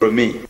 from me.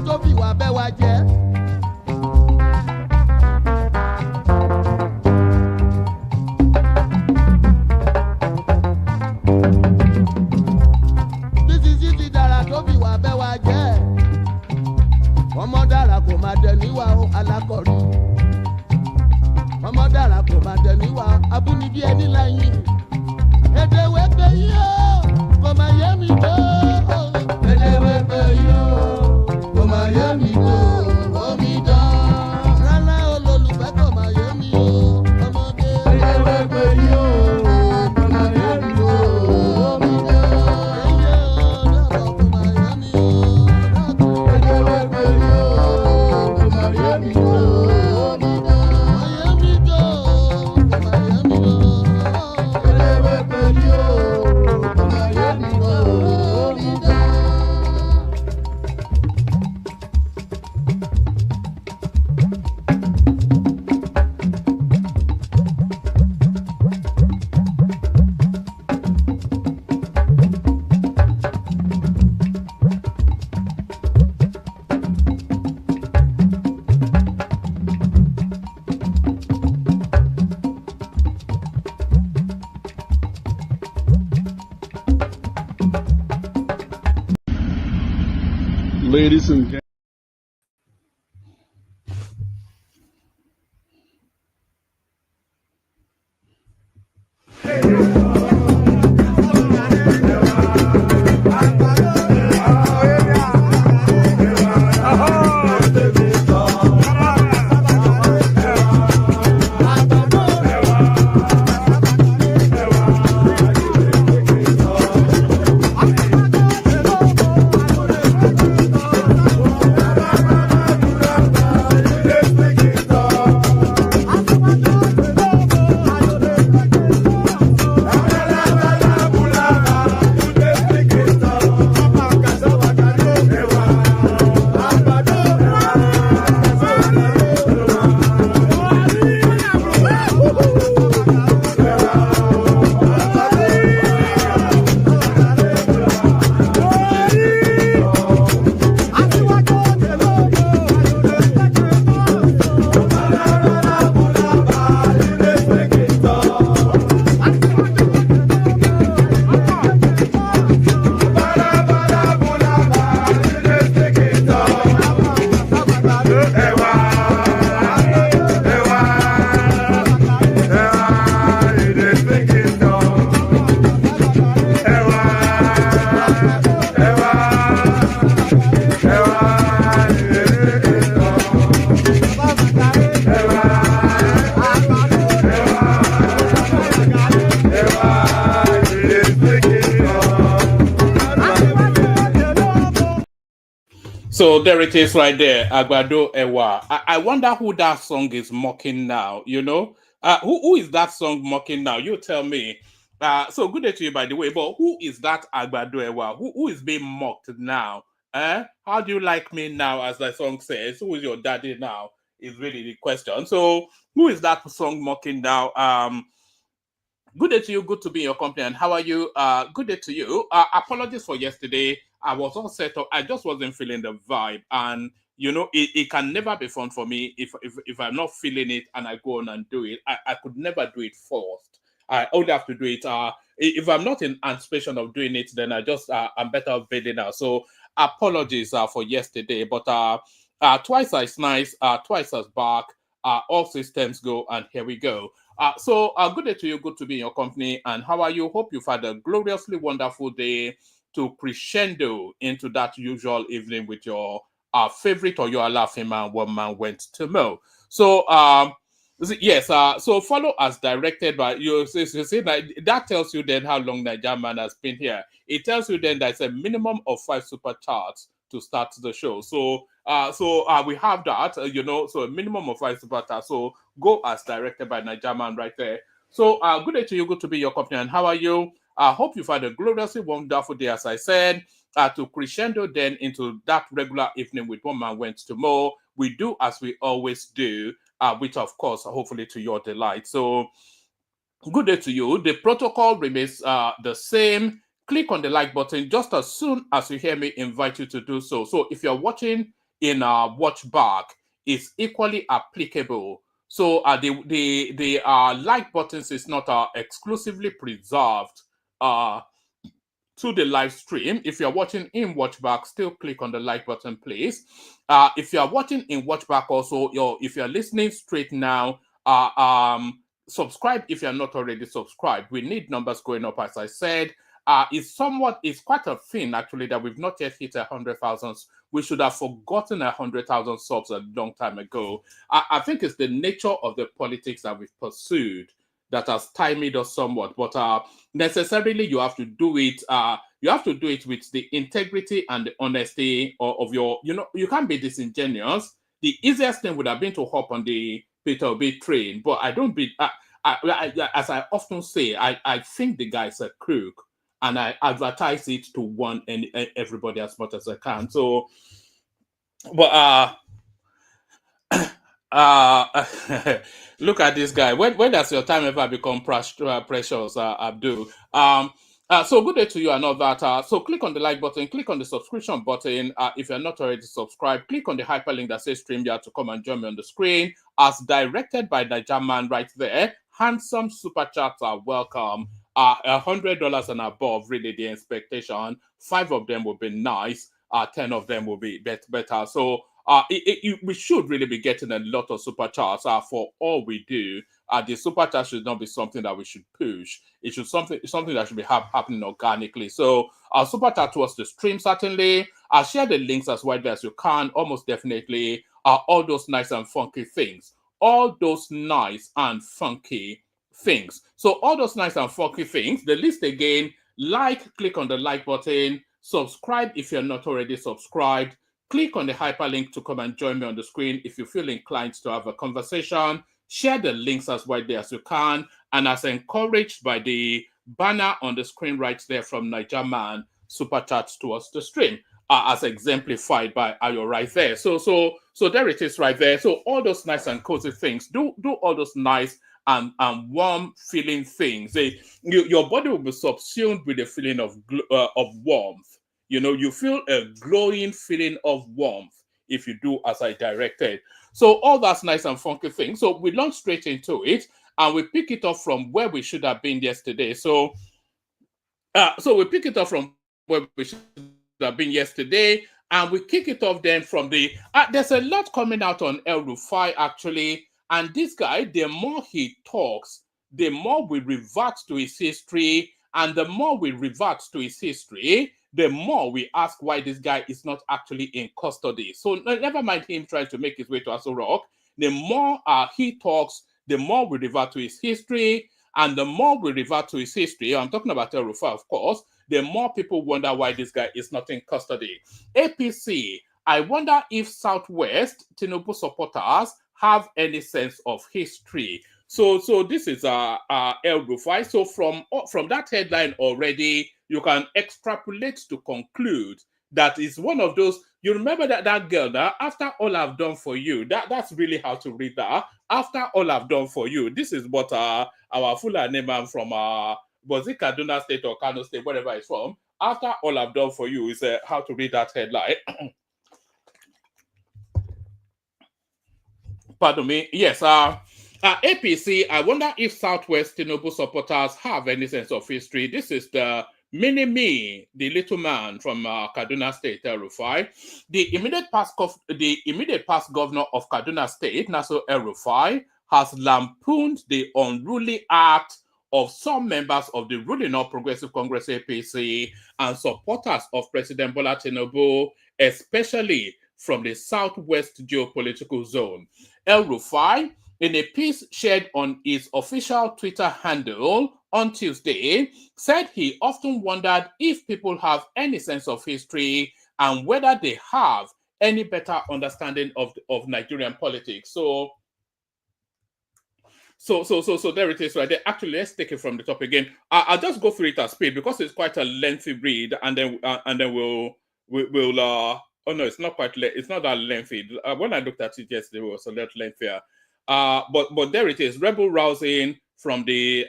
tó fi wá máa dẹ̀ níwà alákọ̀rí. Ọmọ dára kò máa dẹ̀ níwà abúnibí ẹni láyìn. Èdè wẹ́pẹ́ yìí ó kò máa yé mi tó. Èdè wẹ́pẹ́ yìí ó kò máa yé mi tó. Omi dán. Rárá olólùfẹ́ kò máa yé mi ó. Ọmọdé. Èdè wẹ́pẹ́ yìí ó kò máa yé mi tó. Omi dán. Èyí ó dọ̀bọ̀ kò máa yé mi ó. Èdè wẹ́pẹ́ yìí ó kò máa yé mi tó. Omi dán. Yé mi tó. Kò máa yé mi tó. Èdè wẹ́pẹ́ yìí ó kò máa yé mi tó. Omi dán. Ladies and gentlemen. So there it is right there, Agbado Ewa. I wonder who that song is mocking now, you know? Who is that song mocking now? You tell me. So good day to you, by the way, but who is that Agbado Ewa? Who is being mocked now? How do you like me now, as the song says? Who is your daddy now? Is really the question. So who is that song mocking now? Good day to you. Good to be in your company. And how are you? Good day to you. Apologies for yesterday. I was all set up. I just wasn't feeling the vibe. And, you know, it can never be fun for me if I'm not feeling it and I go on and do it. I could never do it first. I only have to do it. If I'm not in anticipation of doing it, then I'm better off bailing now. So apologies for yesterday. But twice as nice, twice as back. All systems go, and here we go. So good day to you. Good to be in your company. And how are you? Hope you've had a gloriously wonderful day to crescendo into that usual evening with your favorite or your laughing man, one man went to Mo. So yes, so follow as directed by you. See that tells you then how long Nigerian man has been here. It tells you then there's a minimum of 5 super chats to start the show. So we have that, you know, so a minimum of 5 super chats. So go as directed by Nigerian man right there. So good day to you. Good to be your company. And how are you? I hope you've had a gloriously wonderful day, as I said, to crescendo then into that regular evening with one man went to Mo. We do as we always do, which of course, hopefully to your delight. So good day to you. The protocol remains the same. Click on the like button just as soon as you hear me invite you to do so. So if you're watching in watch back, it's equally applicable. So the like buttons is not exclusively preserved to the live stream. If you're watching in Watchback, still click on the like button, please. If you are watching in Watchback also, if you're listening straight now, subscribe if you're not already subscribed. We need numbers going up, as I said. It's quite a thing, actually, that we've not yet hit 100,000. We should have forgotten 100,000 subs a long time ago. I think it's the nature of the politics that we've pursued that has stymied us somewhat, but necessarily you have to do it. You have to do it with the integrity and the honesty of your. You can't be disingenuous. The easiest thing would have been to hop on the Peter Obi train, but I don't be. As I often say, I think the guy's a crook, and I advertise it to warn everybody as much as I can. So, but look at this guy. When does your time ever become precious, Abdul? So good day to you and all that. So click on the like button, click on the subscription button. If you're not already subscribed, click on the hyperlink that says StreamYard to come and join me on the screen. As directed by the German right there, handsome super chats are welcome. $100 and above, really the expectation. 5 of them will be nice. 10 of them will be better. So we should really be getting a lot of super chats for all we do. The super chat should not be something that we should push. It should something that should be happening organically. So super chat towards the stream, certainly. I'll share the links as widely as you can, almost definitely. All those nice and funky things. All those nice and funky things. So all those nice and funky things, the list again, click on the like button, subscribe if you're not already subscribed. Click on the hyperlink to come and join me on the screen if you feel inclined to have a conversation. Share the links as widely as you can. And as encouraged by the banner on the screen right there from Niger Man, super chats towards the stream, as exemplified by Ayo right there. So there it is right there. So all those nice and cozy things, do all those nice and warm feeling things. Your body will be subsumed with a feeling of warmth. You feel a glowing feeling of warmth if you do as I directed. So all that's nice and funky thing. So we launch straight into it and we pick it up from where we should have been yesterday. So we pick it up from where we should have been yesterday, and we kick it off then from the. There's a lot coming out on El-Rufai actually, and this guy, the more he talks, the more we revert to his history, and the more we revert to his history, the more we ask why this guy is not actually in custody. So never mind him trying to make his way to Aso Rock. The more he talks, the more we revert to his history. And the more we revert to his history, I'm talking about El-Rufai, of course, the more people wonder why this guy is not in custody. APC, I wonder if Southwest Tinubu supporters have any sense of history. So this is El-Rufai. So from that headline already, you can extrapolate to conclude that it's one of those. You remember that girl that after all I've done for you, that's really how to read that. After all I've done for you, this is what our Fulani man from was it Kaduna State or Kano State, whatever it's from. After all I've done for you is how to read that headline. Pardon me. Yes. APC, I wonder if Southwest Tinubu supporters have any sense of history. This is the mini-me, the little man from Kaduna State, El-Rufai. The immediate past governor of Kaduna State, Naso El-Rufai, has lampooned the unruly act of some members of the ruling All Progressive Congress APC and supporters of President Bola Tinubu, especially from the Southwest geopolitical zone. El-Rufai, in a piece shared on his official Twitter handle on Tuesday, said he often wondered if people have any sense of history and whether they have any better understanding of Nigerian politics. So there it is right there. Actually, let's take it from the top again. I'll just go through it at speed because it's quite a lengthy read, and then we'll oh no, it's not quite. It's not that lengthy. When I looked at it yesterday, it was a lot lengthier. But there it is. Rebel rousing from the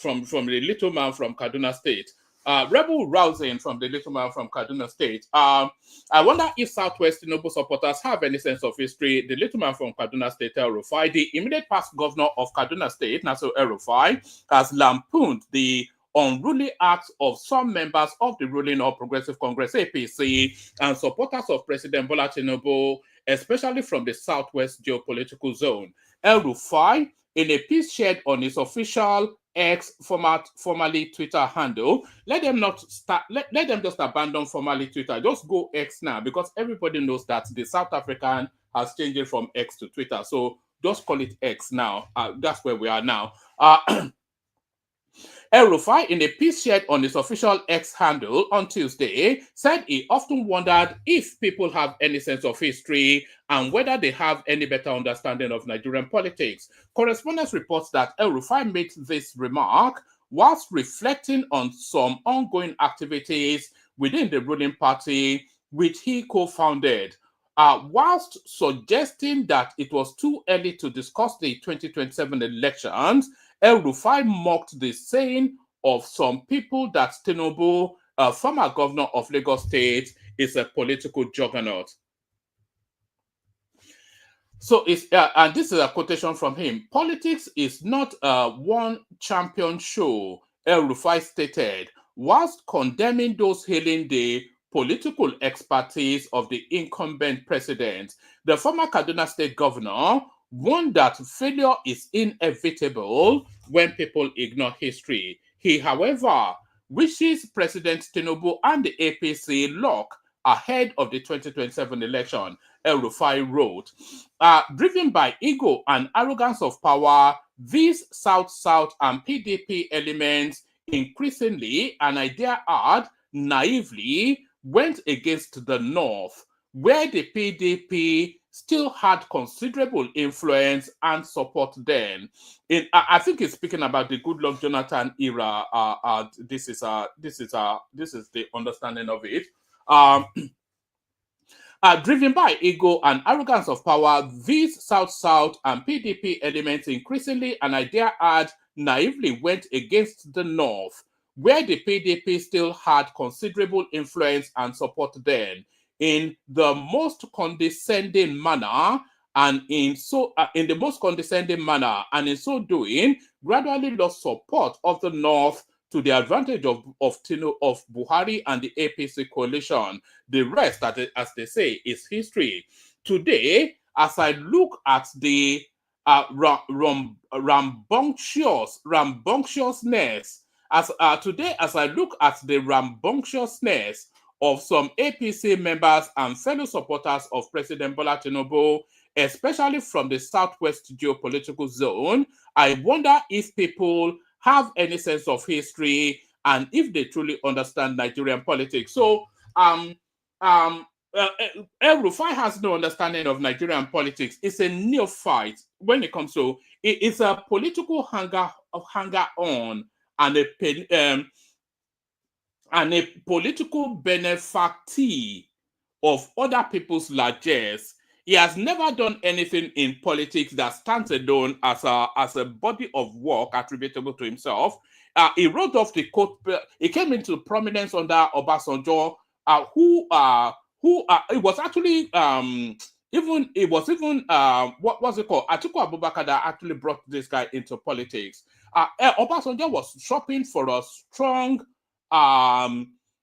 little man from Kaduna State. Rebel rousing from the little man from Kaduna State. I wonder if Southwest Tinubu supporters have any sense of history. The little man from Kaduna State, El-Rufai, the immediate past governor of Kaduna State, Naso El-Rufai, has lampooned the unruly acts of some members of the ruling All Progressive Congress APC and supporters of President Bola Tinubu, especially from the southwest geopolitical zone. El-Rufai, in a piece shared on his official X formerly Twitter handle, let them just abandon formerly Twitter. Just go X now, because everybody knows that the South African has changed it from X to Twitter. So just call it X now. That's where we are now. El-Rufai, in a piece shared on his official X handle on Tuesday, said he often wondered if people have any sense of history and whether they have any better understanding of Nigerian politics. Correspondence reports that El-Rufai made this remark whilst reflecting on some ongoing activities within the ruling party, which he co-founded. Whilst suggesting that it was too early to discuss the 2027 elections, El-Rufai mocked the saying of some people that Tinubu, former governor of Lagos State, is a political juggernaut. So and this is a quotation from him. Politics is not a one-champion show, El-Rufai stated, whilst condemning those hailing the political expertise of the incumbent president. The former Kaduna State governor warned that failure is inevitable when people ignore history. He, however, wishes President Tinubu and the APC luck ahead of the 2027 election. El-Rufai wrote, driven by ego and arrogance of power, these South-South and PDP elements increasingly, and I dare add, naively, went against the North, where the PDP still had considerable influence and support then. I think he's speaking about the Goodluck Jonathan era. This is the understanding of it. Driven by ego and arrogance of power, these South-South and PDP elements increasingly, and I dare add, naively went against the North, where the PDP still had considerable influence and support then, in the most condescending manner, and in so doing, gradually lost support of the North to the advantage of Buhari and the APC coalition. The rest, as they say, is history. Today, as I look at the rambunctiousness, as I look at the rambunctiousness of some APC members and fellow supporters of President Bola Tinubu, especially from the southwest geopolitical zone, I wonder if people have any sense of history and if they truly understand Nigerian politics. So, El-Rufai has no understanding of Nigerian politics. It's a neophyte when it comes to it's a political hanger-on and a political benefactee of other people's largesse. He has never done anything in politics that stands alone as a body of work attributable to himself. He wrote off the quote. He came into prominence under Obasanjo, who it was actually what was it called? Atiku Abubakar that actually brought this guy into politics. Obasanjo was shopping for a strong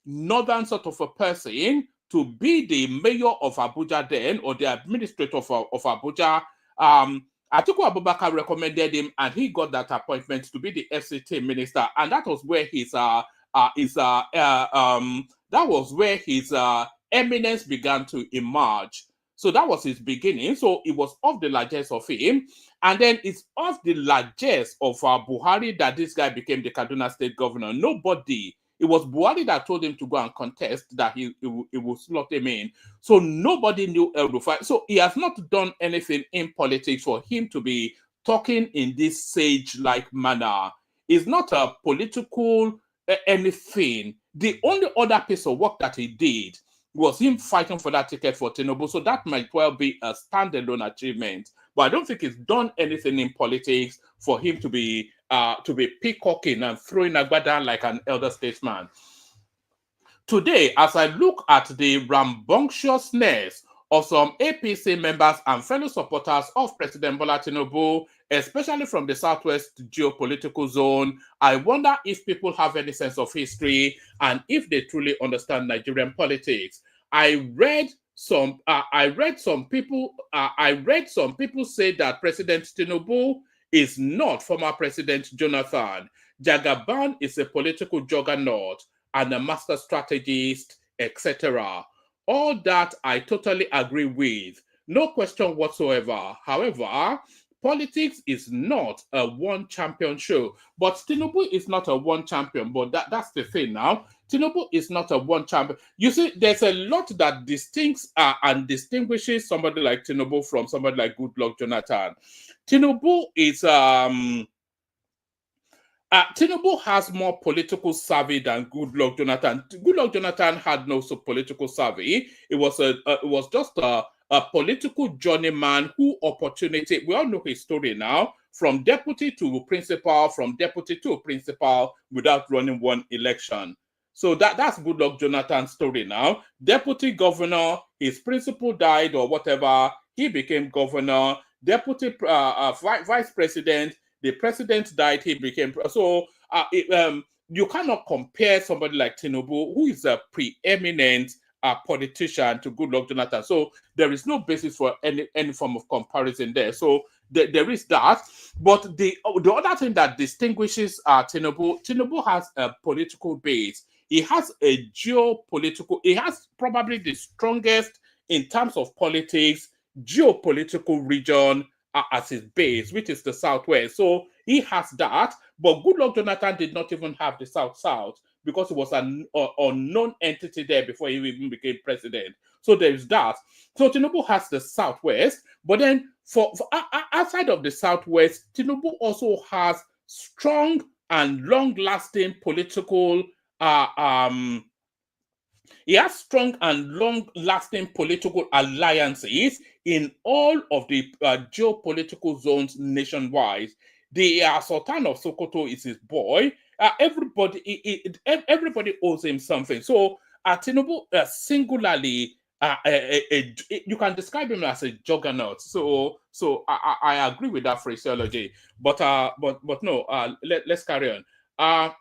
northern sort of a person to be the mayor of Abuja then, or the administrator of Abuja. Atiku Abubakar recommended him, and he got that appointment to be the FCT minister, and that was where his eminence began to emerge. So that was his beginning. So it was of the largesse of him, and then it's of the largesse of Buhari that this guy became the Kaduna State governor. It was Buhari that told him to go and contest, that he would slot him in. So nobody knew El-Rufai. So he has not done anything in politics for him to be talking in this sage-like manner. It's not a political anything. The only other piece of work that he did was him fighting for that ticket for Tinubu. So that might well be a standalone achievement. But I don't think he's done anything in politics for him to be peacocking and throwing agbada like an elder statesman. Today, as I look at the rambunctiousness of some APC members and fellow supporters of President Bola Tinubu, especially from the Southwest geopolitical zone. I wonder if people have any sense of history and if they truly understand Nigerian politics. I read some people say that President Tinubu is not former President Jonathan. Jagaban is a political juggernaut and a master strategist, etc. All that I totally agree with. No question whatsoever. However, politics is not a one champion show. But Tinubu is not a one champion. But that's the thing now. Tinubu is not a one champion. You see, there's a lot that distincts and distinguishes somebody like Tinubu from somebody like Goodluck Jonathan. Tinubu is Tinubu has more political savvy than Goodluck Jonathan. Goodluck Jonathan had no political savvy. It was just a political journeyman who opportunity. We all know his story now. From deputy to principal, from deputy to principal, without running one election. So that's Goodluck Jonathan's story now. Deputy governor, his principal died or whatever. He became governor. Deputy vice president. The president died, he became... So you cannot compare somebody like Tinubu, who is a preeminent politician, to Goodluck Jonathan. So there is no basis for any form of comparison there. So there is that. But the other thing that distinguishes Tinubu has a political base. He has a geopolitical... He has probably the strongest, in terms of politics, geopolitical region as his base, which is the Southwest. So he has that, but Goodluck Jonathan did not even have the South-South because it was an unknown entity there before he even became president. So there's that. So Tinubu has the Southwest, but then for outside of the Southwest, Tinubu also has strong and long-lasting political he has strong and long-lasting political alliances in all of the geopolitical zones nationwide. The Sultan of Sokoto is his boy. Everybody owes him something. So Tinubu singularly, you can describe him as a juggernaut. So I agree with that phraseology. But no, let's carry on.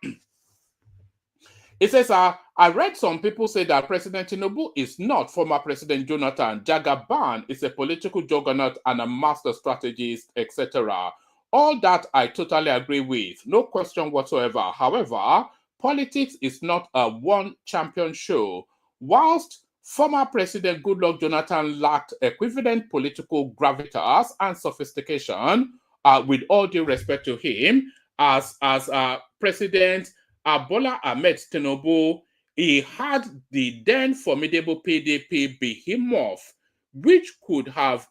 It says, I read some people say that President Tinubu is not former President Jonathan. Jagaban is a political juggernaut and a master strategist, etc. All that I totally agree with. No question whatsoever. However, politics is not a one-champion show. Whilst former President Goodluck Jonathan lacked equivalent political gravitas and sophistication, with all due respect to him, as President Bola Ahmed Tinubu, he had the then formidable PDP behemoth, which could have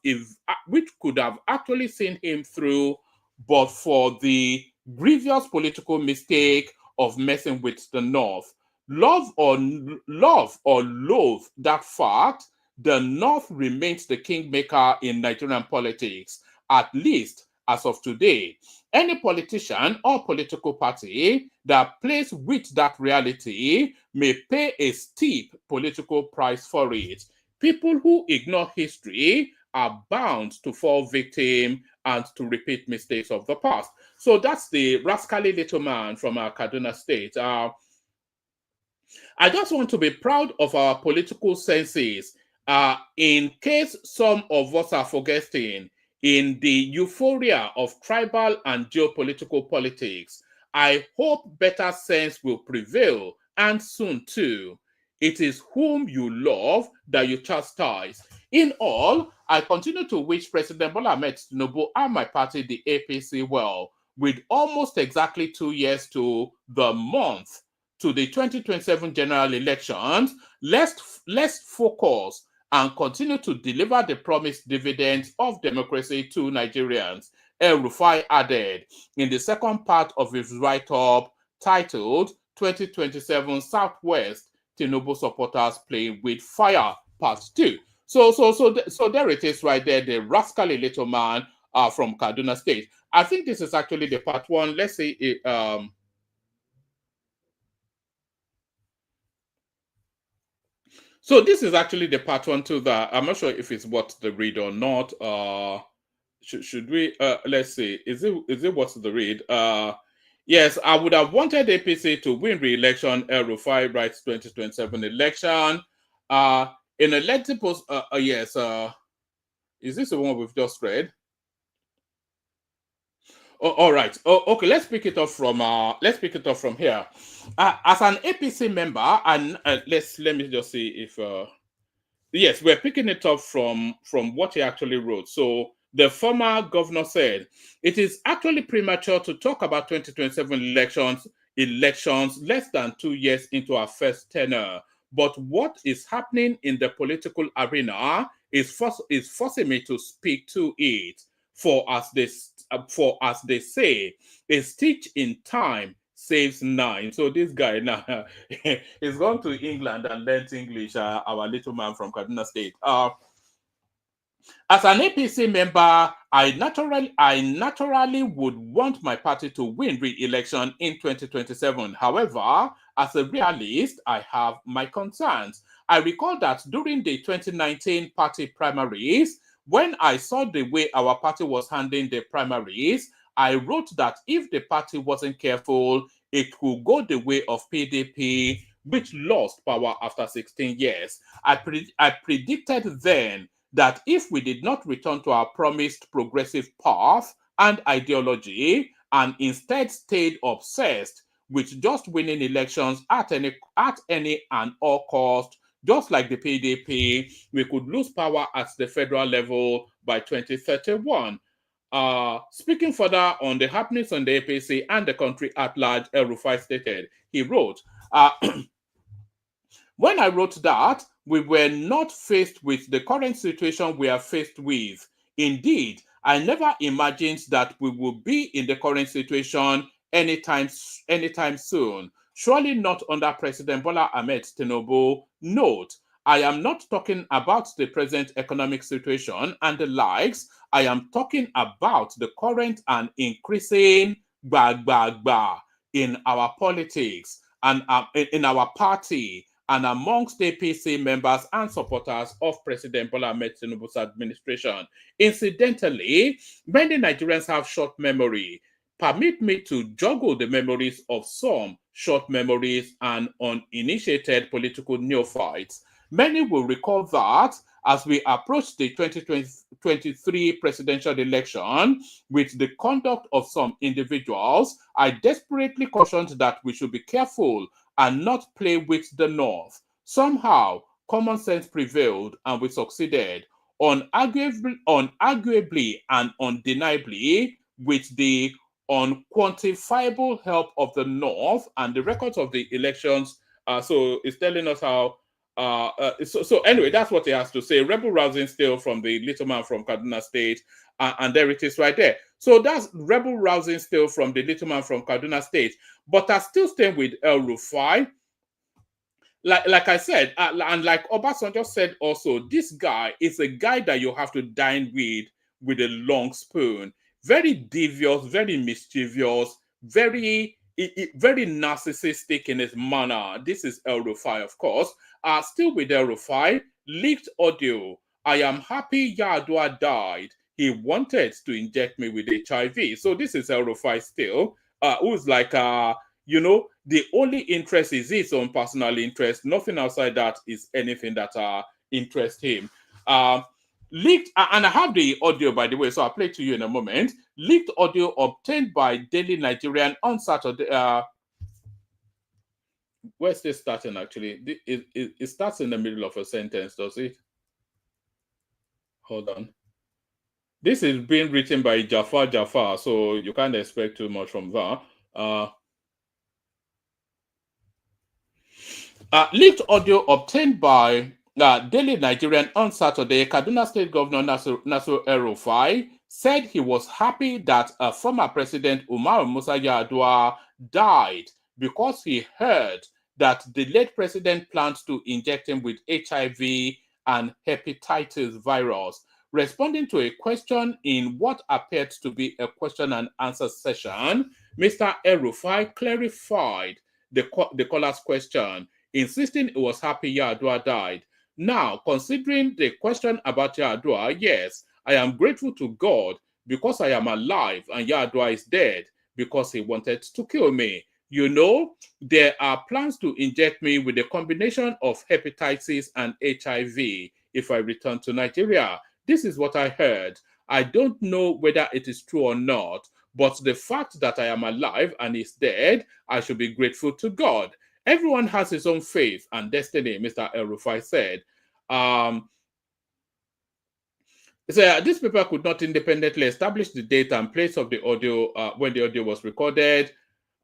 actually seen him through, but for the grievous political mistake of messing with the North. Love or loathe that fact, the North remains the kingmaker in Nigerian politics, at least as of today. Any politician or political party that plays with that reality may pay a steep political price for it. People who ignore history are bound to fall victim and to repeat mistakes of the past. So that's the rascally little man from Kaduna State. I just want to be proud of our political senses. In case some of us are forgetting, in the euphoria of tribal and geopolitical politics, I hope better sense will prevail, and soon too. It is whom you love that you chastise. In all, I continue to wish President Bola Ahmed Tinubu and my party, the APC, well, with almost exactly 2 years to the month to the 2027 general elections. Let's focus and continue to deliver the promised dividends of democracy to Nigerians. El-Rufai added in the second part of his write-up titled 2027 Southwest Tinubu Supporters Playing with Fire, Part 2. So there it is right there, the rascally little man from Kaduna State. I think this is actually the part 1. Let's see it, So this is actually the part one to that. I'm not sure if it's what the read or not. Should we let's see, is it what's the read? Yes, I would have wanted APC to win re-election. El-Rufai writes 2027 election. In a lengthy post, yes, is this the one we've just read? Oh, all right. Oh, okay. Let's pick it up from here. As an APC member, and let me just see if yes, we're picking it up from what he actually wrote. So the former governor said, it is actually premature to talk about 2027 elections less than 2 years into our first tenure. But what is happening in the political arena is forcing me to speak to it. For as they say, a stitch in time saves nine. So this guy now he's gone to England and learnt English. Our little man from Kaduna State. As an APC member, I naturally would want my party to win re-election in 2027. However, as a realist, I have my concerns. I recall that during the 2019 party primaries, when I saw the way our party was handling the primaries, I wrote that if the party wasn't careful, it could go the way of PDP, which lost power after 16 years. I predicted then that if we did not return to our promised progressive path and ideology and instead stayed obsessed with just winning elections at any and all cost, just like the PDP, we could lose power at the federal level by 2031. Speaking further on the happenings on the APC and the country at large, El-Rufai stated, he wrote, when I wrote that, we were not faced with the current situation we are faced with. Indeed, I never imagined that we would be in the current situation anytime soon. Surely not under President Bola Ahmed Tinubu. Note, I am not talking about the present economic situation and the likes. I am talking about the current and increasing bagba in our politics and in our party and amongst APC members and supporters of President Bola Ahmed Tinubu's administration. Incidentally, many Nigerians have short memory. Permit me to juggle the memories of some short memories and uninitiated political neophytes. Many will recall that as we approach the 2023 presidential election, with the conduct of some individuals, I desperately cautioned that we should be careful and not play with the North. Somehow, common sense prevailed and we succeeded, unarguably and undeniably, with the unquantifiable help of the North and the records of the elections. So it's telling us how. So anyway, that's what he has to say. Rebel rousing still from the little man from Kaduna State, and there it is right there. So that's rebel rousing still from the little man from Kaduna State. But I still stand with El-Rufai. Like I said, and like Obasanjo said also, this guy is a guy that you have to dine with a long spoon. Very devious, very mischievous, very narcissistic in his manner. This is El-Rufai, of course. Still with El-Rufai, leaked audio. I am happy Yadua died. He wanted to inject me with HIV. So this is El-Rufai still, who's like, the only interest is his own personal interest. Nothing outside that is anything that interests him. Leaked, and I have the audio, by the way, so I'll play to you in a moment. Leaked audio obtained by Daily Nigerian on Saturday. Where's this starting, actually? It starts in the middle of a sentence, does it? Hold on. This is being written by Jafar, so you can't expect too much from that. Leaked audio obtained by Daily Nigerian on Saturday, Kaduna State Governor Nasir El-Rufai said he was happy that former President Umar Musa Yar'Adua died because he heard that the late president planned to inject him with HIV and hepatitis virus. Responding to a question in what appeared to be a question and answer session, Mr. El-Rufai clarified the caller's question, insisting he was happy Yar'Adua died. Now, considering the question about Yar'Adua, yes, I am grateful to God because I am alive and Yar'Adua is dead because he wanted to kill me. You know, there are plans to inject me with a combination of hepatitis and HIV if I return to Nigeria. This is what I heard. I don't know whether it is true or not, but the fact that I am alive and he's dead, I should be grateful to God. Everyone has his own faith and destiny, Mr. El-Rufai said. So this paper could not independently establish the date and place of the audio when the audio was recorded.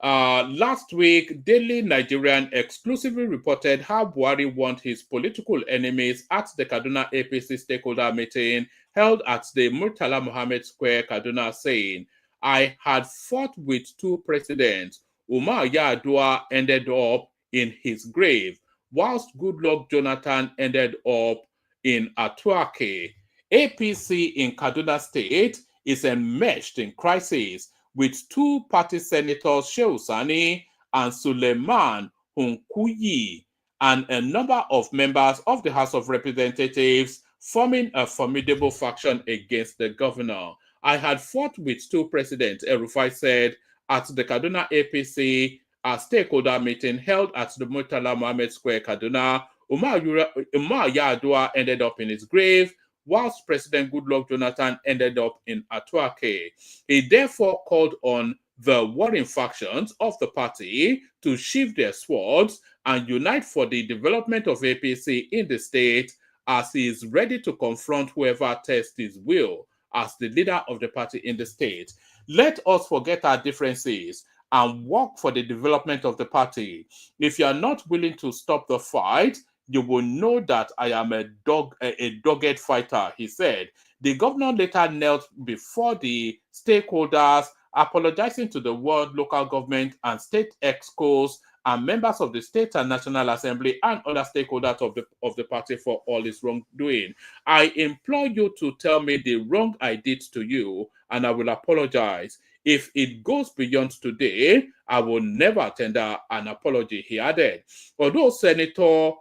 Last week, Daily Nigerian exclusively reported how Buhari warned his political enemies at the Kaduna APC stakeholder meeting held at the Murtala Mohammed Square, Kaduna, saying, I had fought with two presidents. Umar Yar'Adua ended up in his grave, whilst Goodluck Jonathan ended up in Atuake. APC in Kaduna State is enmeshed in crisis with two-party senators Shehu Sani and Suleiman Hunkuyi and a number of members of the House of Representatives forming a formidable faction against the governor. I had fought with two presidents, El-Rufai said at the Kaduna APC stakeholder meeting held at the Murtala Mohammed Square, Kaduna. Umar Yar'Adua ended up in his grave, whilst President Goodluck Jonathan ended up in Atuake. He therefore called on the warring factions of the party to sheathe their swords and unite for the development of APC in the state, as he is ready to confront whoever tests his will as the leader of the party in the state. Let us forget our differences and work for the development of the party. If you are not willing to stop the fight, you will know that I am a dogged fighter, he said. The governor later knelt before the stakeholders, apologizing to the world local government and state excos and members of the State and National Assembly and other stakeholders of the party for all its wrongdoing. I implore you to tell me the wrong I did to you, and I will apologize. If it goes beyond today, I will never tender an apology, he added. Although Senator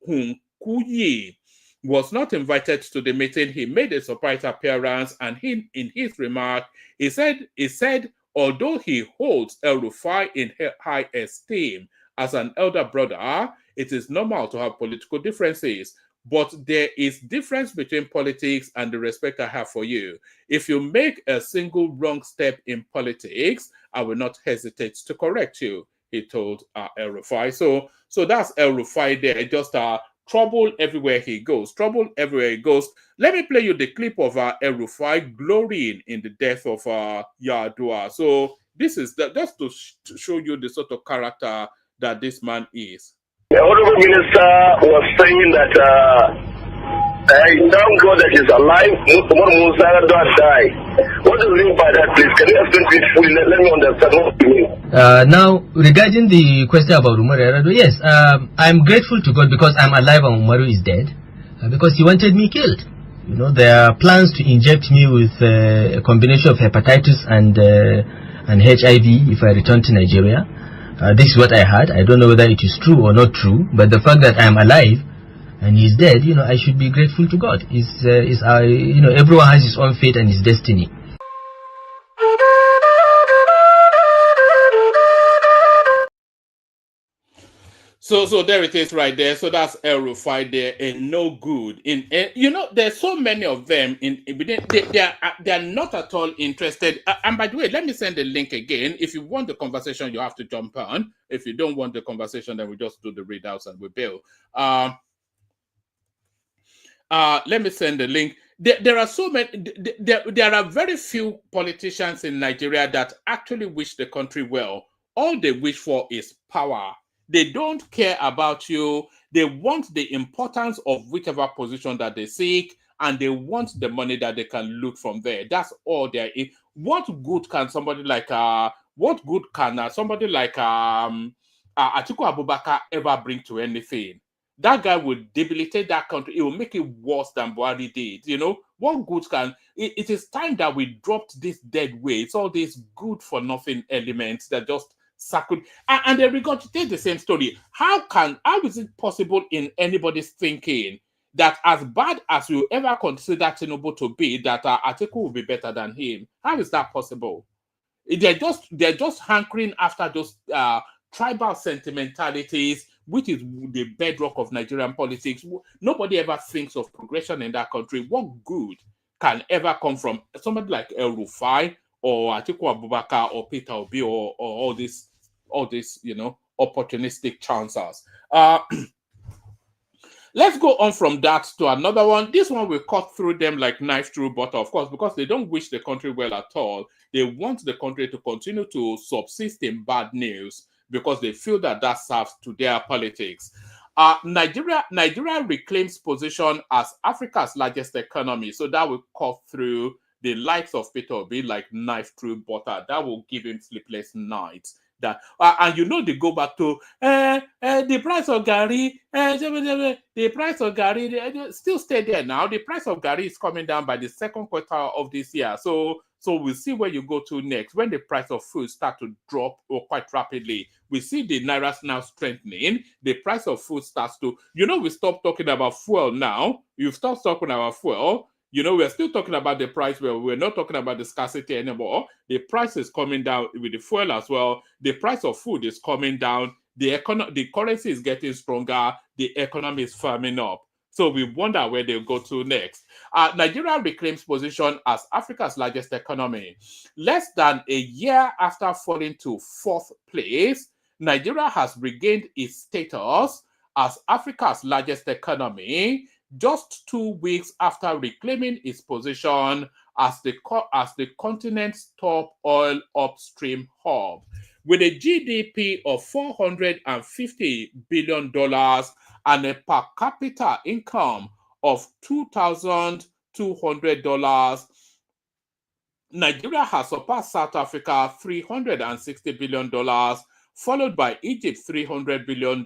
Hunkuyi was not invited to the meeting, he made a surprise appearance, and in his remark, he said, although he holds El-Rufai in high esteem as an elder brother, it is normal to have political differences. But there is difference between politics and the respect I have for you. If you make a single wrong step in politics, I will not hesitate to correct you, he told El-Rufai. So that's El-Rufai there, just trouble everywhere he goes. Trouble everywhere he goes. Let me play you the clip of El-Rufai glorying in the death of Yar'Adua. So this is just to show you the sort of character that this man is. The Honorable Minister was saying that I thank God that he's alive. Musa don't die. What do you mean by that, please? Can you explain it fully? Let me understand what you mean. Now, regarding the question about Umar Yar'Adua, yes, I'm grateful to God because I'm alive and Umaru is dead, because he wanted me killed. You know, there are plans to inject me with a combination of hepatitis and HIV if I return to Nigeria. This is what I had. I don't know whether it is true or not true, but the fact that I'm alive and he's dead, you know, I should be grateful to God. You know, everyone has his own fate and his destiny. So there it is right there. So that's El-Rufai there, and no good. You know, there's so many of them. They are not at all interested. And by the way, let me send the link again. If you want the conversation, you have to jump on. If you don't want the conversation, then we just do the readouts and we bill. Let me send the link. There are so many. There are very few politicians in Nigeria that actually wish the country well. All they wish for is power. They don't care about you. They want the importance of whichever position that they seek, and they want the money that they can loot from there. That's all there is. What good can somebody like Atiku Abubakar ever bring to anything? That guy will debilitate that country. It will make it worse than Buhari did. You know, what good can... It is time that we dropped this dead weight. It's all these good for nothing elements that just and they regurgitate the same story. How is it possible in anybody's thinking that as bad as you ever consider Tinubu to be, that Atiku will be better than him? How is that possible? They're just hankering after those tribal sentimentalities, which is the bedrock of Nigerian politics. Nobody ever thinks of progression in that country. What good can ever come from somebody like El-Rufai or Atiku Abubakar or Peter Obi or all these, opportunistic chancers? Let's go on from that to another one. This one will cut through them like knife through butter, of course, because they don't wish the country well at all. They want the country to continue to subsist in bad news because they feel that serves to their politics. Nigeria reclaims position as Africa's largest economy, so that will cut through the likes of Peter Obi like knife through butter. That will give him sleepless nights. And they go back to the price of Gary, the price of Gary, they still stay there now. The price of Gary is coming down by the second quarter of this year. So we'll see where you go to next. When the price of food start to drop quite rapidly, we see the Naira now strengthening. The price of food starts to, we stop talking about fuel now. You've stopped talking about fuel. We're still talking about the price, where we're not talking about the scarcity anymore. The price is coming down with the fuel as well. The price of food is coming down. The currency is getting stronger. The economy is firming up. So we wonder where they'll go to next. Nigeria reclaims position as Africa's largest economy. Less than a year after falling to 4th place, Nigeria has regained its status as Africa's largest economy, just 2 weeks after reclaiming its position as the continent's top oil upstream hub. With a GDP of $450 billion and a per capita income of $2,200, Nigeria has surpassed South Africa $360 billion, followed by Egypt, $300 billion.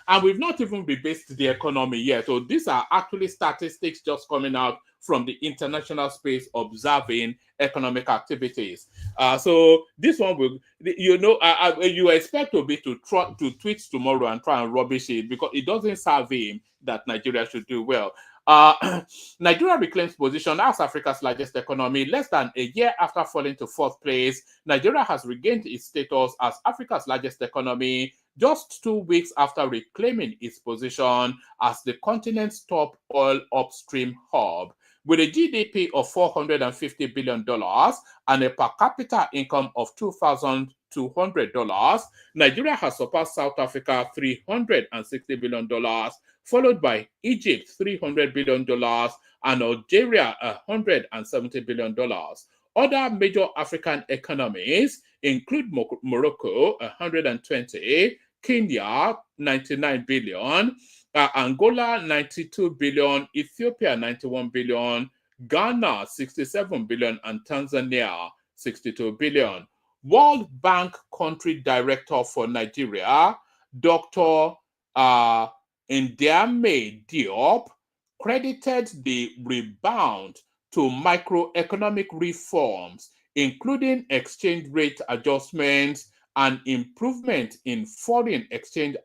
And we've not even rebased the economy yet. So these are actually statistics just coming out from the international space observing economic activities. So this one will, you expect Obi to tweet tomorrow and try and rubbish it because it doesn't serve him that Nigeria should do well. Nigeria reclaims position as Africa's largest economy. Less than a year after falling to 4th place, Nigeria has regained its status as Africa's largest economy, just 2 weeks after reclaiming its position as the continent's top oil upstream hub. With a GDP of $450 billion and a per capita income of $2,200, Nigeria has surpassed South Africa $360 billion, followed by Egypt $300 billion and Algeria $170 billion. Other major African economies include Morocco 120, Kenya 99 billion, Angola 92 billion, Ethiopia 91 billion, Ghana 67 billion, and Tanzania 62 billion. World Bank Country Director for Nigeria, Dr. Ndiame Diop, credited the rebound to microeconomic reforms, including exchange rate adjustments and improvement in foreign exchange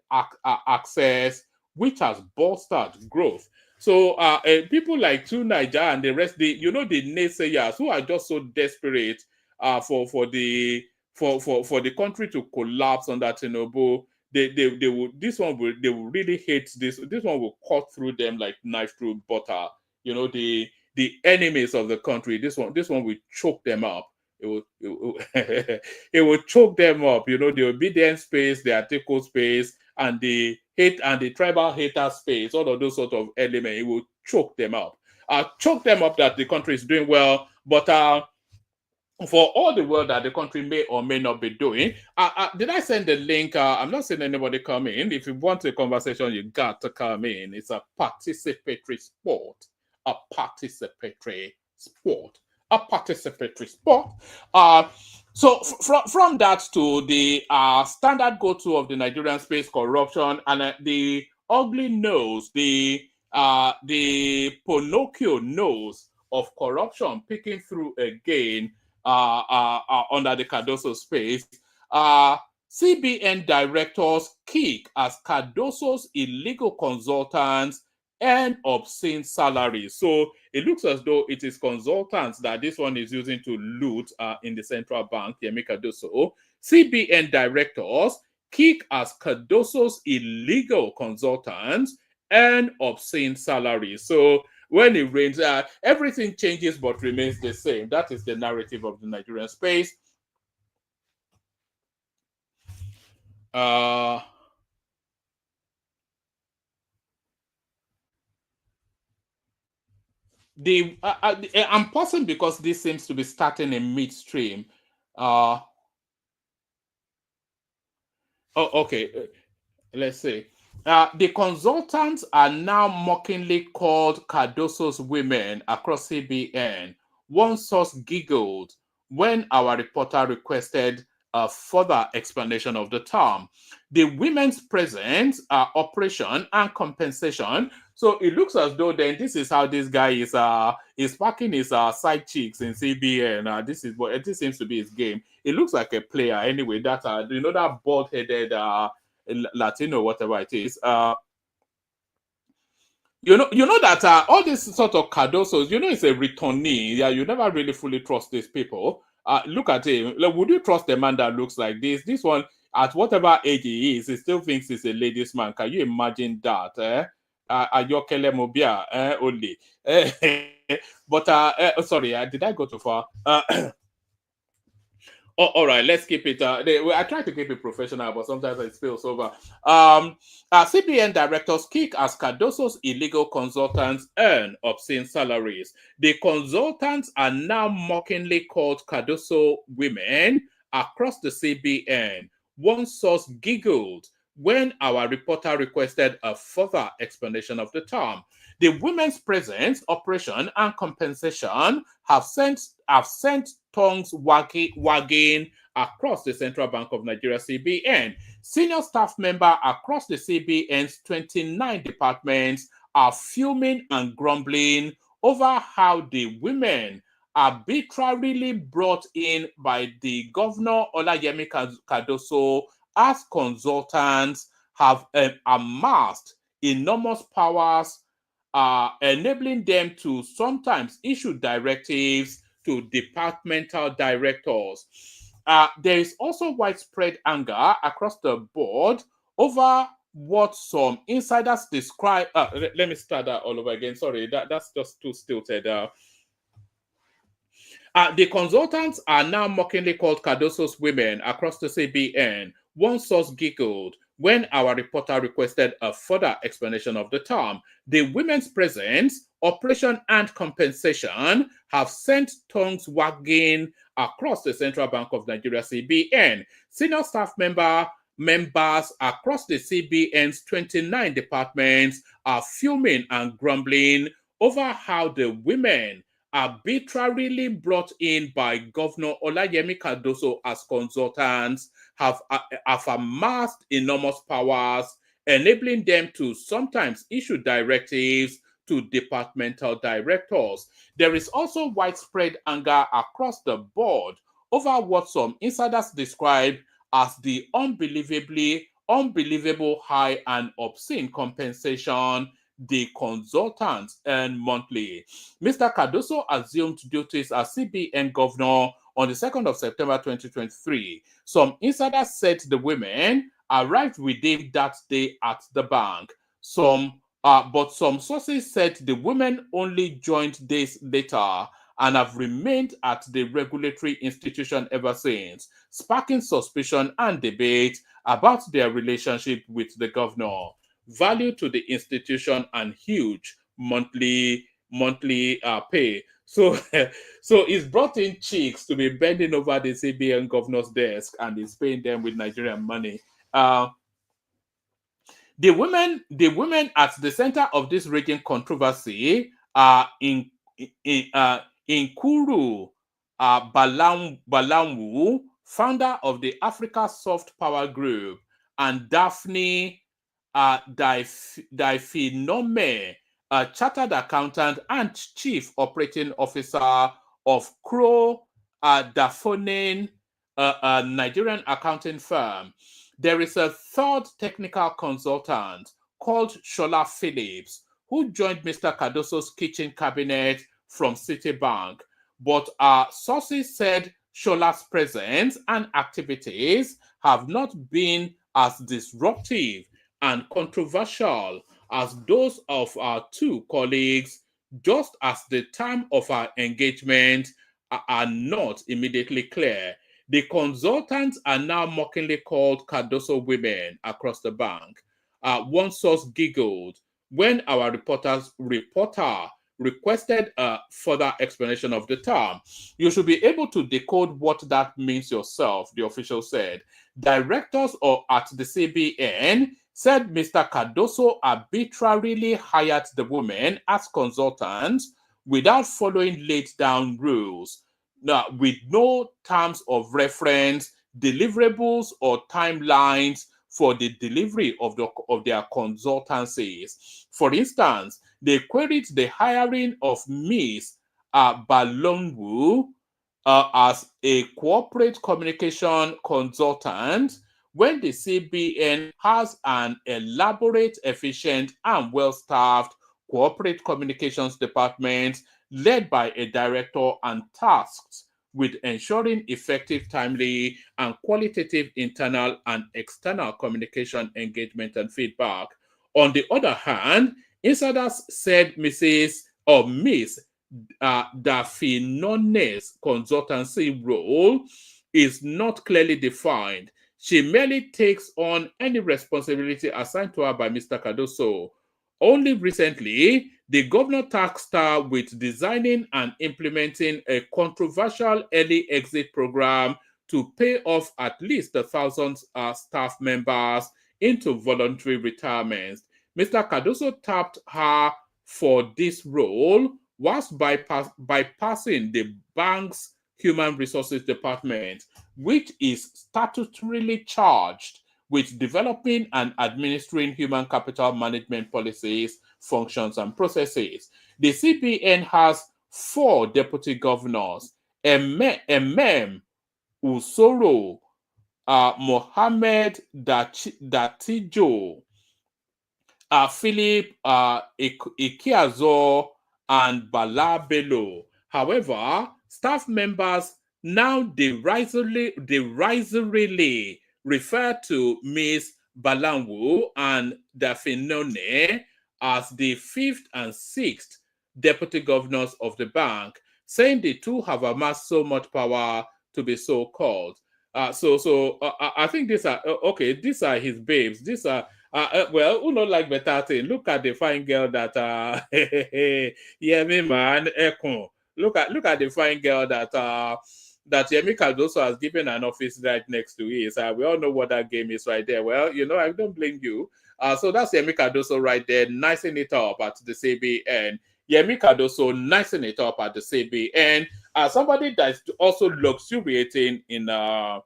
access, which has bolstered growth. So people like Niger and the rest, the naysayers who are just so desperate for the country to collapse under Tinubu, they will really hate this. This one will cut through them like knife through butter. The enemies of the country. This one will choke them up. It will choke them up. The obedient space, the article space, and the hate and the tribal hater space. All of those sort of elements. It will choke them up. Choke them up that the country is doing well, but for all the work that the country may or may not be doing. Did I send the link? I'm not seeing anybody come in. If you want a conversation, you got to come in. It's a participatory sport. A participatory sport. So from that to the standard go-to of the Nigerian space, corruption, and the ugly nose, the Pinocchio nose of corruption peeking through again under the Cardoso space. CBN directors kick as Cardoso's illegal consultants earn obscene salaries. So it looks as though it is consultants that this one is using to loot in the central bank, Yemi Cardoso. CBN directors kick as Cardoso's illegal consultants earn obscene salaries. So when it rains, everything changes but remains the same. That is the narrative of the Nigerian space. I'm pausing because this seems to be starting in midstream. Oh, okay. Let's see. The consultants are now mockingly called Cardoso's women across CBN. One source giggled when our reporter requested a further explanation of the term. The women's presence, operation, and compensation. So it looks as though then this is how this guy is packing his side chicks in CBN. This seems to be his game. It looks like a player anyway. That that bald-headed Latino, whatever it is. You know that all this sort of Cardosos, it's a returnee. Yeah, you never really fully trust these people. Look at him. Like, would you trust a man that looks like this? This one, at whatever age he is, he still thinks he's a ladies' man. Can you imagine that? Ayokele Mobia, only. But sorry, did I go too far? Oh, all right, let's keep it. I try to keep it professional, but sometimes it spills over. CBN directors kick as Cardoso's illegal consultants earn obscene salaries. The consultants are now mockingly called Cardoso women across the CBN. One source giggled when our reporter requested a further explanation of the term. The women's presence, operation, and compensation have sent tongues wagging across the Central Bank of Nigeria, CBN. Senior staff members across the CBN's 29 departments are fuming and grumbling over how the women arbitrarily brought in by the governor Olayemi Cardoso as consultants have amassed enormous powers, enabling them to sometimes issue directives to departmental directors. There is also widespread anger across the board over what some insiders describe. Let me start that all over again. Sorry, that's just too stilted. The consultants are now mockingly called Cardoso's women across the CBN. One source giggled when our reporter requested a further explanation of the term. The women's presence, operation, and compensation have sent tongues wagging across the Central Bank of Nigeria, CBN. Senior staff members across the CBN's 29 departments are fuming and grumbling over how the women arbitrarily brought in by Governor Olayemi Cardoso as consultants have amassed enormous powers, enabling them to sometimes issue directives to departmental directors. There is also widespread anger across the board over what some insiders describe as the unbelievable high and obscene compensation the consultants earn monthly. Mr. Cardoso assumed duties as CBN governor on the 2nd of September 2023. Some insiders said the women arrived with him that day at the bank. But some sources said the women only joined days later and have remained at the regulatory institution ever since, sparking suspicion and debate about their relationship with the governor. Value to the institution and huge monthly pay. So he's brought in chicks to be bending over the CBN governor's desk and he's paying them with Nigerian money. The women at the center of this raging controversy are in Kuru Balanwu, founder of the Africa Soft Power Group, and Daphne Daifinome, a chartered accountant and chief operating officer of Crow Dafonen a Nigerian accounting firm, there is a third technical consultant called Shola Phillips, who joined Mr. Cardoso's kitchen cabinet from Citibank. But our sources said Shola's presence and activities have not been as disruptive and controversial as those of our two colleagues, just as the time of our engagement are not immediately clear. The consultants are now mockingly called Cardoso women across the bank. One source giggled when our reporter requested a further explanation of the term. You should be able to decode what that means yourself, the official said. Directors at the CBN said Mr. Cardoso arbitrarily hired the women as consultants without following laid down rules, with no terms of reference, deliverables, or timelines for the delivery of their consultancies. For instance, they queried the hiring of Ms. Balonwu as a corporate communication consultant when the CBN has an elaborate, efficient, and well-staffed corporate communications department led by a director and tasked with ensuring effective, timely, and qualitative internal and external communication engagement and feedback. On the other hand, insiders said Miss Dafinone's consultancy role is not clearly defined. She merely takes on any responsibility assigned to her by Mr. Cardoso. Only recently, the governor tasked her with designing and implementing a controversial early exit program to pay off at least 1,000 staff members into voluntary retirements. Mr. Cardoso tapped her for this role whilst bypassing the bank's Human Resources Department, which is statutorily charged with developing and administering human capital management policies, functions, and processes. The CBN has 4 deputy governors: Emem Usoro, Mohammed Datijo, Philip Ikiazo, and Bala Bello. However, staff members now derisively refer to Ms. Balanwu and Dafinone as the 5th and 6th deputy governors of the bank, saying the two have amassed so much power to be so called. I think these are okay. These are his babes. These are well, who not like better thing? Look at the fine girl that yeah, me man, Ekun. Look at the fine girl that Yemi Cardoso has given an office right next to his. We all know what that game is right there. Well, you know, I don't blame you. So that's Yemi Cardoso right there, nicing it up at the CBN. Yemi Cardoso nicing it up at the CBN. Somebody that's also luxuriating in our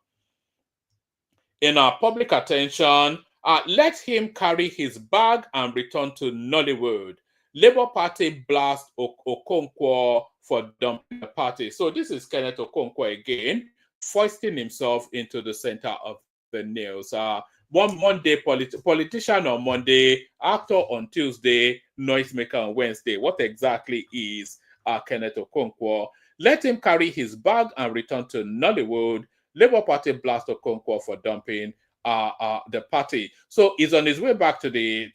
public attention. Let him carry his bag and return to Nollywood. Labour Party blast Okonkwo for dumping the party. So this is Kenneth Okonkwo again, foisting himself into the center of the news. One Monday politician on Monday, actor on Tuesday, noisemaker on Wednesday. What exactly is Kenneth Okonkwo? Let him carry his bag and return to Nollywood. Labour Party blast Okonkwo for dumping the party. So he's on his way back to the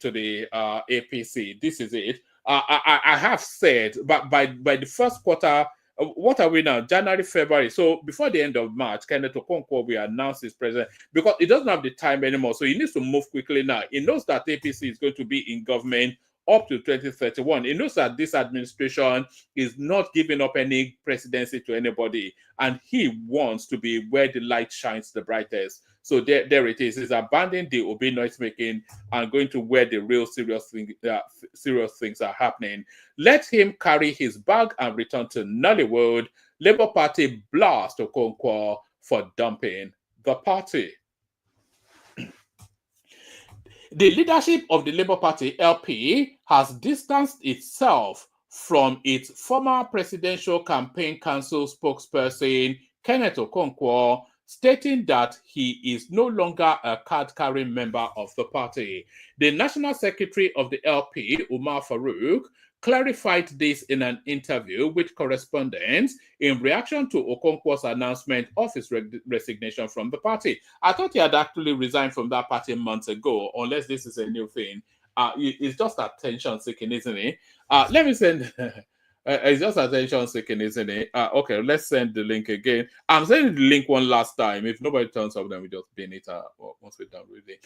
APC. This is it. I have said, but by the first quarter, what are we now? January, February. So before the end of March, Kenneth Okonkwo will announce his president because he doesn't have the time anymore. So he needs to move quickly now. He knows that APC is going to be in government up to 2031. He knows that this administration is not giving up any presidency to anybody, and he wants to be where the light shines the brightest. So there it is. He's abandoning the Obi noise making and going to where the real serious things are happening. Let him carry his bag and return to Nollywood. Labour Party blast Okonkwo for dumping the party. The leadership of the Labour Party LP has distanced itself from its former presidential campaign council spokesperson Kenneth Okonkwo, stating that he is no longer a card-carrying member of the party. The National Secretary of the LP, Umar Farouk, clarified this in an interview with correspondents in reaction to Okonkwo's announcement of his resignation from the party. I thought he had actually resigned from that party months ago, unless this is a new thing. It's just attention seeking, isn't it? Let me send... it's just attention seeking, isn't it? Okay, let's send the link again. I'm sending the link one last time. If nobody turns up, then we just bin it once we're done with it.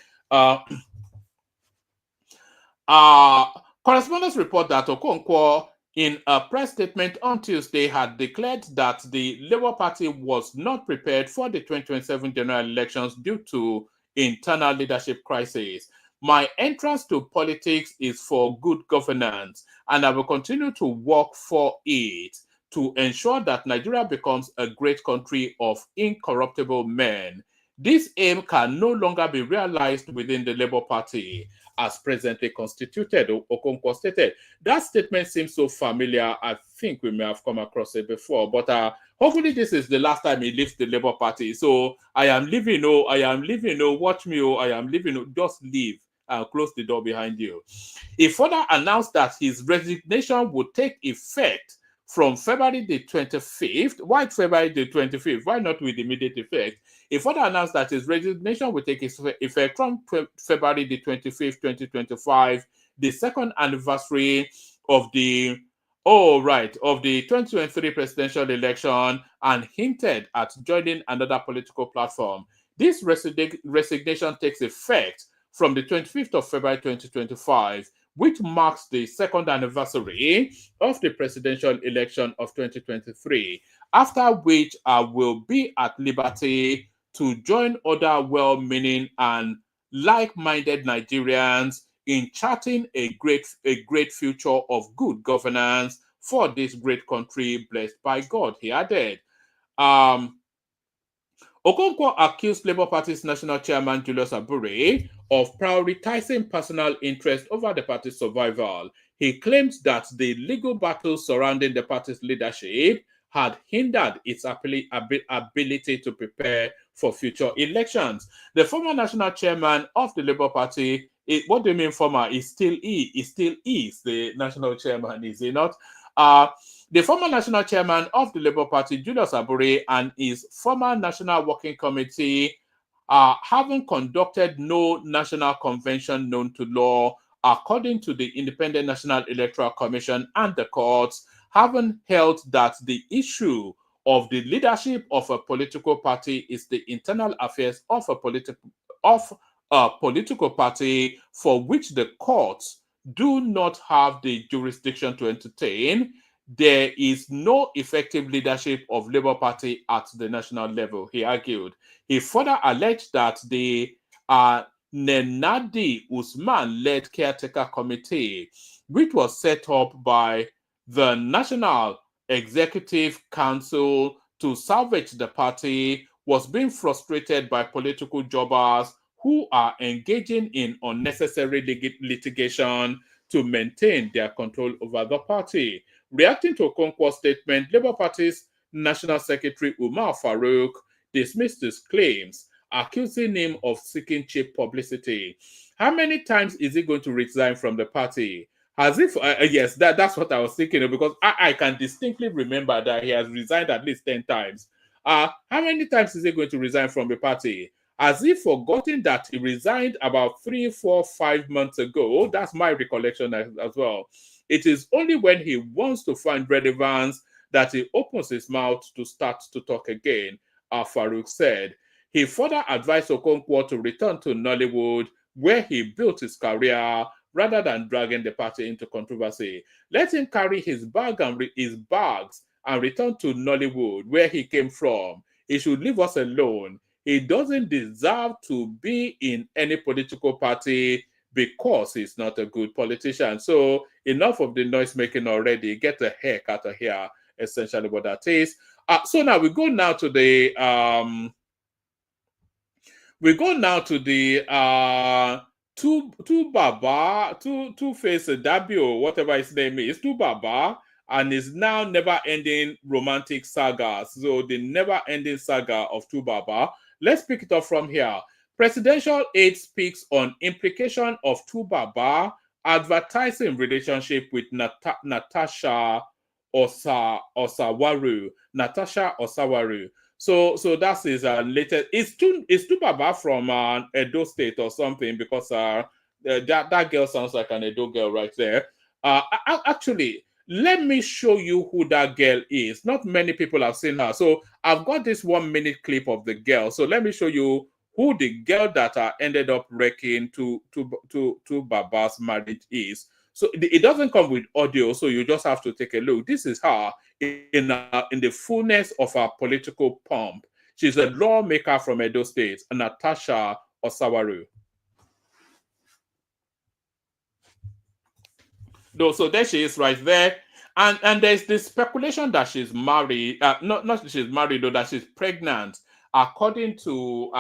Correspondents report that Okonkwo, in a press statement on Tuesday, had declared that the Labour Party was not prepared for the 2027 general elections due to internal leadership crisis. My entrance to politics is for good governance, and I will continue to work for it to ensure that Nigeria becomes a great country of incorruptible men. This aim can no longer be realized within the Labour Party as presently constituted, Okonkwo stated. That statement seems so familiar. I think we may have come across it before, but hopefully this is the last time he leaves the Labour Party. So I am leaving, watch me, I am leaving, just leave. I'll close the door behind you. He further announced that his resignation would take effect from February the 25th. Why February the 25th? Why not with immediate effect? He further announced that his resignation will take effect from February the 25th, 2025, the second anniversary of the 2023 presidential election, and hinted at joining another political platform. This resignation takes effect from the 25th of February 2025, which marks the second anniversary of the presidential election of 2023, after which I will be at liberty to join other well-meaning and like-minded Nigerians in charting a great future of good governance for this great country blessed by God, he added. Okonkwo accused Labour Party's national chairman Julius Abure of prioritizing personal interest over the party's survival. He claimed that the legal battles surrounding the party's leadership had hindered its ability to prepare for future elections. The former national chairman of the Labour Party, what do you mean former? He still is the national chairman, is he not? The former national chairman of the Labour Party, Julius Abure, and his former National Working Committee, having conducted no national convention known to law, according to the Independent National Electoral Commission and the courts, having held that the issue of the leadership of a political party is the internal affairs of a political party for which the courts do not have the jurisdiction to entertain. There is no effective leadership of Labour Party at the national level, he argued. He further alleged that the Nnamdi Usman-led caretaker committee, which was set up by the National Executive Council to salvage the party, was being frustrated by political jobbers who are engaging in unnecessary litigation to maintain their control over the party. Reacting to Okonkwo's statement, Labour Party's National Secretary Umar Farouk dismissed his claims, accusing him of seeking cheap publicity. How many times is he going to resign from the party? As if, yes, that's what I was thinking of, because I can distinctly remember that he has resigned at least 10 times. How many times is he going to resign from the party? As if forgotten that he resigned about 3, 4, 5 months ago. That's my recollection as well. It is only when he wants to find relevance that he opens his mouth to start to talk again, Farouk said. He further advised Okonkwo to return to Nollywood, where he built his career, rather than dragging the party into controversy. Let him carry his bags and return to Nollywood, where he came from. He should leave us alone. He doesn't deserve to be in any political party because he's not a good politician. So enough of the noise making already. Get the heck out of here, essentially what that is. So now we go now to the Tubaba, Two-Face Dabio, whatever his name is, Tubaba, and is now never-ending romantic saga. So the never-ending saga of Tubaba. Let's pick it up from here. Presidential aide speaks on implication of Tubaba advertising relationship with Natasha Osawaru. Natasha Osawaru. So that is latest. It's Tubaba from Edo State or something, because that girl sounds like an Edo girl right there. Actually, let me show you who that girl is. Not many people have seen her. So I've got this 1 minute clip of the girl. So let me show you who the girl that ended up wrecking to Baba's marriage is. So it doesn't come with audio, so you just have to take a look. This is her in the fullness of her political pomp. She's a lawmaker from Edo State, Natasha Osawaru. So there she is right there. And there's this speculation that she's married, not that she's married, though, that she's pregnant, according to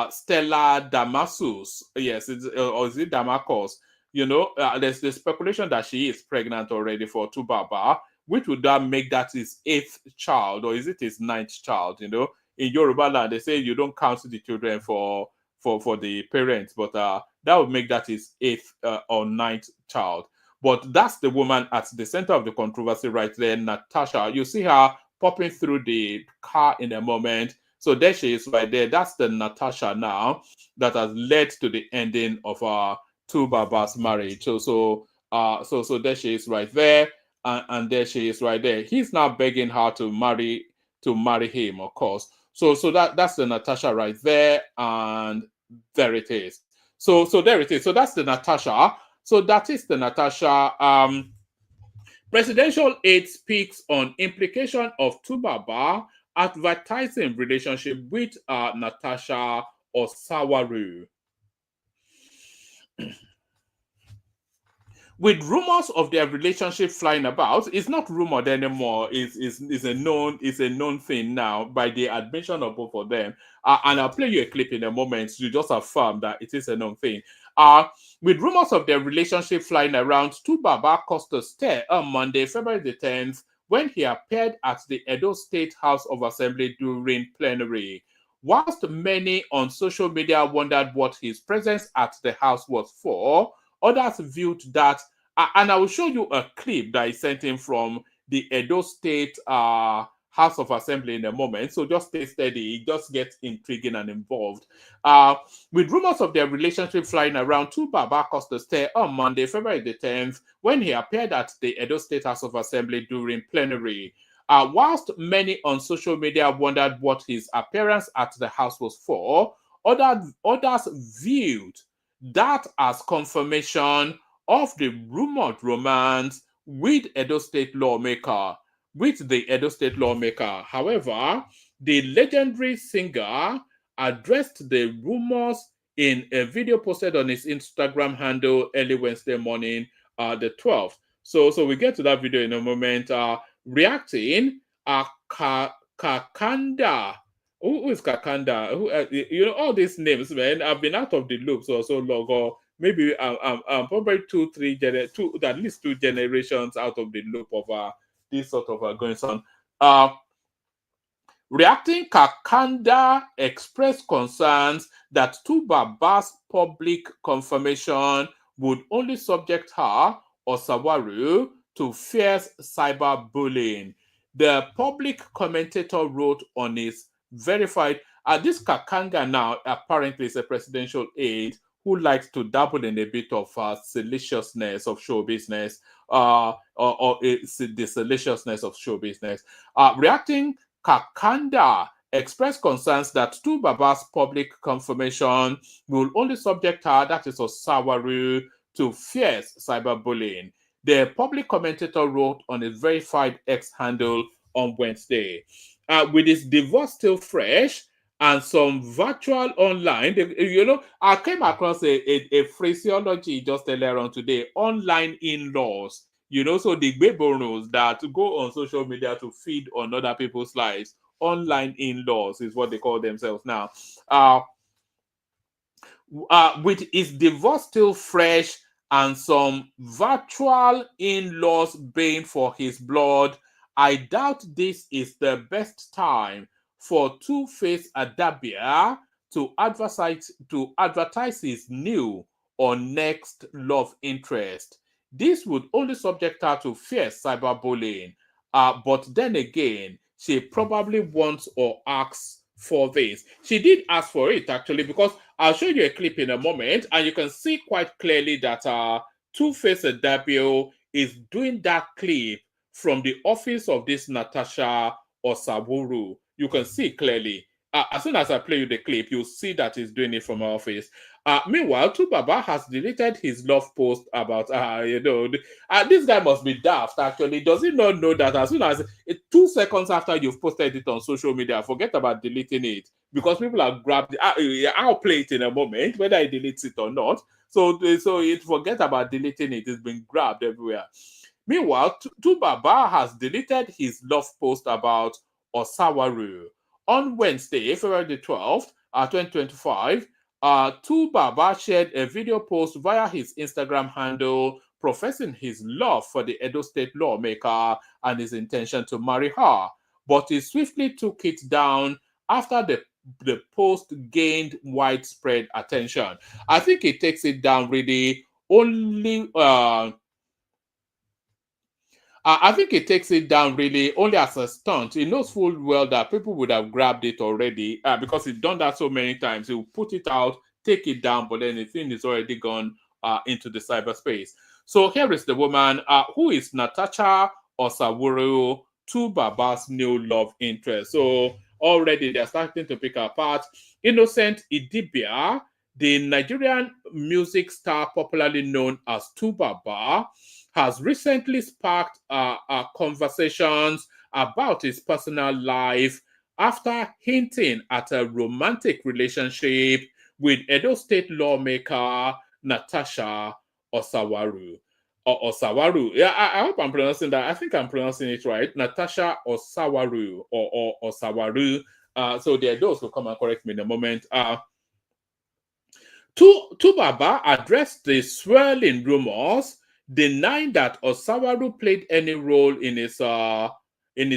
Stella Damasus. Yes, or is it Damakos? There's the speculation that she is pregnant already for Tubaba, which would that make that his 8th child, or is it his 9th child? In Yoruba land, they say you don't count the children for the parents, but that would make that his 8th or 9th child. But that's the woman at the center of the controversy right there, Natasha. You see her popping through the car in a moment. So there she is right there. That's the Natasha now that has led to the ending of Tubaba's marriage. So there she is right there, and there she is right there. He's now begging her to marry him, of course. So that's the Natasha right there, and there it is. So there it is. So that's the Natasha. So that is the Natasha. Presidential aide speaks on implication of Tubaba advertising relationship with Natasha Osawaru. With rumors of their relationship flying about, it's not rumored anymore. It's a known thing now by the admission of both of them. And I'll play you a clip in a moment to just affirm that it is a known thing. With rumors of their relationship flying around, Tubaba caused a stir on Monday, February the 10th, when he appeared at the Edo State House of Assembly during plenary. Whilst many on social media wondered what his presence at the house was for, others viewed that, and I will show you a clip that I sent him from the Edo State House of Assembly in a moment. So just stay steady. It just gets intriguing and involved. With rumors of their relationship flying around, Tubaba caused a stir on Monday, February the 10th, when he appeared at the Edo State House of Assembly during plenary. Whilst many on social media wondered what his appearance at the house was for, others viewed that as confirmation of the rumored romance with the Edo State lawmaker. However, the legendary singer addressed the rumors in a video posted on his Instagram handle early Wednesday morning, the 12th. So we get to that video in a moment. Reacting, Kakanda. Who is Kakanda? All these names, man. I've been out of the loop so long, or maybe I'm probably at least two generations out of the loop of this sort of going on. Reacting, Kakanda expressed concerns that Tubaba's public confirmation would only subject her, Osawaru, to fierce cyberbullying. The public commentator wrote on his verified, this Kakanga now apparently is a presidential aide who likes to dabble in a bit of salaciousness of show business, or the salaciousness of show business. Reacting, Kakanda expressed concerns that Tubaba's public confirmation will only subject her, that is Osawaru, to fierce cyberbullying. The public commentator wrote on his verified X handle on Wednesday. With his divorce still fresh and some virtual online, I came across a phraseology just earlier on today, online in-laws. So the Gbebonos that go on social media to feed on other people's lives, online in-laws is what they call themselves now. With his divorce still fresh and some virtual in-laws baying for his blood, I doubt this is the best time for Two-Face Adabia to advertise his new or next love interest. This would only subject her to fierce cyberbullying. But then again, she probably wants or asks for this. She did ask for it actually, because I'll show you a clip in a moment, and you can see quite clearly that Two-Face Adabio is doing that clip from the office of this Natasha Osawuru. You can see clearly. As soon as I play you the clip, you'll see that he's doing it from our office. Meanwhile, Tubaba has deleted his love post about, this guy must be daft, actually. Does he not know that as soon as 2 seconds after you've posted it on social media, forget about deleting it, because people have grabbed it. I'll play it in a moment, whether he deletes it or not. So forget about deleting it. It's been grabbed everywhere. Meanwhile, Tubaba has deleted his love post about Osawaru. On Wednesday, February the 12th, 2025, Tubaba shared a video post via his Instagram handle professing his love for the Edo State lawmaker and his intention to marry her. But he swiftly took it down after the post gained widespread attention. I think he takes it down really only... I think he takes it down really only as a stunt. He knows full well that people would have grabbed it already because he's done that so many times. He'll put it out, take it down, but then the thing is already gone into the cyberspace. So here is the woman who is Natasha Osawuru, Tubaba's new love interest. So already they're starting to pick apart. Innocent Idibia, the Nigerian music star popularly known as Tubaba, has recently sparked conversations about his personal life after hinting at a romantic relationship with Edo State lawmaker Natasha Osawaru. Osawaru. Yeah, I hope I'm pronouncing that. I think I'm pronouncing it right. Natasha Osawaru or Osawaru. So there are those who come and correct me in a moment. Tubaba addressed the swirling rumors, denying that Osawaru played any role in his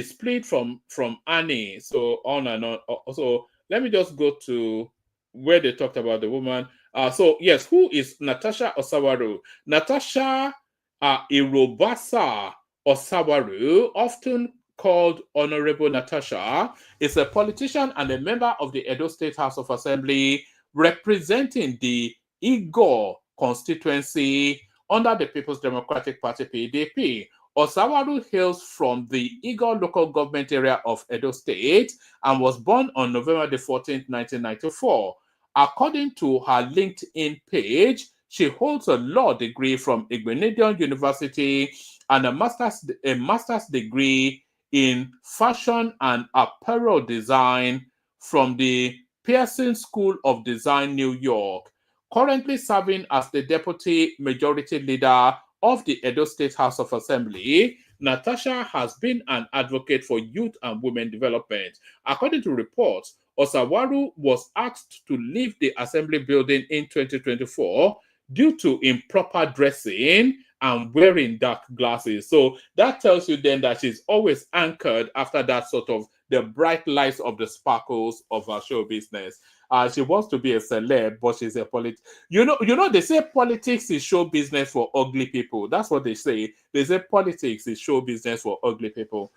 split from Annie. So on and on. So let me just go to where they talked about the woman. So yes, who is Natasha Osawaru? Natasha Irobasa Osawaru, often called Honorable Natasha, is a politician and a member of the Edo State House of Assembly, representing the Igor constituency under the People's Democratic Party, PDP. Osawaru hails from the Igor local government area of Edo State and was born on November the 14th, 1994. According to her LinkedIn page, she holds a law degree from Igbinedion University and a master's degree in fashion and apparel design from the Pearson School of Design, New York. Currently serving as the deputy majority leader of the Edo State House of Assembly, Natasha has been an advocate for youth and women development. According to reports, Osawaru was asked to leave the assembly building in 2024 due to improper dressing and wearing dark glasses. So that tells you then that she's always anchored after that sort of the bright lights of the sparkles of her show business. She wants to be a celeb, but she's a You know, they say politics is show business for ugly people. That's what they say. They say politics is show business for ugly people.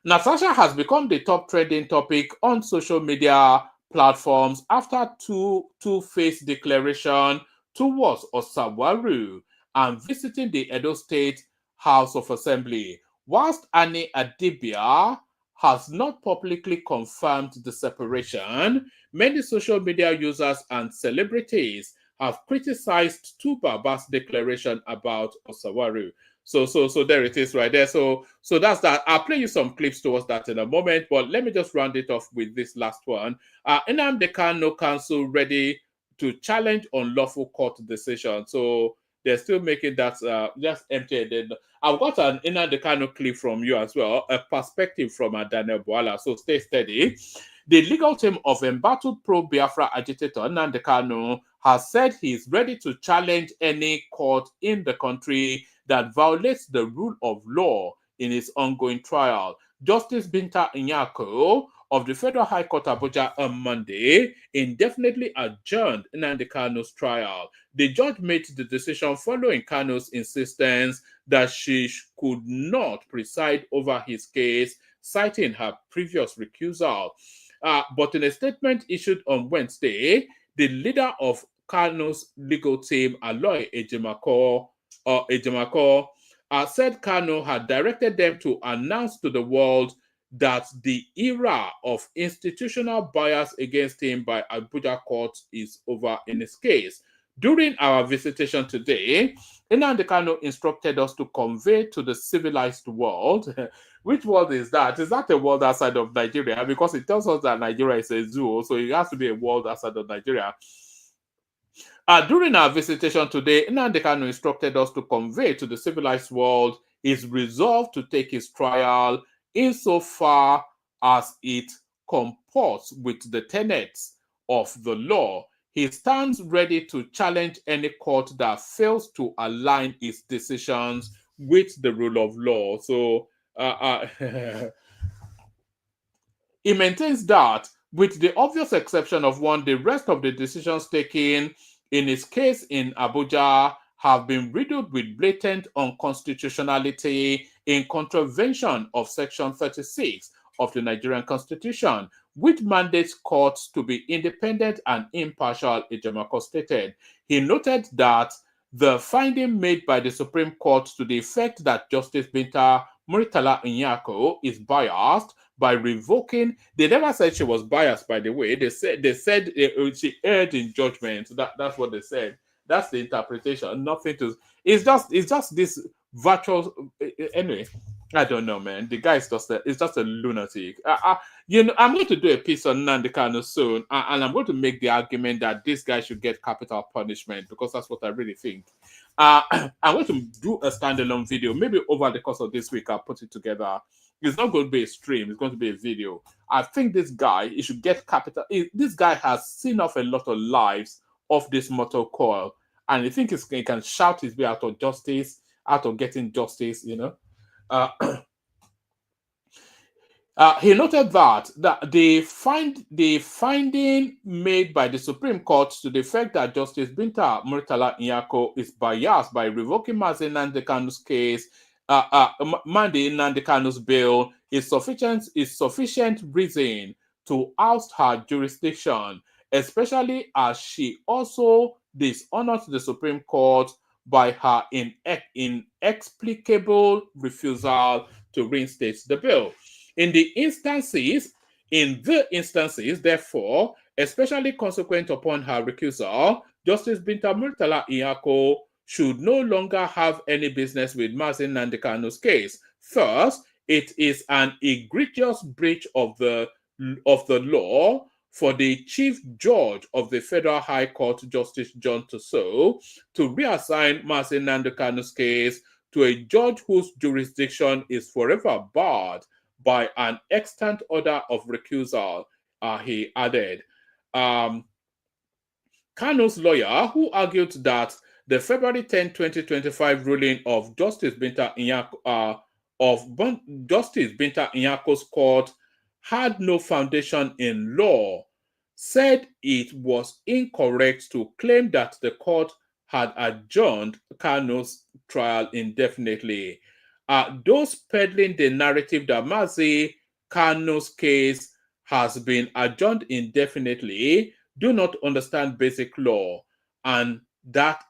Natasha has become the top trending topic on social media platforms after two-faced declaration towards Osawaru and visiting the Edo State House of Assembly. Whilst Annie Adibia has not publicly confirmed the separation, many social media users and celebrities have criticized Tubaba's declaration about Osawaru. So there it is right there. So that's that. I'll play you some clips towards that in a moment, but let me just round it off with this last one. Nnamdi Kanu Council ready to challenge unlawful court decision. So they're still making that just empty. I've got an Nnamdi Kanu clip from you as well, a perspective from Daniel Boala. So stay steady. The legal team of embattled pro-Biafra agitator Nnamdi Kanu has said he is ready to challenge any court in the country that violates the rule of law in his ongoing trial. Justice Binta Nyako of the Federal High Court Abuja on Monday indefinitely adjourned Nnamdi Kanu's trial. The judge made the decision following Kanu's insistence that she could not preside over his case, citing her previous recusal. But in a statement issued on Wednesday, the leader of Kanu's legal team, Aloy Ejimako, said Kanu had directed them to announce to the world that the era of institutional bias against him by Abuja courts is over in his case. During our visitation today, Nnamdi Kanu instructed us to convey to the civilized world. Which world is that? Is that a world outside of Nigeria? Because it tells us that Nigeria is a zoo, so it has to be a world outside of Nigeria. During our visitation today, Nnamdi Kanu instructed us to convey to the civilized world his resolve to take his trial insofar as it comports with the tenets of the law. He stands ready to challenge any court that fails to align its decisions with the rule of law. So he maintains that, with the obvious exception of one, the rest of the decisions taken in his case in Abuja have been riddled with blatant unconstitutionality in contravention of Section 36 of the Nigerian Constitution, which mandates courts to be independent and impartial, Ejimako stated. He noted that the finding made by the Supreme Court to the effect that Justice Binta Muritala Nyako is biased by revoking. They never said she was biased, by the way. They said she erred in judgment. That's what they said. That's the interpretation. Nothing to. It's just this virtual. Anyway, I don't know, man. The guy is just a lunatic. I'm going to do a piece on Nnamdi Kanu soon, and I'm going to make the argument that this guy should get capital punishment, because that's what I really think. I'm going to do a standalone video. Maybe over the course of this week, I'll put it together. It's not going to be a stream. It's going to be a video. I think this guy, he should get capital. This guy has seen off a lot of lives of this mortal coil, and I think he can shout his way out of justice, out of getting justice, you know. He noted that the finding made by the Supreme Court to the effect that Justice Binta Muritala Nyako is biased by revoking Mazi Nnamdi Kanu's case, Nnamdi Kanu's bail, is sufficient reason to oust her jurisdiction, especially as she also dishonored the Supreme Court by her inexplicable refusal to reinstate the bill. In the instances, therefore, especially consequent upon her recusal, Justice Binta Muritala Nyako should no longer have any business with Mazi Nnamdi Kanu's case. First, it is an egregious breach of the law for the Chief Judge of the Federal High Court, Justice John Tuso, to reassign Mazi Nnamdi Kanu's case to a judge whose jurisdiction is forever barred by an extant order of recusal, he added. Kanu's lawyer, who argued that the February 10, 2025 ruling of Justice Binta Nyako's court had no foundation in law, said it was incorrect to claim that the court had adjourned Kanu's trial indefinitely. Those peddling the narrative that Mazi Kanu's case has been adjourned indefinitely do not understand basic law, and that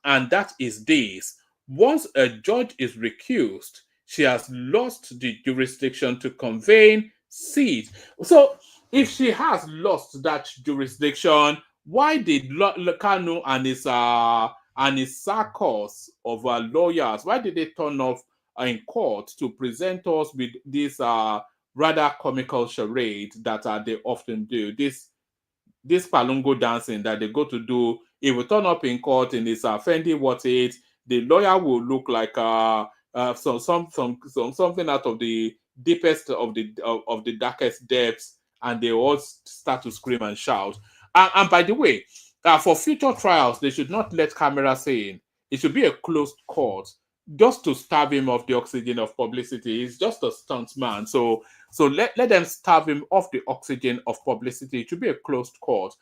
is this: once a judge is recused, she has lost the jurisdiction to convene, seat. So, if she has lost that jurisdiction, why did Kanu and his circus of lawyers, why did they turn off in court to present us with this rather comical charade that they often do? This palungo dancing that they go to do. It will turn up in court in this Fendi what it. The lawyer will look like something out of the deepest of the darkest depths, and they all start to scream and shout. And by the way, for future trials, they should not let cameras in. It should be a closed court, just to starve him of the oxygen of publicity. He's just a stunt man. So let them starve him of the oxygen of publicity. It should be a closed court.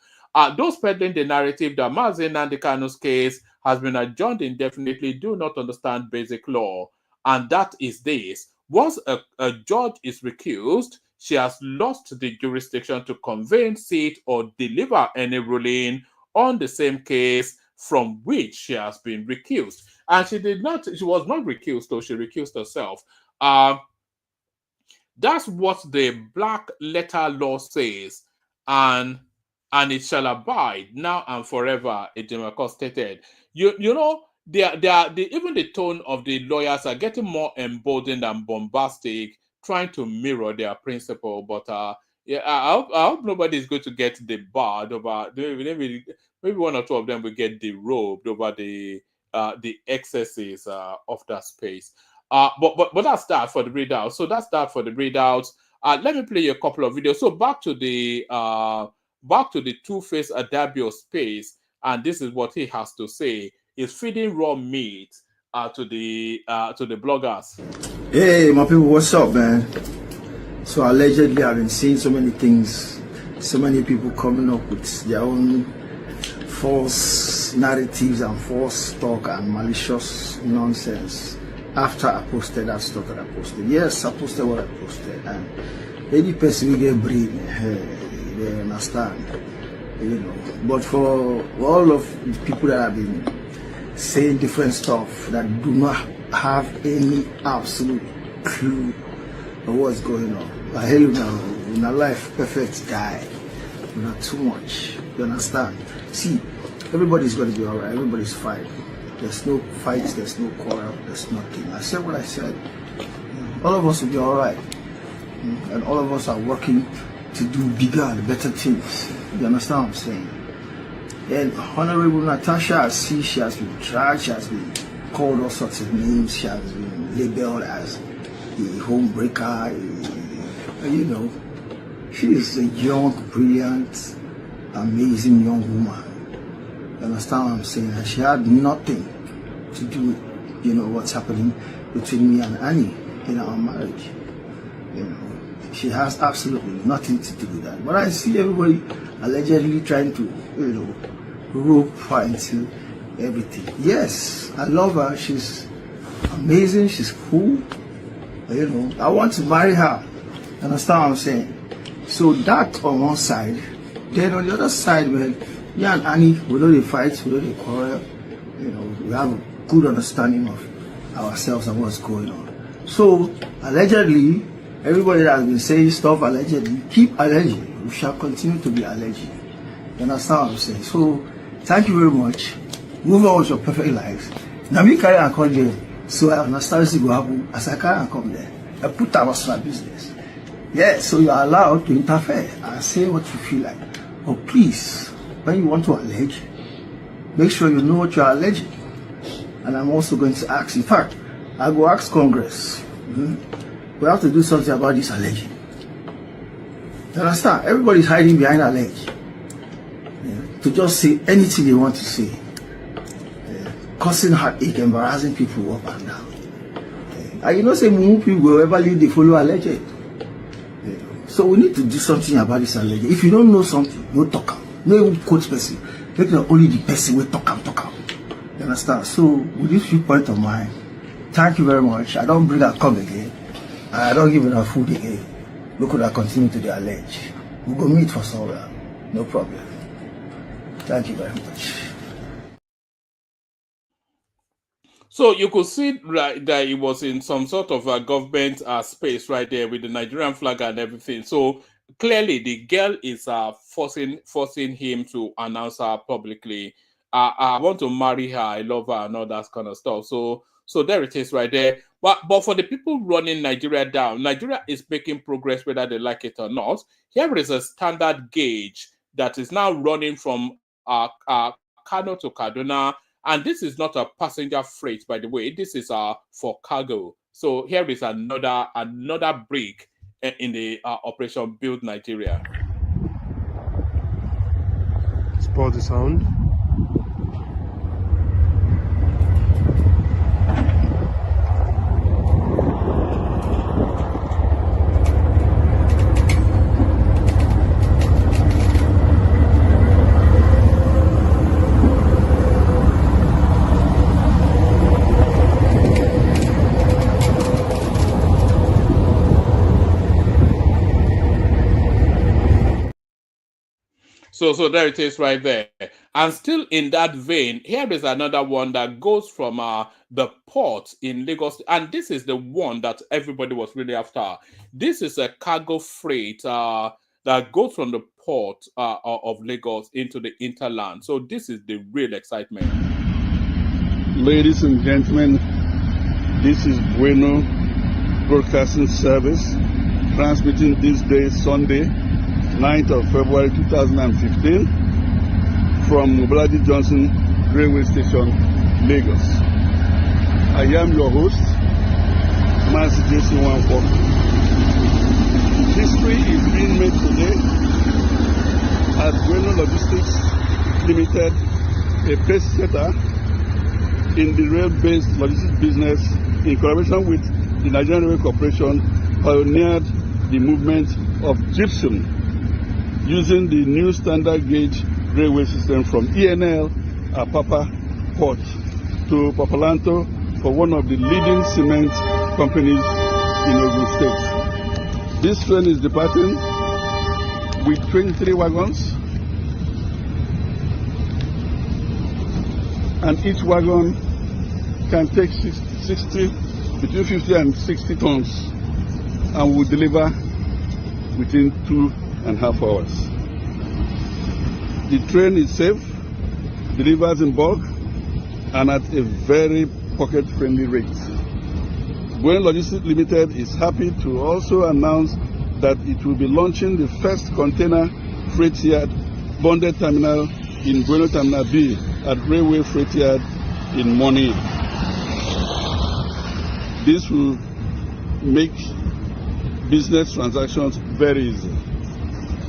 Those peddling the narrative that Nnamdi Kanu's case has been adjourned indefinitely do not understand basic law. And that is this. Once a judge is recused, she has lost the jurisdiction to convene, sit, or deliver any ruling on the same case from which she has been recused. And she was not recused, though she recused herself. That's what the black letter law says, and it shall abide now and forever, Ejimako stated. You know, even the tone of the lawyers are getting more emboldened and bombastic, trying to mirror their principle. But yeah, I hope nobody is going to get debarred over. Maybe one or two of them will get derobed over the excesses of that space. But that's that for the readouts. So that's that for the readouts. Let me play you a couple of videos. So back to the Two-Face Adabio space, and this is what he has to say. He's feeding raw meat to the bloggers. Hey, my people, what's up, man? So allegedly, I've been seeing so many things, so many people coming up with their own false narratives and false talk and malicious nonsense after I posted that stuff that I posted. Yes, I posted what I posted, and any person will get brain, they understand, you know. But for all of the people that have been saying different stuff that do not have any absolute clue of what's going on, I hell you now, in a life perfect guy, not too much, you understand? See, everybody's going to be alright, everybody's fine. There's no fights, there's no quarrel, there's nothing. I said what I said. All of us will be alright. And all of us are working to do bigger and better things. You understand what I'm saying? And Honorable Natasha, I see she has been dragged, she has been called all sorts of names, she has been labeled as a homebreaker, you know. She is a young, brilliant, amazing young woman. You understand what I'm saying? And she had nothing to do with, you know, what's happening between me and Annie in our marriage. You know, she has absolutely nothing to do with that. But I see everybody allegedly trying to, you know, rope her into everything. Yes, I love her. She's amazing. She's cool. You know, I want to marry her. You understand what I'm saying? So that on one side. Then on the other side, man, me and Annie, we don't fight, we don't quarrel. You know, we have a good understanding of ourselves and what's going on. So allegedly, everybody that has been saying stuff allegedly, keep alleging. We shall continue to be alleging. You understand what I'm saying? So thank you very much. Move on with your perfect lives. Now me carry and come there. So I understand this will happen as I carry and come there. I put our business. Yeah, so you are allowed to interfere and say what you feel like. But please, when you want to allege, make sure you know what you are alleging. And I'm also going to ask, in fact, I will ask Congress. We have to do something about this alleging. You understand? Everybody's hiding behind allege. To just say anything they want to say. Causing heartache, embarrassing people up and down. And you know, say more people will ever leave, they follow alleged. So we need to do something about this alleged. If you don't know something, no talk out. No even quote person. Make not only the person will talk out. You understand? So with this viewpoint of mine, thank you very much. I don't bring that come again. I don't give enough food again. Look at that continue to the allege. We'll go meet for somewhere. No problem. Thank you very much. So you could see right that it was in some sort of a government space right there with the Nigerian flag and everything. So clearly the girl is forcing him to announce her publicly. I want to marry her. I love her and all that kind of stuff. So there it is right there. But for the people running Nigeria down, Nigeria is making progress whether they like it or not. Here is a standard gauge that is now running from Kano to Kaduna. And this is not a passenger freight, by the way. This is for cargo. So here is another brick in the Operation Build Nigeria. Pause the sound. So there it is right there. And still in that vein, here is another one that goes from the port in Lagos. And this is the one that everybody was really after. This is a cargo freight that goes from the port of Lagos into the interland. So this is the real excitement. Ladies and gentlemen, this is Bueno Broadcasting Service, transmitting this day, Sunday, 9th of February 2015, from Mobolaji Johnson Railway Station, Lagos. I am your host, Master Jason Wanko. History is being made today as Bueno Logistics Limited, a pace setter in the rail-based logistics business, in collaboration with the Nigerian Railway Corporation, pioneered the movement of gypsum using the new standard gauge railway system from ENL Apapa Port to Papalanto for one of the leading cement companies in Ogun State. This train is departing with 23 wagons, and each wagon can take 60, between 50 and 60 tons, and will deliver within 2.5 hours. The train is safe, delivers in bulk, and at a very pocket-friendly rate. Bueno Logistics Limited is happy to also announce that it will be launching the first container freight yard bonded terminal in Bueno Terminal B at Railway Freight Yard in Moni. This will make business transactions very easy.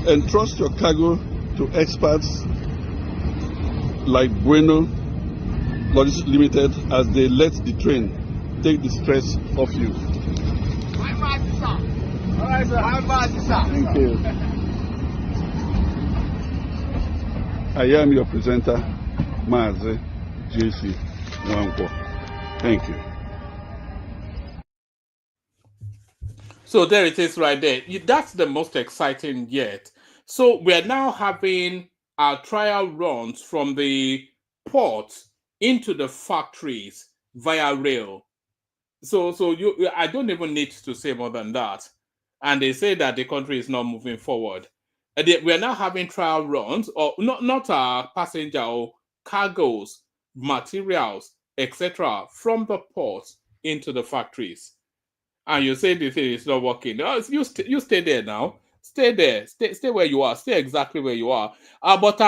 Entrust your cargo to experts like Bueno Logistics Limited as they let the train take the stress off you. Thank you. I am your presenter, Mazi JC Wanko. Thank you. So there it is right there. That's the most exciting yet. So we're now having our trial runs from the ports into the factories via rail. So I don't even need to say more than that. And they say that the country is not moving forward. We're now having trial runs, or not passenger or cargoes, materials, etc., from the ports into the factories. And you say the thing is not working. No, you stay there now. Stay there. Stay where you are. Stay exactly where you are. But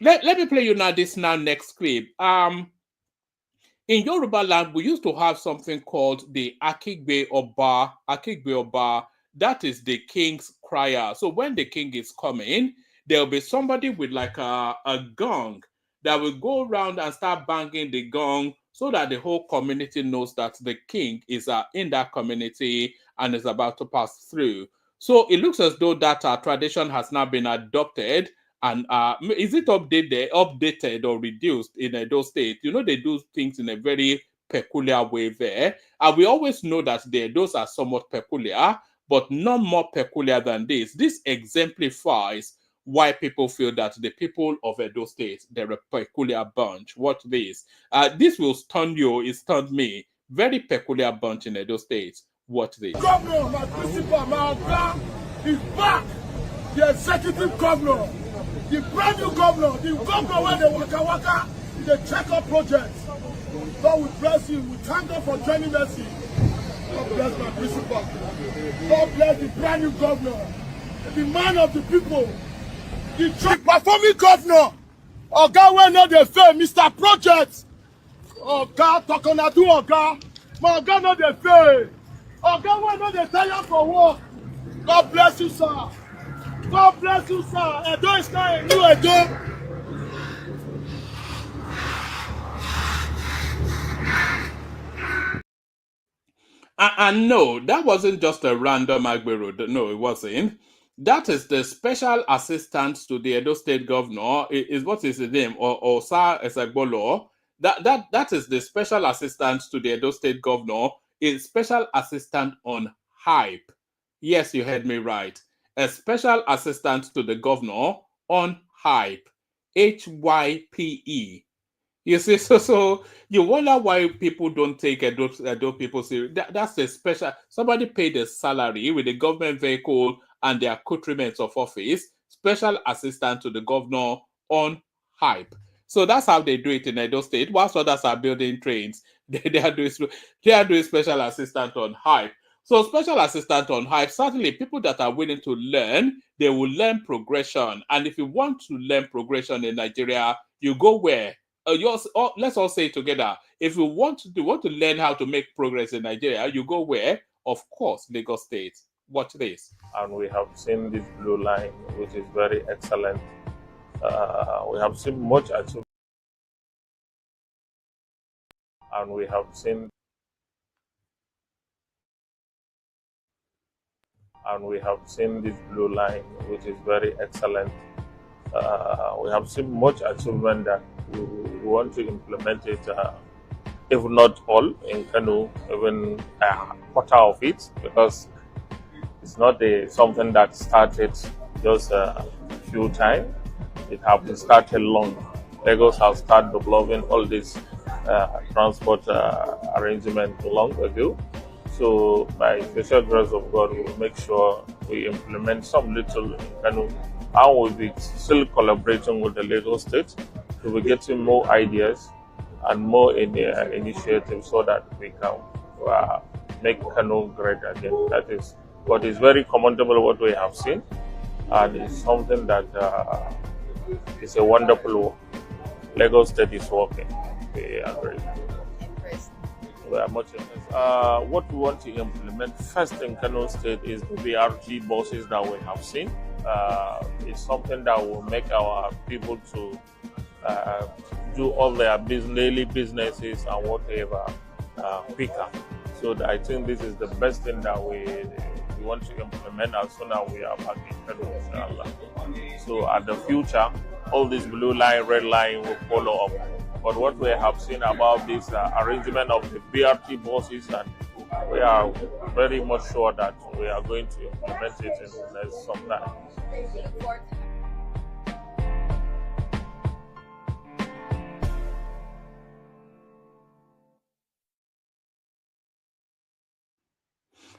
let me play you this next clip. In Yoruba land, we used to have something called the Akigbe Oba. Akigbe Oba, that is the king's crier. So when the king is coming, there'll be somebody with like a gong that will go around and start banging the gong so that the whole community knows that the king is in that community and is about to pass through. So it looks as though that tradition has now been adopted. And is it updated or reduced in those states? You know, they do things in a very peculiar way there. And we always know that those are somewhat peculiar, but not more peculiar than this. This exemplifies why people feel that the people of Edo State, they're a peculiar bunch. Watch this. This will stun you. It stunned me. Very peculiar bunch in Edo State. Watch this. Governor, my principal, my Oga is back. The executive governor. The brand new governor, the governor where the Waka Waka is a check-up project. God will bless you. We thank God for joining us. God bless my principal. God bless the brand new governor, the man of the people, the performing governor. Oga will not the fail, Mr. Project. Oga Tokonadu Oga. My Oga not the fail. Oga will not the tire for work. God bless you, sir. God bless you, sir. Edo is coming. You Edo. And no, that wasn't just a random Agbero. No, it wasn't. That is the special assistant to the Edo State Governor. Is what is his name? Or Sir Esagbolo. That is the special assistant to the Edo State Governor. A special assistant on hype. Yes, you heard me right. A special assistant to the governor on hype. HYPE. You see, so you wonder why people don't take Edo people serious. That's a special. Somebody paid a salary with a government vehicle and their accoutrements of office. Special assistant to the governor on hype. So that's how they do it in Edo State. Whilst others are building trains, they are doing special assistant on hype. So special assistant on hype, certainly people that are willing to learn, they will learn progression. And if you want to learn progression in Nigeria, you go where? Let's all say it together. If you want to learn how to make progress in Nigeria, you go where? Of course, Lagos State. Watch this. And we have seen this blue line, which is very excellent. We have seen much achievement. And we have seen this blue line, which is very excellent. We have seen much achievement that we want to implement it, if not all, in Kanu, even a quarter of it, because it's not something that started just a few times. It has been started long. Lagos has started developing all this transport arrangement long ago. So by special grace of God, we will make sure we implement some little in Kanu, and we'll be still collaborating with the Lagos State. So we're getting more ideas and more initiatives so that we can make Kanu great again. That is what is very commendable what we have seen, and it's something that is a wonderful work. Lagos State is working. We are very we are much impressed. What we want to implement first in Kano State is the BRT buses that we have seen. It's something that will make our people to do all their daily businesses and whatever quicker. So I think this is the best thing that we want to implement as soon as we are back in Kano, inshallah. So at the future, all this blue line, red line will follow up. But what we have seen about this arrangement of the BRT buses, and we are very much sure that we are going to implement it in the next some time.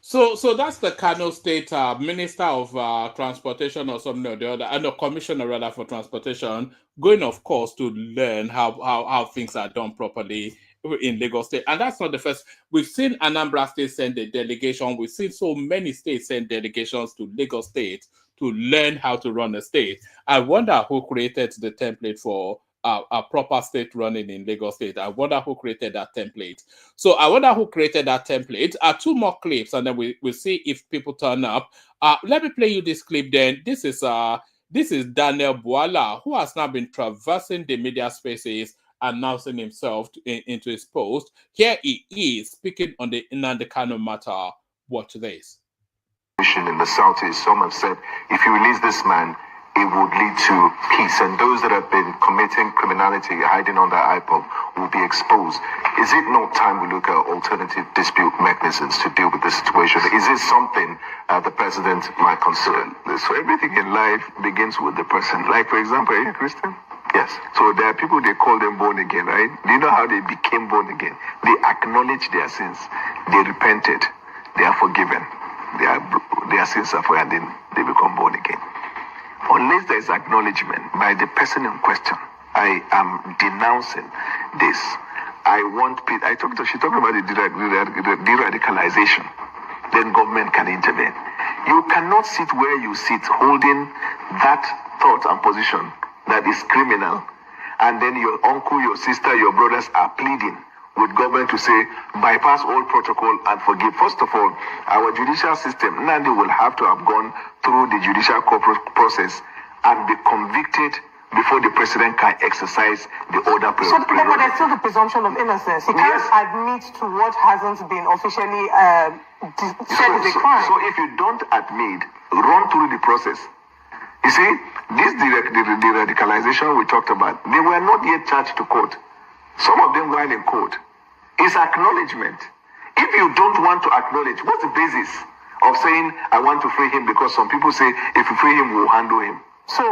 So that's the Kano State Minister of Transportation or something or the other, and the Commissioner rather for Transportation, going of course to learn how things are done properly in Lagos State. And that's not the first. We've seen Anambra State send a delegation. We've seen so many states send delegations to Lagos State to learn how to run a state. I wonder who created the template for a proper state running in Lagos State. I wonder who created that template. So I wonder who created that template. Two more clips, and then we'll see if people turn up. Let me play you this clip then. This is Daniel Bwala, who has now been traversing the media spaces, announcing himself into his post. Here he is speaking on the Nnamdi Kanu matter. Watch this. In the southeast, some have said, if you release this man, it would lead to peace, and those that have been committing criminality, hiding under IPOB, will be exposed. Is it not time we look at alternative dispute mechanisms to deal with this situation? Is this something the president might consider? So everything in life begins with the person. Like, for example, are you a Christian? Yes. So there are people, they call them born again, right? Do you know how they became born again? They acknowledge their sins. They repented. They are forgiven. Their sins are forgiven, and then they become born again. Unless there is acknowledgement by the person in question, I am denouncing this. She talked about the de-radicalization. Then government can intervene. You cannot sit where you sit holding that thought and position that is criminal, and then your uncle, your sister, your brothers are pleading with government to say bypass all protocol and forgive. First of all, our judicial system, Nnamdi will have to have gone through the judicial process and be convicted before the president can exercise the order. So, but there's still the presumption of innocence. He can't admit to what hasn't been officially said is a crime. So if you don't admit, run through the process. You see, this the radicalization we talked about, they were not yet charged to court. Some of them were in court. It's acknowledgement. If you don't want to acknowledge, what's the basis of saying, I want to free him? Because some people say, if you free him, we'll handle him. So,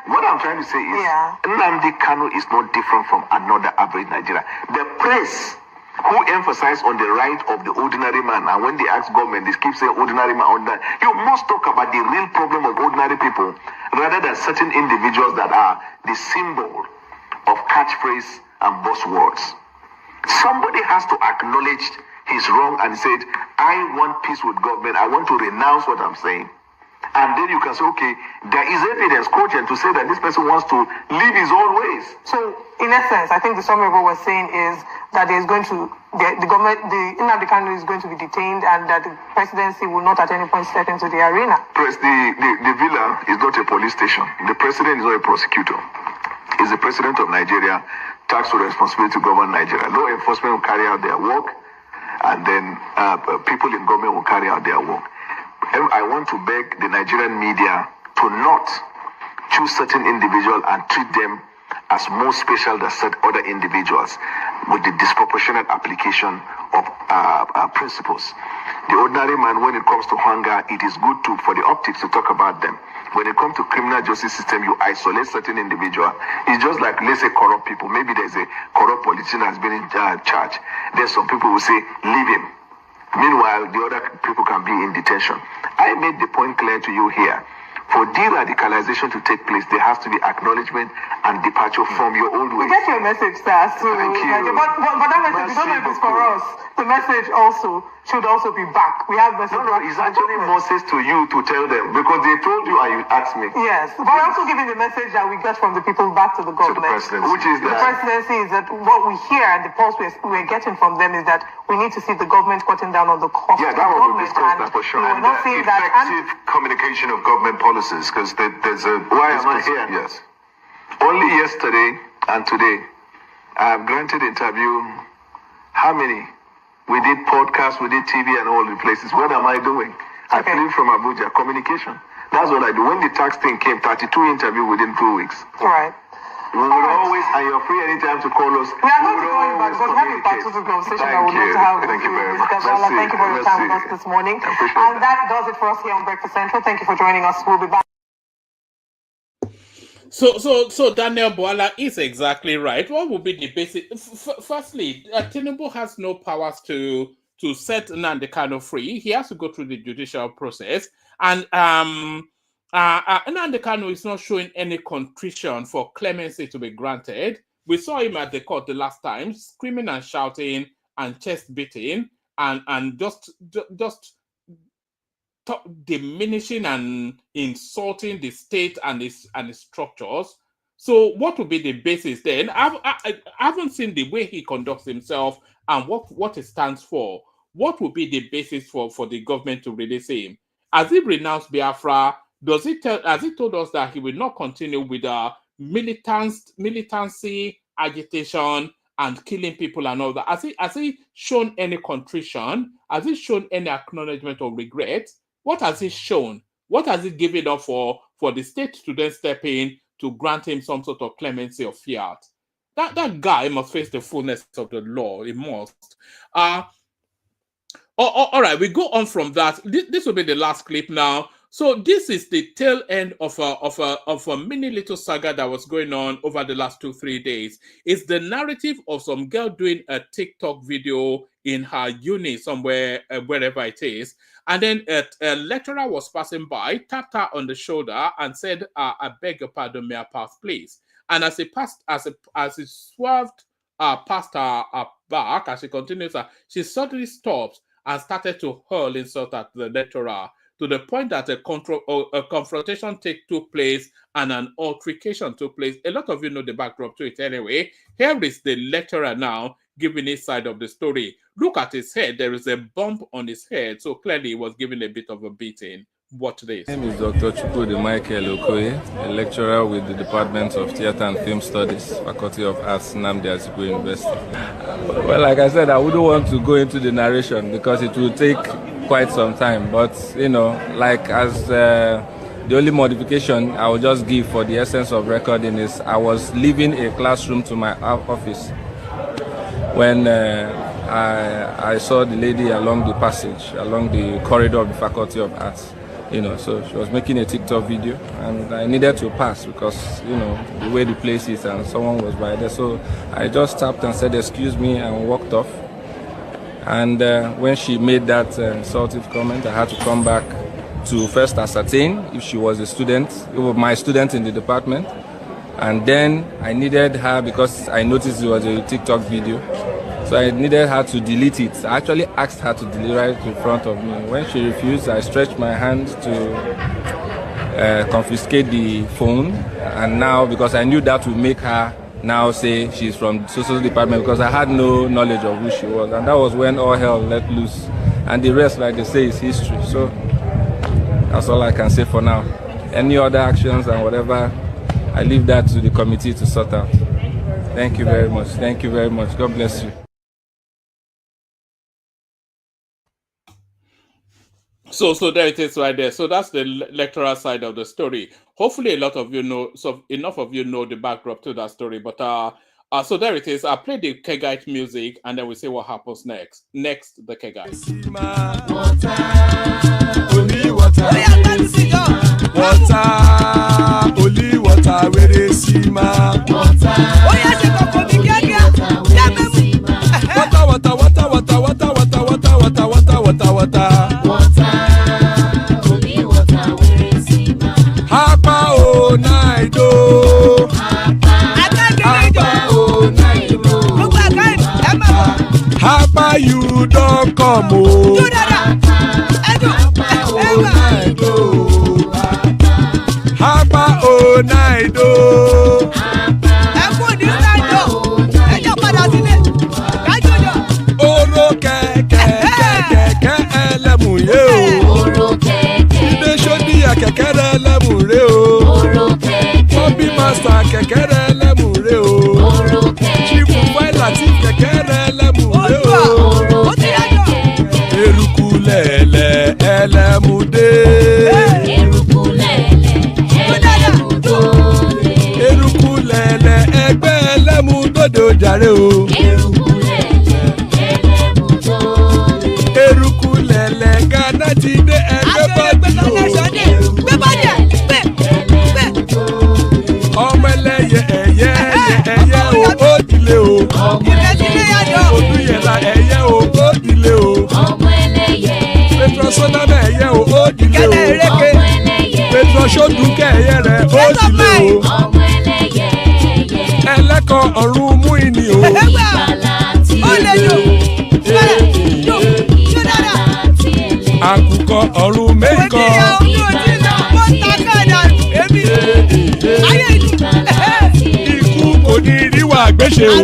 what I'm trying to say is, Nnamdi Kanu is not different from another average Nigerian. The press, who emphasize on the right of the ordinary man, and when they ask government, they keep saying ordinary man, ordinary. You must talk about the real problem of ordinary people, rather than certain individuals that are the symbol of catchphrase and buzzwords. Somebody has to acknowledge his wrong and said, I want peace with government. I want to renounce what I'm saying. And then you can say, okay, there is evidence cogent to say that this person wants to live his own ways. So, in essence, I think the summary of what we're saying is that there's going to, the government, the Nnamdi Kanu is going to be detained, and that the presidency will not at any point step into the arena. The villa is not a police station. The president is not a prosecutor. He's the president of Nigeria, tasked with responsibility to govern Nigeria. Law enforcement will carry out their work, and then people in government will carry out their work. I want to beg the Nigerian media to not choose certain individuals and treat them as more special than other individuals with the disproportionate application of principles. The ordinary man, when it comes to hunger, it is good for the optics to talk about them. When it comes to criminal justice system, you isolate certain individuals. It's just like, let's say, corrupt people. Maybe there's a corrupt politician has been in charge. Then some people will say, leave him. Meanwhile, the other people can be in detention. I made the point clear to you here. For de-radicalization to take place, there has to be acknowledgement and departure from your old ways. We get your message, sir. So, thank you. But that message, we don't know if it's for us. The message also should also be back. We have message. No, it's actually Moses to you to tell them, because they told you and you asked me. Yes, but we're also giving the message that we get from the people back to the government. To the presidency. Which is the presidency is that what we hear and the pulse we're getting from them is that we need to see the government cutting down on the cost. Yeah, that one we discussed that for sure. And effective communication of government policies, because there's a... Why am I here? Yes. Only yesterday and today, I have granted interview. How many? We did podcasts, we did TV and all the places. What am I doing? I flew from Abuja. Communication. That's what I do. When the tax thing came, 32 interviews within 2 weeks. All right. We will always, and you're free anytime to call us. We are going to call you back because we have a practical conversation that we'd love to have with you, Mr. Bala. Thank you for your time with us this morning. And that does it for us here on Breakfast Central. Thank you for joining us. We'll be back. So Daniel Boala is exactly right. What would be the basic? Firstly, Tinubu has no powers to set Nnamdi Kanu free. He has to go through the judicial process, and Nnamdi Kanu is not showing any contrition for clemency to be granted. We saw him at the court the last time, screaming and shouting and chest beating and just diminishing and insulting the state and its structures. So what would be the basis then? I haven't seen the way he conducts himself and what it stands for. What would be the basis for the government to release him? Has he renounced Biafra? Has he told us that he will not continue with militancy, agitation, and killing people and all that? Has he shown any contrition? Has he shown any acknowledgement of regret? What has he shown? What has he given up for the state to then step in to grant him some sort of clemency or fiat? That guy must face the fullness of the law. He must. All right, we go on from that. This will be the last clip now. So this is the tail end of a mini little saga that was going on over the last 2-3 days. It's the narrative of some girl doing a TikTok video in her uni somewhere, wherever it is. And then a lecturer was passing by, tapped her on the shoulder and said, I beg your pardon, may I pass, please? And as he swerved past her back, as she continues, she suddenly stops and started to hurl insult at the lecturer, to the point that a confrontation took place and an altercation took place. A lot of you know the backdrop to it anyway. Here is the lecturer now giving his side of the story. Look at his head. There is a bump on his head. So clearly he was given a bit of a beating. Watch this. My name is Dr. Chukwudi Michael Okoye, a lecturer with the Department of Theatre and Film Studies, Faculty of Arts, Nnamdi Kanu University. Well, like I said, I wouldn't want to go into the narration because it will take quite some time. But, you know, like as the only modification I will just give for the essence of recording is I was leaving a classroom to my office when I saw the lady along the passage, along the corridor of the Faculty of Arts. You know, so she was making a TikTok video and I needed to pass because, you know, the way the place is and someone was by there. So I just tapped and said, excuse me, and walked off. And when she made that insultive comment, I had to come back to first ascertain if she was a student, my student in the department. And then I needed her because I noticed it was a TikTok video. So I needed her to delete it. I actually asked her to delete it in front of me. When she refused, I stretched my hand to confiscate the phone. And now, because I knew that would make her now say she's from the social department, because I had no knowledge of who she was. And that was when all hell let loose. And the rest, like they say, is history. So that's all I can say for now. Any other actions and whatever, I leave that to the committee to sort out. Thank you very much. Thank you very much. God bless you. So there it is right there. So that's the lecturer side of the story. Hopefully a lot of you know, so enough of you know the backdrop to that story. But so there it is. I play the Kegite music and then we see what happens next. Next, the Kegite. Only water, where they see ma. Hapa o naido. Hapa you don't come o. Hapa o naido. Oro keke elemu ye o. Ide shodi ya kekere elemu re o. Obi master kekere elemu re o. Chifu Latif kekere elemu re o. Eruku lele elemu de. Eruku lele egbe elemu dodo jare o. Eruku lele Ghana ti de everybody o. Ọmọ ẹlẹ́yẹ ẹyẹ o ó dilé o. Odúyẹ̀lá ẹyẹ o ó dilé o. Petrosoname ẹyẹ o ó dilé o. Petrosodunke ẹyẹ rẹ̀ ó dilé o. Ẹlẹ́kọ̀ ọ̀run mú ìní o. Àkùkọ ọ̀run mẹ́kọ̀. Ikú kò ní ríwà àgbéṣe o.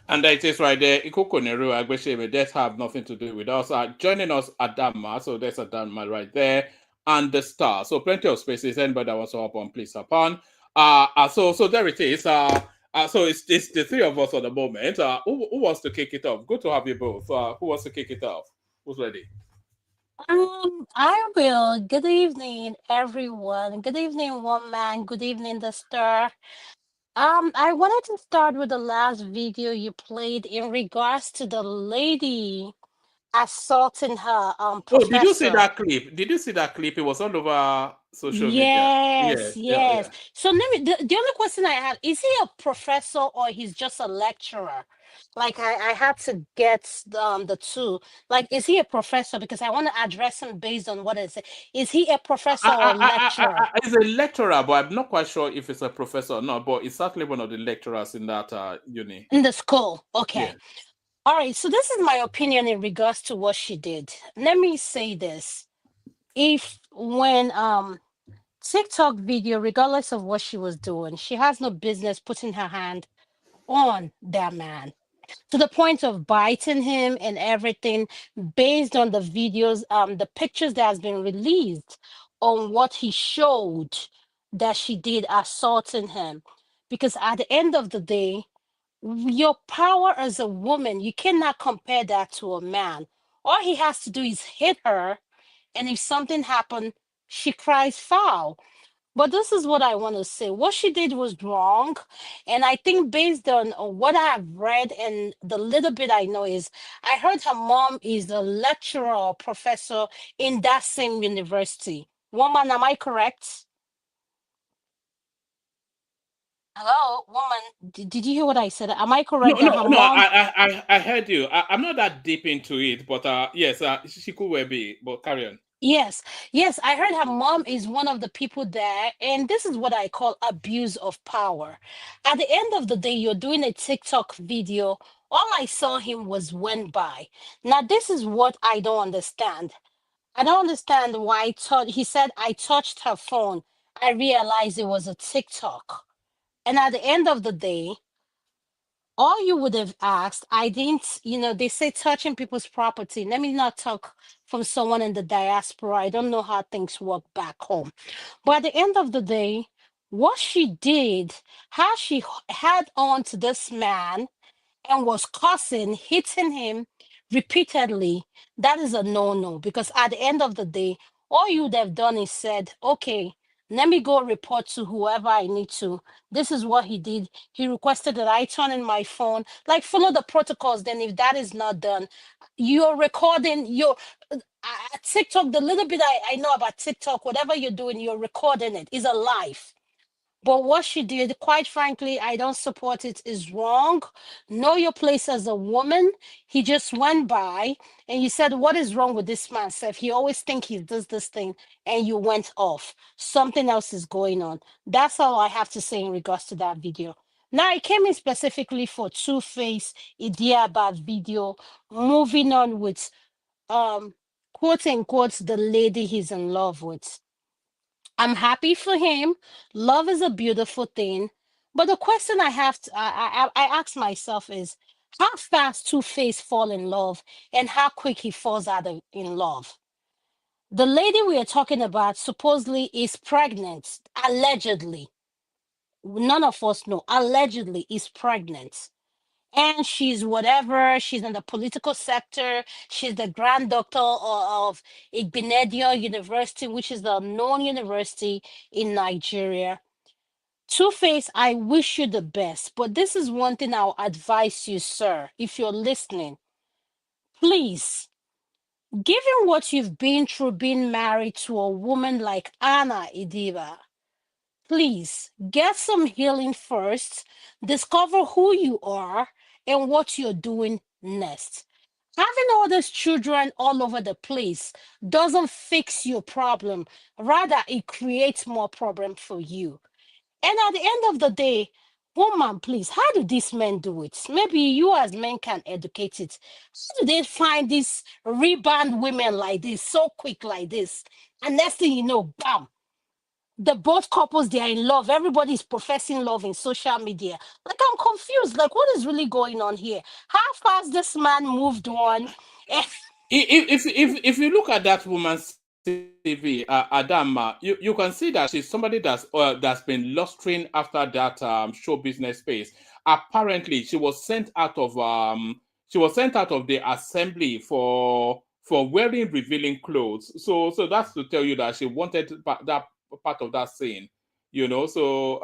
And that is right there. Ikokoneru Agbesheme, that have nothing to do with us. Joining us, Adama. So there's Adama right there. And the star. So plenty of spaces. Anybody that wants to hop on, please hop on. So there it is. So it's the three of us at the moment. Who wants to kick it off? Good to have you both. Who wants to kick it off? Who's ready? I will. Good evening, everyone. Good evening, one man. Good evening, the star. I wanted to start with the last video you played in regards to the lady assaulting her professor. Oh, did you see that clip? Did you see that clip? It was all over social media. Yes. So let me, the only question I have, is he a professor or he's just a lecturer? Like I had to get the two. Like, is he a professor? Because I want to address him based on what is it. Is he a professor or a lecturer? He's a lecturer, but I'm not quite sure if it's a professor or not. But it's certainly one of the lecturers in that uni. In the school, okay. Yeah. All right, so this is my opinion in regards to what she did. Let me say this. if when TikTok video, regardless of what she was doing, she has no business putting her hand on that man to the point of biting him and everything based on the videos, the pictures that has been released on what he showed that she did assaulting him. Because at the end of the day, your power as a woman, you cannot compare that to a man. All he has to do is hit her, and if something happened, she cries foul. But this is what I want to say. What she did was wrong. And I think based on what I have read and the little bit I know is I heard her mom is a lecturer or professor in that same university. Woman, am I correct? Hello, woman. Did you hear what I said? Am I No, correct that her no, no. mom? I heard you. I'm not that deep into it, but yes, she could well be. But carry on. Yes, yes, I heard her mom is one of the people there, and this is what I call abuse of power. At the end of the day, you're doing a TikTok video. All I saw him was went by. Now, this is what I don't understand. I don't understand why he said I touched her phone. I realized it was a TikTok. And at the end of the day, all you would have asked, I didn't, they say touching people's property. Let me not talk from someone in the diaspora. I don't know how things work back home. But at the end of the day, what she did, how she had on to this man and was cussing, hitting him repeatedly, that is a no-no. Because at the end of the day, all you would have done is said, okay, let me go report to whoever I need to. This is what he did. He requested that I turn in my phone. Like, follow the protocols. Then if that is not done, you're recording your TikTok, the little bit I know about TikTok, whatever you're doing, you're recording it. It's a live. But what she did, quite frankly, I don't support it, is wrong. Know your place as a woman. He just went by and you said, what is wrong with this man, Seth? He always think he does this thing, and you went off. Something else is going on. That's all I have to say in regards to that video. Now, I came in specifically for Two-Face, idea about video, moving on with quote unquote the lady he's in love with. I'm happy for him. Love is a beautiful thing. But the question I have to I ask myself is how fast Two-Face fall in love and how quick he falls out of in love. The lady we are talking about supposedly is pregnant, allegedly. None of us know. Allegedly is pregnant. And she's whatever, she's in the political sector. She's the grand doctor of Igbenedion University, which is the known university in Nigeria. Two-Face, I wish you the best, but this is one thing I'll advise you, sir, if you're listening. Please, given what you've been through being married to a woman like Anna Idiba, please get some healing first, discover who you are and what you're doing next. Having all these children all over the place doesn't fix your problem. Rather, it creates more problem for you. And at the end of the day, woman, please, how do these men do it? Maybe you as men can educate it. How do they find these rebound women like this, so quick like this? And next thing you know, bam, the both couples, they are in love. Everybody's professing love in social media. Like, I'm confused. Like, what is really going on here? How fast this man moved on? If you look at that woman's CV, Adama, you can see that she's somebody that's been lustring after that show business space. Apparently, she was sent out of the assembly for wearing revealing clothes. So that's to tell you that she wanted that part of that scene. So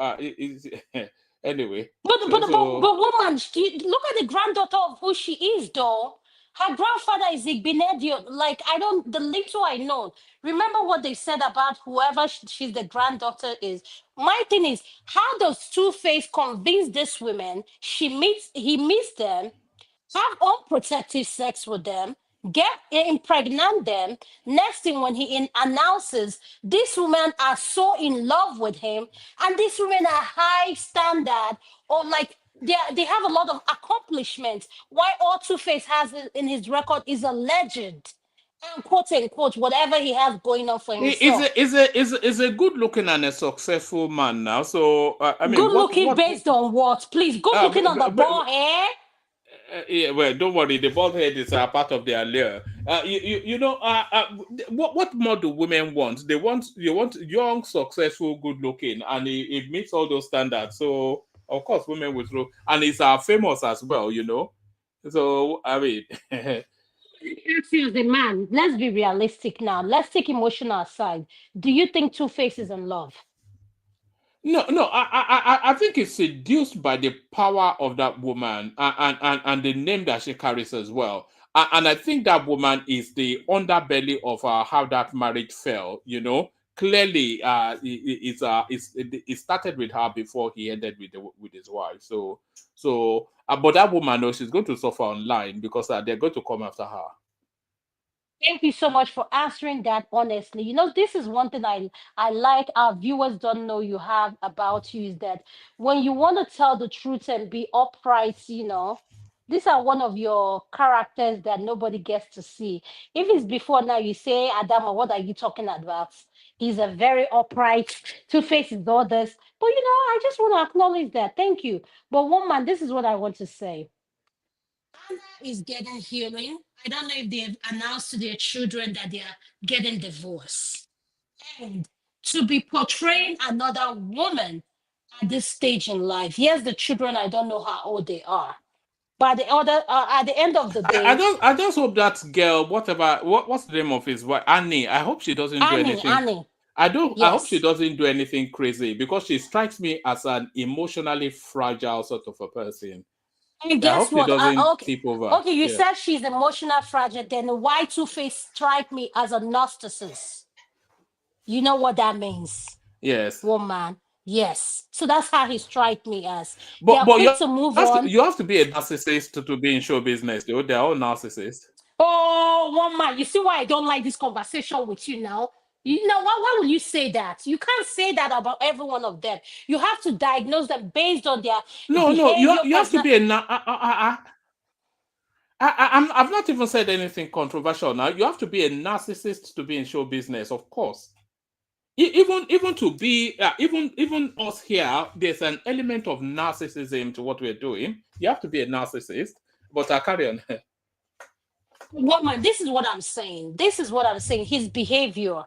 anyway. But woman, look at the granddaughter of who she is, though. Her grandfather is Igbenedion. Like, the little I know, remember what they said about whoever she's the granddaughter is. My thing is, how does Two-Face convince this woman he meets them, have unprotected sex with them, impregnate them. Next thing, when announces these women are so in love with him, and these women are high standard, or like they have a lot of accomplishments. Why all Two-Face has in his record is a legend. and quote unquote, whatever he has going on for himself. Is a good looking and a successful man now. So I mean, Good looking based on what? Please, good looking on the bald hair. Yeah, well, don't worry. The bald head is part of their allure. What more do women want? They want young, successful, good looking, and it meets all those standards. So of course, women will throw, and it's famous as well. So I mean, If you're the man, let's be realistic now. Let's take emotional aside. Do you think Two-Face is in love? No. I think it's seduced by the power of that woman and the name that she carries as well. And I think that woman is the underbelly of how that marriage fell. Clearly, it started with her before he ended with his wife. But that woman, though, she's going to suffer online because they're going to come after her. Thank you so much for answering that honestly. This is one thing I like our viewers don't know you have about you is that when you want to tell the truth and be upright, these are one of your characters that nobody gets to see. If it's before now, you say, Adama, what are you talking about? He's a very upright, Two-Face is others. But I just want to acknowledge that. Thank you. But woman, this is what I want to say. Anna is getting healing. I don't know if they've announced to their children that they are getting divorced. And to be portraying another woman at this stage in life, yes, the children, I don't know how old they are. But at the end of the day, I just hope that girl, what's the name of his wife, Annie. I hope she doesn't do anything. Annie. I hope she doesn't do anything crazy because she strikes me as an emotionally fragile sort of a person. And guess what? Tip over. Okay, you said she's emotional fragile. Then why Two-Face strike me as a narcissist? You know what that means? Yes. Woman. Yes. So that's how he strike me as. But you to move on. You have to be a narcissist to be in show business, though. They're all narcissists. Oh, woman. You see why I don't like this conversation with you now? Why will you say that? You can't say that about every one of them. You have to diagnose them based on their behavior. You have to be I've not even said anything controversial now. You have to be a narcissist to be in show business, of course. Even to be even us here, there's an element of narcissism to what we're doing. You have to be a narcissist, but I carry on. Woman, this is what I'm saying. His behavior.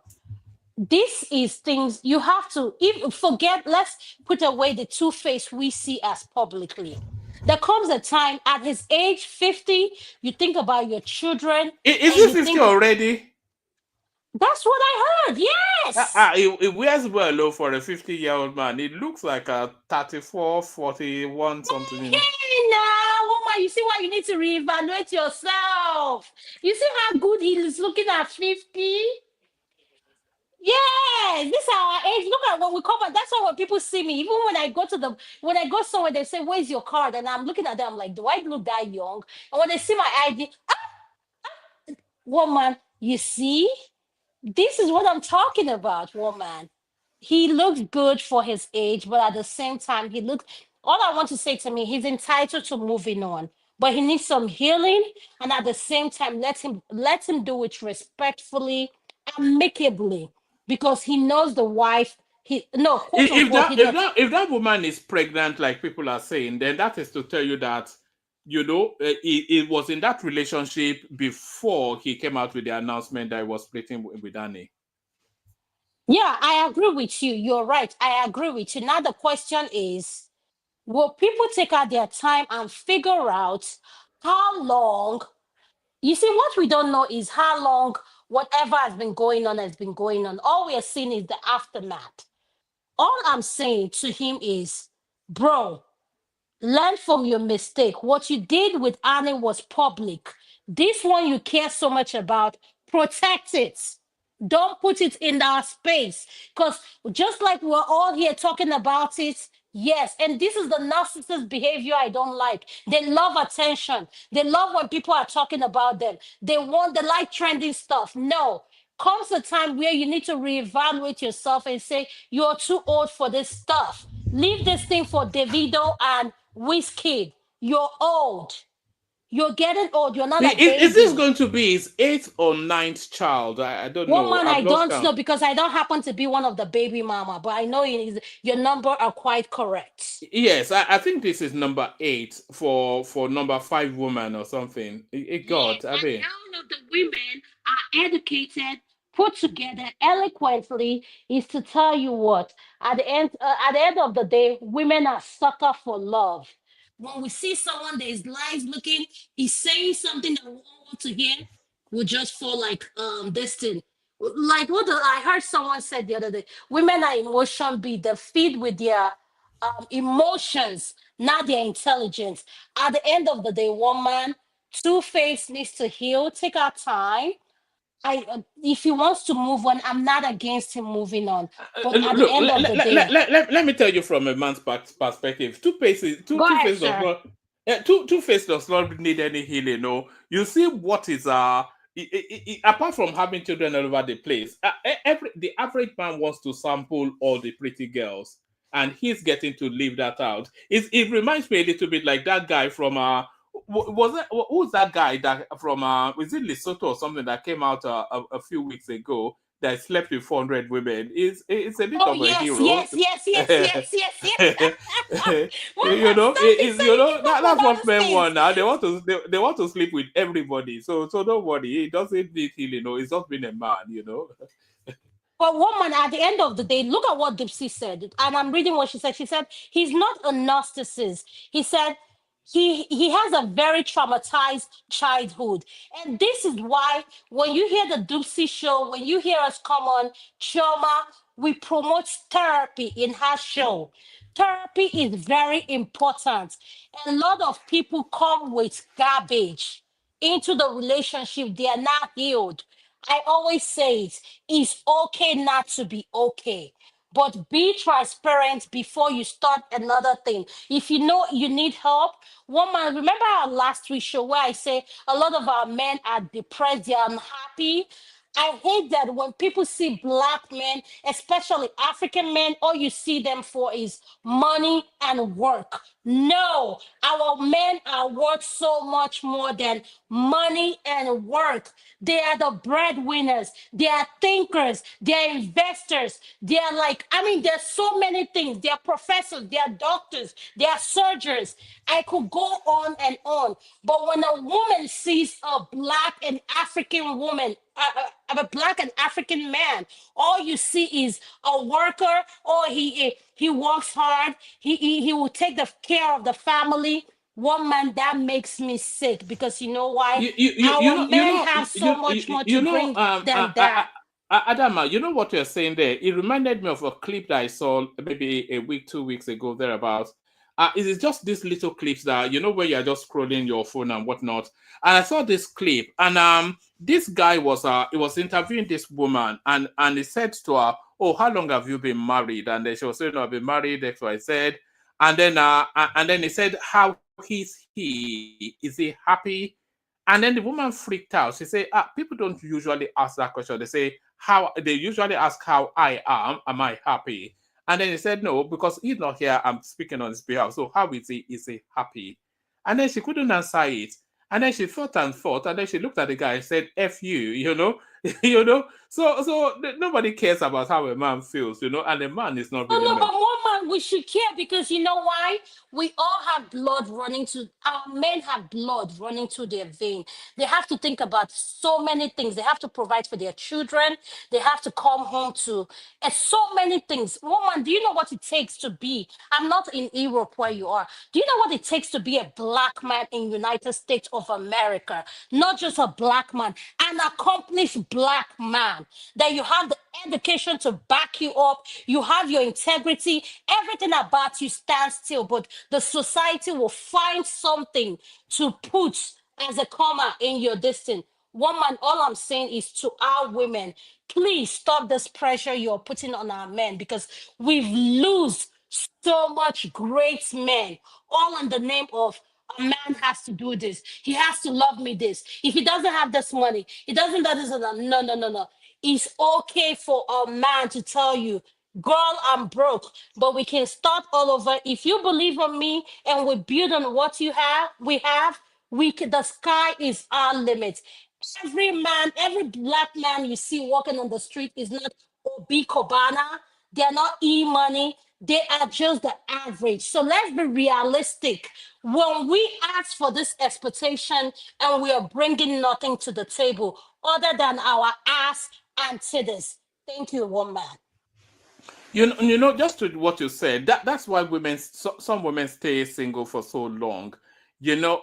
This is things you have to forget. Let's put away the Two-Face we see as publicly. There comes a time at his age 50, you think about your children. Is he 50 already? That's what I heard. Yes. It wears well low for a 50-year-old man. It looks like a 34, 41 something. Hey, now, woman, you see why you need to reevaluate yourself. You see how good he is looking at 50? Yeah, this is our age. Look at what we cover. That's why when people see me, even when I go somewhere, they say, "Where's your card?" And I'm looking at them, I'm like, "Do I look that young?" And when they see my ID, woman, you see, this is what I'm talking about, woman. He looks good for his age, but at the same time, he looks. All I want to say to me, he's entitled to moving on, but he needs some healing, and at the same time, let him do it respectfully, amicably. Because he knows the wife. If that woman is pregnant, like people are saying, then that is to tell you that it was in that relationship before he came out with the announcement that he was splitting with Annie. Yeah, I agree with you. You're right. I agree with you. Now the question is, will people take out their time and figure out how long? You see, what we don't know is how long whatever has been going on has been going on. All we are seeing is the aftermath. All I'm saying to him is, bro, learn from your mistake. What you did with Annie was public. This one you care so much about, protect it. Don't put it in our space. Because just like we're all here talking about it, yes, and this is the narcissist behavior I don't like. They love attention. They love when people are talking about them. They like trending stuff. No. Comes a time where you need to reevaluate yourself and say, you're too old for this stuff. Leave this thing for Davido and Wizkid. You're old. You're getting old. You're not a Is this baby. going to be his 8th or 9th child? I don't know. Woman, I've I lost don't count. know because I don't happen to be one of the baby mama, but I know your number are quite correct. Yes, I think this is number 8 for number 5 woman or something. God, I mean, All of the women are educated, put together eloquently. Is to tell you what at the end of the day, women are sucker for love. When we see someone that is nice looking, he's saying something that we all want to hear, we just fall like this thing. Like I heard someone said the other day, women are emotion be they feed with their emotions, not their intelligence. At the end of the day, woman, Two-Face needs to heal. Take our time. If he wants to move on, I'm not against him moving on. But at the look, end of the day, let me tell you from a man's perspective. go ahead, Two-Face does sir. not Two-Face does not need any healing. No, you see what is apart from having children all over the place, the average man wants to sample all the pretty girls, and he's getting to leave that out. It reminds me a little bit like that guy from who's that guy that from was it Lesotho or something that came out a few weeks ago that slept with 400 women. It's a bit Oh of a yes, hero. yes, yes, yes, yes, yes, yes. You Woman, know, stop it saying you keep up with that's all what these men things. want now. They want to sleep with everybody. So don't worry, it doesn't need healing. No, it's just being a man. You know. But woman, at the end of the day, look at what Dipsy said. And I'm reading what she said. She said, he's not a narcissist. He said he has a very traumatized childhood. And this is why when you hear the Dipsy show, when you hear us come on Choma, we promote therapy in her show. Therapy is very important. And a lot of people come with garbage into the relationship. They are not healed. I always say it's okay not to be okay, but be transparent before you start another thing. If you know you need help, woman, remember our last week show where I say a lot of our men are depressed, they are unhappy. I hate that when people see black men, especially African men, all you see them for is money and work. No, our men are worth so much more than money and work. They are the breadwinners. They are thinkers. They are investors. They are like, I mean, there's so many things. They are professors. They are doctors. They are surgeons. I could go on and on. But when a woman sees a black and African woman, a black and African man, all you see is a worker, or he works hard. He will take the care of the family. One man that makes me sick because you know why? Our men have so much more to bring than that. Adama, you know what you're saying there? It reminded me of a clip that I saw maybe a week, 2 weeks ago, thereabouts. It is just these little clips that, you know, where you're just scrolling your phone and whatnot. And I saw this clip, and this guy was he was interviewing this woman, and he said to her, "Oh, how long have you been married?" And then she was saying, "No, I've been married." That's what I said. And then he said, "How is he? Is he happy?" And then the woman freaked out. She said, people don't usually ask that question. They say, how they usually ask how I am. Am I happy? And then he said, no, because he's not here. I'm speaking on his behalf. So how is he? Is he happy? And then she couldn't answer it. And then she thought and thought. And then she looked at the guy and said, F you, you know, you know. So nobody cares about how a man feels, you know, and a man is not really No, meant. but woman, we should care because you know why? We all have blood running to our men have blood running to their vein. They have to think about so many things. They have to provide for their children. They have to come home to and so many things. Woman, do you know what it takes to be? I'm not in Europe where you are. Do you know what it takes to be a black man in United States of America? Not just a black man, an accomplished black man. That you have the education to back you up. You have your integrity. Everything about you stands still, but the society will find something to put as a comma in your distance. Woman, all I'm saying is to our women, please stop this pressure you're putting on our men because we've lose so much great men, all in the name of a man has to do this. He has to love me this. If he doesn't have this money, he doesn't do this. No, no, no, no. It's okay for a man to tell you, girl, I'm broke, but we can start all over. If you believe in me and we build on what we have, The sky is our limit. Every man, every black man you see walking on the street is not Obi Kobana. They are not E-money. They are just the average. So let's be realistic. When we ask for this expectation and we are bringing nothing to the table other than our ass and titties. Thank you, woman. You know, just to what you said, that's why some women stay single for so long. You know,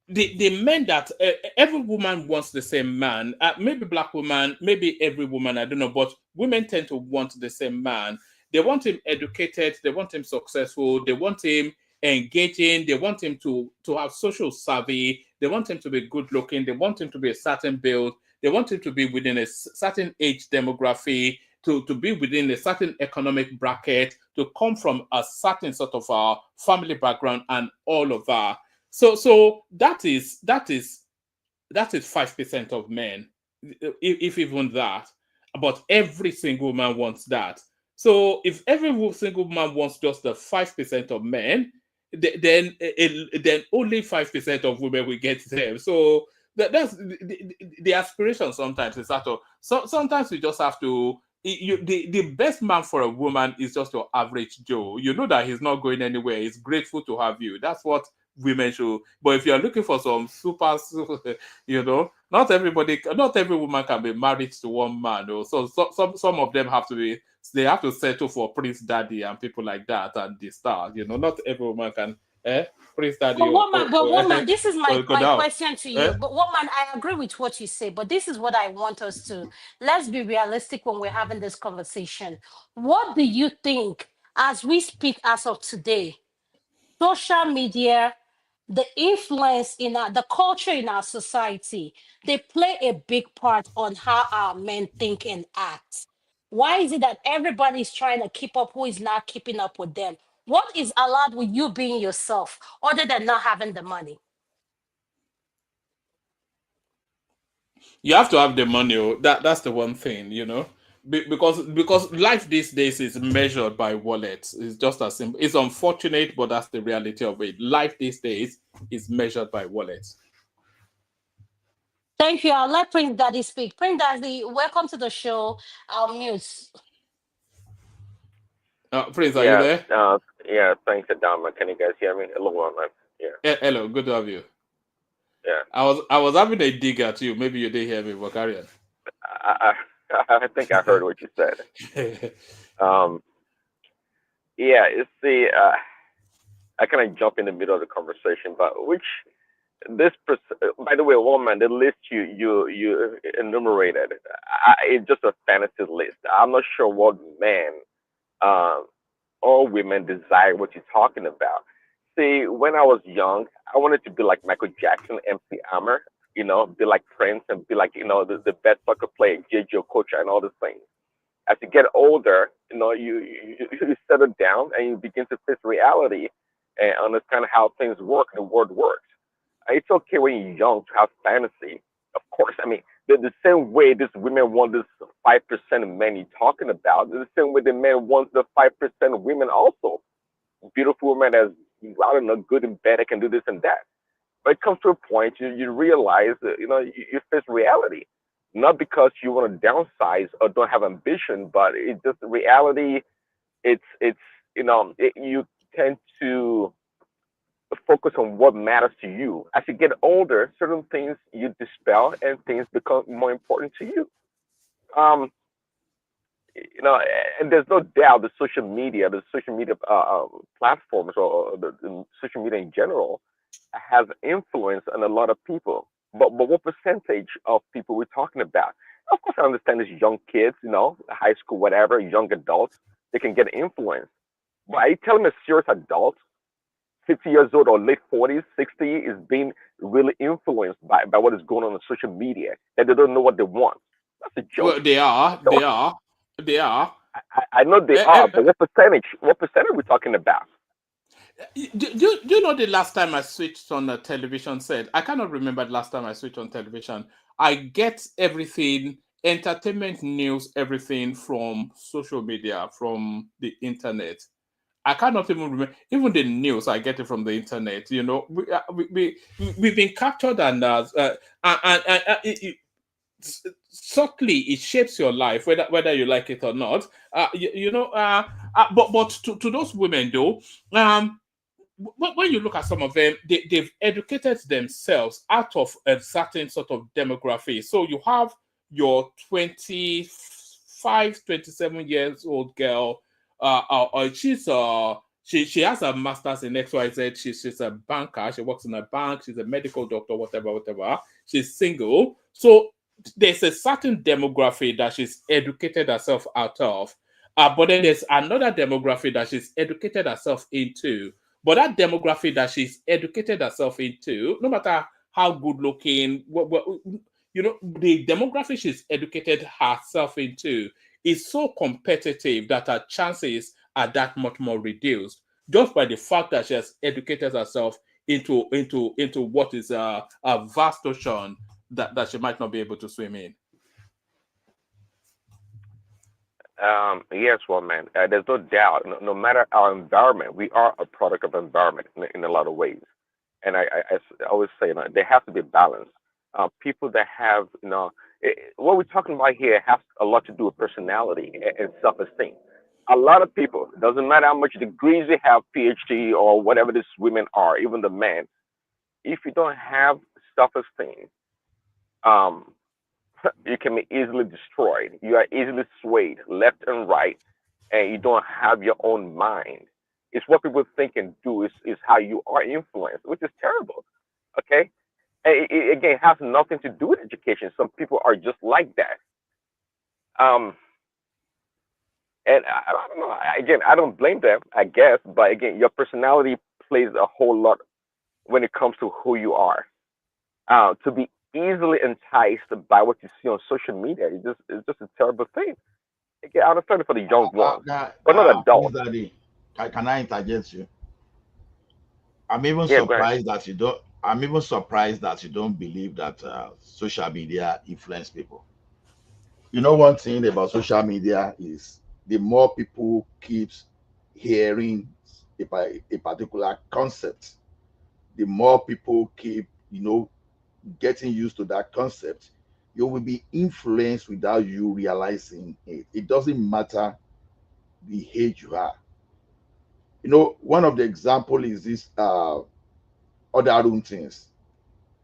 the men that every woman wants the same man. Maybe black woman, maybe every woman, I don't know, but women tend to want the same man. They want him educated, they want him successful, they want him engaging, they want him to have social savvy, they want him to be good looking, they want him to be a certain build, they want him to be within a certain age demography, to be within a certain economic bracket, to come from a certain sort of family background and all of that. So that is 5% of men, if even that. But every single man wants that. So if every single man wants just the 5% of men, then only 5% of women will get them. So that's the aspiration. Sometimes is that. So sometimes you just have to. The best man for a woman is just your average Joe. You know that he's not going anywhere. He's grateful to have you. That's what women should. But if you're looking for some super, you know, not every woman can be married to one man. So some of them they have to settle for Prince Daddy and people like that and the star. You know, not every woman can. Prince Daddy. But woman, this is my down. question to you. But woman, I agree with what you say, but this is what I want us to, let's be realistic when we're having this conversation. What do you think, as we speak as of today, social media, the influence in the culture in our society, they play a big part on how our men think and act? Why is it that everybody's trying to keep up who is not keeping up with them? What is allowed with you being yourself other than not having the money? You have to have the money. That's the one thing, you know. Because life these days is measured by wallets. It's just as simple. It's unfortunate, but that's the reality of it. Life these days is measured by wallets. Thank you. I'll let Prince Daddy speak. Prince Daddy, welcome to the show. I'll mute. Prince, are you there? Yeah, thanks, Adama. Can you guys hear me? Hello, man. Yeah. Hello, good to have you. Yeah. I was having a dig at you. Maybe you didn't hear me, but carry on. I think I heard what you said. Yeah, it's I kind of jump in the middle of the conversation, but by the way, woman, the list you enumerated, it's just a fantasy list. I'm not sure what man or women desire what you're talking about. See, when I was young, I wanted to be like Michael Jackson, MC Hammer, you know, be like Prince and be like, you know, the best soccer player, JJ Okocha and all these things. As you get older, you know, you settle down and you begin to face reality and understand how things work, the world works. It's okay when you're young to have fantasy, of course. I mean, the same way these women want this 5% of men you're talking about, the same way the men want the 5% of women also. Beautiful women that's, I don't know, good and bad, I can do this and that. But it comes to a point you realize that, you know, you face reality. Not because you want to downsize or don't have ambition, but it's just reality. It's you know, you tend to focus on what matters to you. As you get older, certain things you dispel and things become more important to you. You know, and there's no doubt the social media platforms or the social media in general has influence on a lot of people. But what percentage of people we're talking about? Of course, I understand it's young kids, you know, high school, whatever, young adults, they can get influence. But are you telling me a serious adult, 50 years old or late 40s, 60, is being really influenced by what is going on social media, that they don't know what they want? That's a joke. Well, they are. I know they are, but what percentage are we talking about? Do you know the last time I switched on a television set? I cannot remember the last time I switched on television. I get everything, entertainment news, everything from social media, from the internet. I cannot even remember. Even the news, I get it from the internet. You know, we've been captured, and subtly it shapes your life, whether you like it or not. But to those women though, when you look at some of them, they've educated themselves out of a certain sort of demography. So you have your 25, 27 years old girl, she has a master's in XYZ. She's a banker. She works in a bank. She's a medical doctor, whatever. She's single. So there's a certain demography that she's educated herself out of. But then there's another demography that she's educated herself into. But that demography that she's educated herself into, no matter how good looking, the demography she's educated herself into is so competitive that her chances are that much more reduced just by the fact that she has educated herself into what is a vast ocean that she might not be able to swim in. Yes, well, man, there's no doubt. No matter our environment, we are a product of environment in a lot of ways. And I always say, there has to be balance. People that have, what we're talking about here has a lot to do with personality and self-esteem. A lot of people, it doesn't matter how much degrees they have, PhD or whatever these women are, even the men, if you don't have self-esteem, um, you can be easily destroyed. You are easily swayed left and right, and you don't have your own mind. It's what people think and do is how you are influenced, which is terrible. Okay, and again, it has nothing to do with education. Some people are just like that. Um, and I don't know. Again, I don't blame them, I guess, but again, your personality plays a whole lot when it comes to who you are. To be easily enticed by what you see on social media it's just a terrible thing. Again, I understand it for the young ones, but not Please, adults. Daddy, can I interject you? I'm even Yeah, go ahead. surprised that you don't. I'm even surprised that you don't believe that social media influence people. You know, one thing about social media is the more people keeps hearing a particular concept, the more people keep, getting used to that concept, you will be influenced without you realizing it. It doesn't matter the age you are. You know, one of the example is this other room things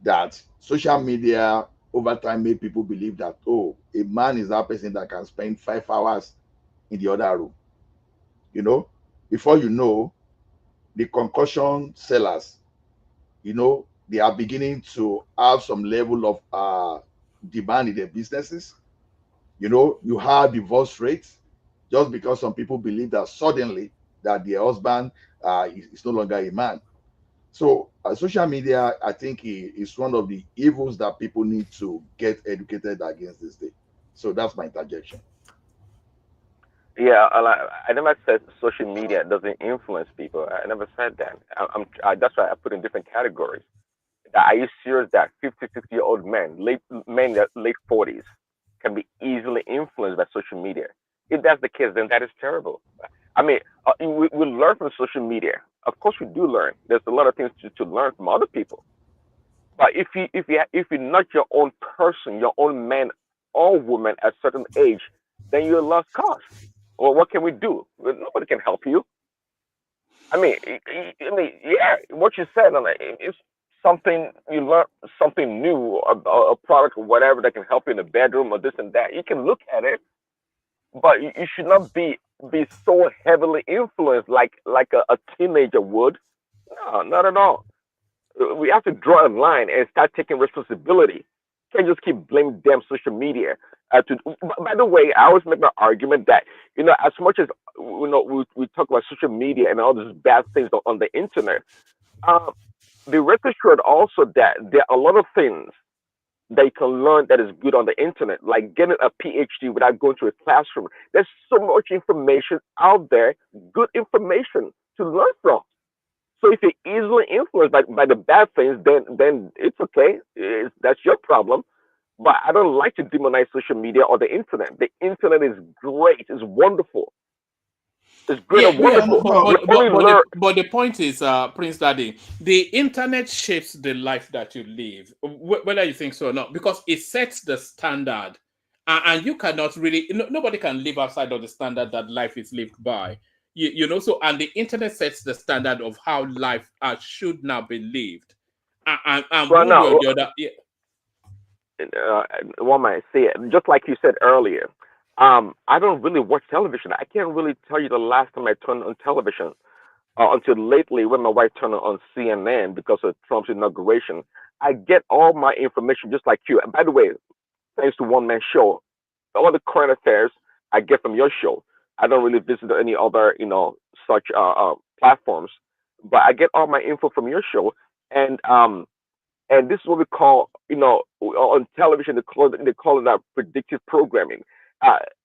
that social media over time made people believe that, oh, a man is that person that can spend 5 hours in the other room. You know, before you know, the concussion sellers, they are beginning to have some level of demand in their businesses. You have divorce rates just because some people believe that suddenly that their husband is no longer a man. So social media, I think, is one of the evils that people need to get educated against this day. So that's my interjection. Yeah, I never said social media doesn't influence people. I never said that. That's why I put in different categories. Are you serious that 50, 60-year-old men in their late 40s can be easily influenced by social media? If that's the case, then that is terrible. I mean, we learn from social media. Of course, we do learn. There's a lot of things to learn from other people. But if you're not your own person, your own man or woman at a certain age, then you're lost cause. Well, what can we do? Well, nobody can help you. Yeah, what you said, it's something you learn, something new, a product or whatever that can help you in the bedroom or this and that. You can look at it, but you should not be so heavily influenced like a teenager would. No, not at all. We have to draw a line and start taking responsibility. Can't just keep blaming damn social media. By the way, I always make my argument that as much as we talk about social media and all these bad things on the internet, be rest assured also that there are a lot of things that you can learn that is good on the internet, like getting a PhD without going to a classroom. There's so much information out there, good information to learn from. So if you're easily influenced by the bad things, then it's okay. That's your problem. But I don't like to demonize social media or the internet. The internet is great. It's wonderful. It's great Yeah, and yeah, wonderful. We but only learn. but the point is, Prince Daddy, the internet shapes the life that you live, whether you think so or not, because it sets the standard, and you cannot really, nobody can live outside of the standard that life is lived by. You know, so and the internet sets the standard of how life should now be lived, and Well, one way or no, the other. Yeah, one might say it, just like you said earlier. I don't really watch television. I can't really tell you the last time I turned on television until lately when my wife turned on CNN because of Trump's inauguration. I get all my information just like you. And by the way, thanks to one man show, all the current affairs I get from your show. I don't really visit any other, such platforms, but I get all my info from your show. And and this is what we call, on television they call it predictive programming.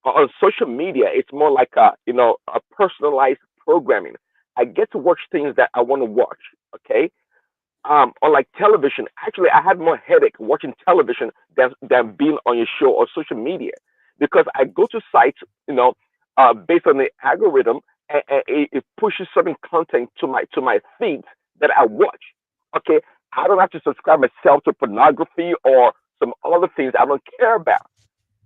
On social media, it's more like a personalized programming. I get to watch things that I want to watch. Okay, on like television, actually, I had more headache watching television than being on your show or social media because I go to sites, based on the algorithm, and it pushes certain content to my feed that I watch. Okay, I don't have to subscribe myself to pornography or some other things I don't care about.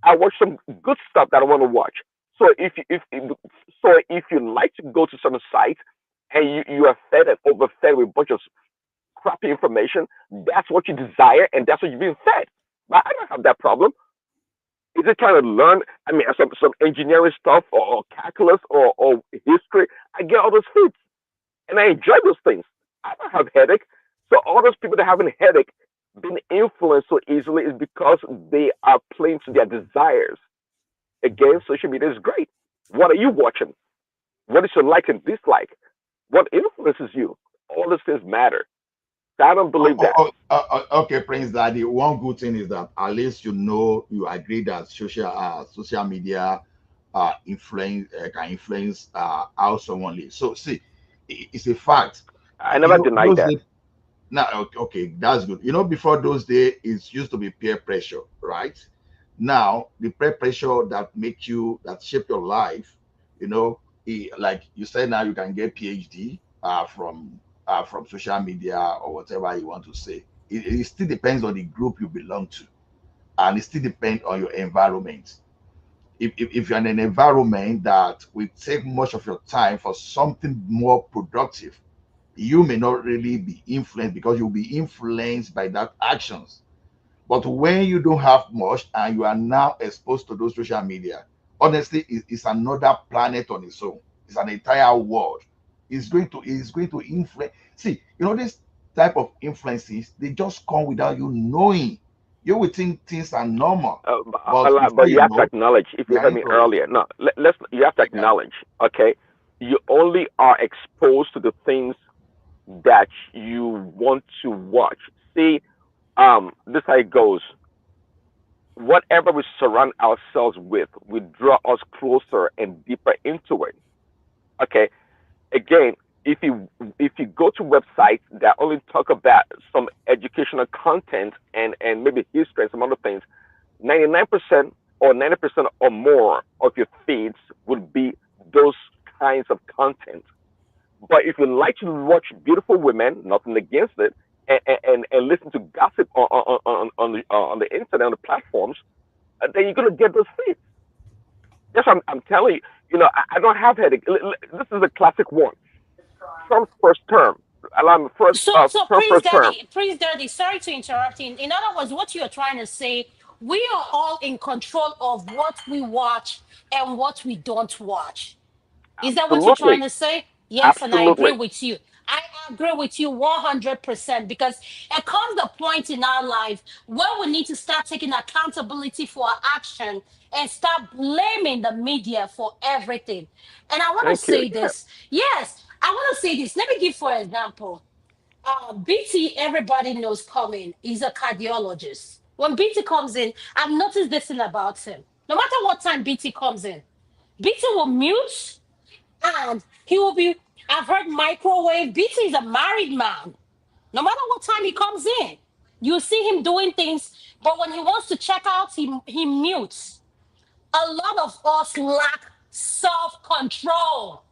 I watch some good stuff that I want to watch. So if you like to go to some sites and you are fed and overfed with a bunch of crappy information, that's what you desire and that's what you're being fed. But I don't have that problem. Is it trying to learn? I mean, some engineering stuff or calculus or history. I get all those feeds and I enjoy those things. I don't have headache. So all those people that have a headache being influenced so easily is because they are playing to their desires. Again, social media is great. What are you watching? What is your like and dislike? What influences you? All those things matter. So I don't believe that. Okay, Prince Daddy. One good thing is that at least you agree that social media can influence how someone lives. So see, it's a fact. I never denied Those that. days now, okay, that's good. Before those days, it used to be peer pressure, right? Now the peer pressure that shape your life, like you said, now you can get PhD from social media or whatever you want to say. It still depends on the group you belong to, and it still depends on your environment. If you're in an environment that will take much of your time for something more productive, you may not really be influenced because you'll be influenced by that actions. But when you don't have much and you are now exposed to those social media, honestly, it's another planet on its own. It's an entire world. It's going to influence. See, this type of influences, they just come without you knowing. You would think things are normal, but before But you you have to know, acknowledge, if they you are heard me influenced. earlier, no, you have to acknowledge, okay, you only are exposed to the things that you want to watch. See, this how it goes. Whatever we surround ourselves with, we draw us closer and deeper into it. Okay. Again, if you go to websites that only talk about some educational content and maybe history and some other things, 99% or 90% or more of your feeds would be those kinds of content. But if you like to watch beautiful women, nothing against it, and listen to gossip on the internet, on the platforms, then you're going to get those feeds. Yes, I'm telling you, I don't have headache. This is a classic one. Trump's first term. Allow me first, So Trump first term. Prince Daddy, sorry to interrupt. In other words, what you're trying to say, we are all in control of what we watch and what we don't watch. Is that what you're trying Absolutely. to say? Yes, and I agree Absolutely. with you. I agree with you 100% because it comes a point in our life where we need to start taking accountability for our action and start blaming the media for everything. And I want to Thank you. say Yeah. this. Yes, I want to say this. Let me give for example. BT, everybody knows coming. He's a cardiologist. When BT comes in, I've noticed this thing about him. No matter what time BT comes in, BT will mute and he will be. I've heard microwave. BT is a married man. No matter what time he comes in, you see him doing things. But when he wants to check out, he mutes. A lot of us lack self control.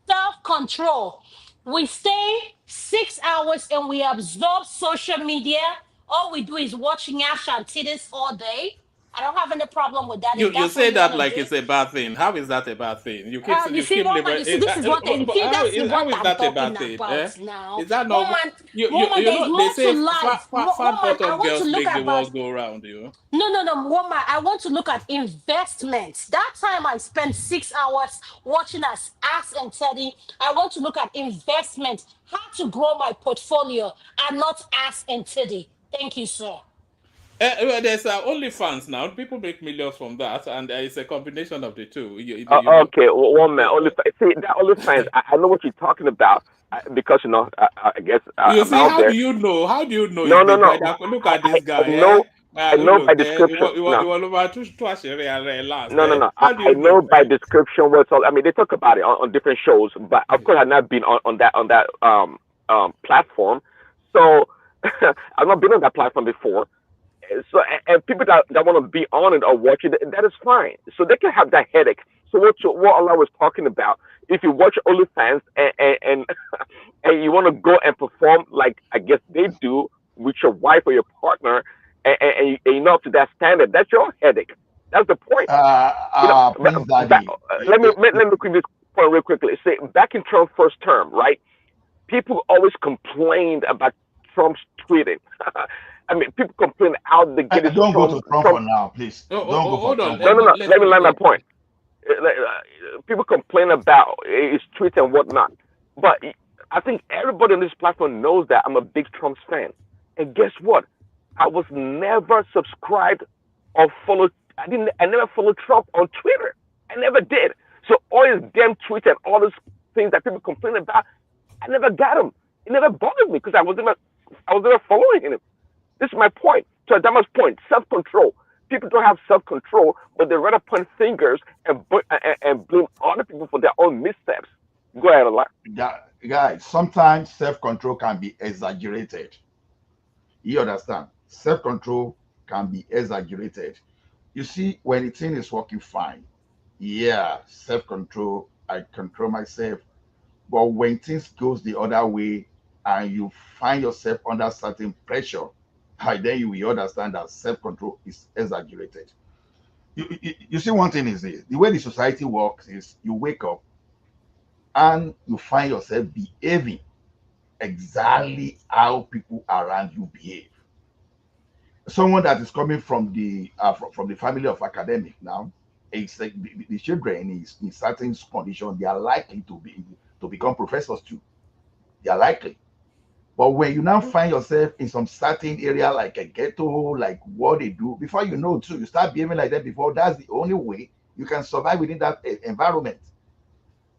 self-control. We stay 6 hours and we absorb social media. All we do is watching Ash and titties all day. I don't have any problem with that. If You that's what say you want that to like do. it's a bad thing. How is that a bad thing? You You see, keep woman, you see, this is what you see, how that's what is I'm that a talking bad thing? Eh? about now. Is that not Woman, you there's know they more to say life. fat Woman, I bottom want to girls look make the at world go round, you know? no, woman, I want to look at investments. That time I spent 6 hours watching us Ask and Teddy, I want to look at investment, how to grow my portfolio, and not Ask and Teddy. Thank you, sir. Well, there's OnlyFans now. People make millions from that, and it's a combination of the two. You know. Okay, one man. Only see that only fans. I know what you're talking about because I guess You I'm see, out how do there. you know? How do you know No, is no, the guy no. that look at this I guy, know. eh? I know by Look, description. No, you over to last, no, no, eh? no. How do I you know know? by description what's all. I mean, they talk about it on different shows, but of course I've not been on that platform. So I've not been on that platform before. So and people that want to be on it or watch it, that is fine. So they can have that headache. So what Allah was talking about, if you watch OnlyFans and and you want to go and perform like I guess they do with your wife or your partner, and you're not up to that standard, that's your headache. That's the point. Prince Daddy. Let me quick this point real quickly. Say back in Trump's first term, right? People always complained about Trump's tweeting. I mean, people complain how they get his Don't go Trump. to Trump for now, please. Don't go for Hold on. Trump. No. Let me land my Let, point. People complain about his tweets and whatnot, but I think everybody on this platform knows that I'm a big Trump fan. And guess what? I was never subscribed or followed. I never followed Trump on Twitter. I never did. So all his damn tweets and all these things that people complain about, I never got them. It never bothered me because I was never following him. This is my point. To Adama's point, self-control. People don't have self-control, but they rather point fingers and blame other people for their own missteps. Go ahead, Allah. Guys, sometimes self-control can be exaggerated. You understand? Self-control can be exaggerated. You see, when the thing is working fine, yeah, self-control, I control myself. But when things goes the other way and you find yourself under certain pressure, then you will understand that self-control is exaggerated. You see, one thing is this: the way the society works is you wake up and you find yourself behaving exactly how people around you behave. Someone that is coming from the family of academic now, it's like the children is in certain condition, they are likely to become professors too. They are likely. But when you now find yourself in some certain area like a ghetto, like what they do, before you know too, you start behaving like that before. That's the only way you can survive within that environment.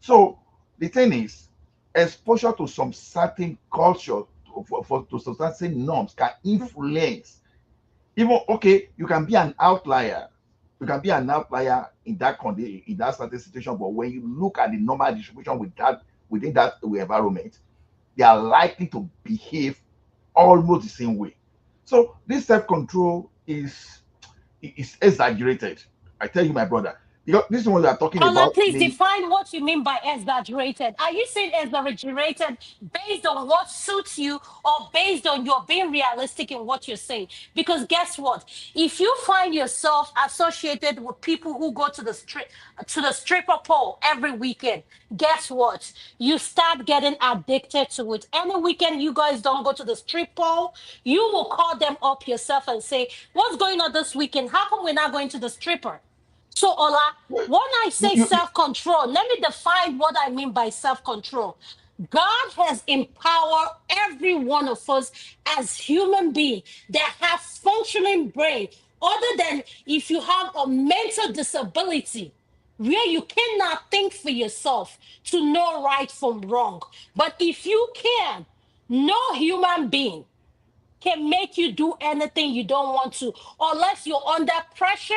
So the thing is, exposure to some certain culture, to some certain norms can influence. Even okay, you can be an outlier. You can be an outlier in that certain situation. But when you look at the normal distribution within that environment, they are likely to behave almost the same way. So this self-control is exaggerated. I tell you, my brother, because this is what we are talking Allah, about. please define what you mean by exaggerated. Are you saying exaggerated based on what suits you or based on your being realistic in what you're saying? Because guess what? If you find yourself associated with people who go to the stripper pole every weekend, guess what? You start getting addicted to it. Any weekend you guys don't go to the strip pole, you will call them up yourself and say, "What's going on this weekend? How come we're not going to the stripper?" So, Ola, when I say self control, let me define what I mean by self control. God has empowered every one of us as human beings that have functioning brain, other than if you have a mental disability where you cannot think for yourself to know right from wrong. But if you can, no human being can make you do anything you don't want to unless you're under pressure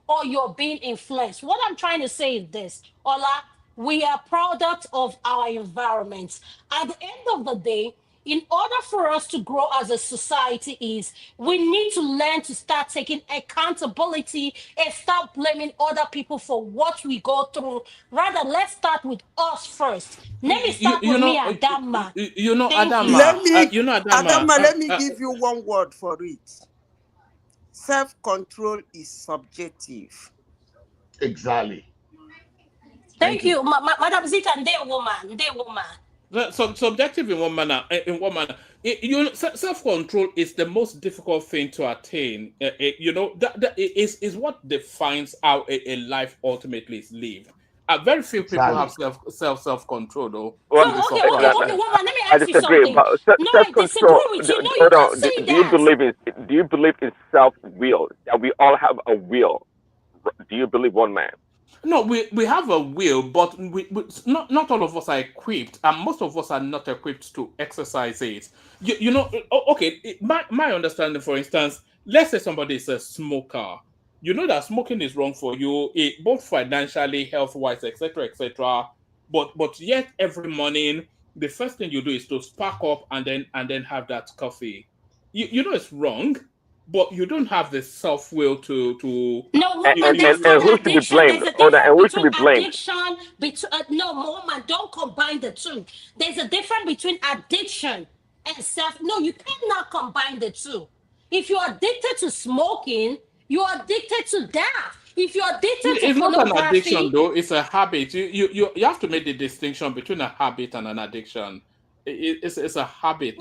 or you're being influenced. What I'm trying to say is this, Ola, we are product of our environment. At the end of the day, in order for us to grow as a society is we need to learn to start taking accountability and stop blaming other people for what we go through. Rather, let's start with us first. Let me You, start you with me, know, Adama. you know, Thank you. Adama, Let me, you know, Adama, Adama, let me give you one word for it. Self-control is subjective. Exactly. Thank you, Madam Zita, and they woman. Subjective in one manner. In one manner, self-control is the most difficult thing to attain. That is what defines how a life ultimately is lived. Very few people have Exactly. self-control, though. Well, You'd be Okay, surprised. woman, let me I ask you disagree. something. But No, I self-control. disagree with you. No, you Hold can't on. say Do you that. believe in self-will? That we all have a will? Do you believe one man? No, we have a will, but not all of us are equipped, and most of us are not equipped to exercise it. Okay. My understanding, for instance, let's say somebody is a smoker. You know that smoking is wrong for you, both financially, health wise, etc., etc. But yet every morning, the first thing you do is to spark up and then have that coffee. You know it's wrong, but you don't have the self will to No, And, woman, and, and, that's and called who's to be addiction. blamed? There's a Hold on. difference And who's to between be blamed? addiction. No, woman, don't combine the two. There's a difference between addiction and self. No, you cannot combine the two. If you're addicted to smoking, you're addicted to that. If you're addicted to It's not an addiction, pornography, though. It's a habit. You have to make the distinction between a habit and an addiction. It's a habit.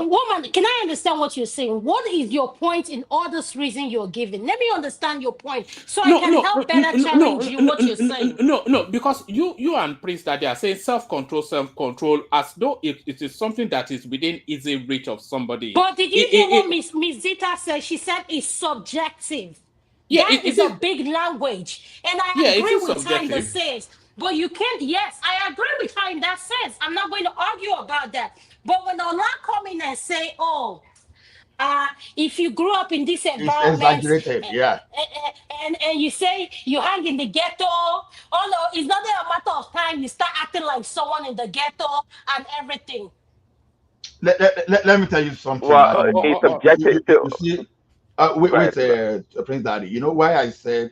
woman, can I understand what you're saying? What is your point in all this reason you're giving? Let me understand your point so I No, can no, help better challenge you what you're saying. no. Because you and Prince that they are saying self-control, as though it is something that is within easy reach of somebody. But did you hear what Miss Zita said? She said it's subjective. Yeah, That is a big language. And I yeah, it agree is with her in the subjective. sense. But you can't, yes, I agree with her in that sense. I'm not going to argue about that. But when Ola come in and say, oh, if you grew up in this It's environment exaggerated. Yeah. and you say you hang in the ghetto, oh no, it's not a matter of time. You start acting like someone in the ghetto and everything. Let me tell you something, Well, Adama. it's subjective to. You see, Go ahead. Prince Daddy. You know why I said,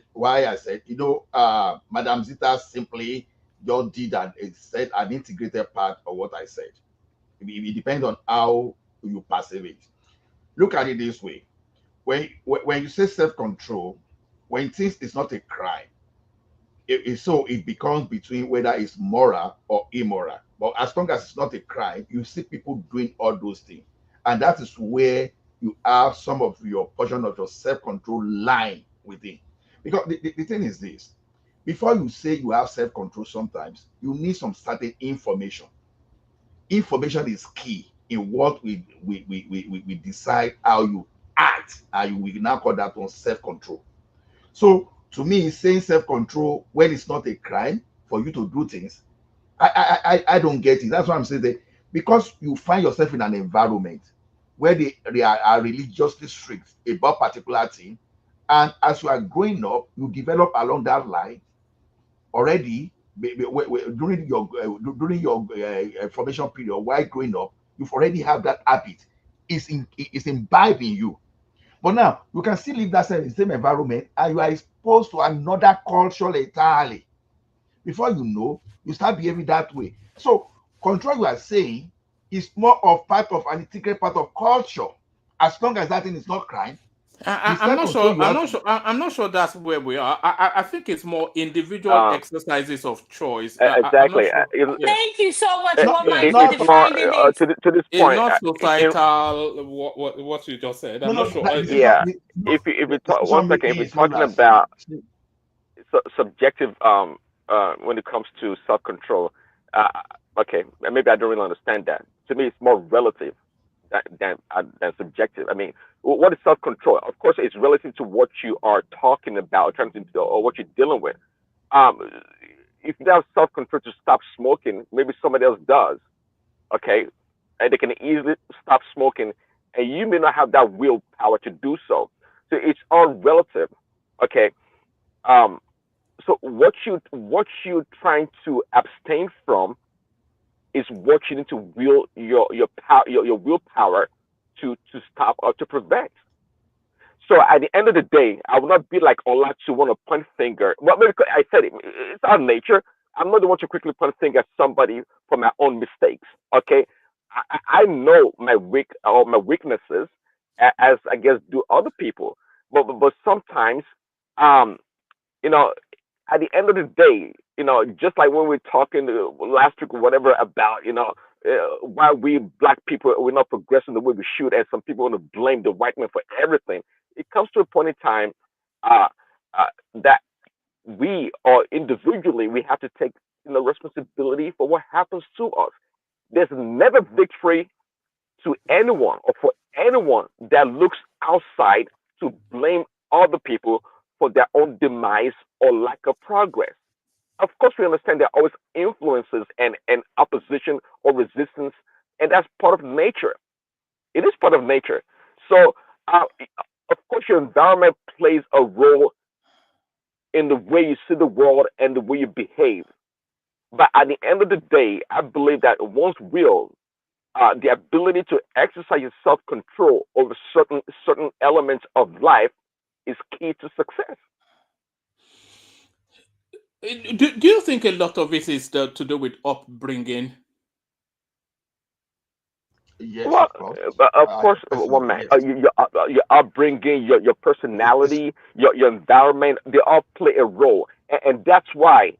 Madam Zita simply just did and said an integrated part of what I said. It depends on how you perceive it. Look at it this way: when you say self-control, when things is not a crime, it becomes between whether it's moral or immoral. But as long as it's not a crime, you see people doing all those things, and that is where you have some of your portion of your self-control lying within. Because the thing is this: before you say you have self-control, sometimes you need some certain information. Information is key in what we decide how you act, and we now call that one self-control. So to me, saying self-control when it's not a crime for you to do things, I don't get it. That's why I'm saying that because you find yourself in an environment where they are religiously strict about particular thing, and as you are growing up, you develop along that line already during your formation period while growing up, you've already have that habit. It's imbibed in you. But now you can still live that same environment and you are exposed to another culture entirely. Before you know, you start behaving that way. So control you are saying is more of part of an integral part of culture. As long as that thing is not crime, the I'm not sure. self-control you I'm have not to. sure. I'm not sure that's where we are. I think it's more individual Um, exercises of choice. I'm not exactly. sure. Yeah. Thank you so much, woman, Yes. for It's more defining it. to this It's point. not In, societal. What you just said. No, I'm not no, sure. that decision, yeah. If we the talk one decision second, if making we're is not talking as about subjective when it comes to self control, okay, maybe I don't really understand that. To me, it's more relative than subjective. I mean, what is self control? Of course, it's relative to what you are talking about, trying to or what you're dealing with. Um, if you have self control to stop smoking, maybe somebody else does. Okay, and they can easily stop smoking, and you may not have that willpower to do so. So it's all relative. Okay. Um, so what you trying to abstain from is what you need to wield your power, your willpower to stop or to prevent. So at the end of the day, I will not be like Ola to want to point finger. Well, maybe I said it, it's our nature. I'm not the one to quickly point finger at somebody for my own mistakes. Okay, I know my weaknesses, as I guess do other people. But sometimes, you know, at the end of the day, just like when we were talking last week or whatever about, why we black people we're not progressing the way we should, and some people want to blame the white man for everything. It comes to a point in time that we, or individually, we have to take responsibility for what happens to us. There's never victory to anyone or for anyone that looks outside to blame other people for their own demise or lack of progress. Of course, we understand there are always influences and opposition or resistance, and that's part of nature. It is part of nature. So, of course, your environment plays a role in the way you see the world and the way you behave. But at the end of the day, I believe that one's will, the ability to exercise your self-control over certain elements of life, is key to success. Do you think a lot of it is to do with upbringing? Yes, Well, of course, personally, man, yes. your upbringing, your personality, your environment, they all play a role, and that's why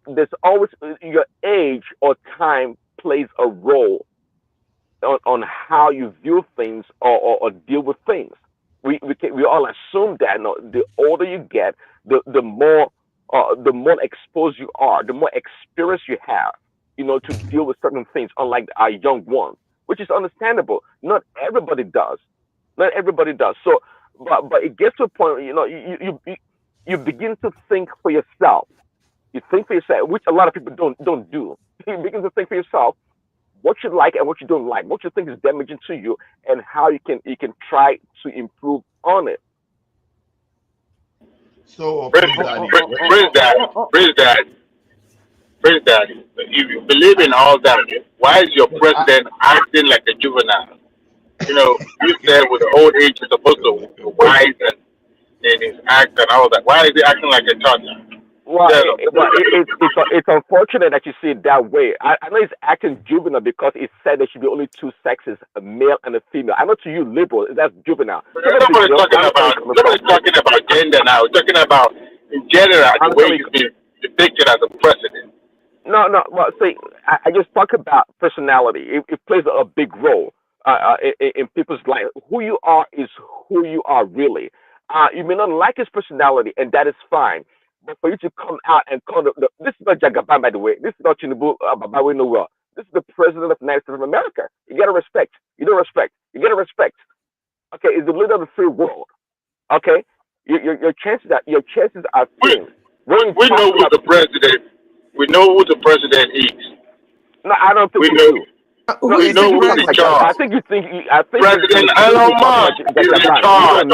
there's always your age or time plays a role on how you view things or deal with things. We all assume that the older you get, the more exposed you are, the more experience you have, to deal with certain things, unlike our young ones, which is understandable. Not everybody does. Not everybody does. So, but it gets to a point, you begin to think for yourself. You think for yourself, which a lot of people don't do. You begin to think for yourself what you like and what you don't like, what you think is damaging to you, and how you can try to improve on it. So, Praise that. If you believe in all that, why is your president acting like a juvenile? You said with the old age he's supposed to be wise and in his act and all that. Why is he acting like a toddler? Well, it's unfortunate that you see it that way. I know he's acting juvenile because he said there should be only two sexes, a male and a female. I know to you liberal, that's juvenile. Nobody's talking about gender now. We're talking about, in general, the way he's been depicted as a president. No. Well, see, I just talk about personality. It plays a big role in people's life. Who you are is who you are really. You may not like his personality, and that is fine. But for you to come out and call this is not Jagaban, by the way. This is not Tinubu, Babawe Noel. This is the president of the United States of America. You gotta respect. You don't respect. You gotta respect. Okay, it's the leader of the free world. Okay, your chances are thin. We know who the president. We know who the president is. No, I don't think we do. We know who's in charge. I think President Elon Musk is in charge.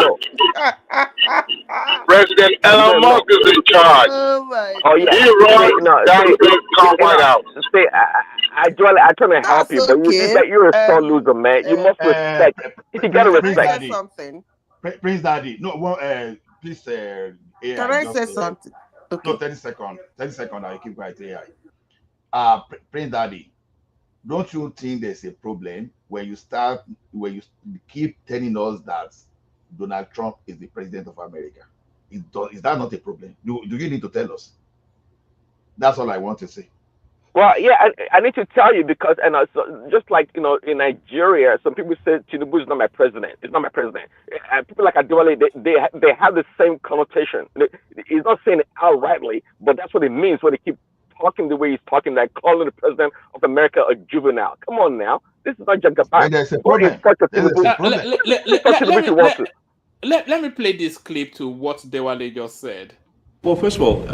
President Elon Musk is in charge. Oh yeah. He runs that White House. See, I try to help you, but you think that you're a sore loser, man. You must respect. You gotta respect. Something. Prince Daddy, no, well, please. Can I say something? Okay. No, 30 seconds. 30 seconds. I keep quiet. AI. Prince Daddy. Don't you think there's a problem when you keep telling us that Donald Trump is the president of America? Is that not a problem? Do you need to tell us? That's all I want to say. Well, yeah, I need to tell you because, and so just like in Nigeria, some people say Tinubu is not my president. It's not my president. And people like Adewale, they have the same connotation. He's not saying it outrightly, but that's what it means when they keep talking the way he's talking, like calling the president of America a juvenile. Come on now, this is not Jagaban. There's a problem. Let me play this clip to what Dewale just said. Well, first of all,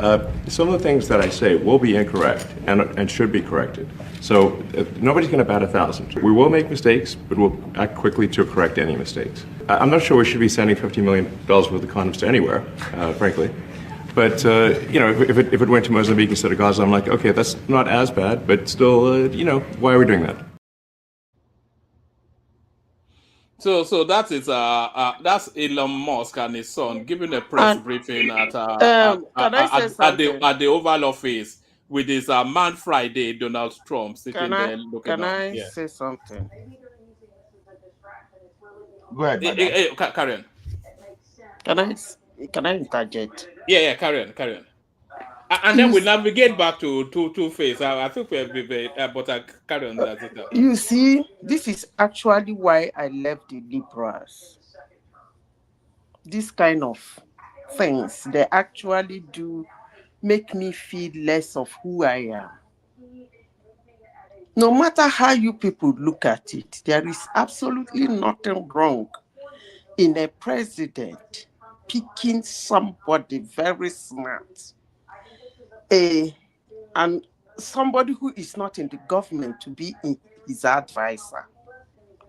some of the things that I say will be incorrect and should be corrected. So nobody's going to bat 1,000. We will make mistakes, but we'll act quickly to correct any mistakes. I'm not sure we should be sending $50 million worth of condoms to anywhere, frankly. But if it went to Mozambique instead of Gaza, I'm like, okay, that's not as bad, but still, why are we doing that? So that is that's Elon Musk and his son giving a press briefing at the Oval Office with his Man Friday Donald Trump sitting there looking Can on. I say something? Go ahead, Hey, carry on. Can I interject? Yeah, carry on. And then we navigate back to Two-Face. I think we're but carry on. That's it. You see, this is actually why I left the liberals. This kind of things, they actually do make me feel less of who I am. No matter how you people look at it, there is absolutely nothing wrong in a president picking somebody very smart, and somebody who is not in the government to be his advisor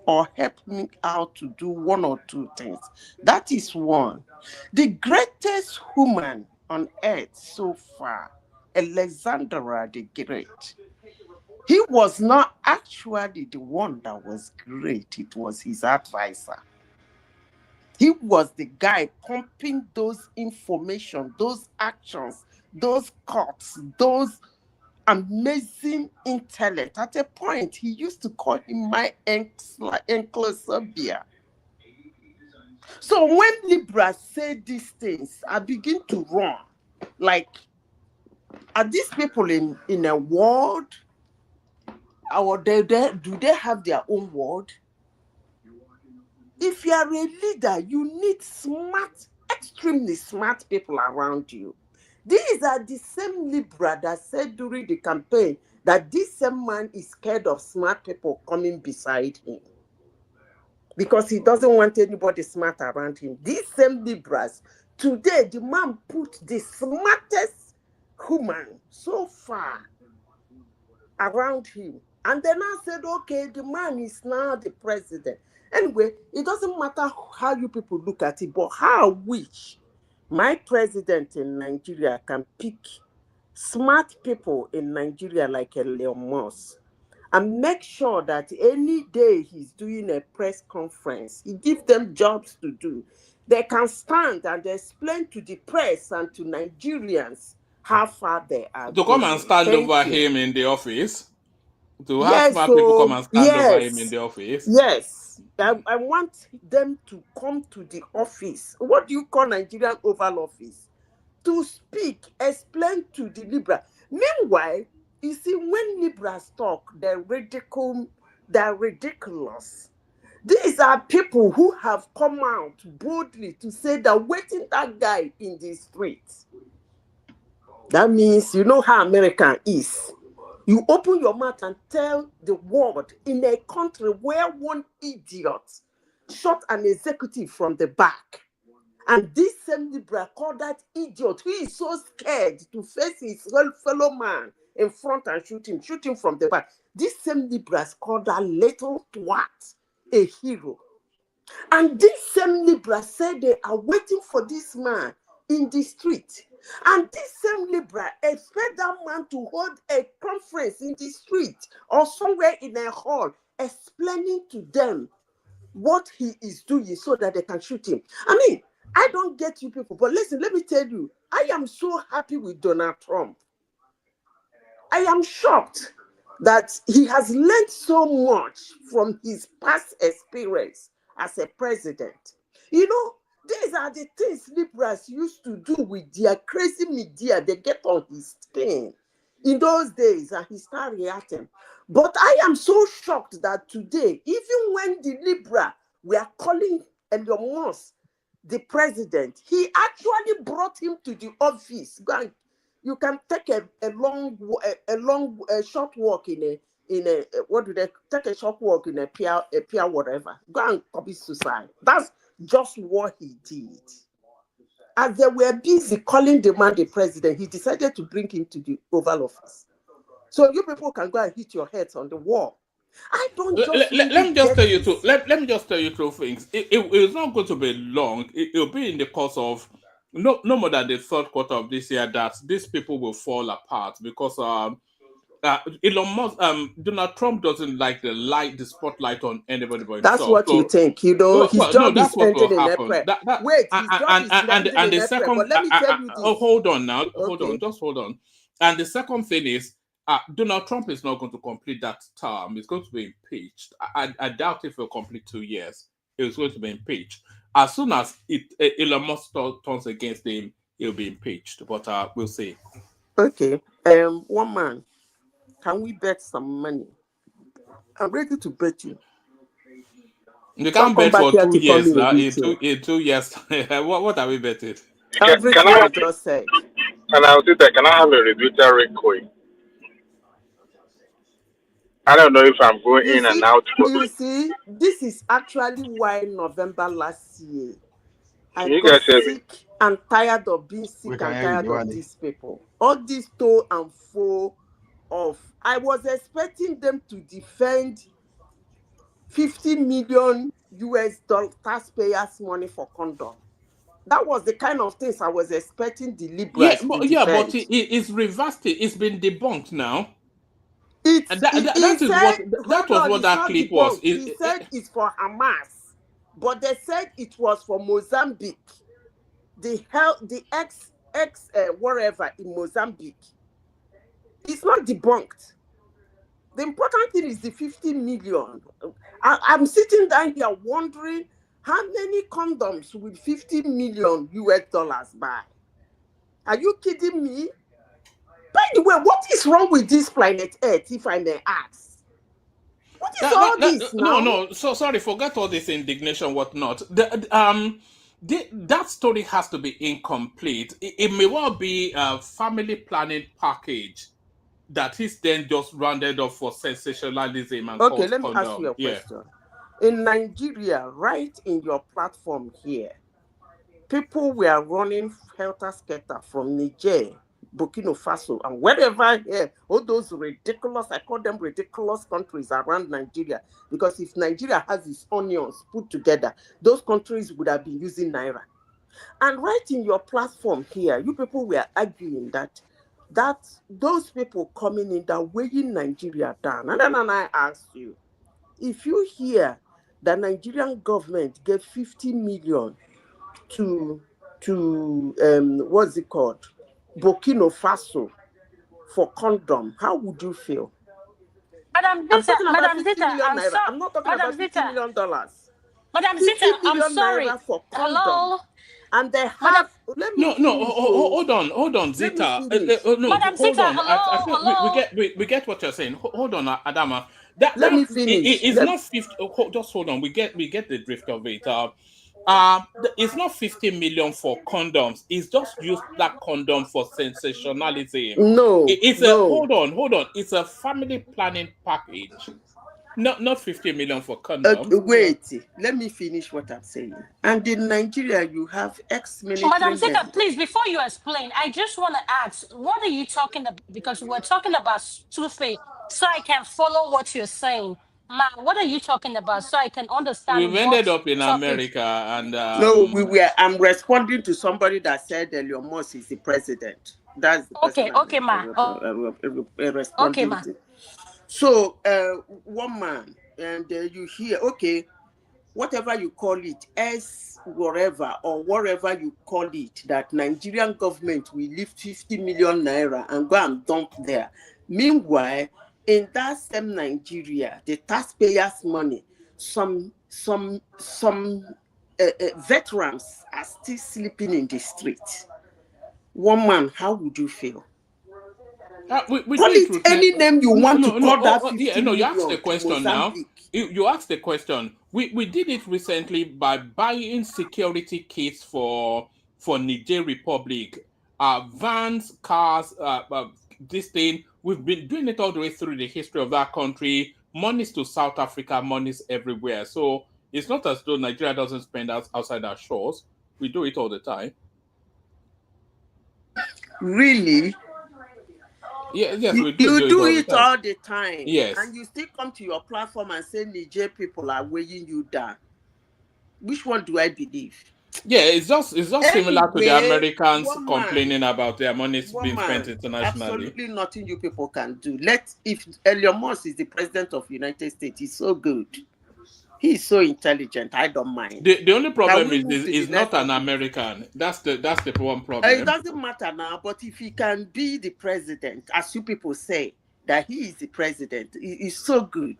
or help me out to do one or two things. That is one. The greatest woman on earth so far, Alexandra the Great, he was not actually the one that was great. It was his advisor. He was the guy pumping those information, those actions, those cuts, those amazing intellect. At a point, he used to call him my encyclopedia. So when liberals say these things, I begin to run. Like, are these people in a world? Or do they have their own world? If you are a leader, you need smart, extremely smart people around you. These are the same liberal that said during the campaign that this same man is scared of smart people coming beside him because he doesn't want anybody smart around him. These same liberals, today the man put the smartest woman so far around him. And then I said, okay, the man is now the president. Anyway, it doesn't matter how you people look at it, but how I wish my president in Nigeria can pick smart people in Nigeria like Elon Musk and make sure that any day he's doing a press conference, he gives them jobs to do. They can stand and explain to the press and to Nigerians how far they are to come and stand over him in the office. To have smart people come and stand over him in the office. Yes. I want them to come to the office. What do you call Nigerian Oval Office? To speak, explain to the liberal. Meanwhile, you see, when liberals talk, they're ridiculous. These are people who have come out boldly to say that waiting that guy in the streets. That means you know how America is. You open your mouth and tell the world in a country where one idiot shot an executive from the back. And this same liberal called that idiot who is so scared to face his fellow man in front and shoot him from the back. This same liberals called that little twat a hero. And this same liberals said they are waiting for this man in the street. And this same liberal expect that man to hold a conference in the street or somewhere in a hall explaining to them what he is doing so that they can shoot him. I mean, I don't get you people, but listen, let me tell you, I am so happy with Donald Trump. I am shocked that he has learned so much from his past experience as a president. You know, these are the things liberals used to do with their crazy media. They get on his skin in those days and he started reacting. But I am so shocked that today, even when the liberal were calling Elon Musk the president, he actually brought him to the office. You can take a short walk in a what do they take a short walk in a pier whatever. Go and commit suicide. That's just what he did. As they were busy calling the man the president, he decided to bring him to the Oval Office. So you people can go and hit your heads on the wall. I don't just let me just tell you two things. It's not going to be long. It'll be in the course of no more than the third quarter of this year that these people will fall apart because Elon Musk, Donald Trump doesn't like the spotlight on anybody but That's himself. what you think. You know, his Well, job no, is that's what ending will in happen. April. Wait, his job is ending And in the April. second, But let me tell you this. hold on now, Okay. hold on. And the second thing is, Donald Trump is not going to complete that term. He's going to be impeached. I doubt if he'll complete 2 years. He's going to be impeached. As soon as Elon Musk turns against him, he'll be impeached. But we'll see. Okay. One man, can we bet some money? I'm ready to bet you. You can't bet for 2 years now. In 2 years, what are we betting? Everything I just said. And I'll do that. Can I have a rebuttal real quick? I don't know if I'm going in and out. You see, this is actually why November last year I guys got hear me? sick and tired of being sick and tired of these people. All this to and fro of. I was expecting them to defend 50 million US dollar taxpayers' money for condom. That was the kind of things I was expecting the liberals to defend. But it's reversed. It's been debunked now. That was what that clip was. He said it's for Hamas, but they said it was for Mozambique. The ex whatever in Mozambique. It's not debunked. The important thing is the 50 million. I'm sitting down here wondering how many condoms will 50 million US dollars buy? Are you kidding me? By the way, what is wrong with this planet Earth, if I may ask? What is all this now? No. So sorry, forget all this indignation, whatnot. That story has to be incomplete. It may well be a family planning package that is then just rounded off for sensationalism and okay, let me ask you a question. In Nigeria, right in your platform here, people were running helter-skelter from Niger, Burkina Faso, and wherever here, all those ridiculous, I call them ridiculous countries around Nigeria, because if Nigeria has its onions put together, those countries would have been using Naira. And right in your platform here, you people were arguing that those people coming in that weighing Nigeria down. And then I asked you, if you hear the Nigerian government gave 50 million to what's it called, Burkina Faso for condom, how would you feel? I'm talking about 50 million naira. I'm not talking about $50 million. Madam 50 Zita, million I'm sorry. naira for condom. Hello? And they have. Hold on, Zita. Madam Zita, on. Hello. We get what you're saying. Hold on, Adama. Let me finish. It's not 50. Just hold on. We get the drift of it. It's not 50 million for condoms. It's just used that condom for sensationalism. Hold on. It's a family planning package. Not 50 million for condoms. Wait, let me finish what I'm saying. And in Nigeria, you have ex-military. Madam Zita, please, before you explain, I just want to ask, what are you talking about? Because we're talking about two-face, so I can follow what you're saying. Ma, what are you talking about? So I can understand. We've ended up in America, and no, I'm responding to somebody that said Elon Musk is the president. That's the okay, ma. Okay, ma. So, one man, and you hear, okay, whatever you call it, whatever you call it, that Nigerian government will lift 50 million naira and go and dump there. Meanwhile, in that same Nigeria, the taxpayers' money, some veterans are still sleeping in the street. One man, how would you feel? Call it any name you want to call that 50 million. You asked the question now. You asked the question. We did it recently by buying security kits for Niger Republic, vans, cars, this thing. We've been doing it all the way through the history of that country. Monies to South Africa, monies everywhere. So it's not as though Nigeria doesn't spend outside our shores. We do it all the time. Really? Yes, we do. You do it all the time. Yes. And you still come to your platform and say Niger people are weighing you down. Which one do I believe? Yeah, it's just similar to the Anyway, Americans complaining about their money being spent internationally. absolutely nothing you people can do. If Elon Musk is the president of the United States, he's so good. He's so intelligent. I don't mind. The only problem is he's he's not an American. That's the one problem. It doesn't matter now, but if he can be the president, as you people say, that he is the president, he's so good.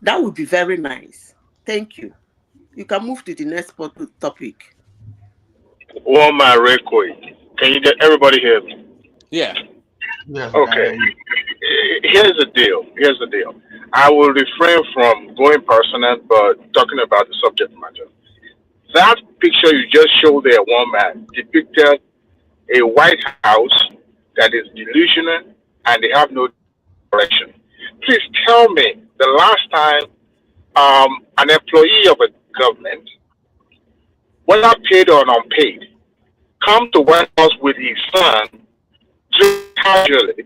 That would be very nice. Thank you. You can move to the next topic. One man real quick. Can you get everybody hear me? Yeah. Yes. Okay. Here's the deal. I will refrain from going personal, but talking about the subject matter. That picture you just showed there, one man, depicted a White House that is delusional and they have no direction. Please tell me the last time an employee of a government, whether paid or unpaid, come to White House with his son, just casually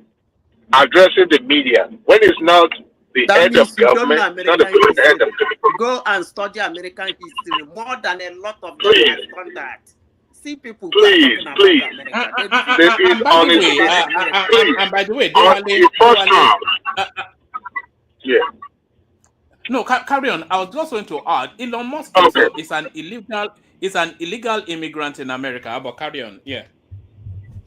addressing the media when it's not the head of government, not the head of government. Go and study American history. More than a lot of them have done that. See people. Please. And by the way, yeah. No, carry on. I was just going to add, Elon Musk is an illegal immigrant in America. But carry on, yeah.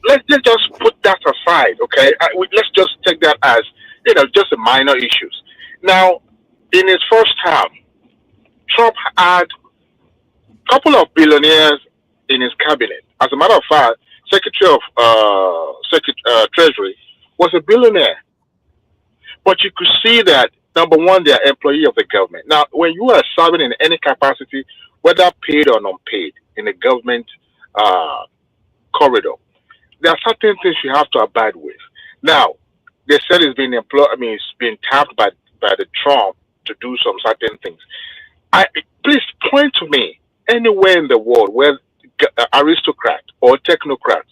Let's just put that aside, okay? Let's just take that as just a minor issues. Now, in his first term, Trump had a couple of billionaires in his cabinet. As a matter of fact, Secretary of Treasury was a billionaire. But you could see that, number one, they are employee of the government. Now, when you are serving in any capacity, whether paid or unpaid, in a government corridor, there are certain things you have to abide with. Now, they said it's been it's been tapped by the Trump to do some certain things. Please point to me anywhere in the world where aristocrat or technocrat,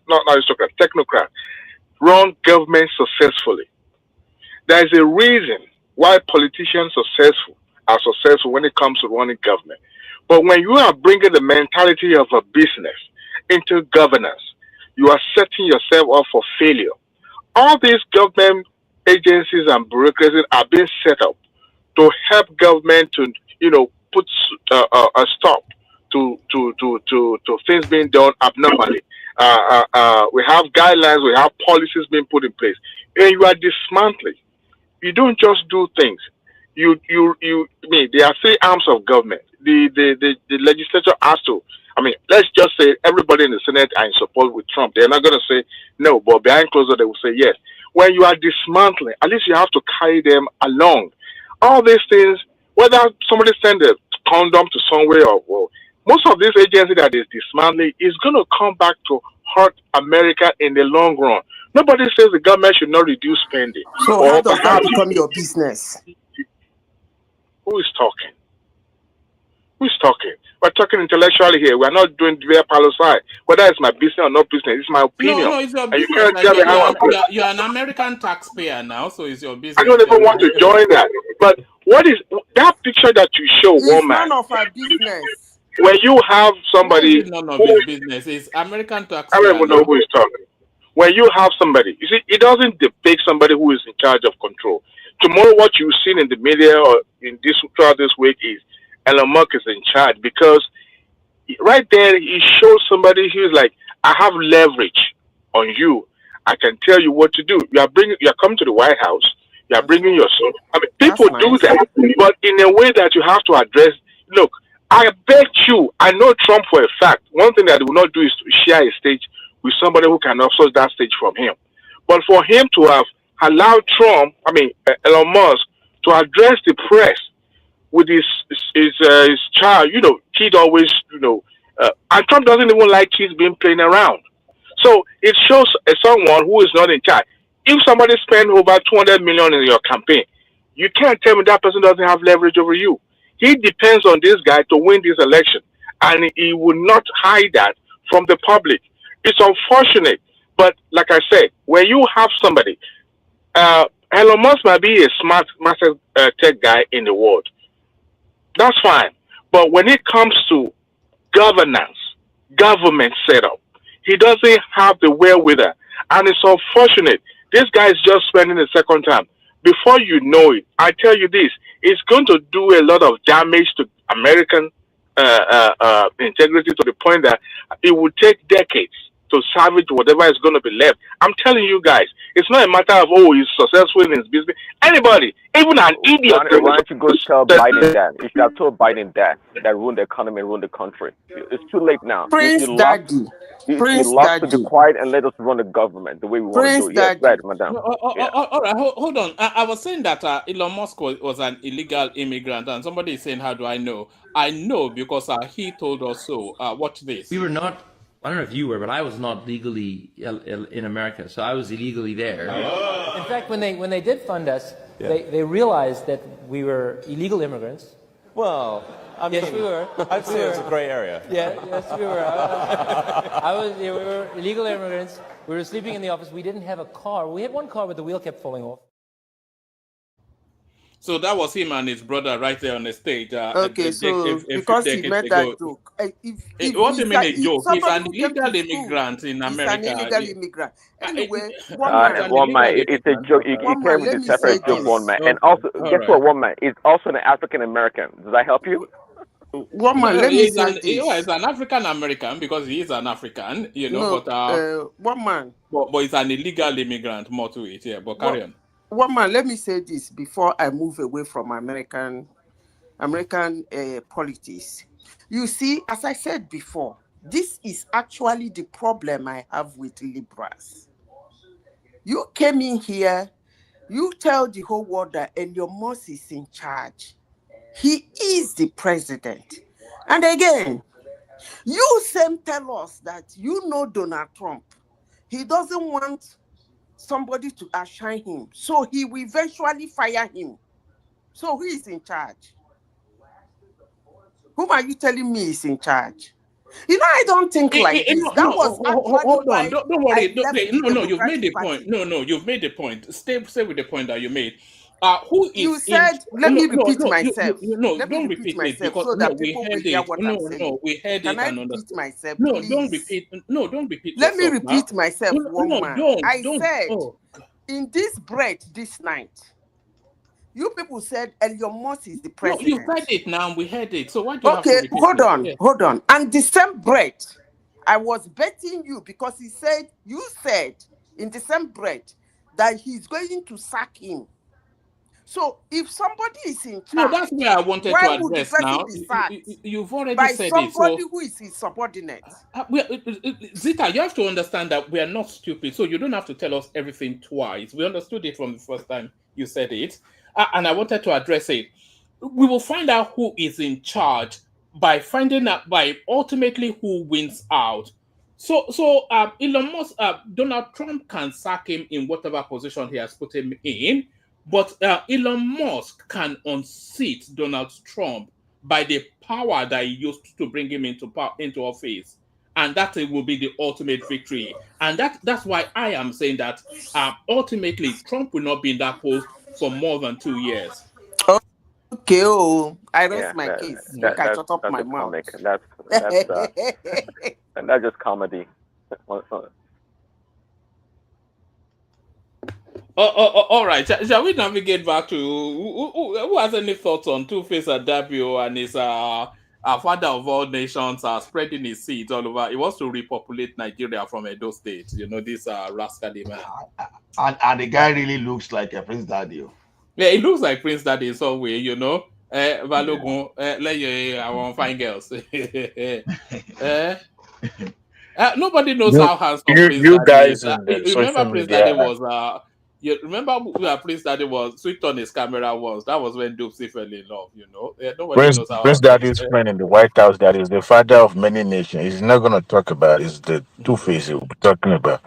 not aristocrat, technocrat, run government successfully. There is a reason why politicians are successful when it comes to running government. But when you are bringing the mentality of a business into governance, you are setting yourself up for failure. All these government agencies and bureaucracies are being set up to help government to, put a stop to things being done abnormally. We have guidelines, we have policies being put in place, and you are dismantling. You don't just do things. There are three arms of government. The legislature has to. Let's just say everybody in the Senate are in support with Trump. They're not going to say no, but behind closed doors they will say yes. When you are dismantling, at least you have to carry them along. All these things, whether somebody send a condom to somewhere or most of this agency that is dismantling is going to come back to hurt America in the long run. Nobody says the government should not reduce spending. So how does that become your business? Who is talking? Who's talking? We're talking intellectually here. We're not doing the palo side. Whether it's my business or not business, it's my opinion. No, it's your business. You're an American taxpayer now, so it's your business. I don't even want to join that. But what is that picture that you show, woman? None of our business. When you have somebody, none of his business. It's American taxpayer. I don't even know who is talking. When you have somebody, you see, it doesn't depict somebody who is in charge of control. Tomorrow, what you've seen in the media or throughout this week is Elon Musk is in charge, because right there he shows somebody who's like, I have leverage on you. I can tell you what to do. You are coming to the White House. You are bringing your son. People do that, but in a way that you have to address. Look, I bet you, I know Trump for a fact. One thing that he will not do is to share a stage with somebody who can offset that stage from him. But for him to have allowed Elon Musk to address the press with his child, kid always, and Trump doesn't even like kids being playing around. So it shows someone who is not in charge. If somebody spends over 200 million in your campaign, you can't tell me that person doesn't have leverage over you. He depends on this guy to win this election, and he will not hide that from the public. It's unfortunate, but like I said, when you have somebody, Elon Musk might be a smart tech guy in the world. That's fine. But when it comes to governance, government setup. He doesn't have the wherewithal. And it's unfortunate. This guy is just spending the second term. Before you know it, I tell you this, it's going to do a lot of damage to American integrity to the point that it will take decades to salvage whatever is going to be left. I'm telling you guys, it's not a matter of, oh, he's successful in his business. Anybody, even an idiot. Why don't you go tell Biden that? You should have told Biden that ruined the economy, ruined the country. It's too late now. Prince Daddy. You lost to be quiet and let us run the government the way we want to do it. Yes, right, madam. All right, hold on. I was saying that Elon Musk was an illegal immigrant, and somebody is saying, how do I know? I know because he told us so. Watch this. We were not, I don't know if you were, but I was not legally in America, so I was illegally there. In fact, when they did fund us, they realized that we were illegal immigrants. Well, I mean, yes, we were. I'd say it's a gray area. Yeah, yes, we were. We were illegal immigrants. We were sleeping in the office. We didn't have a car. We had one car, but the wheel kept falling off. So that was him and his brother right there on the stage. Okay, so because he made that joke. What do you mean a joke? He's an illegal immigrant in America. He's an illegal immigrant. Anyway, one man, it's a joke. You can't with a separate joke, one man. And also, guess what, one man? It's also an African American. Does that help you? One man, let me say this. He's an African American because he is an African, you know. No, but one man. But it's an illegal immigrant, more to it, yeah. But carry on. One man, let me say this before I move away from American politics. You see, as I said before, this is actually the problem I have with liberals. You came in here, you tell the whole world that Elon Musk is in charge. He is the president. And again, you same tell us that you know Donald Trump. He doesn't want somebody to outshine him. So he will eventually fire him. So who is in charge? Whom are you telling me is in charge? You know, I don't think like this. Hold on. Don't worry. No, you've made the point. No, you've made the point. Stay with the point that you made. Who is you said? Let me repeat myself. Don't repeat it because so that we heard it. We heard it. Can I repeat myself? No, please? don't repeat. No, don't repeat. Let me repeat myself. I said Oh. in this bread this night. You people said Elon Musk is the president. No, you heard it now. We heard it. So why do you have to repeat hold on. And the same bread, I was betting you because you said in the same bread that he's going to sack him. So if somebody is in charge, no, that's where I wanted to address now. You've already said it. By somebody who is his subordinate. Zita, you have to understand that we are not stupid, so you don't have to tell us everything twice. We understood it from the first time you said it, and I wanted to address it. We will find out who is in charge by finding out by ultimately who wins out. So Elon Musk, Donald Trump can sack him in whatever position he has put him in. But Elon Musk can unseat Donald Trump by the power that he used to bring him into office. And that will be the ultimate victory. And that's why I am saying that ultimately Trump will not be in that post for more than 2 years. Okay, I rest my case. I shut up my mouth. That's just comedy. All right. Shall we navigate back to who has any thoughts on Two-Face Adabio and his father of all nations spreading his seeds all over? He wants to repopulate Nigeria from Edo State. You know, this rascally man. And the guy really looks like a Prince Daddy. Yeah, he looks like Prince Daddy in some way, you know. Balogun, I want fine girls. Nobody knows how handsome Prince you Daddy guys is. You remember Prince Daddy was you remember Prince Daddy was switched on his camera once. That was when Doopsy fell in love, you know. Prince Daddy's friend in the White House, that is the father of many nations. He's not going to talk about it's the Two-Face he'll be talking about.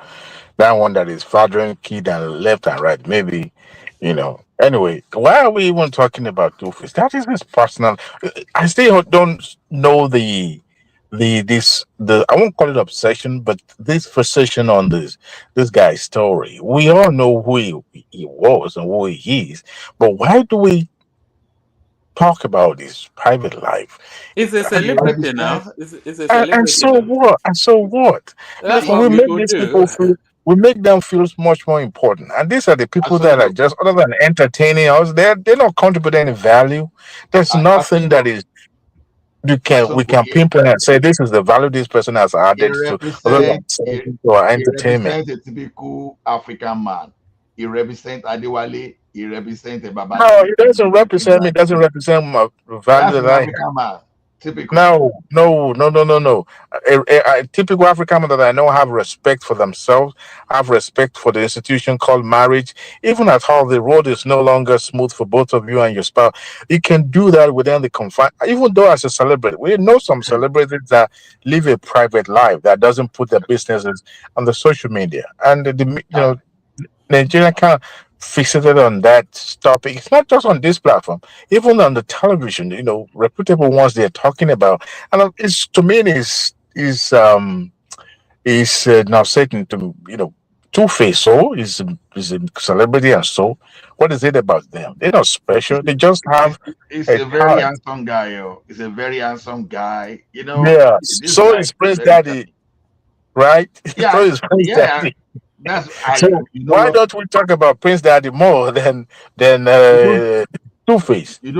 That one that is fathering kid and left and right. Maybe, you know. Anyway, why are we even talking about Two-Face? That is his personal. I still don't know the I won't call it obsession, but this fixation on this guy's story. We all know who he was and who he is, but why do we talk about his private life. It's a He celebrity now. represents. It's a And celebrity so now. what? And so what? That's When what we make people these do. people feel, we make them feel much more important. And these are the people that are Asogo, just other than entertaining us. They're not contributing any value. There's nothing that Asogo, is we can Asogo. pinpoint and say this is the value this person has He added to other than represents serving to our he entertainment. represents a typical African man. He represents Adewale. He represents a No, Babangida. he He doesn't represents represent me. that. Doesn't represent my value That's that an I have. African man. Typical. No, no, no, no, no, no. A typical African that I know have respect for themselves, have respect for the institution called marriage. Even at how the road is no longer smooth for both of you and your spouse, you can do that within the confine. Even though as a celebrity, we know some celebrities that live a private life that doesn't put their businesses on the social media, and Nigeria kind of fixated on that topic. It's not just on this platform, even on the television. Reputable ones they're talking about, and it's to me is now certain to Two Face. So is a celebrity, and so what is it about them? They're not special. They just have He's a a very talent. handsome guy. Yo. He's a very handsome guy. Yeah. This So guy is is a Prince very Daddy, right? So yeah, is Prince yeah. Daddy. That's So you know why what don't we talk about Prince Daddy more than you don't Two Face? Yeah,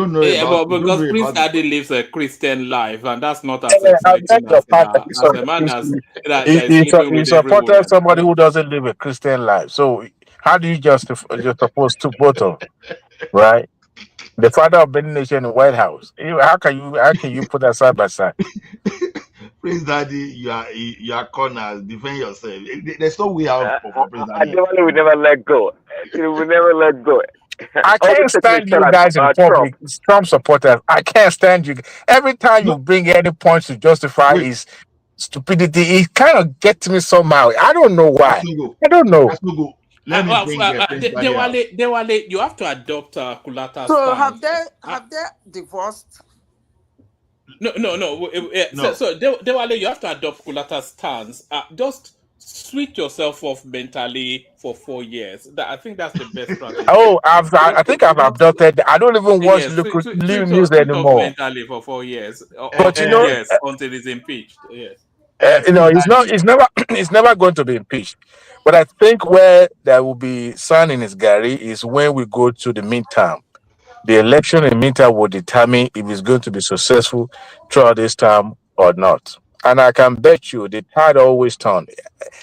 but you don't because know Prince about the Daddy lives a Christian life, and that's not as I beg exciting your pardon. as a man that is He sleeping with every supported woman. somebody who doesn't live a Christian life. So how do you just oppose two both of them, right? The father of many nations in the White House. How can you put that side by side? Prince Daddy. You are corners. Defend yourself. There's no way out for Prince Daddy. Adewale will never let go. He will never let go. I All the can't taking a stand shot you at guys in Trump. public, Trump supporters. I can't stand you. Every time No, you bring any points to justify wait. his stupidity, it kind of gets me somehow. I don't know why. That's no go. I don't know. That's no go. Let me bring Prince Daddy out. Dewale, you have to adopt Kulata's So stance. have they divorced? No. No. So Dewale, you have to adopt Kulata's stance. Just switch yourself off mentally for 4 years. I think that's the best strategy. Oh, I think I've adopted. I don't even watch Yes, live news switch off anymore. mentally for 4 years or But 4 years until he's impeached. Yes. Prince he's not. Daddy. He's never. He's never going to be impeached. But I think where there will be sun in his gary is when we go to the midterm. The election in midterm will determine if he's going to be successful throughout this term or not. And I can bet you the tide always turned.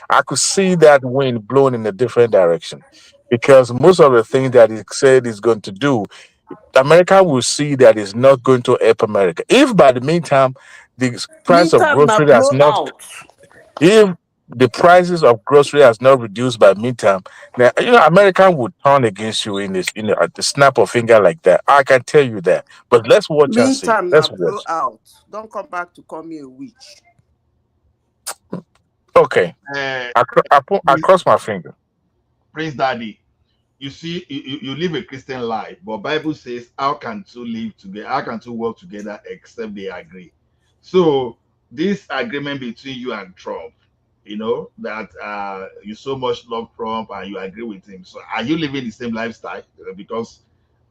I could see that wind blowing in a different direction because most of the things that he said he's going to do, America will see that it's not going to help America. If by the meantime the price of Meantime, now grocery has not, blowout. if the prices of grocery has not reduced by midterm, now American would turn against you in this, at the snap of finger like that. I can tell you that. But let's watch and see. Meantime, now Let's watch. blowout. Don't come back to call me a witch. Okay, I Prince, cross my finger. Prince Daddy. You see, you live a Christian life, but Bible says, how can two live together? How can two work together except they agree? So this agreement between you and Trump, that you so much love Trump and you agree with him. So are you living the same lifestyle? Because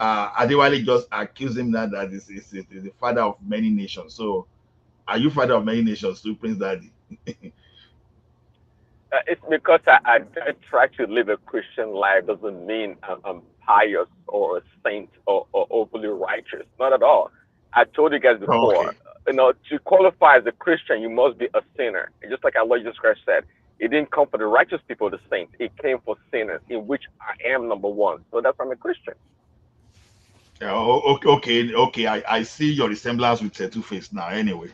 Adewale just accused him that is the father of many nations. So are you father of many nations too, Prince Daddy? It's because I try to live a Christian life doesn't mean I'm pious or a saint or overly righteous. Not at all. I told you guys before, Okay. To qualify as a Christian, you must be a sinner. And just like our Lord Jesus Christ said, it didn't come for the righteous people, the saints. It came for sinners, in which I am number one. So that's why I'm a Christian. Okay. I see your resemblance with Two Face now. Anyway,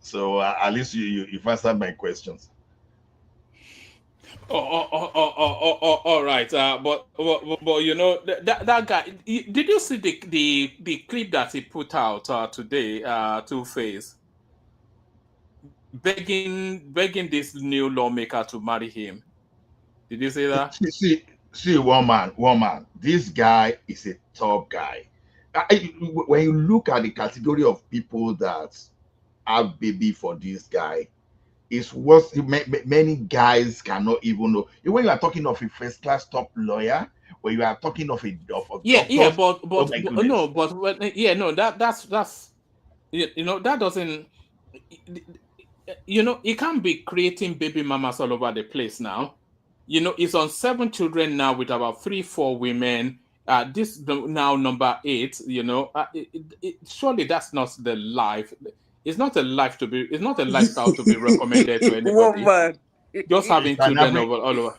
so at least you've answered my questions. All right. But that guy. Did you see the clip that he put out today? Two Face begging this new lawmaker to marry him. Did you see that? See, one man. This guy is a top guy. When you look at the category of people that have baby for this guy, it's what many guys cannot even know. When you are talking of a first class top lawyer, when you are talking of Yeah, doctors, but oh my goodness. no, but yeah, no, that's you know, that doesn't, you know, it can't be creating baby mamas all over the place now. You know, it's on 7 children now with about 3-4 women. This now number 8. You know, surely that's not the life. It's not a life to be. It's not a lifestyle to be recommended to anybody. Woman. Just having children all over.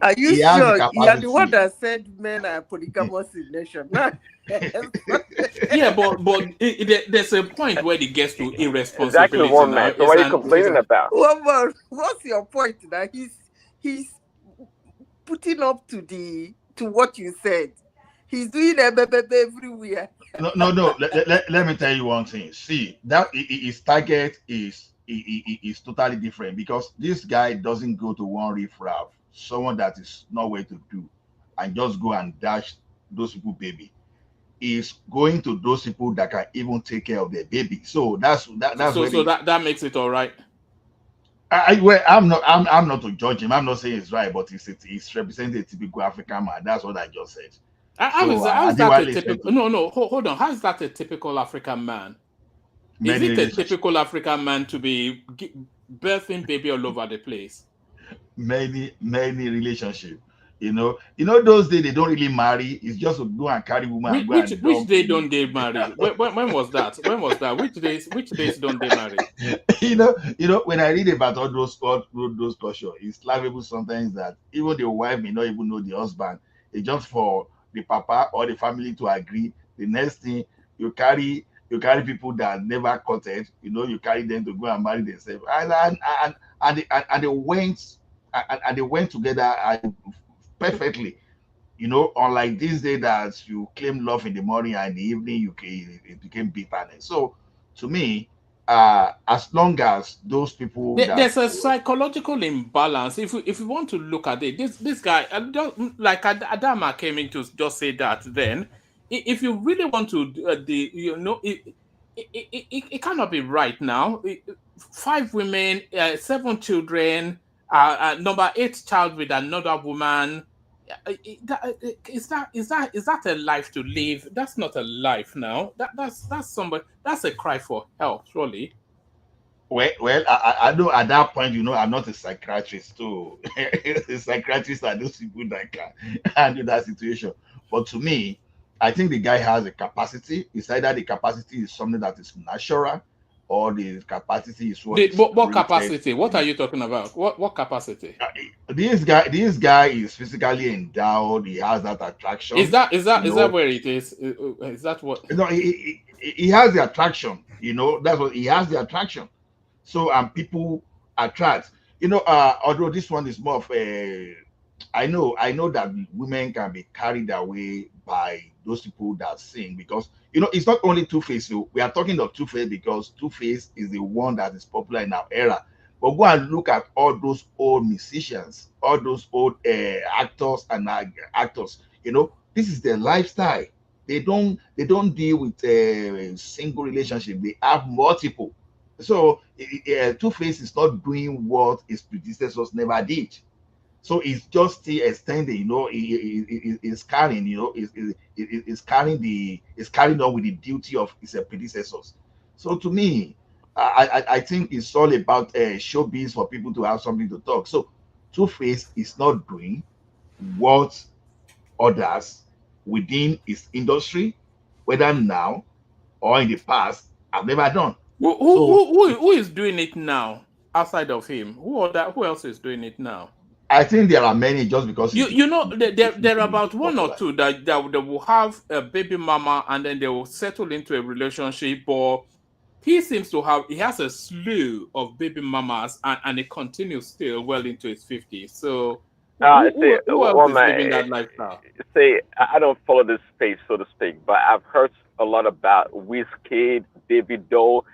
Are you He has the sure you are the one capacity. that said men are polygamous in nation? Yeah, but there's a point where it gets to Exactly, irresponsibility one now. man. So what are you complaining about? Woman, what's your point now? He's putting up to what you said. He's doing everywhere. No. Let me tell you one thing. See, that his target is totally different, because this guy doesn't go to one riffraff, someone that is nowhere to do, and just go and dash those people baby. Is going to those people that can even take care of their baby. So that's So that makes it all right. I'm not to judge him. I'm not saying it's right, but it's representing a typical African man. That's what I just said. How is that a typical? No, hold on. How is that a typical African man? Is it a typical African man to be birthing baby all over the place? Many relationships. You know, those days they don't really marry. It's just to go and carry woman. Which day don't they marry? When was that? When was that? Which days don't they marry? you know, when I read about all those culture, it's laughable sometimes that even the wife may not even know the husband. It's just for the papa or the family to agree. The next thing, you carry people that never courted. You know, you carry them to go and marry themselves, and they went together perfectly. You know, unlike this day that you claim love in the morning and in the evening it became bitterness. So to me, as long as those people there's a psychological imbalance. If we want to look at it, this guy, like Adama came in to just say that. Then, if you really want to, it cannot be right now. 5 women, 7 children, number 8 child with another woman. Is that a life to live? That's not a life now. That's somebody. That's a cry for help, surely. Well, I know at that point, you know, I'm not a psychiatrist too. A psychiatrist are those people that can handle that situation. But to me, I think the guy has a capacity. It's either the capacity is something that is natural, or the capacity is what capacity? What are you talking about? What capacity? This guy is physically endowed. He has that attraction. Is that where it is? Is that what? No, he has the attraction. You know, that's what he has, the attraction. So people attract. You know, although this one is more of a, I know that women can be carried away by those people that sing, because you know it's not only Two-Face. So we are talking of Two-Face because Two-Face is the one that is popular in our era. But go and look at all those old musicians, all those old actors and actors. You know, this is their lifestyle. They don't deal with a single relationship. They have multiple. So Two-Face is not doing what his predecessors never did. So it's just still extending, you know, it's carrying, you know, it's carrying on with the duty of his predecessors. So to me, I think it's all about showbiz for people to have something to talk. So Two-Face is not doing what others within his industry, whether now or in the past, have never done. Who is doing it now outside of him? Who else is doing it now? I think there are many, just because you know there are about one or two that will have a baby mama and then they will settle into a relationship, but he has a slew of baby mamas and it continues still well into his 50s. So who else is living that lifestyle? See, I don't follow this space, so to speak, but I've heard a lot about Wizkid, Davido,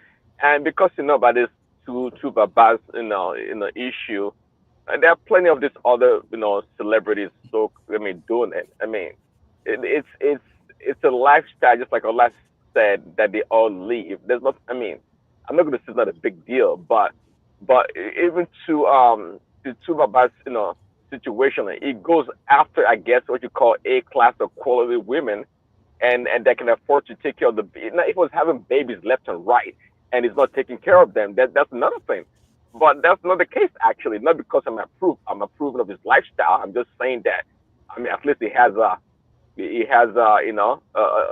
and because you know about this Tubaba, issue. And there are plenty of these other, celebrities. So doing it. I mean, it's a lifestyle, just like Allah said, that they all live. There's not. I mean, I'm not going to say it's not a big deal, but even to Baba's, situation. It goes after, I guess, what you call A-class or quality women, and that can afford to take care of the. Now, if it was having babies left and right, and he's not taking care of them, that's another thing. But that's not the case, actually. Not because I'm approving of his lifestyle. I'm just saying that. I mean, at least he has a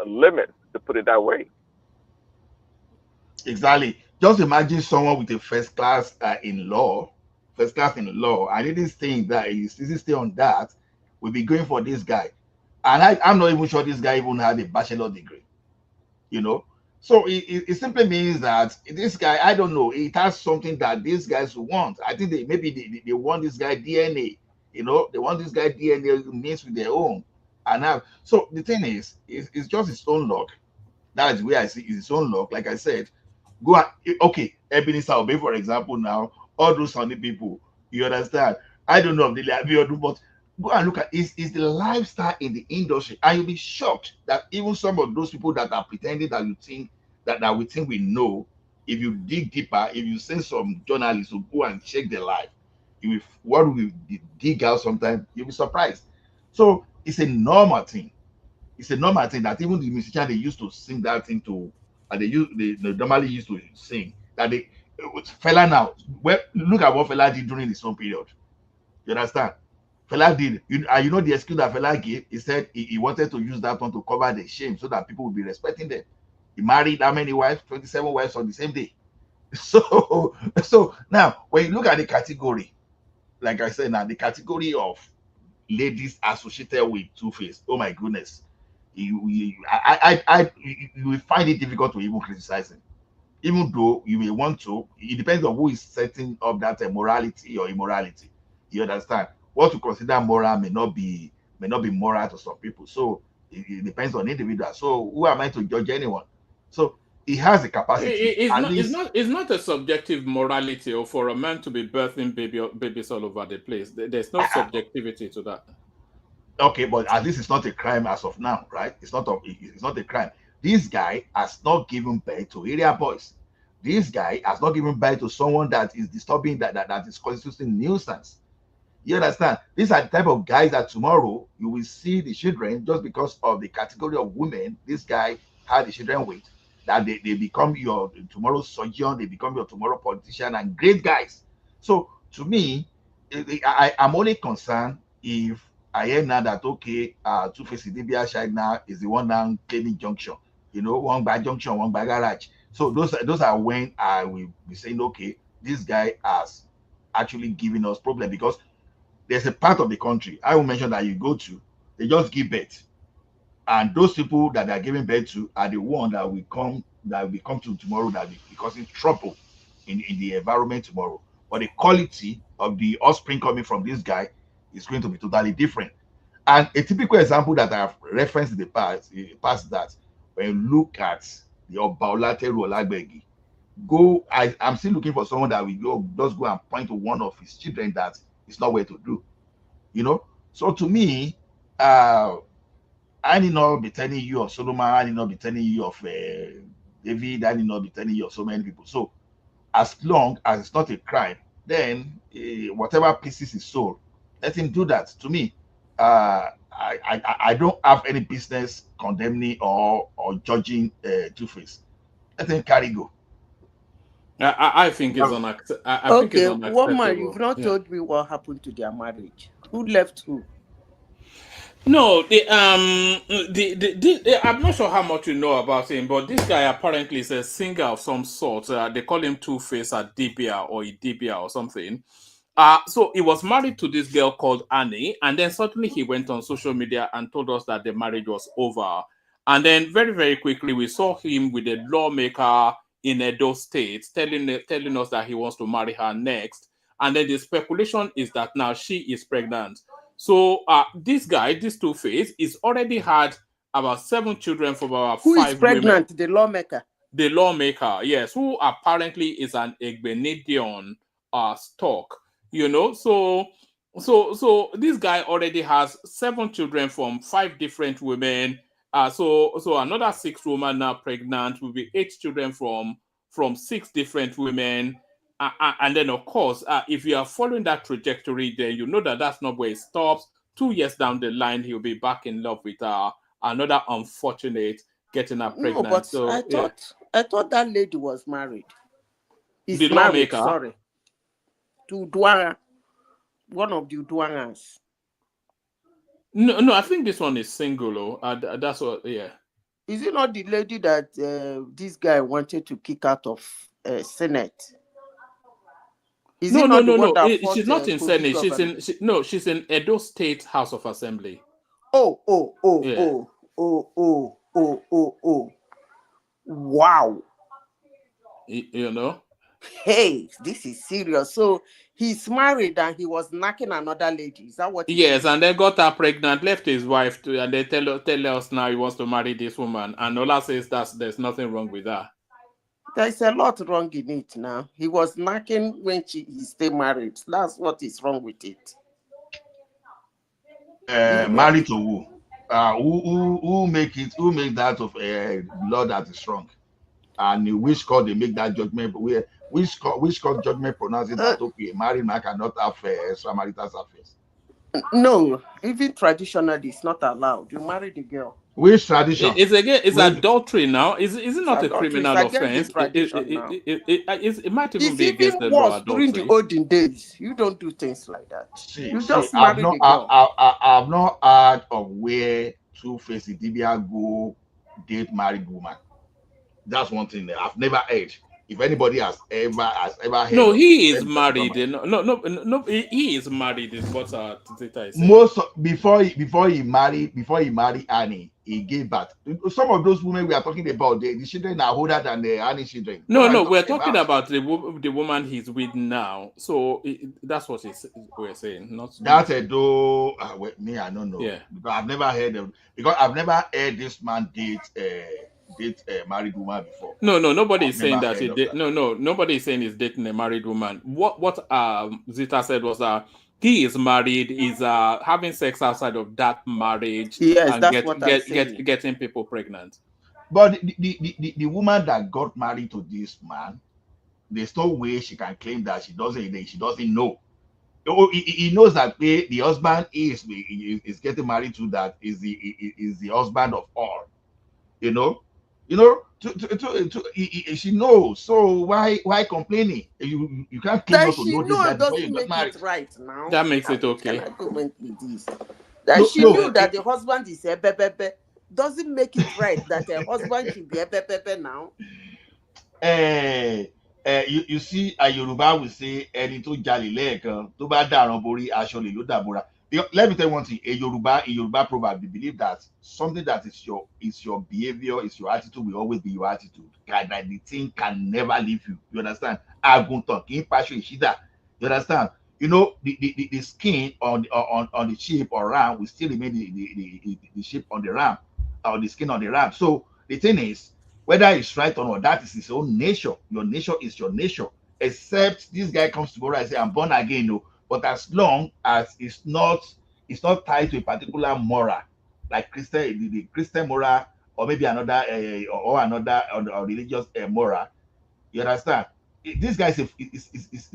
limit, to put it that way. Exactly. Just imagine someone with a first class in law, I didn't think that he still stay on that. We'll be going for this guy, and I'm not even sure this guy even had a bachelor degree. You know, so it simply means that this guy, I don't know, it has something that these guys want. I think they want this guy DNA. You know, they want this guy DNA mixed with their own, and now so the thing is, it's just his own luck. That's the way I see it, his own luck. Like I said, go and, okay, Ebenezer Obey, for example, now, all those funny people, you understand? I don't know if they but go and look at is the lifestyle in the industry, and you'll be shocked that even some of those people that are pretending that you think that we think we know, if you dig deeper, if you send some journalists who go and check their life, you will, what we dig out sometimes, you'll be surprised. So it's a normal thing. It's a normal thing that even the musicians, they used to sing that thing to, and they normally used to sing that they Fela now. Well, look at what Fela did during his own period. You understand? Fela did, you know the excuse that Fela gave. He said he wanted to use that one to cover the shame so that people would be respecting them. He married how many wives? 27 wives on the same day. So now when you look at the category, like I said, now the category of ladies associated with Two-Face, oh my goodness, you will find it difficult to even criticize him, even though you may want to. It depends on who is setting up that morality or immorality. You understand? What to consider moral may not be moral to some people. So it depends on individual. So who am I to judge anyone? So he has the capacity. It's not a subjective morality, or for a man to be birthing babies all over the place. There's no subjectivity to that. Okay, but at least it's not a crime as of now, right? It's not a crime. This guy has not given birth to area boys. This guy has not given birth to someone that is disturbing, that is constituting nuisance. You understand? These are the type of guys that tomorrow you will see the children, just because of the category of women this guy had the children with, that they become your tomorrow surgeon, they become your tomorrow politician, and great guys. So to me, I'm only concerned if I hear now that, okay, Two-Face Idibia Shine now is the one down claiming junction, one by junction, one by garage. So those are when I will be saying, okay, this guy has actually given us problem, because there's a part of the country I will mention that you go to, they just give birth, and those people that are giving birth to are the one that will come to tomorrow, that will be causing trouble in the environment tomorrow. But the quality of the offspring coming from this guy is going to be totally different. And a typical example that I have referenced in the past that when you look at the Obaolate Olagbegi, I'm still looking for someone that will just go and point to one of his children that it's not where to do, So to me, I need not be telling you of Solomon, I need not be telling you of David, I need not be telling you of so many people. So as long as it's not a crime, then whatever pieces is sold, let him do that. To me, I don't have any business condemning or judging Two-Face. Let him carry go. I think it's unacceptable. Okay, woman, you've not told me what happened to their marriage. Who left who? No, I'm not sure how much you know about him, but this guy apparently is a singer of some sort. They call him Two-Face Idibia or Idibia or something. So he was married to this girl called Annie, and then suddenly he went on social media and told us that the marriage was over. And then very, very quickly, we saw him with a lawmaker in Edo State telling us that he wants to marry her next. And then the speculation is that now she is pregnant. So this guy, this Two-Face, is already had about 7 children from about 5 women. Who is pregnant? Women. The lawmaker? The lawmaker, yes, who apparently is an Egbenedion stock. So this guy already has 7 children from 5 different women. So another 6 women now pregnant will be 8 children from 6 different women. And then, of course, if you are following that trajectory, then you know that that's not where it stops. 2 years down the line, he'll be back in love with another unfortunate, getting her pregnant. No, but so I thought that lady was married. Is the married, lawmaker, sorry, to Duanga, one of the Duangas. No, I think this one is single. That's what. Yeah. Is it not the lady that this guy wanted to kick out of Senate? Is No. She's not in Senate. She's in Edo State House of Assembly. Oh. Yeah. Wow. You know? Hey, this is serious. So he's married and he was knocking another lady. Is that what? Yes, and then got her pregnant, left his wife too, and they tell us now he wants to marry this woman. And Ola says there's nothing wrong with that. There's a lot wrong in it now. He was knocking when he stayed married. That's what is wrong with it. Married to who? Who make that of a law that is wrong? And which court they make that judgment? Which court judgment pronouncing that okay, married man cannot have extramarital affairs? No, even traditionally, it's not allowed. You marry the girl. Which tradition? It's adultery now. Is it not a criminal offense? It might even be against the law. During the olden days, you don't do things like that. You just I've marry the girl. I've not heard of where Two-Face Idibia go date married woman. That's one thing that I've never heard. If anybody has ever heard. No, he is married. No, he is married. Is what Zita is saying. Most before he married Annie, he gave birth. Some of those women we are talking about, the children are older than the Annie children. No, we're talking about the woman he's with now. So that's what we're saying. Not that's a do. Me, I don't know. Yeah, because I've never heard of. Because I've never heard this man date a married woman before. No, nobody is saying that. Nobody is saying he's dating a married woman. What Zita said was he is married, is having sex outside of that marriage, and getting people pregnant. But the woman that got married to this man, there's no way she can claim that she doesn't know. He knows that the husband is getting married to, that is the husband of all. She knows. So why complaining? You can't claim not to know this guy before you got married. Right now. That makes it okay. That she knew that the husband is a bebe doesn't make it right that the husband should be a bebe now. You see, a Yoruba will say, "Ẹni tó jalè lẹ́ẹ̀kan tó bá dàrán borí aṣọ lè ló dàbora." Let me tell you one thing. A Yoruba proverb, they believe that something that is your behavior, is your attitude, will always be your attitude. That the thing can never leave you. You understand? You understand? The skin on the sheep or ram will still remain the sheep on the ram, or the skin on the ram. So the thing is, whether it's right or not, that is his own nature. Your nature is your nature. Except this guy comes tomorrow and say, "I'm born again," no. But as long as it's not tied to a particular moral, like the Christian moral, or maybe another religious moral, you understand? This guy is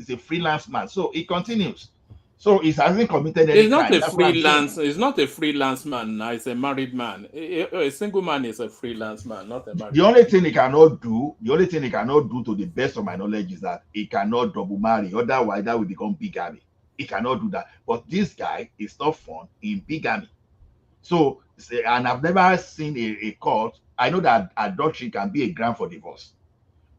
a freelance man, so he continues. So he hasn't committed any crime. It's not a freelance man. Now it's a married man. A single man is a freelance man, not a married. The only thing he cannot do, to the best of my knowledge, is that he cannot double marry. Otherwise, that will become bigamy. He cannot do that. But this guy is not found in bigamy. So, and I've never seen a court. I know that adultery can be a ground for divorce,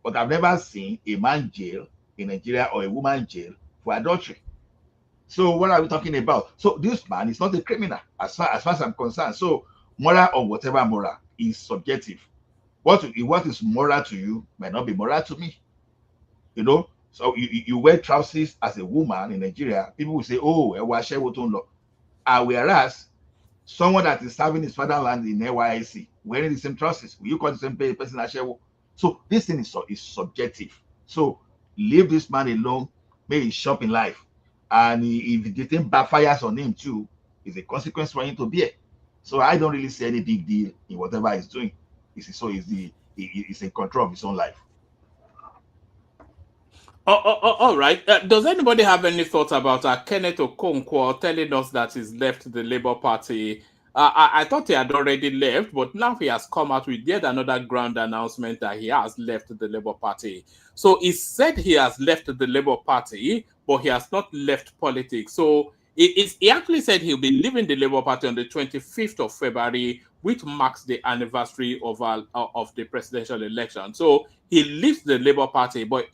but I've never seen a man jail in Nigeria or a woman jail for adultery. So what are we talking about? So this man is not a criminal as far as I'm concerned. So moral or whatever moral is subjective. What is moral to you might not be moral to me. So you wear trousers as a woman in Nigeria, people will say, "Oh, whereas someone that is serving his fatherland in NYSC wearing the same trousers, will you call the same person Ashewo? So this thing is subjective. So leave this man alone, may he shop in life. And if the thing backfires on him too, it's a consequence for him to bear. So I don't really see any big deal in whatever he's doing. He's in control of his own life. All right. Does anybody have any thoughts about Kenneth Okonkwo telling us that he's left the Labour Party? I thought he had already left, but now he has come out with yet another grand announcement that he has left the Labour Party. So he said he has left the Labour Party, but he has not left politics. So he actually said he'll be leaving the Labour Party on the 25th of February, which marks the anniversary of the presidential election. So he leaves the Labour Party, but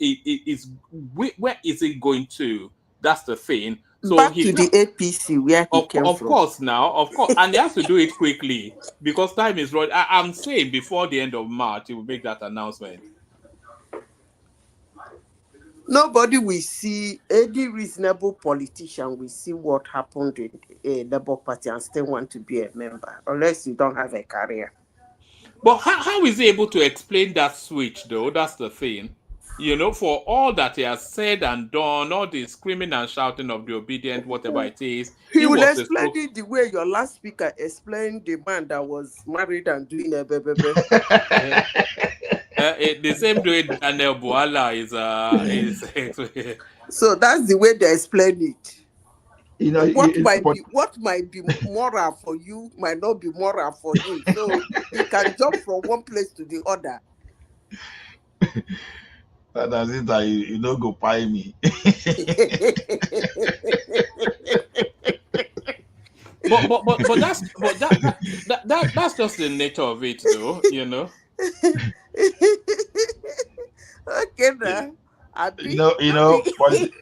where is he going to? That's the thing. So back to the APC where he came of from. course, and he has to do it quickly because time is running. I'm saying before the end of March, he will make that announcement. Nobody will see, any reasonable politician will see what happened in a Labour Party and still want to be a member, unless you don't have a career. But how is he able to explain that switch, though? That's the thing. You know, for all that he has said and done, all the screaming and shouting of the obedient, whatever it is, He will explain it the way your last speaker explained the man that was married and doing a baby. The same way Daniel Boala is. So that's the way they explain it. You know, what might be moral for you might not be moral for him. So he can jump from one place to the other. That's it. That you don't go pay me. but that's just the nature of it, though. You know. Okay, now. Not the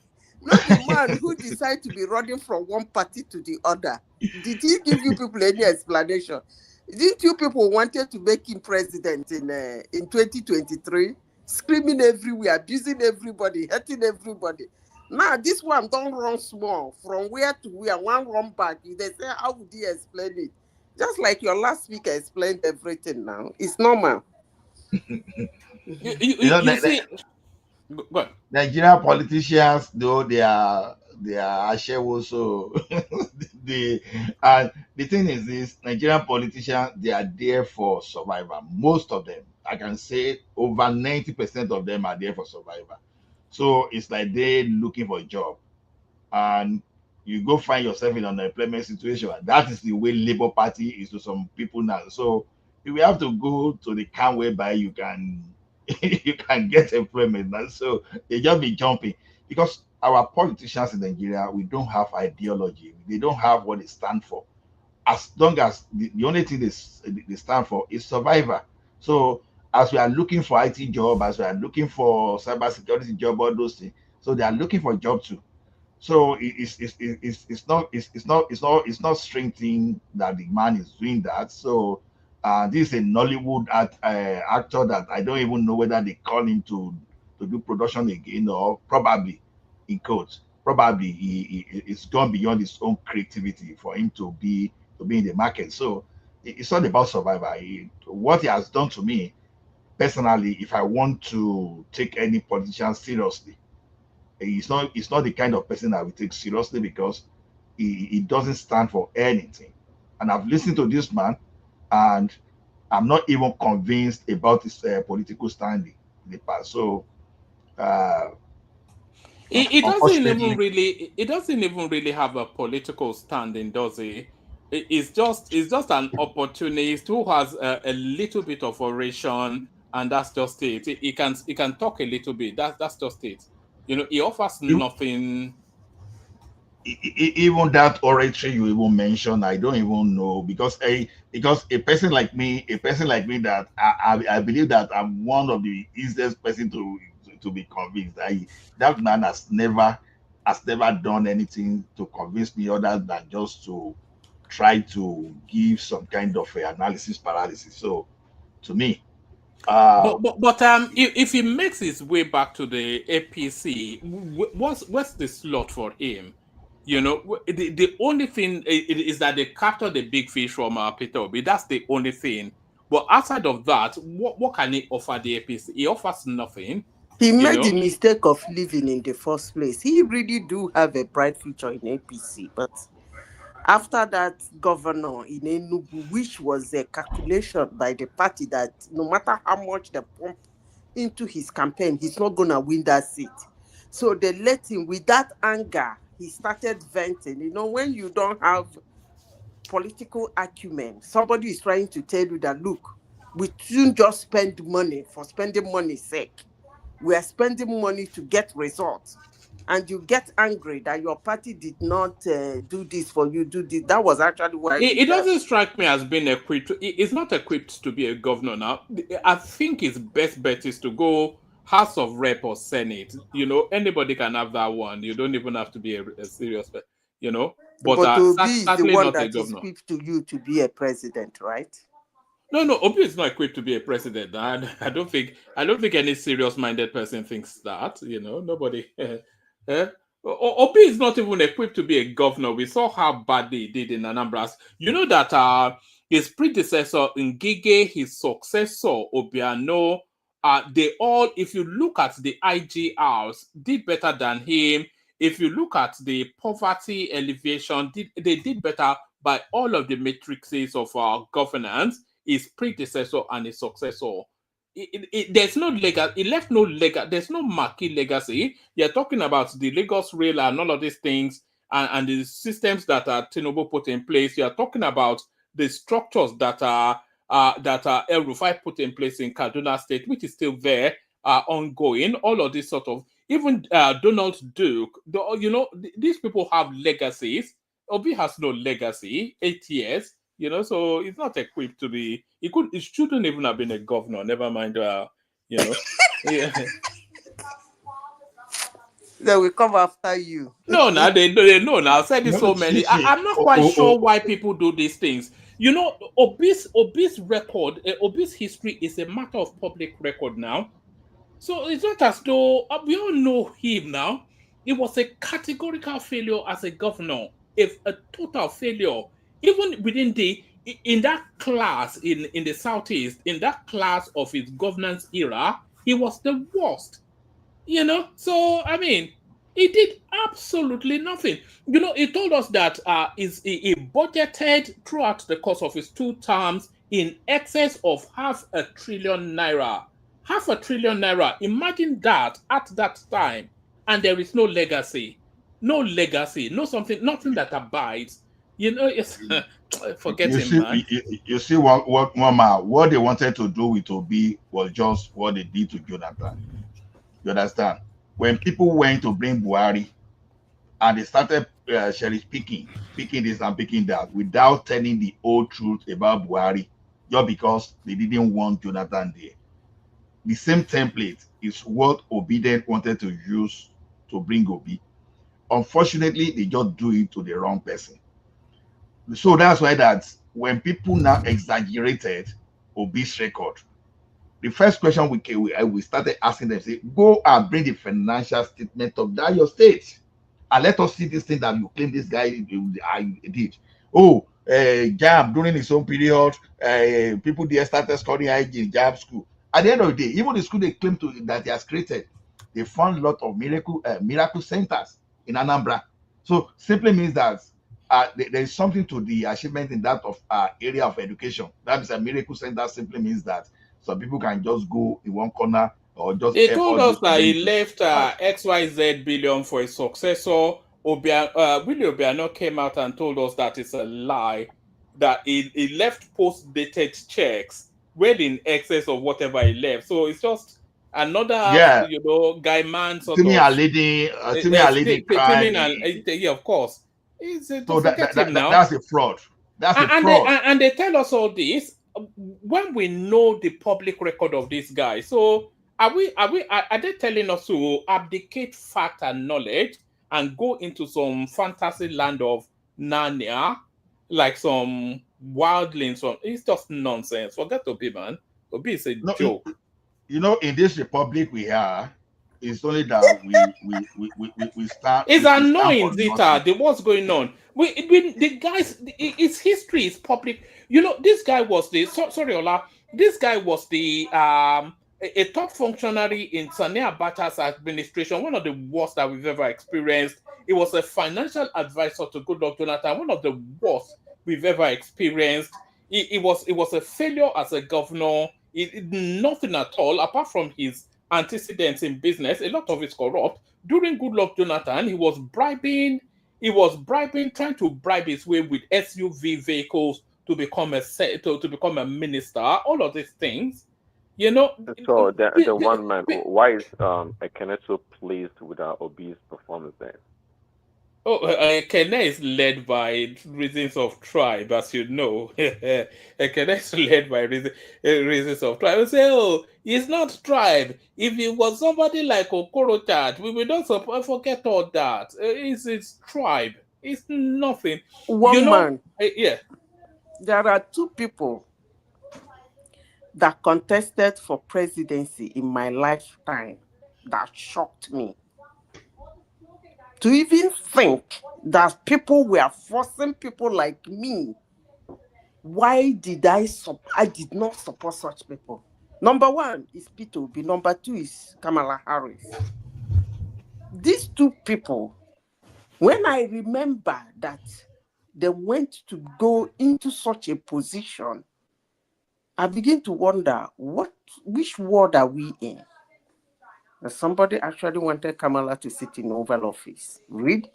man who decided to be running from one party to the other. Did he give you people any explanation? Didn't you people wanted to make him president in 2023? Screaming everywhere, abusing everybody, hurting everybody. Now this one don't run small. From where to where, one run back. They say, how would he explain it? Just like your last speaker explained everything now. It's normal. You see, what? Nigerian politicians, though they are also the thing is this: Nigerian politicians, they are there for survival. Most of them, I can say over 90% of them are there for survival. So it's like they're looking for a job, and you go find yourself in an unemployment situation. That is the way Labour Party is to some people now. So we have to go to the camp whereby you can you can get employment. And so they just be jumping because our politicians in Nigeria, we don't have ideology. They don't have what they stand for. As long as the only thing they stand for is survivor. So as we are looking for IT job, as we are looking for cybersecurity job, all those things, so they are looking for job too. So it's not strengthening that the man is doing that. So this is a Nollywood actor that I don't even know whether they call him to do production again or probably in quotes. Probably it's gone beyond his own creativity for him to be in the market. So it's not about survival. What he has done to me personally, if I want to take any politician seriously, he's not the kind of person I will take seriously because he doesn't stand for anything. And I've listened to this man, and I'm not even convinced about his political standing in the past. So it doesn't even really have a political standing, does he? It's just an opportunist who has a little bit of oration, and that's just it. He can talk a little bit. That's just it. You know, he offers nothing. Even that oratory you even mentioned, I don't even know because a person like me that I believe that I'm one of the easiest person to be convinced. That man has never done anything to convince me other than just to try to give some kind of analysis paralysis. So to me, if he makes his way back to the APC, what's the slot for him? You know, the only thing is that they captured the big fish from Peter Obi. That's the only thing. But outside of that, what can he offer the APC? He offers nothing. He made the mistake of leaving in the first place. He really do have a bright future in APC, but after that governor in Enugu, which was a calculation by the party that no matter how much they pump into his campaign, he's not going to win that seat. So they let him, with that anger, he started venting. You know, when you don't have political acumen, somebody is trying to tell you that, look, we shouldn't just spend money for spending money's sake. We are spending money to get results. And you get angry that your party did not do this for you, do this. That was actually why It doesn't strike me as being equipped. It's not equipped to be a governor now. I think his best bet is to go House of Rep or Senate. You know, anybody can have that one. You don't even have to be a serious, you know. But But Obi is the certainly one not a that is governor. equipped to you to be a president, right? No, Obi is not equipped to be a president. I don't think any serious-minded person thinks that. You know, nobody. Obi is not even equipped to be a governor. We saw how badly he did in Anambra. You know that his predecessor Ngige, his successor Obiano, they all, if you look at the IGRs, did better than him. If you look at the poverty elevation, they did better by all of the matrices of our governance. His predecessor and his successor. There's no legacy. It left no legacy. There's no marquee legacy. You're talking about the Lagos Rail and all of these things and the systems that are Tinubu put in place. You're talking about the structures that are El-Rufai put in place in Kaduna State, which is still there, ongoing. All of this sort of, even Donald Duke. You know, these people have legacies. Obi has no legacy. 8 years. You know, so it's not equipped to be. It shouldn't even have been a governor. Never mind. You know, yeah. They will come after you. No, now they know. Now I've said it so many. I'm not quite sure why people do these things. You know, Obi's record, Obi's history is a matter of public record now. So it's not as though we all know him now. It was a categorical failure as a governor, if a total failure. Even within in that class in the southeast, in that class of his governance era, he was the worst. You know, so I mean, he did absolutely nothing. You know, he told us that he budgeted throughout the course of his 2 terms in excess of £500 billion. £500 billion. Imagine that at that time, and there is no legacy, nothing that abides. You know, it's forget You him, see, man. you see what they wanted to do with Obi was just what they did to Jonathan. You understand? When people went to bring Buhari and they started cherry picking this and picking that without telling the whole truth about Buhari, just because they didn't want Jonathan there. The same template is what Obedient wanted to use to bring Obi. Unfortunately, they just do it to the wrong person. So that's why that when people now exaggerated Obi's record, the first question we started asking them, say, go and bring the financial statement of that your state, and let us see this thing that you claim this guy did. Oh, JAM during his own period, people there started scoring high in JAM school. At the end of the day, even the school they claim to that they has created, they found a lot of miracle centers in Anambra. So simply means that there is something to the achievement in that of area of education. That is a miracle center. Simply means that some people can just go in one corner or just He help told all us those that he communities. left XYZ billion for his successor. Willie Obiano came out and told us that it's a lie, that he left post-dated checks well in excess of whatever he left. So it's just another, Yeah, you know, guy man sort Timmy of and lady crime. steaming, and yeah, of course. So Forget him now. that's a fraud. That's a And fraud. they tell us all this when we know the public record of this guy. So are they telling us to abdicate fact and knowledge and go into some fantasy land of Narnia, like some wildlings? It's just nonsense. Forget Obi, man. Obi is a No, joke. you know, in this republic we are, it's only that we stand It's we stand for annoying, nothing. Zita. What's going on? The guys, his history is public. You know, this guy was sorry, Ola. This guy was a top functionary in Sani Abacha's administration, one of the worst that we've ever experienced. He was a financial advisor to Goodluck Jonathan, one of the worst we've ever experienced. It was a failure as a governor. Nothing at all, apart from his antecedents in business. A lot of it's corrupt. During Goodluck Jonathan, he was bribing, trying to bribe his way with SUV vehicles to become to become a minister. All of these things, you know. So the one man, why is Ekene so pleased with Obi's performance then? Oh, Ekene is led by reasons of tribe, as you know. Ekene is led by reasons of tribe. We say, oh, it's not tribe. If it was somebody like Okorocha, we will not forget all that. It's tribe. It's nothing. One man. Yeah. There are two people that contested for presidency in my lifetime that shocked me. To even think that people were forcing people like me, why did I did not support such people? Number one is Peter Obi. Number two is Kamala Harris. These two people, when I remember that they went to go into such a position, I begin to wonder, which world are we in? Somebody actually wanted Kamala to sit in Oval Office. Read.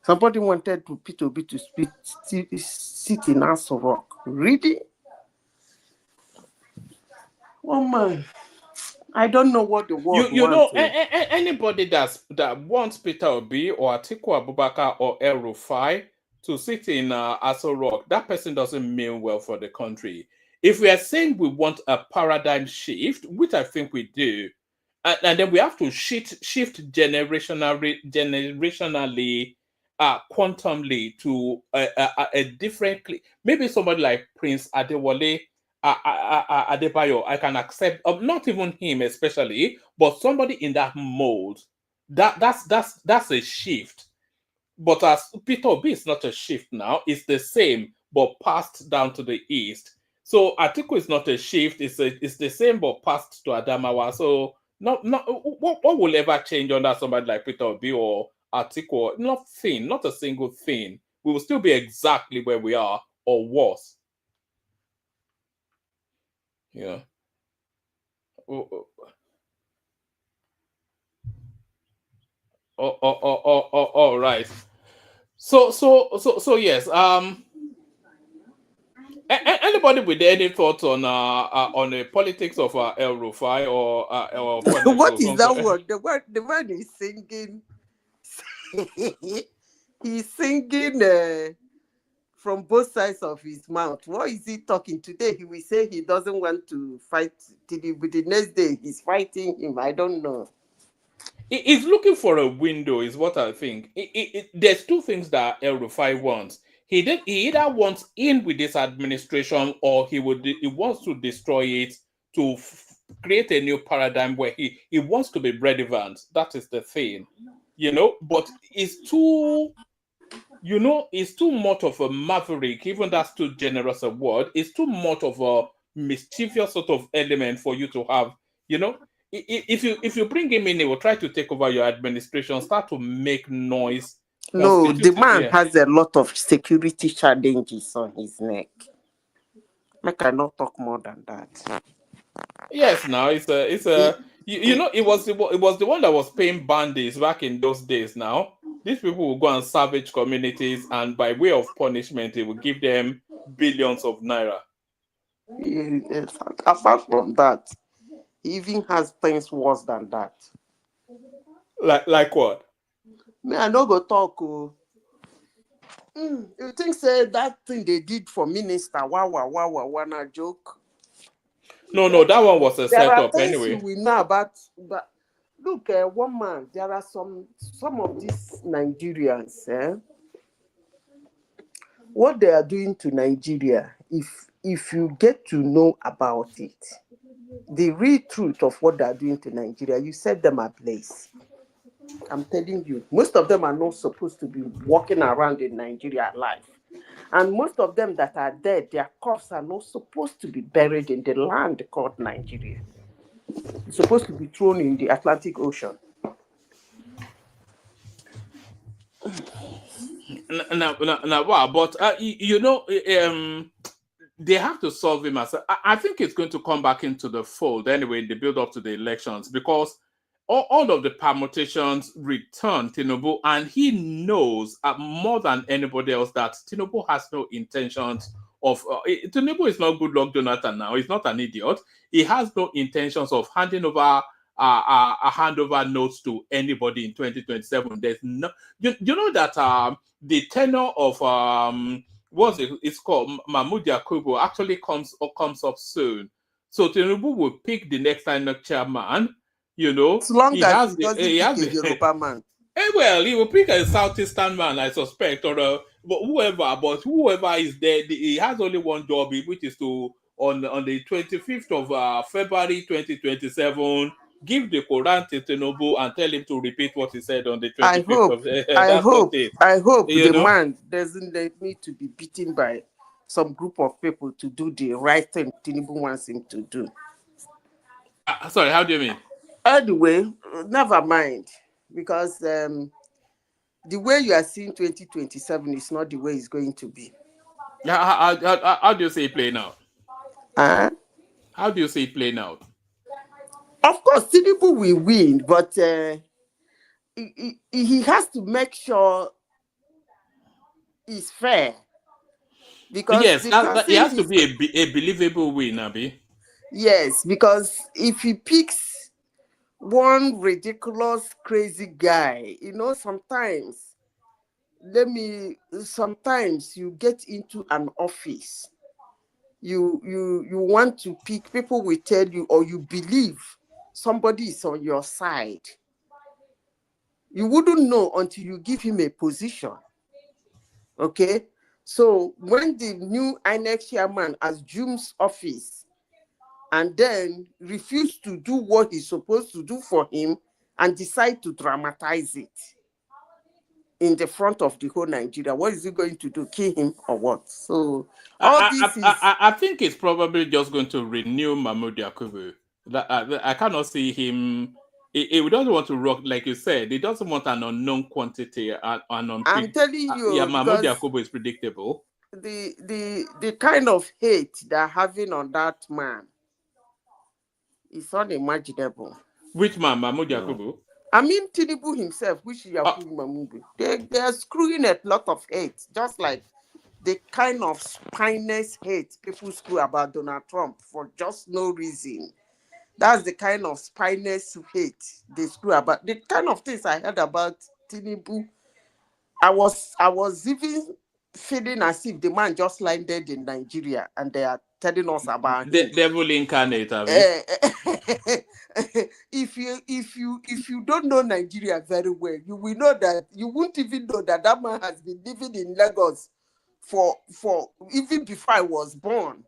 Somebody wanted to Peter Obi to sit in Aso Rock. Reading. Oh man, I don't know what the world You know, wants. anybody that wants Peter Obi or Atiku Abubakar or El-Rufai to sit in Aso Rock, that person doesn't mean well for the country. If we are saying we want a paradigm shift, which I think we do, and then we have to shift generationally, quantumly to a different, maybe somebody like Prince Adewale Adebayo, I can accept, not even him especially, but somebody in that mold. That's a shift. But as Peter Obi is not a shift now, it's the same, but passed down to the east. So Atiku is not a shift, it's the same, but passed to Adamawa. So what will ever change under somebody like Peter Obi or Atiku? Nothing, not a single thing. We will still be exactly where we are or worse. Yeah. All right. So yes. Anybody with any thoughts on the politics of El-Rufai or what is that word? The word is singing. He's singing from both sides of his mouth. What is he talking today? He will say he doesn't want to fight. But the next day he's fighting him. I don't know. He's looking for a window, is what I think. There's two things that El-Rufai wants. He either wants in with this administration, or he wants to destroy it to create a new paradigm where he wants to be relevant. That is the thing, But it's too, it's too much of a maverick. Even that's too generous a word. It's too much of a mischievous sort of element for you to have, If you bring him in, he will try to take over your administration, start to make noise. No, the man has a lot of security challenges on his neck. I cannot talk more than that. Yes, now it was the one that was paying bandits back in those days. Now these people will go and savage communities, and by way of punishment, it will give them billions of naira. Yes, apart from that, he even has things worse than that. Like what? Me, I no go talk. You think say that thing they did for minister? Wow, na joke. No, that one was a setup anyway. We know about, but look, one man. There are some of these Nigerians. What they are doing to Nigeria, if you get to know about it, the real truth of what they are doing to Nigeria, you set them ablaze. I'm telling you, most of them are not supposed to be walking around in Nigeria alive. And most of them that are dead, their corpses are not supposed to be buried in the land called Nigeria. It's supposed to be thrown in the Atlantic Ocean. Wow, but they have to solve him as I think it's going to come back into the fold anyway in the build up to the elections, because all of the permutations return Tinubu, and he knows more than anybody else that Tinubu has no intentions of Tinubu is not good luck Jonathan now. He's not an idiot. He has no intentions of handing over a handover notes to anybody in 2027. There's no, you know that the tenure of it's called Mahmoud Yakubu actually comes up soon. So Tinubu will pick the next INEC chairman. You know, as long he as has he the doesn't pick a Yoruba man. well, he will pick a Southeastern man, I suspect, or but whoever is there, he has only one job, which is to on the 25th of February 2027 give the Quran to Tinubu and tell him to repeat what he said on the 25th of I hope you the know? man doesn't need to be beaten by some group of people to do the right thing Tinubu wants him to do. Sorry, how do you mean? Anyway, never mind, because the way you are seeing 2027 is not the way it's going to be. How do you see it playing out? How do you see it playing out? Of course, Tinubu will win, but he has to make sure it's fair. Because yes, it has to be a believable win, Abi. Yes, because if he picks one ridiculous, crazy guy, sometimes you get into an office, you want to pick, people will tell you, or you believe somebody is on your side. You wouldn't know until you give him a position. Okay? So when the new INEC chairman assumes office and then refuse to do what he's supposed to do for him and decide to dramatize it in the front of the whole Nigeria, what is he going to do? Kill him or what? So I think it's probably just going to renew Mahmoud Yakubu. I cannot see him. He doesn't want to rock, like you said. He doesn't want an unknown quantity. I'm telling you, yeah, Mahmoud Yakubu is predictable. The kind of hate they're having on that man is unimaginable. Which man, Mahmoud Yakubu? I mean, Tinubu himself, which Yakubu Mahmoud, they are screwing a lot of hate, just like the kind of spineless hate people screw about Donald Trump for just no reason. That's the kind of spineless hate they screw about. The kind of things I heard about Tinubu, I was even feeling as if the man just landed in Nigeria and they are telling us about the him. devil incarnate. If you don't know Nigeria very well, you will know that you won't even know that man has been living in Lagos for even before I was born,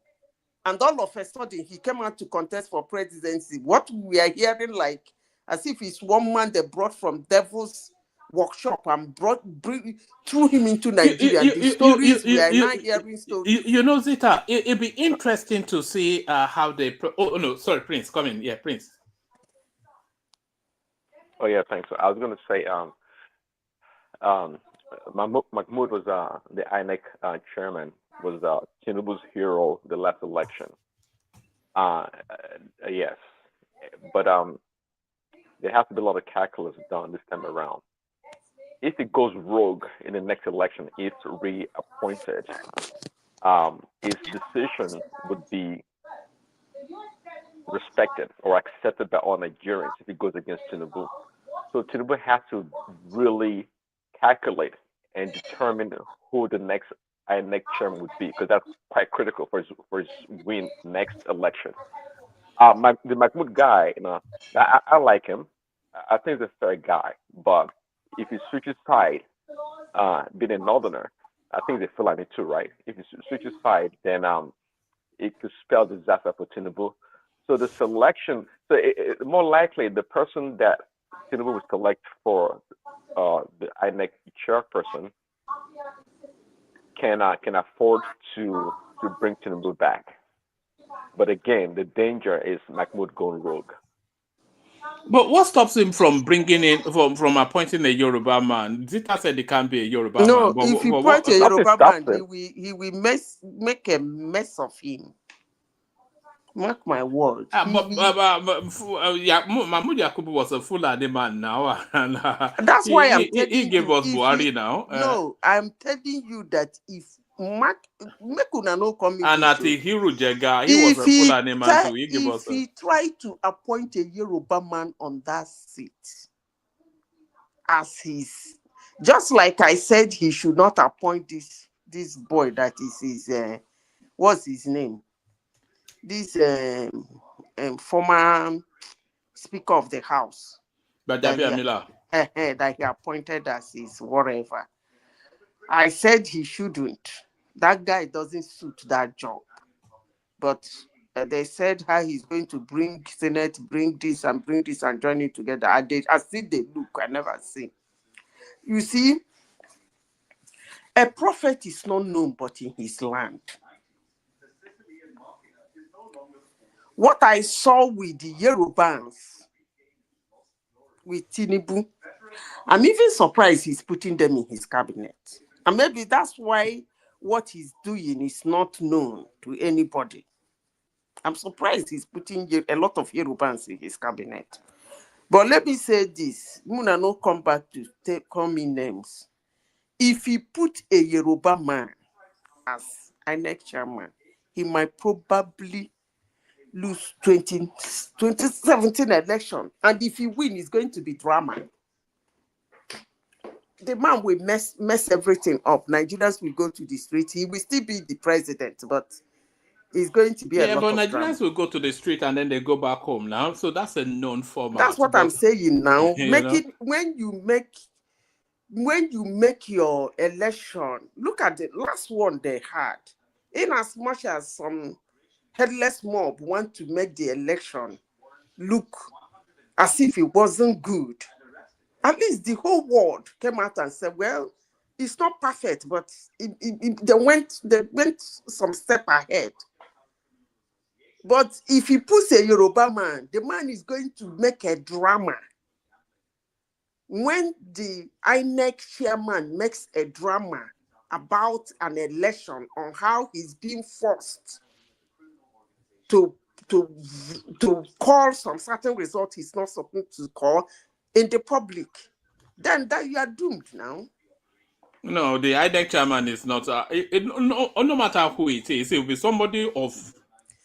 and all of a sudden he came out to contest for presidency. What we are hearing, like as if it's one man they brought from devil's workshop and threw him into Nigeria. The stories we are now hearing stories. You know, Zita, it'd be interesting to see how they. Oh no, sorry, Prince, come in. Yeah, Prince. Oh yeah, thanks. I was going to say, Mahmoud was the INEC chairman, was Tinubu's hero the last election. Yes, but there has to be a lot of calculus done this time around. If it goes rogue in the next election, if reappointed, his decision would be respected or accepted by all Nigerians if it goes against Tinubu. So Tinubu has to really calculate and determine who the next INEC chairman would be, because that's quite critical for his win next election. The Mahmoud guy, I like him. I think he's a fair guy, but if he switches side, being a northerner, I think they feel like it too, right? If he switches side, then it could spell disaster for Tinubu. So the selection, more likely the person that Tinubu will select for the INEC chairperson can afford to bring Tinubu back. But again, the danger is Mahmoud going rogue. But what stops him from bringing in from appointing a Yoruba man? Zita said he can't be a Yoruba man. No, But if he point a Yoruba man, he will make a mess of him. Mark my word. Mahmoud Yakubu was a Fulani man now, and that's why I'm telling he gave you. us Buhari now. No, I'm telling you that if Mekuna no coming, and at the Hiru Jega, he was a Fulani man too. He gave us. If he tried to appoint a Yoruba man on that seat as his, just like I said, he should not appoint this boy that is his. What's his name? This former Speaker of the House. That he appointed as his whatever. I said he shouldn't. That guy doesn't suit that job. But they said how he's going to bring Senate, bring this and join it together. I see the look. I never see. You see, a prophet is not known but in his land. What I saw with the Yorubas, with Tinubu, I'm even surprised he's putting them in his cabinet. And maybe that's why what he's doing is not known to anybody. I'm surprised he's putting a lot of Yorubans in his cabinet. But let me say this, Muna no come back to call me names. If he put a Yoruba man as INEC chairman, he might probably lose 2017 election. And if he win, it's going to be drama. The man will mess everything up. Nigerians will go to the street. He will still be the president, but it's going to be a lot but of Nigerians drama. will go to the street and then they go back home now. So that's a known format. That's what I'm saying now. When you make your election, look at the last one they had. In as much as some headless mob want to make the election look as if it wasn't good, at least the whole world came out and said, well, it's not perfect, but they went some step ahead. But if he puts a Yoruba man, the man is going to make a drama. When the INEC chairman makes a drama about an election on how he's being forced to call some certain result he's not supposed to call in the public, then that you are doomed now. No, the INEC chairman is not. No matter who it is, it will be somebody of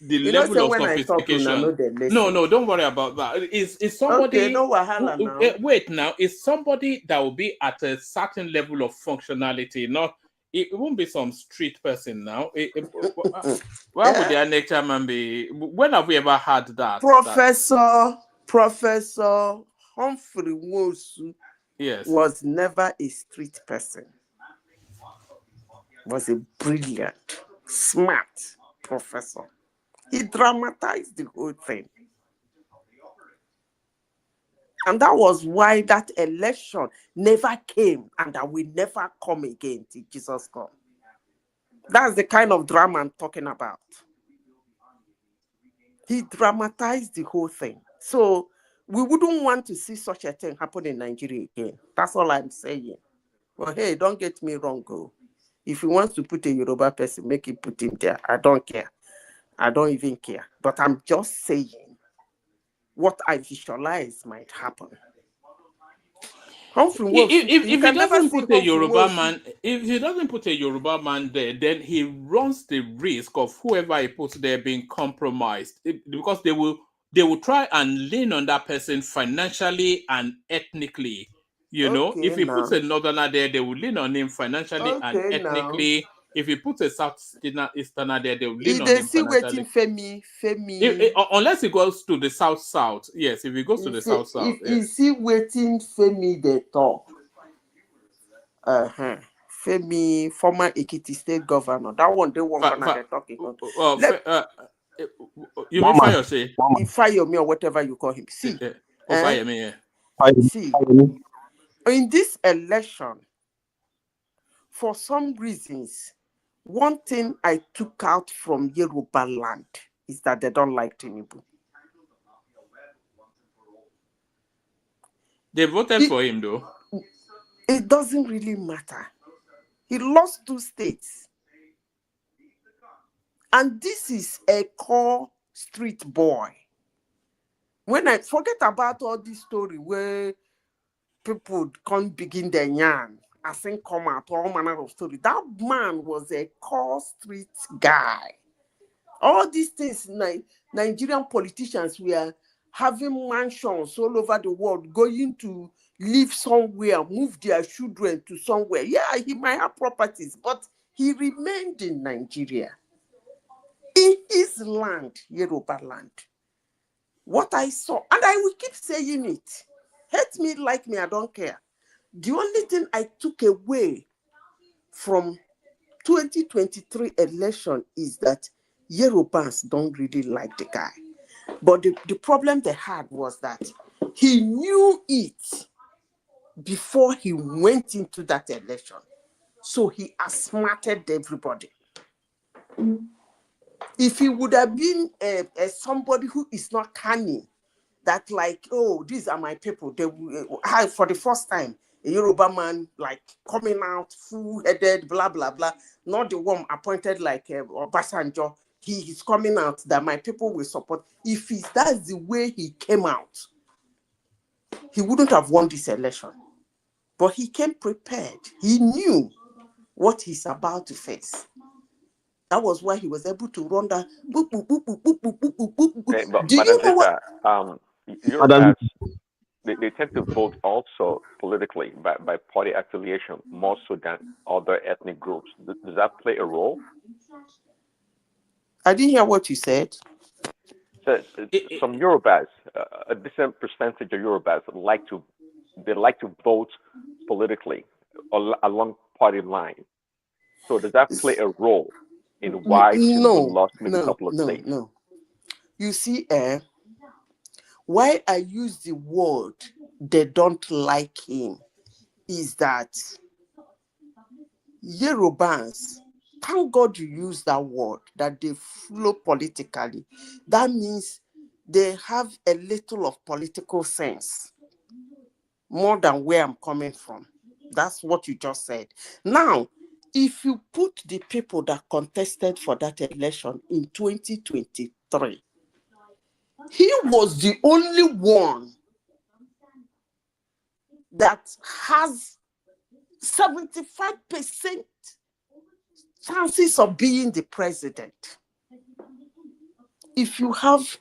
the level of sophistication. No, don't worry about that. It's somebody. Okay, no wahala now. Wait, now it's somebody that will be at a certain level of functionality. Not, it won't be some street person now. Why would the INEC chairman be? When have we ever had that? Professor Humphrey Nwosu was never a street person. Was a brilliant, smart professor. He dramatized the whole thing. And that was why that election never came and that will never come again till Jesus comes. That's the kind of drama I'm talking about. He dramatized the whole thing. So we wouldn't want to see such a thing happen in Nigeria again. That's all I'm saying. Well, hey, don't get me wrong, go. If he wants to put a Yoruba person, make him put him there. I don't care. I don't even care. But I'm just saying what I visualize might happen. If he doesn't put a Yoruba man, if he doesn't put a Yoruba man there, then he runs the risk of whoever he puts there being compromised, because they will try and lean on that person financially and ethnically. You know, if he puts a northerner there, they will lean on him financially and ethnically. If he puts a South Easterner there, they will lean on him financially. Femi. Unless he goes to the South. Yes, if he goes to the South. Is he waiting Femi they talk? Femi, former Ekiti State Governor. That one, they won't gonna talking. You mean Fayose? Fayomi or whatever you call him. See, Fayemi, see, in this election, for some reasons, one thing I took out from Yoruba land is that they don't like Tinubu. They voted for him, though. It doesn't really matter. He lost 2 states. And this is a core street boy. When I forget about all this story where people can't begin their yarn, I think come out all manner of story. That man was a core street guy. All these things, Nigerian politicians were having mansions all over the world, going to live somewhere, move their children to somewhere. Yeah, he might have properties, but he remained in Nigeria. In his land, Yoruba land. What I saw, and I will keep saying it, hate me, like me, I don't care. The only thing I took away from 2023 election is that Yorubas don't really like the guy. But the problem they had was that he knew it before he went into that election. So he outsmarted everybody. If he would have been somebody who is not canny, that like, oh, these are my people, they for the first time, a Yoruba man like coming out full-headed, blah, blah, blah, not the one appointed like Obasanjo, he is coming out that my people will support. If that's the way he came out, he wouldn't have won this election. But he came prepared. He knew what he's about to face. That was why he was able to run that. Okay, but Do you know what? Yorubas, they tend to vote also politically by party affiliation more so than other ethnic groups. Does that play a role? I didn't hear what you said. So, some Yorubas, a decent percentage of Yorubas like to vote politically along party lines. So does that play a role in why Tinubu lost maybe a couple of states? No. You see, why I use the word they don't like him is that Yorubas, thank God you use that word, that they flow politically. That means they have a little of political sense, more than where I'm coming from. That's what you just said. Now, if you put the people that contested for that election in 2023, he was the only one that has 75% chances of being the president. If you have,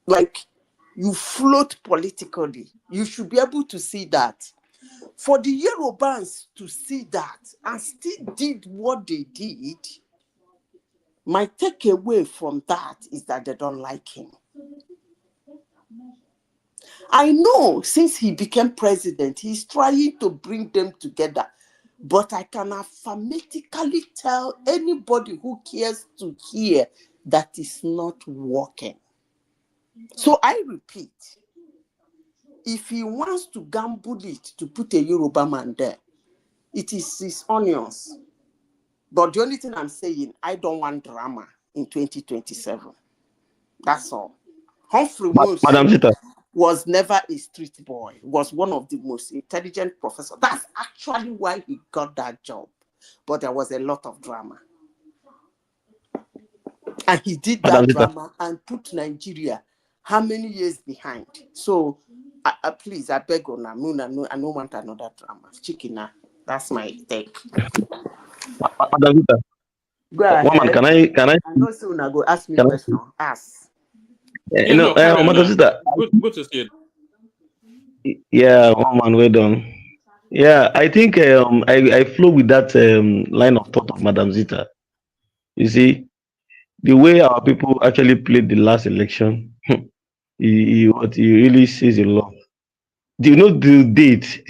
like, you float politically, you should be able to see that. For the Yorubas to see that and still did what they did, my takeaway from that is that they don't like him. I know since he became president, he's trying to bring them together. But I can affirmatively tell anybody who cares to hear that is not working. So I repeat, if he wants to gamble it to put a Yoruba man there, it is his onions. But the only thing I'm saying, I don't want drama in 2027. That's all. Humphrey Wilson was never a street boy, was one of the most intelligent professors. That's actually why he got that job. But there was a lot of drama. And he did that drama and put Nigeria how many years behind? So please, I beg on, I don't want another drama. Chicken, that's my take. Go ahead. Woman, can I? I know soon I go ask me a question. Ask. Good to see you. Yeah, woman, well done. Yeah, I think I flow with that line of thought of Madam Zita. You see, the way our people actually played the last election, he really says a lot. Do you know till date,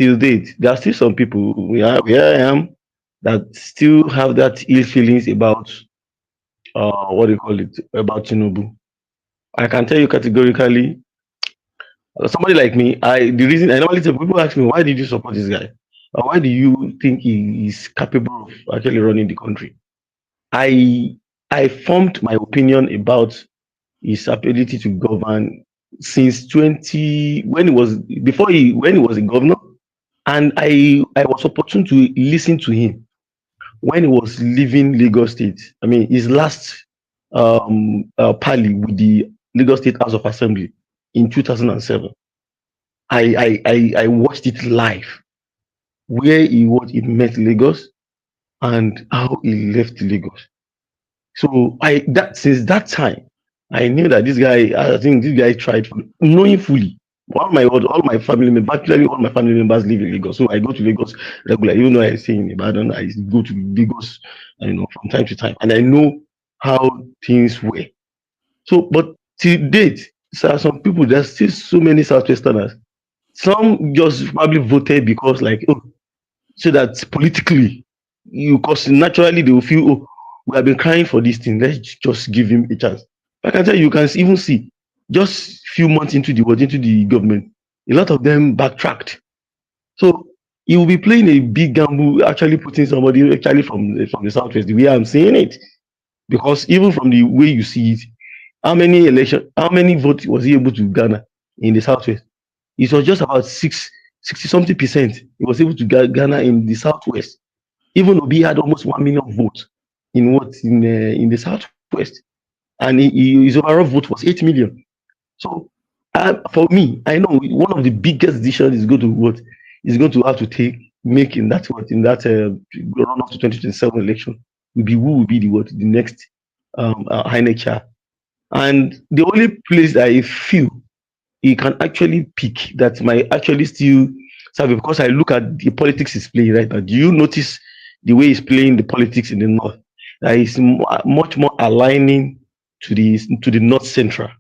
there are still some people where I am that still have that ill feelings about what do you call it, about Tinubu. I can tell you categorically, somebody like me, the reason I normally tell people, ask me, why did you support this guy? Or why do you think he is capable of actually running the country? I formed my opinion about his ability to govern since 20 when he was before he when he was a governor, and I was opportune to listen to him when he was leaving Lagos State. I mean, his last pally with the Lagos State House of Assembly in 2007. I watched it live where he met Lagos and how he left Lagos. So I that since that time, I knew that this guy. I think this guy tried knowing fully. All my family members, actually all my family members live in Lagos. So I go to Lagos regularly. Even though I stay in Ibadan, I go to Lagos, from time to time, and I know how things were. So, but till date, some people there's still so many Southwesterners. Some just probably voted because, like, oh, so that politically, because naturally they will feel, oh, we have been crying for this thing. Let's just give him a chance. I can tell you, you can even see just few months into the government, a lot of them backtracked. So he will be playing a big gamble, actually putting somebody actually from the southwest. The way I'm seeing it, because even from the way you see it, how many votes was he able to garner in the southwest? It was just about 60 something percent. He was able to garner in the southwest. Even Obi had almost 1 million votes in the southwest, and his overall vote was 8 million. So for me, I know one of the biggest decisions is going to have to make in that run up to 2027 election will be who will be the next INEC chair. And the only place that I feel he can actually pick that might actually still serve him, because I look at the politics he's playing right now. Do you notice the way he's playing the politics in the north? That is much more aligning to the north central.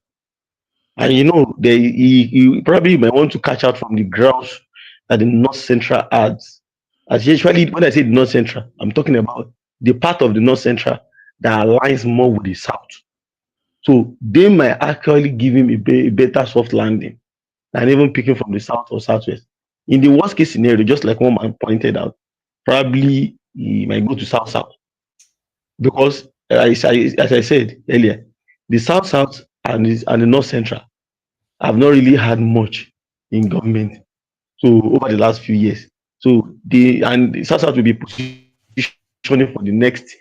And he probably might want to catch out from the grounds that the north central adds. As usually, when I say the north central, I'm talking about the part of the north central that aligns more with the south. So they might actually give him a better soft landing than even picking from the south or southwest. In the worst case scenario, just like one man pointed out, probably he might go to south because as I said earlier, the south and the north central have not really had much in government. So over the last few years, so the south will be positioning for the next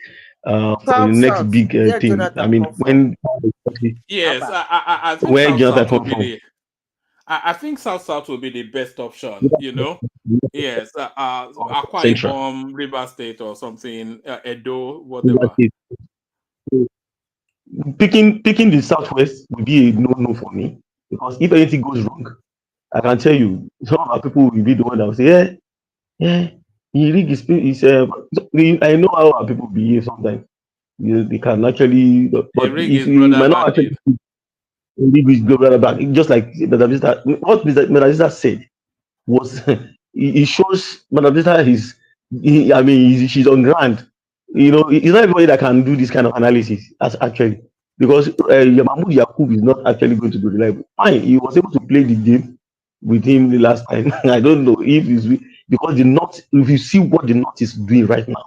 big thing. I mean, when Yes, I think where Jonathan South will come be from. the. I think South will be the best option. Yes, Akwa Central. Ibom, River State, or something, Edo, whatever. Picking the southwest will be a no for me, because if anything goes wrong, I can tell you some of our people will be the one that will say, yeah, he rig I know how our people behave sometimes. They can actually, but He rig if his he brother might not back actually in. leave his brother back, just like Madam Vista, what Madam Vista said was it shows Madam Vista she's on ground. It's not everybody that can do this kind of analysis as actually, because Mahmoud Yakub is not actually going to be reliable. Fine, he was able to play the game with him the last time. I don't know if it's because the North, if you see what the North is doing right now,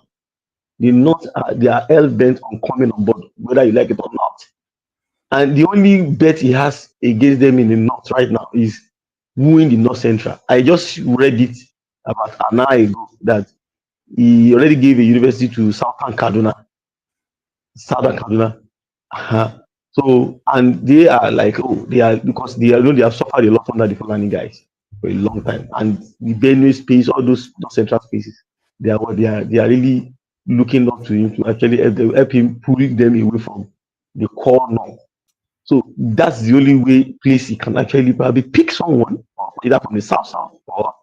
the North they are hell bent on coming on board, whether you like it or not. And the only bet he has against them in the North right now is wooing the North Central. I just read it about an hour ago that he already gave a university to Southern Kaduna. So, and they are like, oh, they are, because they have suffered a lot under the Fulani guys for a long time. And the Benue space, all those central spaces, they are really looking up to him to actually help him pull them away from the core north. So that's the only place he can actually probably pick someone, either from the south, or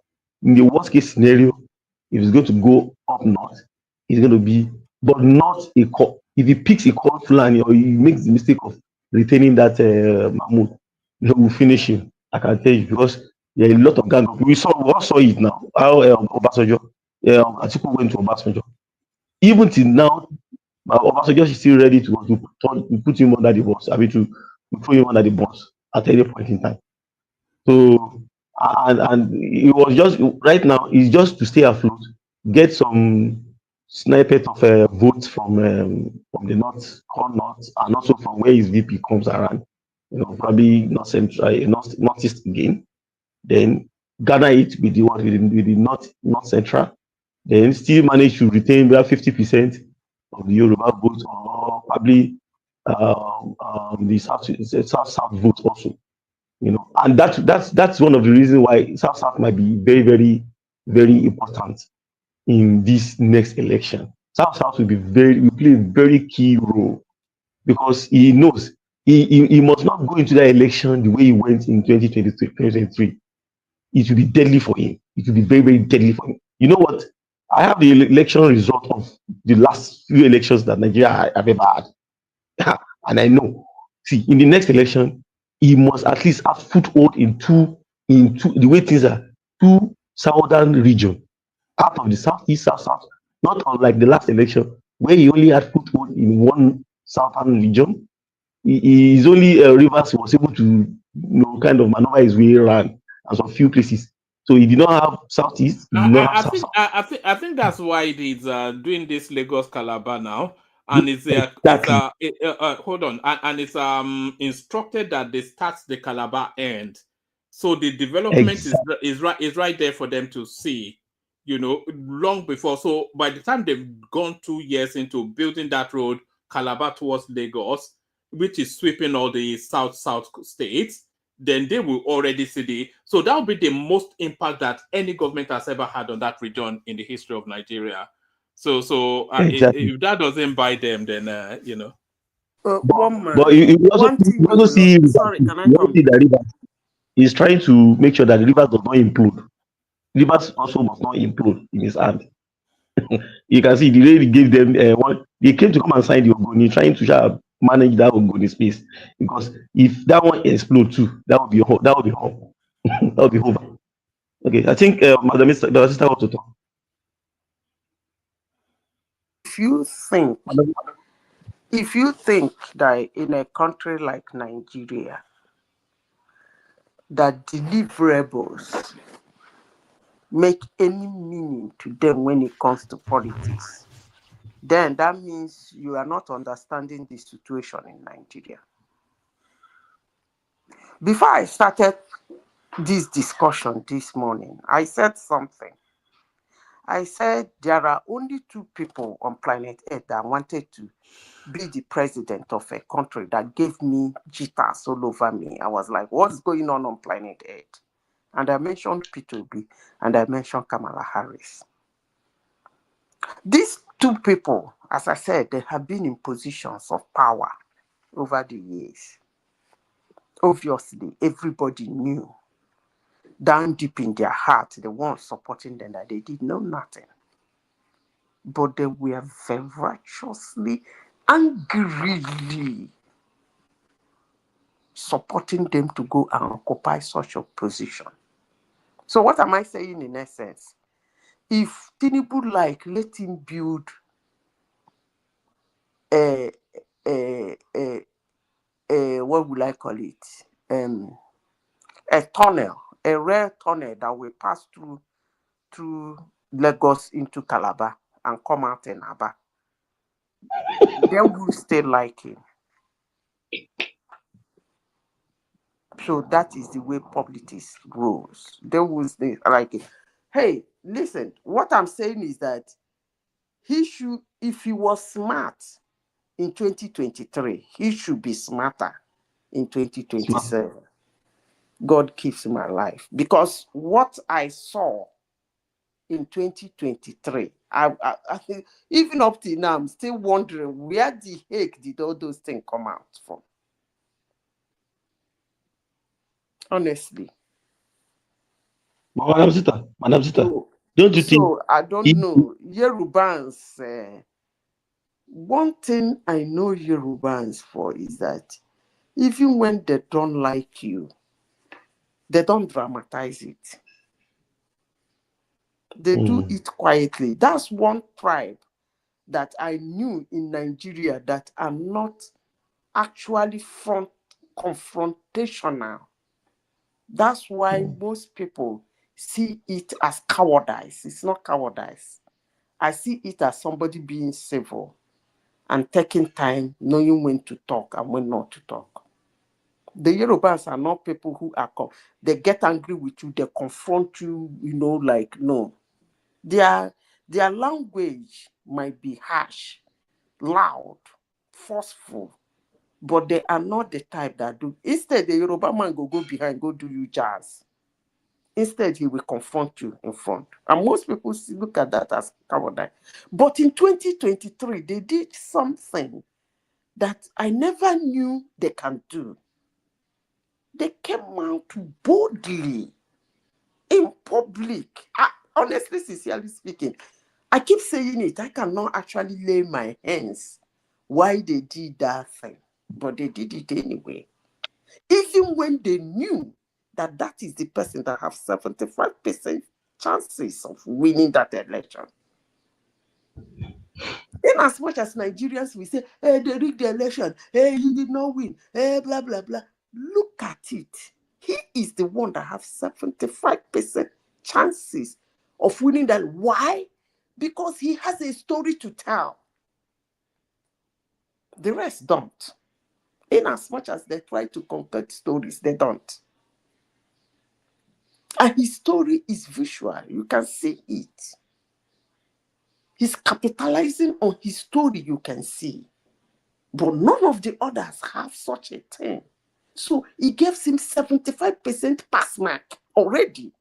in the worst case scenario, if he's going to go up north, he's going to be, but not a core. If he picks a core Fulani, or he makes the mistake of retaining that Mahmoud, he will finish him. I can tell you, because there are a lot of gang. We all saw it now. How Obasanjo, Atiku went to Obasanjo. Even till now, Obasanjo is still ready to put him under the bus. I mean, to throw him under the bus at any point in time. So, and it was just right now, it's just to stay afloat, get some snippet of votes from the north, core north, and also from where his VP comes around. probably not central, northeast again. Then gather it with the north central. Then still manage to retain about 50% of the Yoruba vote, or probably the south vote also. And that's one of the reasons why South might be very, very, very important in this next election. South will play a very key role, because he knows he must not go into that election the way he went in 2023. It will be deadly for him. It will be very, very deadly for him. You know what? I have the election result of the last few elections that Nigeria have ever had. And I know, see, in the next election, he must at least have foothold in two the way things are, two southern region out of the southeast, south, not unlike the last election where he only had foothold in one southern region. He's only Rivers was able to kind of maneuver his way around and some few places. So he did not have southeast, he did not have I south think south. I think that's why it is doing this Lagos Calabar now, and Exactly. hold on, and it's instructed that they start the Calabar end, so the development Exactly. is right there for them to see, long before. So by the time they've gone 2 years into building that road Calabar towards Lagos, which is sweeping all the south states, then they will already see so that will be the most impact that any government has ever had on that region in the history of Nigeria. So Exactly. if that doesn't buy them, then But One you thing also is, see sorry, can I you also come? see that Rivers is trying to make sure that the Rivers does not implode. Rivers also must not implode in his hand. You can see the way he gave them one. They came to come and sign the Ogoni, trying to manage that Ogoni space, because if that one explode too, that would be that would be all. That would be over. Okay, I think Madam Mister, the sister wants to talk. If you think, Madam, if you think that in a country like Nigeria, that deliverables make any meaning to them when it comes to politics, then that means you are not understanding the situation in Nigeria. Before I started this discussion this morning, I said something. I said there are only two people on planet Earth that wanted to be the president of a country that gave me jitters all over me. I was like, what's going on planet Earth? And I mentioned P2B and I mentioned Kamala Harris. These two people, as I said, they have been in positions of power over the years. Obviously, everybody knew down deep in their heart, the ones supporting them, that they did know nothing. But they were voraciously, angrily supporting them to go and occupy such a position. So what am I saying in essence? If Tinubu let him build a what will I call it? A tunnel, a rare tunnel that will pass through Lagos into Calabar and come out in Aba. They will still like him. So that is the way politics grows. They will stay like it. Hey, listen, what I'm saying is that he should, if he was smart in 2023, he should be smarter in 2027. God keeps him alive. Because what I saw in 2023, I think even up till now, I'm still wondering where the heck did all those things come out from? Honestly. Madam Zita, don't you think? So I don't know. Yorubans, one thing I know Yorubans for is that even when they don't like you, they don't dramatize it. They do it quietly. That's one tribe that I knew in Nigeria that are not actually confrontational. That's why most people see it as cowardice. It's not cowardice. I see it as somebody being civil and taking time, knowing when to talk and when not to talk. The Yorubas are not people who are they get angry with you, they confront you, like no. Their language might be harsh, loud, forceful, but they are not the type that do. Instead, the Yoruba man go behind, go do you jazz. Instead, he will confront you in front. And most people look at that as cowardice. But in 2023, they did something that I never knew they can do. They came out boldly in public. Honestly, sincerely speaking, I keep saying it. I cannot actually lay my hands why they did that thing, but they did it anyway. Even when they knew that that is the person that have 75% chances of winning that election. In as much as Nigerians will say, hey, they rigged the election, hey, you did not win, hey, blah, blah, blah. Look at it. He is the one that have 75% chances of winning that. Why? Because he has a story to tell. The rest don't. In as much as they try to concoct stories, they don't. And his story is visual. You can see it. He's capitalizing on his story, you can see. But none of the others have such a thing. So he gives him 75% pass mark already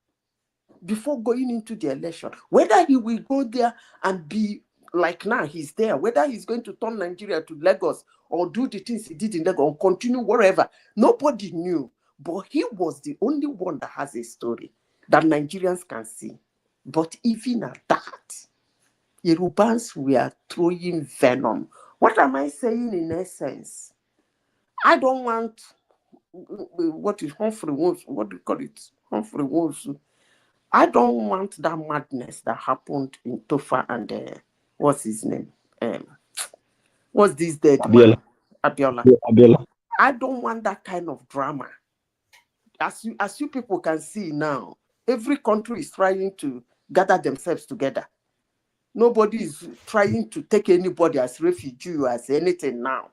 before going into the election. Whether he will go there and be like now he's there, whether he's going to turn Nigeria to Lagos or do the things he did in Lagos or continue wherever, nobody knew. But he was the only one that has a story that Nigerians can see. But even at that, Yorubas were throwing venom. What am I saying in essence? I don't want what is Humphrey Wolf, what do you call it? Humphrey Wolf. I don't want that madness that happened in Tofa and what's his name? What's this dead man? Abiola. I don't want that kind of drama. As you people can see now, every country is trying to gather themselves together. Nobody is trying to take anybody as refugee or as anything now.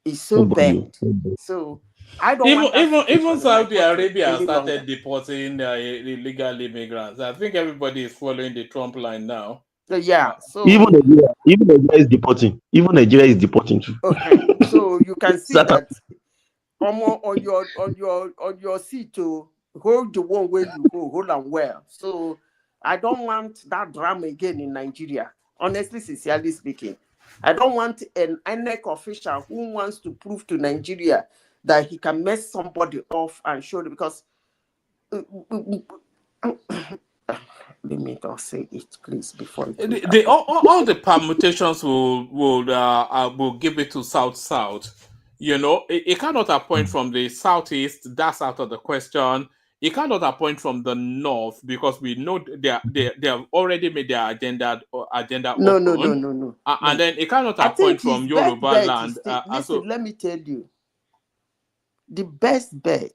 It's so bad. So I don't want that even Saudi Arabia started longer. deporting illegal immigrants. I think everybody is following the Trump line now. Yeah. So even Nigeria is deporting. Even Nigeria is deporting too. Okay. So you can see that on your seat to hold the one where you hold on well. So I don't want that drama again in Nigeria. Honestly, sincerely speaking, I don't want an INEC official who wants to prove to Nigeria that he can mess somebody off and show it, because let me not say it, please, before all the permutations will give it to South. You know, it cannot appoint from the Southeast. That's out of the question. It cannot appoint from the North because we know they have already made their agenda No. And then it cannot appoint from Yoruba land. Listen, let me tell you, the best bet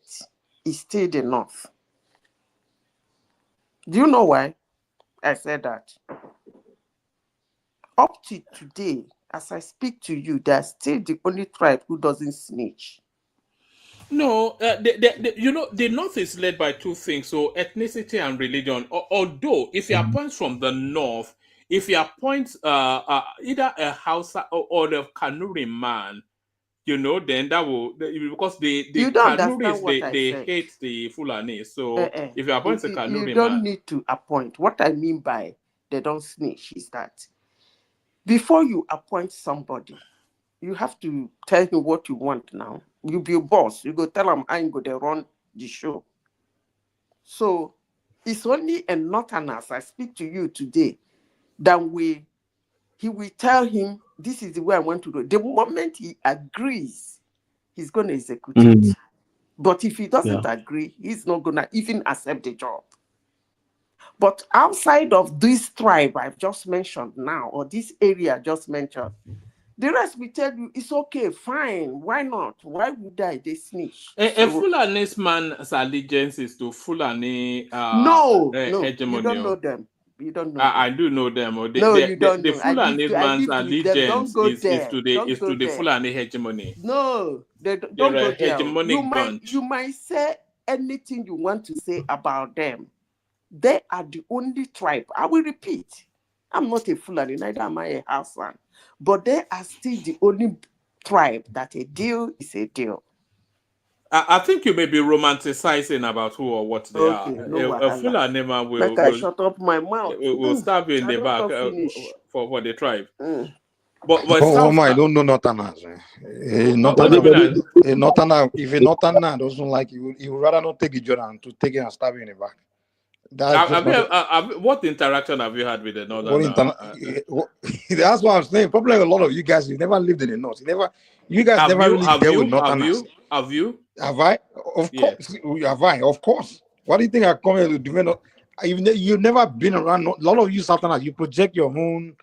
is still the North. Do you know why I said that? Up to today, as I speak to you, they're still the only tribe who doesn't snitch. No, the North is led by two things, so ethnicity and religion. Although, if you appoint from the North, if you appoint either a Hausa or the Kanuri man, then that will, because the Kanuris, they hate the Fulani. So if you appoint a Kanuri man, you don't need to appoint. What I mean by they don't snitch is that before you appoint somebody, you have to tell him what you want now. You be a boss. You go tell him I ain't go to run the show. So it's only a northerner, as I speak to you today, that he will tell him this is the way I want to do. The moment he agrees, he's going to execute it. But if he doesn't agree, he's not going to even accept the job. But outside of this tribe I've just mentioned now, or this area I just mentioned, the rest will tell you, it's okay, fine, why not? Why would they snitch? A Fulani man's allegiance is to Fulani no, hegemony. You don't know them. You don't know I them. do know them. Or No, you don't the know. I lived Fulani man's with them. Don't allegiance go is there. Don't to go the there. Fulani hegemony. No, They're don't go a there. hegemonic You might say anything you want to say about them. They are the only tribe. I will repeat. I'm not a Fulani, neither am I a Hassan. But they are still the only tribe that a deal is a deal. I think you may be romanticizing about who or what they Okay, are. no A Fulani man will shut up my mouth. stab you in I the don't back finish. for the tribe. Mm. But it Oh, sounds. I don't know Northerners. What do you mean? A Northerner, if a Northerner doesn't like you, he would rather not take the Jordan to take it and stab you in the back. That's just not. What interaction have you had with the northern? That's what I'm saying. Probably a lot of you guys, you never lived in the north. You guys never really dealt with Northerners. Have you? Have I? Of course. Have I? Of course. What do you think I come here to develop? You've never been around. A lot of you Southerners, you project your own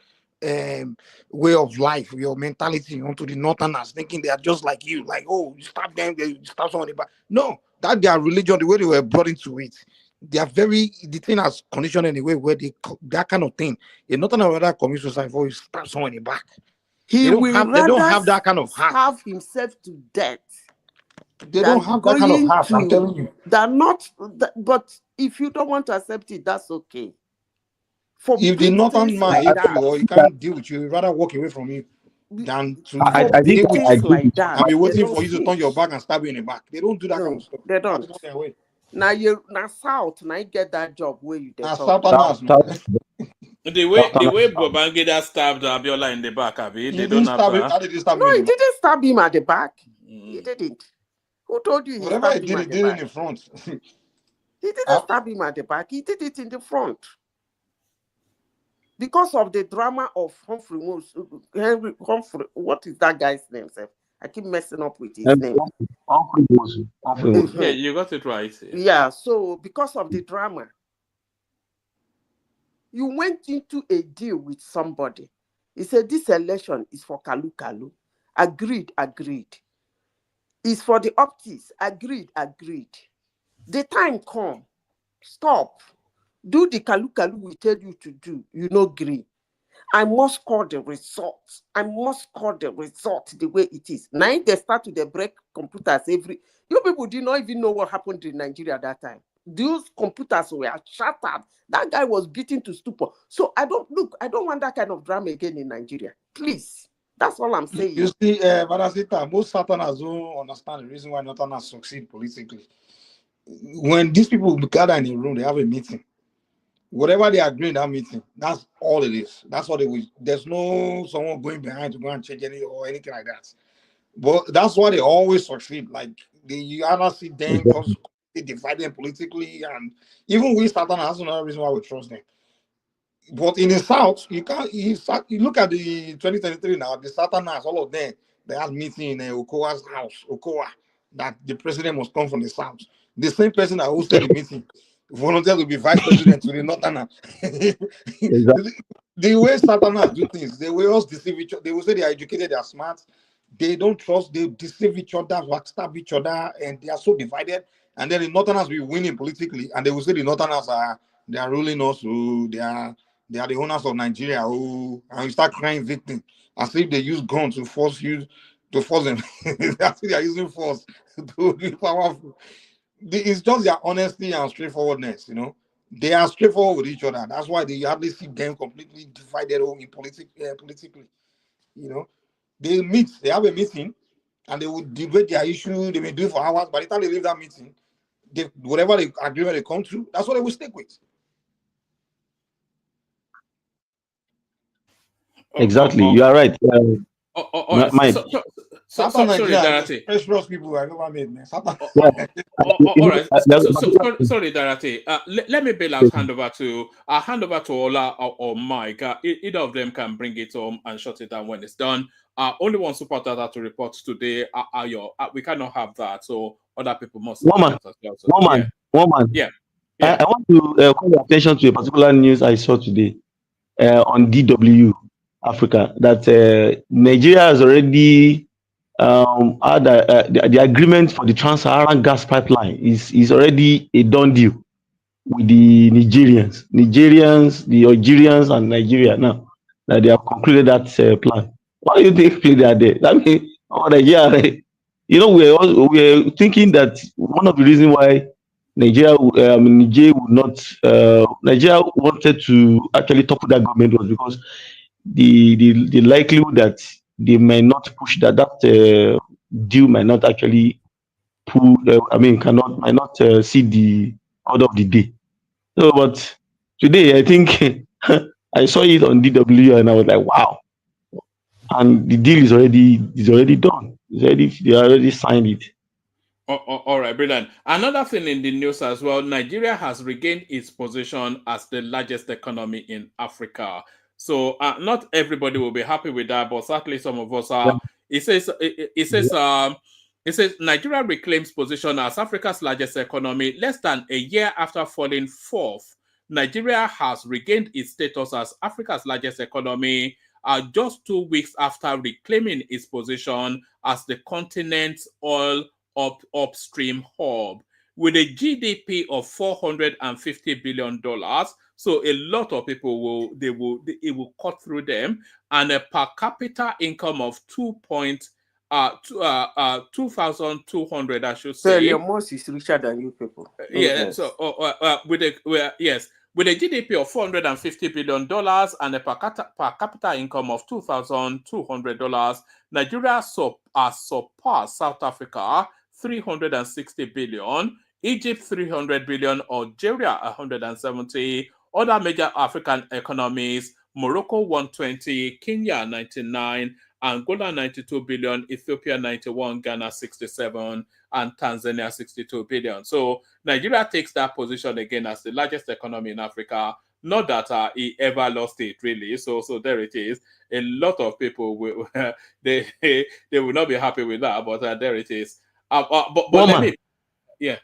way of life, your mentality onto the Northerners, thinking they are just like you. Like, oh, you stab them, you stab somebody back. No, that their religion, the way they were brought into it, they are the thing has conditioned in a way where that kind of thing. A Northerner rather commit suicide before you stab someone in the back. They don't have that kind of heart. Starve himself to death. They don't have that kind of heart, I'm telling you. They're not, but if you don't want to accept it, that's okay. If the northern man hates you or he can't deal with you, he'd rather walk away from you than to deal with things like that. And be waiting for you to turn your back and stab you in the back. They don't do that kind of stuff. They don't. That's not their way. Now South, now you get that job where you Southerners, The way Babangida stabbed Abiola in the back, Abi, they don't have that. How did he stab him? No, he didn't stab him at the back. He didn't. Who told you he Whatever stabbed he him did, at he the did back? in the front. He didn't stab him at the back. He did it in the front. Because of the drama of Humphrey, what is that guy's name, sir? I keep messing up with his name. Yeah, you got it right. Yeah, so because of the drama, you went into a deal with somebody. He said, this election is for Kalu Kalu. Agreed. It's for the optics. Agreed. The time come. Stop. Do the Kalu Kalu we tell you to do. You no agree. I must call the result. The way it is. Now they start to break computers you people did not even know what happened in Nigeria at that time. Those computers were shattered. That guy was beaten to stupor. So I don't want that kind of drama again in Nigeria. Please. That's all I'm saying. You see, Badasita, most Southerners don't understand the reason why Northerners succeed politically. When these people gather in a room, they have a meeting. Whatever they agree in that meeting, that's all it is. That's what they will. There's no someone going behind to go and change anything like that. But that's why they always succeed. Like you either see them because they divide them politically, and even we Southerners, that's another reason why we trust them. But in the South, you can't. You look at the 2023 now. The Southerners, all of them, they had meeting in Okowa's house, Okowa, that the president must come from the South. The same person that hosted the meeting volunteered to be vice president to the Northerners. The way Southerners do things, they will always deceive each other. They will say they are educated, they are smart. They don't trust. They deceive each other, backstab each other, and they are so divided. And then the Northerners will be winning politically, and they will say the Northerners are ruling us. They are the owners of Nigeria. And you start crying victim as if they use guns to force them. As if they are using force to be powerful. It's just their honesty and straightforwardness. They are straightforward with each other. That's why they hardly see them completely divided politically. They meet. They have a meeting, and they will debate their issue. They may do it for hours. By the time they leave that meeting, whatever the agreement they come to, that's what they will stick with. Exactly, you are right. Sorry, Darate. Precious people I never made, man. All right. Sorry, Darate. Let me bail out. Hand over to Ola or Mike. Either of them can bring it home and shut it down when it's done. Only one supporter that to report today. We cannot have that, so other people must. One man. Yeah. I want to call your attention to a particular news I saw today on DW Africa that Nigeria has already had the agreement for the Trans-Saharan gas pipeline is already a done deal. with the Nigerians, the Algerians, and Nigeria now that they have concluded that plan. Why do you think they are there? That means, oh, Nigeria, we're thinking that one of the reasons why Nigeria would not, Nigeria wanted to actually topple that government was because the likelihood that they might not push that deal might not actually pull, might not see the order of the day. So, but today I think I saw it on DW and I was like, wow. And the deal is already done. They already signed it. All right, brilliant. Another thing in the news as well, Nigeria has regained its position as the largest economy in Africa. So not everybody will be happy with that, but certainly some of us are. It says Nigeria reclaims position as Africa's largest economy less than a year after falling fourth. Nigeria has regained its status as Africa's largest economy just 2 weeks after reclaiming its position as the continent's oil upstream hub with a GDP of $450 billion. So a lot of people it will cut through them, and a per capita income of 2,200, I should So say. your most is richer than you people. Yeah. So with a GDP of $450 billion and a per capita income of $2,200, Nigeria has surpassed South Africa, $360 billion, Egypt, $300 billion, Algeria, $170, other major African economies, Morocco, $120, Kenya, $99, Angola, $92 billion, Ethiopia, $91, Ghana, $67, and Tanzania, $62 billion. So Nigeria takes that position again as the largest economy in Africa. Not that he ever lost it, really. So there it is. A lot of people will they will not be happy with that, but there it is. But let me, yeah.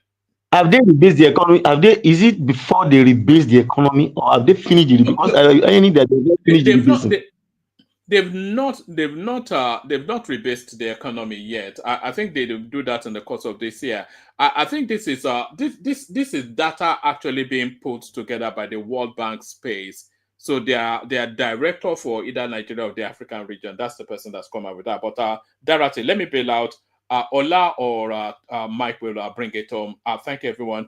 Have they rebased the economy? Is it before they rebase the economy, or have they finished it? Because I think that they've not rebased the economy yet. I think they will do that in the course of this year. I think this is this is data actually being put together by the World Bank Space. So they are director for either Nigeria or the African region. That's the person that's come up with that. But Darati, let me bail out. Ola or Mike will bring it home. Thank you, everyone.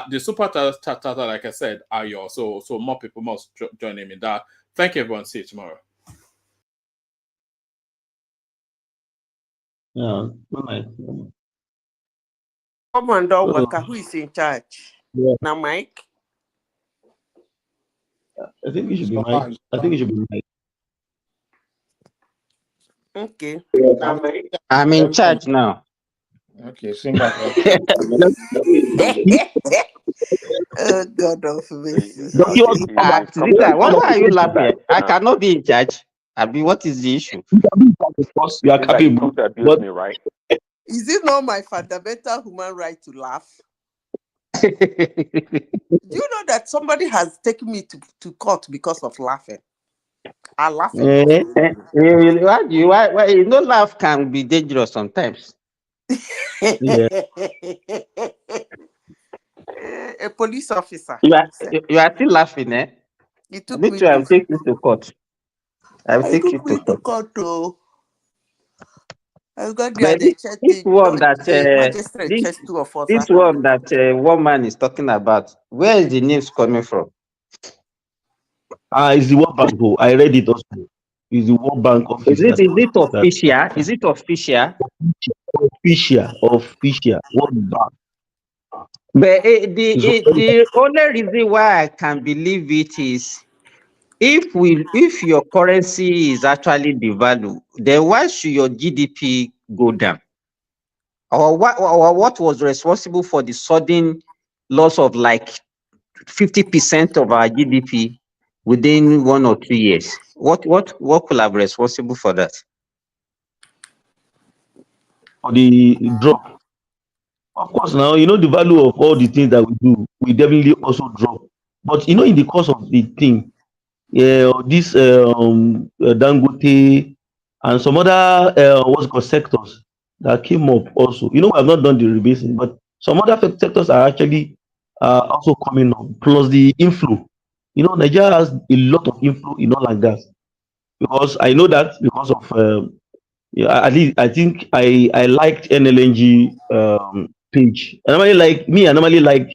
The super tata, like I said, are yours. So more people must join him in that. Thank you, everyone. See you tomorrow. Yeah. Commander Waka, who is in charge? Yeah. Now, Mike. I think it should be Mike. Okay. I'm in charge now. Okay, sing back. Oh, God of mercy. Zita, why are you laughing? I cannot be in charge. Abi, what is the issue? You are capable. To abuse me, right? Is it not my fundamental human right to laugh? Do you know that somebody has taken me to court because of laughing? I laugh. Why no laugh can be dangerous sometimes. A police officer. You are still laughing, eh? He took me to take you to court. I'll take you to court. I got this one that one man is talking about. Where is the news coming from? It's the World Bank. I read it also. It's the World Bank office. Is it official? Is it official? Official. World Bank. But the only reason why I can believe it is if your currency is actually devalued, then why should your GDP go down? Or what was responsible for the sudden loss of like 50% of our GDP within 1 or 2 years? What could have been responsible for that? For the drop. Of course, now the value of all the things that we do, we definitely also drop. But in the course of the thing, this Dangote and some other sectors that came up also. We have not done the rebasing, but some other sectors are actually also coming up, plus the inflow. Nigeria has a lot of inflow in oil and gas, because I know that because of at least I think I liked NLNG page. I normally like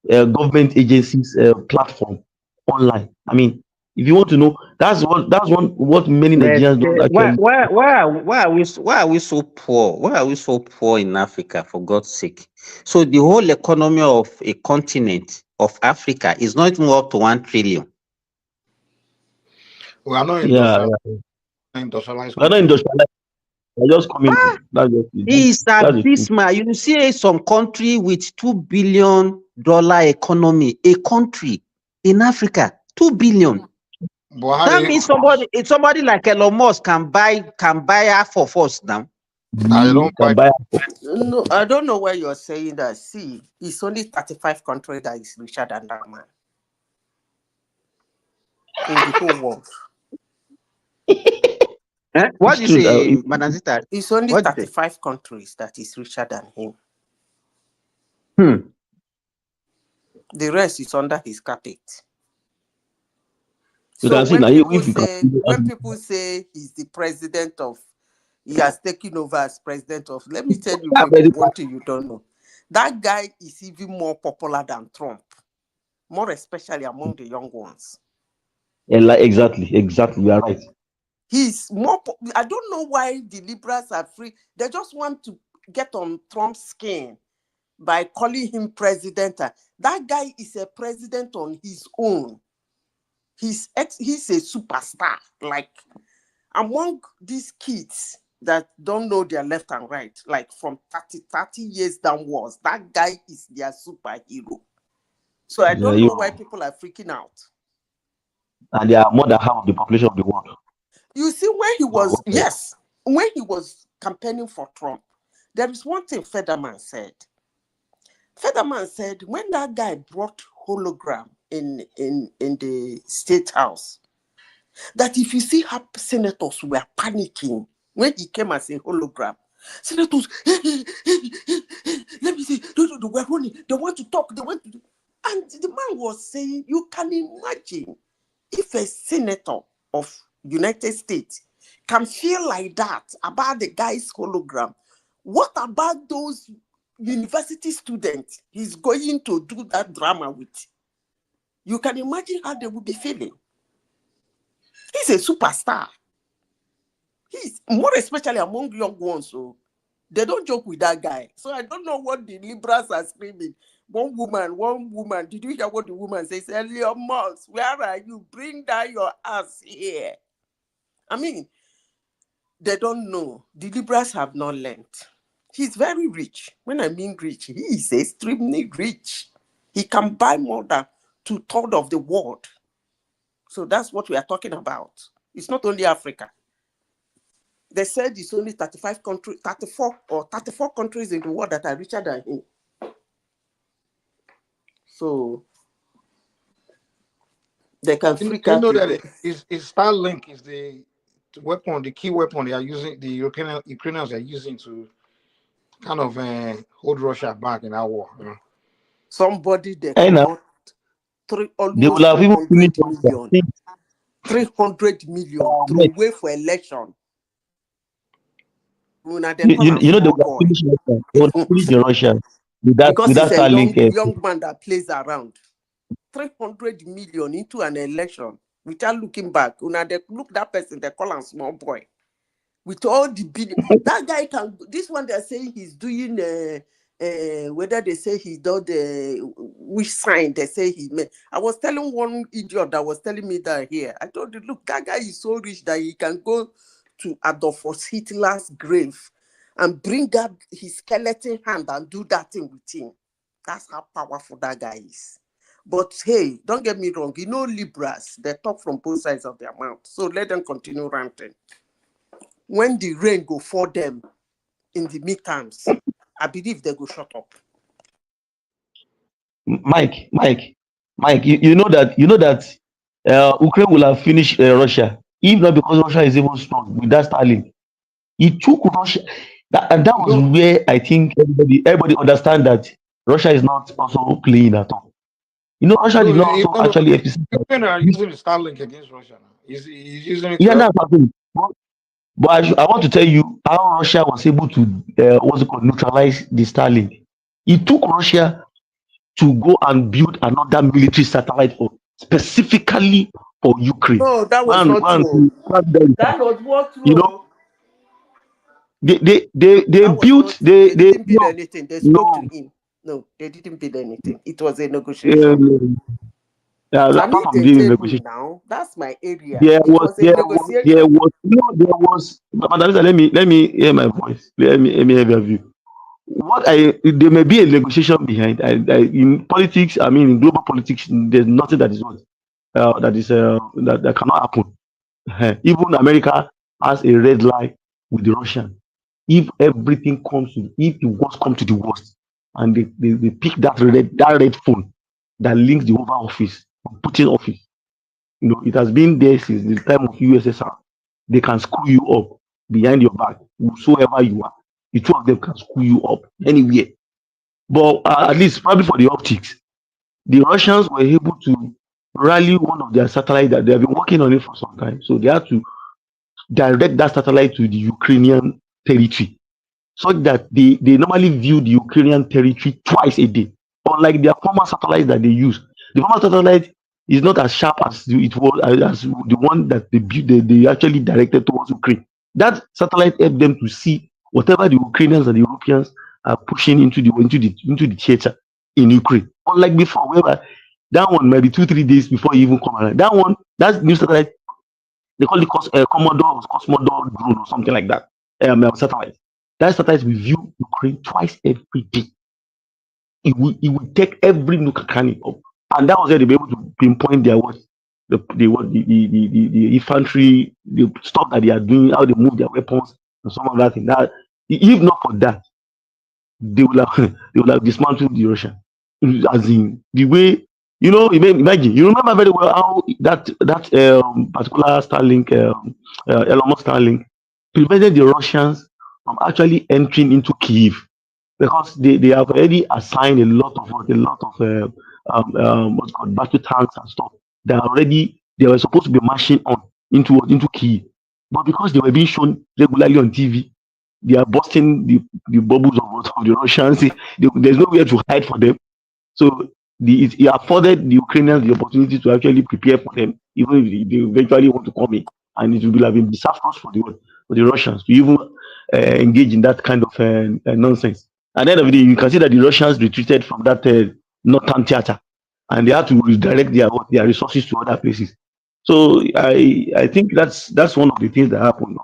government agencies platform online. I mean, if you want to know, what many But Nigerians don't actually. why are we so poor? Why are we so poor in Africa, for God's sake? So the whole economy of a continent of Africa is not even up to 1 trillion. We are not Yeah, industrialized we are not country. industrialized. We're just coming up. That's just it. It's That's the truth. abysmal. You see some country with $2 billion economy, a country in Africa, 2 billion. But how That they means somebody like Elon Musk can buy half of us now. I don't buy. No, I don't know why you're saying that. See, it's only 35 countries that is richer than that man in the whole world. What do you say, Manazita? It's only What 35 countries that is richer than him. The rest is under his carpet. You So can see now, when people say he's the president of, he has taken over as president of, let me tell you people one thing you don't know. That guy is even more popular than Trump, more especially among the young ones. Exactly. You are right. He's more. I don't know why the liberals are free. They just want to get on Trump's skin by calling him president. That guy is a president on his own. He's a superstar. Like among these kids that don't know their left and right, like from 30 years downwards, that guy is their superhero. So I don't know why people are freaking out. And they are more than half of the population of the world. You see, when he was campaigning for Trump, there is one thing Federman said. Federman said when that guy brought hologram in the State House, that if you see how senators were panicking when he came as a hologram, senators, let me see, we're running, they want to talk, and the man was saying, you can imagine if a senator of United States can feel like that about the guy's hologram, what about those university students he's going to do that drama with? You can imagine how they will be feeling. He's a superstar. He's more especially among young ones, so they don't joke with that guy. So I don't know what the liberals are screaming. One woman, did you hear what the woman says? Elliot Musk, where are you? Bring down your ass here. I mean, they don't know. The liberals have not learned. He's very rich. When I mean rich, he is extremely rich. He can buy more than 2/3 of the world. So that's what we are talking about. It's not only Africa. They said it's only 34 countries in the world that are richer than him. So they can freak out. You know that Starlink is the weapon, the key weapon they are using, the Ukrainians are using to kind of hold Russia back in that war. Somebody they almost 300 million. 300 million throw away for election. You know they will finish Russia. They will finish in Russia with that Starlink. Young man that plays around. 300 million into an election without looking back. They look that person, they call him small boy. With all the billion, that guy can. This one they're saying he's doing. Whether they say he does which sign they say he made. I was telling one idiot that was telling me that here. I told you, look, that guy is so rich that he can go to Adolf Hitler's grave and bring up his skeleton hand and do that thing with him. That's how powerful that guy is. But hey, don't get me wrong. Liberals, they talk from both sides of their mouth. So let them continue ranting. When the rain go for them in the midterms, I believe they go shut up. Mike, you know that Ukraine will have finished Russia, if not because Russia is even strong with that Stalin. He took Russia, and that was where I think everybody understand that Russia is not also playing at all. You know, Russia No, did not also no, no. actually exercise Ukraine are this. using the Starlink against Russia now. He's using it to Yeah, help. that's happening. But I want to tell you how Russia was able to what's it called, neutralize the Starlink. It took Russia to go and build another military satellite for specifically for Ukraine. No, that was not true. That was not You know, true. they That was built not true. They didn't build no anything. They spoke to no him. No, they didn't build anything. It was a negotiation. Can apart you from they the tell me negotiation. now? That's my area. There It was was a there was negotiation. there was no there was Madam Lisa, let me hear my voice. Let me hear your view. What I there may be a negotiation behind. In politics, I mean in global politics, there's nothing that is what that cannot happen. Even America has a red line with the Russian. If everything comes to if the worst come to the worst, and they pick that red phone that links the Oval Office, Putin office. You know, it has been there since the time of USSR. They can screw you up behind your back, whosoever you are. The two of them can screw you up anywhere. But at least probably for the optics, the Russians were able to rally one of their satellites that they have been working on it for some time. So they had to direct that satellite to the Ukrainian territory, so that they normally view the Ukrainian territory twice a day. Unlike their former satellites that they use, the former satellite is not as sharp as it was as the one that they actually directed towards Ukraine. That satellite helped them to see whatever the Ukrainians and the Europeans are pushing into the theater in Ukraine. Unlike before, where that one maybe 2-3 days before you even come around. That new satellite, they call it Commodore or Cosmodore drone or something like that. Satellite. That satellite will view Ukraine twice every day. It will take every nook and cranny up, and that was where they be able to pinpoint their what the infantry, the stuff that they are doing, how they move their weapons, and some of that thing. That if not for that, they will have they will have dismantled the Russia. As in the way, imagine, you remember very well how that particular Starlink, Elon Musk Starlink, prevented the Russians from actually entering into Kiev, because they have already assigned a lot of what's called battle tanks and stuff that already they were supposed to be marching on into Kiev, but because they were being shown regularly on TV, they are busting the bubbles of the Russians. There's nowhere to hide for them. So it afforded the Ukrainians the opportunity to actually prepare for them, even if they eventually want to come in. And it will have been disastrous for the Russians to even engage in that kind of nonsense. At the end of the day, you can see that the Russians retreated from that northern theater, and they had to redirect their resources to other places. So I think that's one of the things that happened.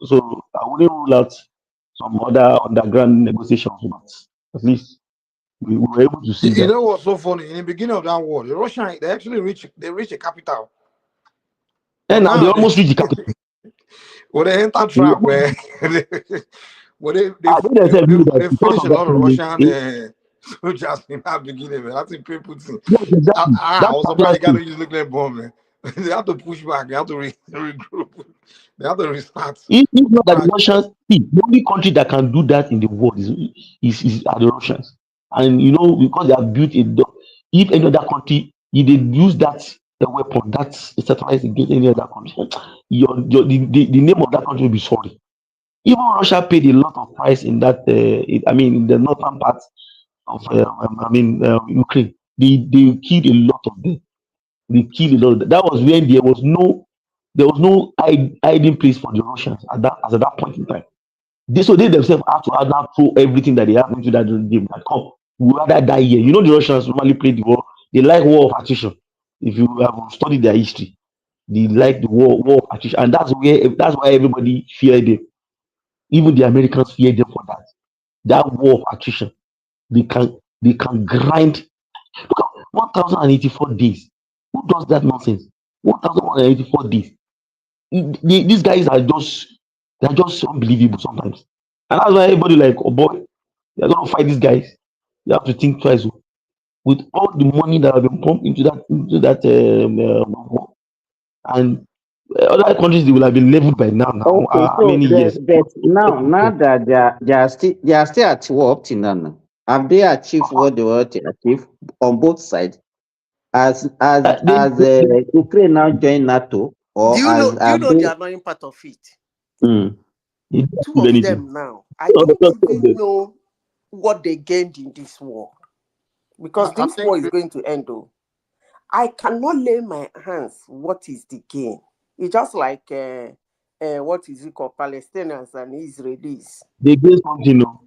So I wouldn't rule out some other underground negotiations, but at least we were able to see You that. know what's so funny? In the beginning of that war, the Russian they actually reached a capital, but And now they now they almost reached the capital. well they enter They trap almost, where well I think they said that they because finish of a that lot of problem, Russian soldiers in that beginning. Man, that's in Putin. yes, exactly. I That was surprised particular the guy state, don't use nuclear bomb, man. They have to push back. They have to regroup. They have to restart. if not that the Right. Russians, see, the only country that can do that in the world are the Russians. And because they have built if any other country, if they use that weapon, that's satellite against any other country, the name of that country will be sorry. Even Russia paid a lot of price in that. In the northern part of Ukraine, they killed a lot of them. They killed a lot of them. That was when there was no hiding place for the Russians at that point in time. So they themselves have to now throw everything that they have into that game. That come, we rather die here. The Russians normally play the war. They like war of attrition. If you have studied their history, they like the war of attrition, and that's why everybody fear them. Even the Americans fear them for that. That war of attrition. They can grind. Look at 1,084 days. Who does that nonsense? 1,184 days. These guys they're just unbelievable sometimes. And that's why everybody like, oh boy, they're gonna fight these guys. You have to think twice. With all the money that have been pumped into that war, and other countries, they will have been leveled by now. Okay, How so many years? now that they are still at war up till now. Have they achieved what they want to achieve on both sides? As They, Ukraine now join NATO, or Do you have know the they? annoying part of it? Mm. they didn't Two achieve of anything. them now, I don't even know what they gained in this war. Because I this think war is going to end though. I cannot lay my hands what is the gain. It's just like what is it called, Palestinians and Israelis. They gained something. No.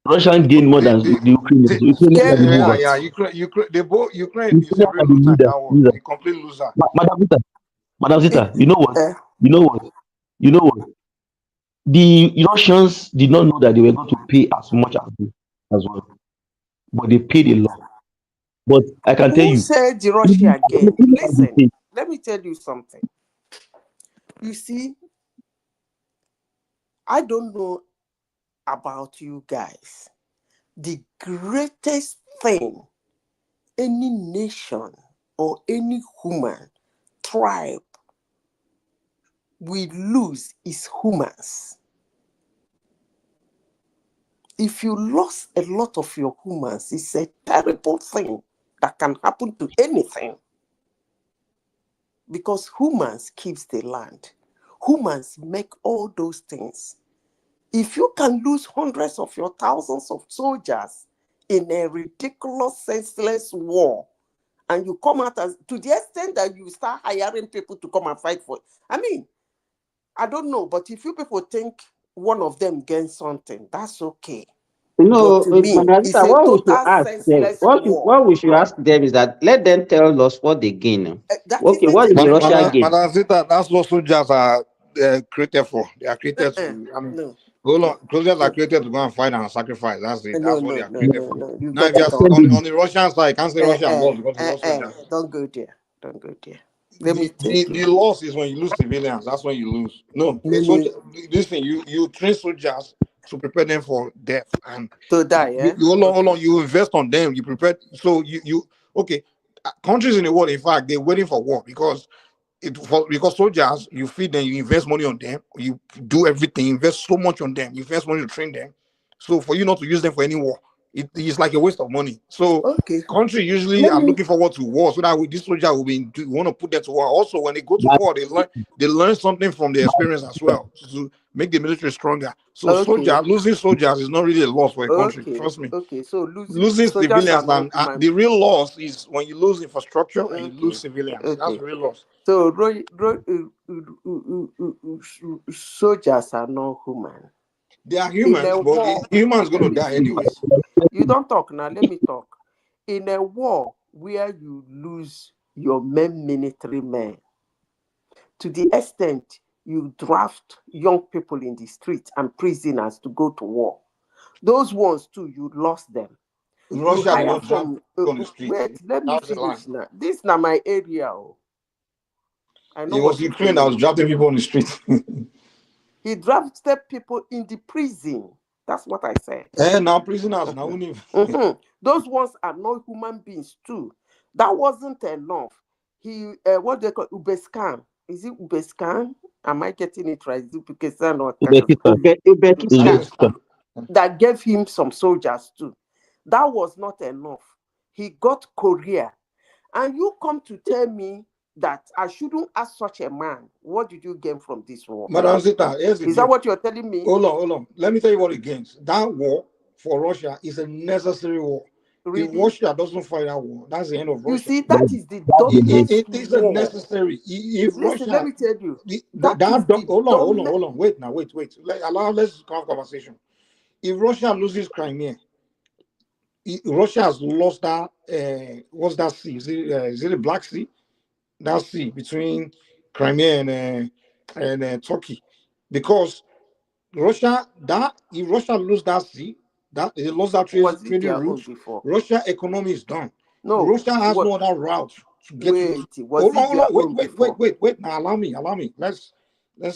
Russian gained more than the Ukrainians. Ukrainians are the yeah, movers. yeah. Ukraine, Ukraine is a Ukrainians real are the loser in leaders. that war. A complete loser. Madam Zita, you know what? You know what? You know what? The Russians did not know that they were going to pay as much as well, but they paid a lot. But I can tell Who you, said the even Russia gained? even as they Listen, paid, let me tell you something. You see, I don't know about you guys. The greatest thing any nation or any human tribe will lose is humans. If you lost a lot of your humans, it's a terrible thing that can happen to anything. Because humans keeps the land. Humans make all those things. If you can lose hundreds of your thousands of soldiers in a ridiculous, senseless war, and you come out as to the extent that you start hiring people to come and fight for it. I mean, I don't know, but if you people think one of them gains something, that's okay. You But know, to me, it's a what we should total ask them, senseless war. what we should ask them is that let them tell us what they gain. That is Okay, the what did thing the I'm Russia saying. gain? Madam Zita, that's what soldiers are created for. They are created to, I mean, No, hold on, no, soldiers are no, created to go and fight and sacrifice. That's it. no, That's what they no, are no, created no, for. no. You Now, if get you it are all on wrong. the Russian side, you can't say Russia lost because you lost soldiers. Don't go there. Don't go there. Let me The, tell the, you. the loss is when you lose civilians. That's when you lose. No, soldier, listen, you train soldiers to prepare them for death, and To die, you hold on, you invest on them. You prepare, so you okay. Countries in the world, in fact, they're waiting for war because because soldiers, you feed them, you invest money on them, you do everything, invest so much on them, you invest money to train them. So for you not to use them for any war, it's like a waste of money. So countries usually Let are me looking forward to war, so that this soldier will be want to put them to war. Also, when they go to war, they learn something from the experience as well to make the military stronger. So losing soldiers is not really a loss for a country. Trust me. Okay. So Losing soldiers are civilians not and human. the real loss is when you lose infrastructure and you lose Okay. civilians. That's Okay. the real loss. So soldiers are not human. They are In a humans, but war, humans let gonna me die see. anyways. You don't talk now. Let me talk. In a war where you lose your main military men, to the extent you draft young people in the street and prisoners to go to war, those ones too, you lost them. You Russia did hire not draft from on the street. wait, let me That was the line. finish now. This is not my area. Oh. I know It was what you're Ukraine that saying. was drafting people on the street. He drafted people in the prison. That's what I said. Now prisoners now. Those ones are not human beings too. That wasn't enough. He what they call Ubescan. Is it Ubescan? Am I getting it right? Is it Ubescan or Uzbekistan. that gave him some soldiers too? That was not enough. He got Korea. And you come to tell me that I shouldn't ask such a man, what did you gain from this war? Madam Zita, here's the Is that what you're telling me? Hold on. Let me tell you what it gains. That war for Russia is a necessary war. Really? If Russia doesn't fight that war, that's the end of Russia. You see, that is the dumbest It is a war. necessary. If Listen, Russia, let me tell you. hold on. Wait. Let's have a conversation. If Russia loses Crimea, Russia has lost that. What's that sea? Is it the Black Sea? That sea between Crimea and Turkey, because if Russia lose that sea, that they lost that trading route, Russia economy is done. No, Russia has no other route to get to. Hold on. Wait. Now allow me. Let's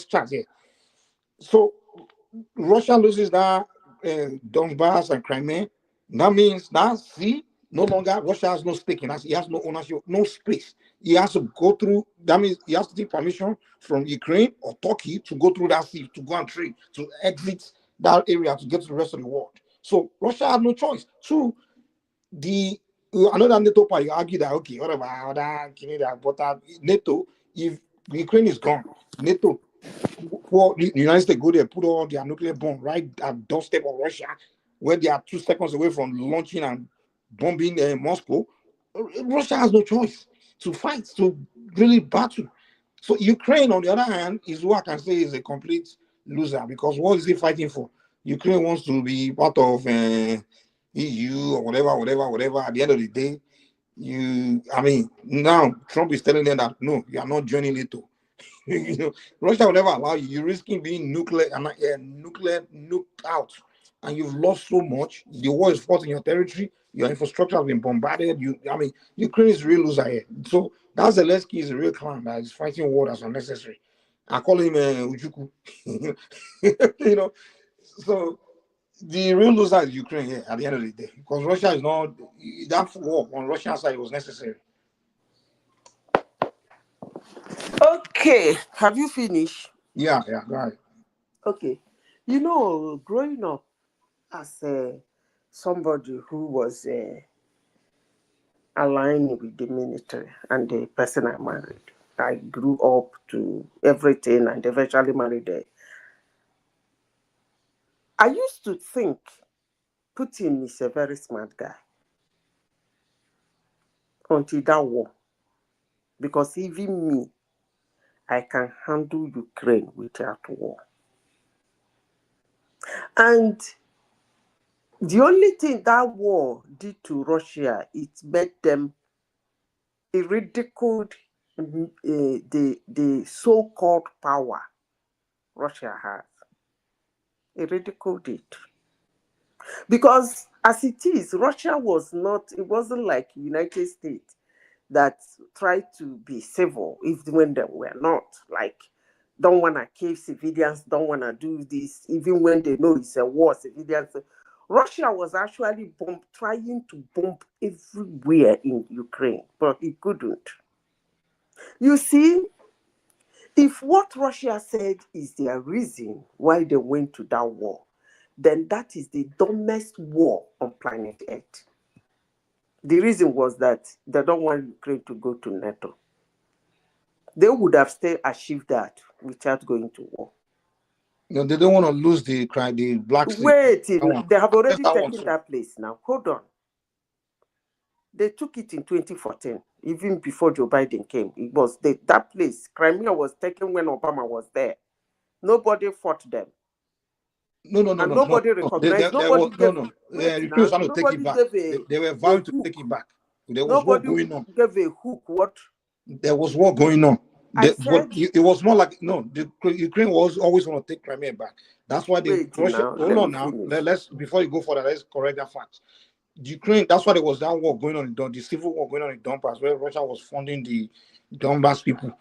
chat here. So Russia loses that Donbass and Crimea. That means that sea no longer Russia has no stake in that. He has no ownership, no space. He has to go through. That means he has to take permission from Ukraine or Turkey to go through that sea to go and trade to exit that area to get to the rest of the world. So Russia had no choice. Two, another NATO part, you argue that okay, what about other Canada, but NATO, if Ukraine is gone, NATO, well, the United States go there, put all their nuclear bomb right at doorstep of Russia, where they are 2 seconds away from launching and bombing Moscow. Russia has no choice to fight, to really battle. So Ukraine, on the other hand, is what I can say is a complete loser, because what is he fighting for? Ukraine wants to be part of EU or whatever. At the end of the day, now Trump is telling them that no, you are not joining NATO. Russia will never allow you. You're risking being nuclear nuked out, and you've lost so much. The war is fought in your territory. Your infrastructure has been bombarded. Ukraine is a real loser here. So that Zelensky is a real clown that is fighting war that's unnecessary. I call him Ujuku. So the real loser is Ukraine here at the end of the day, because Russia is not, that war on Russian side was necessary. Okay, have you finished? Yeah, right. Okay, growing up as somebody who was aligned with the military and the person I married, I grew up to everything and eventually married there. I used to think Putin is a very smart guy until that war, because even me, I can handle Ukraine without war. And the only thing that war did to Russia, it made them ridiculed the so-called power Russia has. It ridiculed it. Because as it is, Russia it wasn't like United States that tried to be civil, even when they were not. Like, don't want to kill civilians, don't want to do this, even when they know it's a war, civilians. Russia was actually trying to bomb everywhere in Ukraine, but he couldn't. You see, if what Russia said is their reason why they went to that war, then that is the dumbest war on planet Earth. The reason was that they don't want Ukraine to go to NATO. They would have still achieved that without going to war. No, they don't want to lose the Black Sea. Wait, they have already taken that place now. Hold on. They took it in 2014, even before Joe Biden came. It was that place. Crimea was taken when Obama was there. Nobody fought them. No. Nobody recognized. Nobody gave. They refused to take it back. They were vowing to take it back. There was war going on. Gave a hook. What? There was war going on. It was more like Ukraine was always going to take Crimea back. That's why Russia. Hold on now. Let's before you go further, let's correct that fact. Ukraine. That's why there was that war going on. The civil war going on in Donbass, where Russia was funding the Donbass people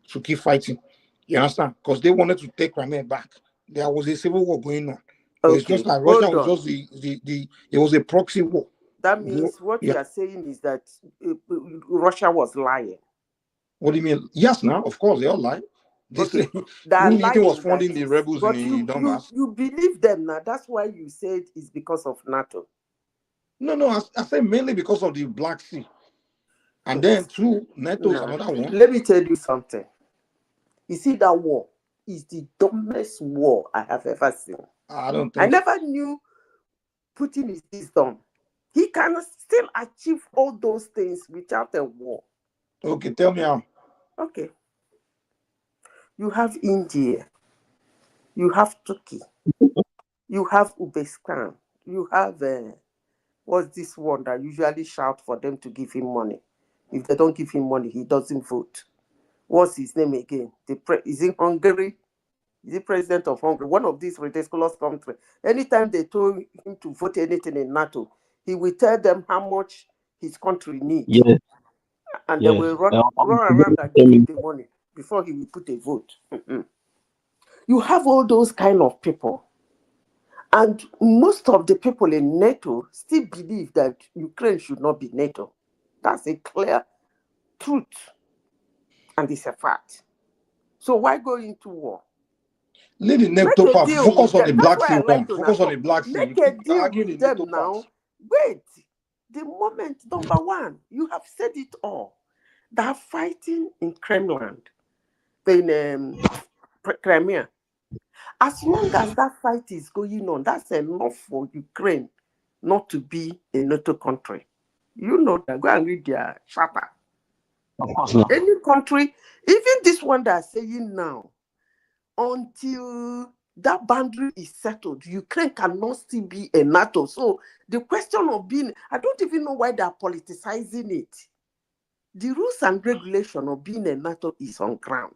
to keep fighting. You understand? Because they wanted to take Crimea back. There was a civil war going on. Okay. It's just like Russia was just it was a proxy war. That means what you are saying is that Russia was lying. What do you mean? Yes, now of course they all lie. Okay. Putin was funding the rebels in Donbass. You believe them now. That's why you said it's because of NATO. No. I say mainly because of the Black Sea. And then too, NATO is another one. Let me tell you something. You see, that war is the dumbest war I have ever seen. I never knew Putin is this dumb. He can still achieve all those things without a war. Okay, tell me how. Okay. You have India. You have Turkey. You have Uzbekistan. You have, what's this one that usually shout for them to give him money? If they don't give him money, he doesn't vote. What's his name again? Is it Hungary? Is he president of Hungary? One of these ridiculous countries. Anytime they told him to vote anything in NATO, he will tell them how much his country needs. Yes. And they will run around and give him the money before he will put a vote. You have all those kind of people. And most of the people in NATO still believe that Ukraine should not be NATO. That's a clear truth. And it's a fact. So why go into war? Leave the Make NATO a part. deal Focus with on them. the That's Black why Sea I one. like to Focus on the NATO. Black Sea. You Make a keep deal arguing the with NATO them part. now. Wait. The moment, number one, you have said it all. They are fighting in Kremlin, in Crimea. As long as that fight is going on, that's enough for Ukraine not to be a NATO country. You know that. Go and read their charter. Of course not. Any country, even this one that are saying now, until that boundary is settled, Ukraine cannot still be a NATO. So the question of being, I don't even know why they are politicizing it. The rules and regulation of being a NATO is on ground.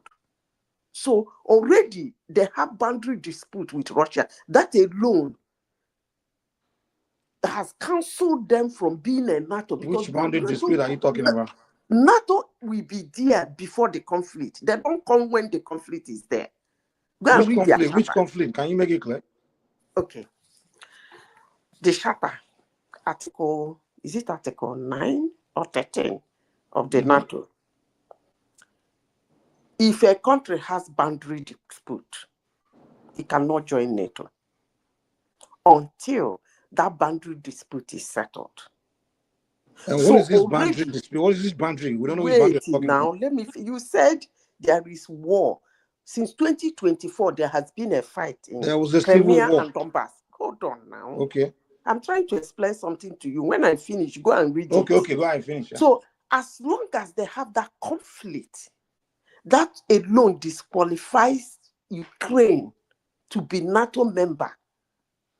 So already they have boundary dispute with Russia. That alone has cancelled them from being a NATO. Because Which boundary dispute are you talking about? NATO will be there before the conflict. They don't come when the conflict is there. Go and Which read conflict? their Which charter. conflict? Can you make it clear? Okay. The charter, article, is it article 9 or 13 of the NATO? If a country has boundary dispute, it cannot join NATO until that boundary dispute is settled. And what is this boundary dispute? What is this boundary? We don't know which boundary you're talking now, about. let me. You said there is war. Since 2024, there has been a fight in There was a civil Crimea war. and Donbass. Hold on now. Okay. I'm trying to explain something to you. When I finish, go and read it. Okay, go ahead and finish. Yeah. So, as long as they have that conflict, that alone disqualifies Ukraine to be NATO member.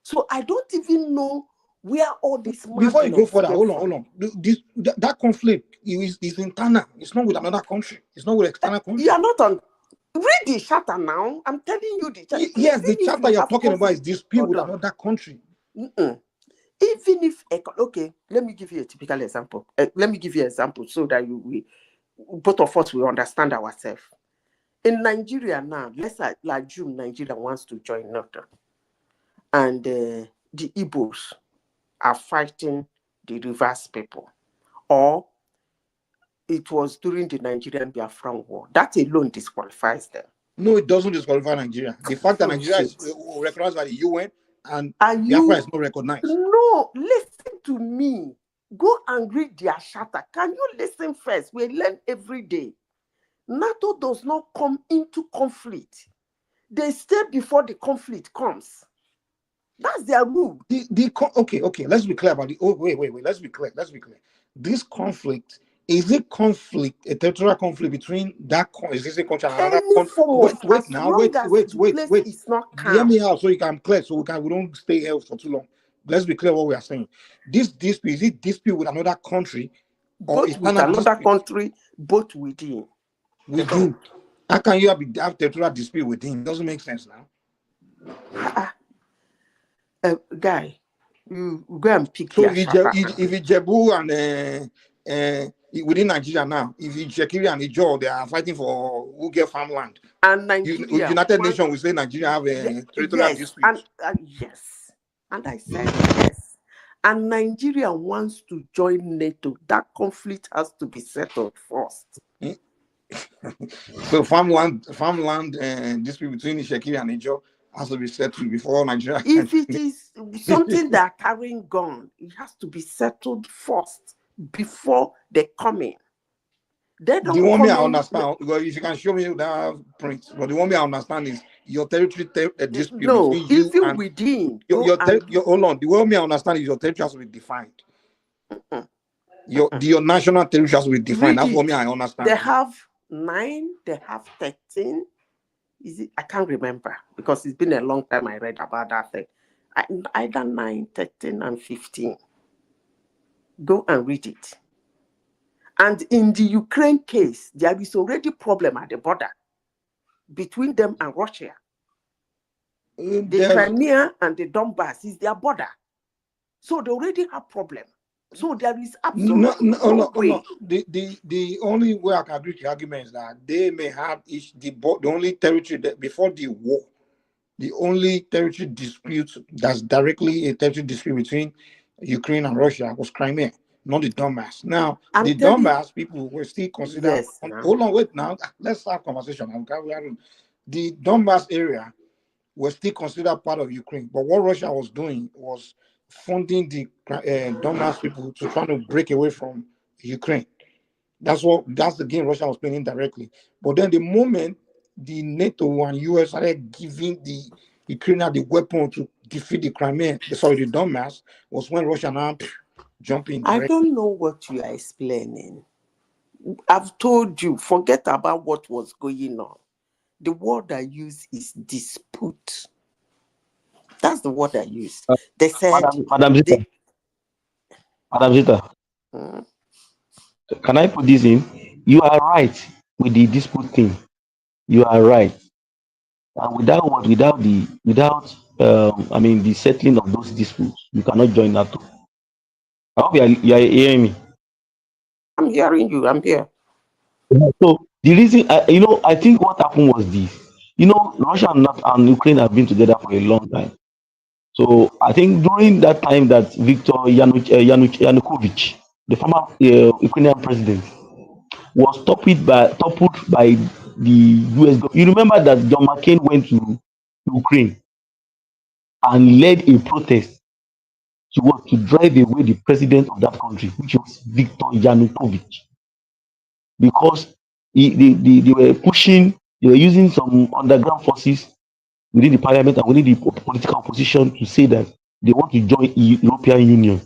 So, I don't even know where all this. Before you go further, hold on. That conflict is internal. It's not with another country. It's not with external country. You are not on. Read the charter now. I'm telling you the charter. Yes, the charter you're talking about is dispute with another country. Even if, okay, let me give you a typical example. Let me give you an example so that both of us will understand ourselves. In Nigeria now, let's like June, Nigeria wants to join NATO. And the Igbos are fighting the Rivers people. Or it was during the Nigerian Biafran war. That alone disqualifies them. No, it doesn't disqualify Nigeria. The fact that Nigeria is recognized by the UN and Biafra is not recognized. No, listen to me. Go and read their charter. Can you listen first? We learn every day. NATO does not come into conflict. They stay before the conflict comes. That's their rule. Okay. Let's be clear about the. Wait. Let's be clear. This conflict, is it conflict, a territorial conflict between that existing country and another country? Wait. It's not hear me out so you can clear, so we don't stay here for too long. Let's be clear what we are saying. This dispute, is it dispute with another country, or both with another country, both within? Within. How can you have territorial dispute within? It doesn't make sense now. Guy, you go and pick. So if Ijebu and within Nigeria now, if Shekiri and Ijo, they are fighting for who get farmland, and Nigeria, United Nations will say Nigeria have a territorial dispute. Yes, and I said yes. And Nigeria wants to join NATO. That conflict has to be settled first. So farmland dispute between Shekiri and Ijo has to be settled before Nigeria. If it is something that are carrying gun, it has to be settled first before they come in. They don't. The one me I understand, because if you can show me that print, but the one me I understand is your territory dispute between you even and within your hold on. The one me I understand is your territory has to be defined. Your national territory has to be defined. That's what me I understand. They have 9. They have 13. Is it? I can't remember because it's been a long time I read about that thing. Either 9, 13, and 15. Go and read it. And in the Ukraine case, there is already problem at the border between them and Russia. The Crimea and the Donbass is their border. So they already have problem. So there is absolutely no way. The only way I can agree to the argument is that they may have the only territory that before the war, the only territory dispute that's directly a territory dispute between Ukraine and Russia was Crimea, not the Donbass. Now, the Donbass people were still considered. Hold on, wait now. Let's have a conversation. The Donbass area were still considered part of Ukraine. But what Russia was doing was funding the Donbass people to try to break away from Ukraine. That's the game Russia was playing indirectly. But then the moment the NATO and US started giving the Ukrainian the weapon to defeat the the Donbass, was when Russia now jumped in I directly. don't know what you are explaining. I've told you, forget about what was going on. The word I use is dispute. That's the word I use. They said, Madam Zita, can I put this in? You are right with the dispute thing. You are right. And the settling of those disputes, you cannot join NATO. I hope you are hearing me. I'm hearing you. I'm here. So the reason, I think what happened was this. Russia and Ukraine have been together for a long time. So I think during that time that Yanukovych, the former Ukrainian president, was toppled by the US. You remember that John McCain went to Ukraine and led a protest to drive away the president of that country, which was Viktor Yanukovych, because they were they were using some underground forces within the parliament and within the political opposition to say that they want to join European Union.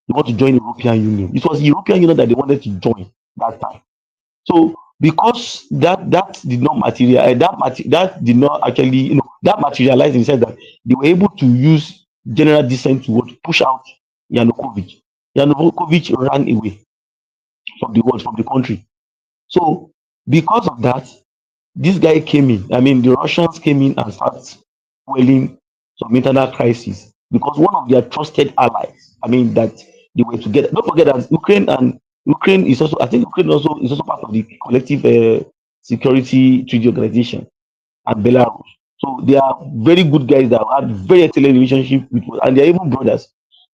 They want to join the European Union. It was the European Union that they wanted to join that time. So because that did not materialize, that did not actually, that materialized in the sense that they were able to use general dissent to push out Yanukovych. Yanukovych ran away from the country. So because of that, this guy came in. I mean, the Russians came in and started fueling some internal crisis because one of their trusted allies, that they were together. Don't forget that Ukraine is also, I think Ukraine also is also part of the collective security treaty organization and Belarus. So they are very good guys that had very excellent relationship with, and they're even brothers.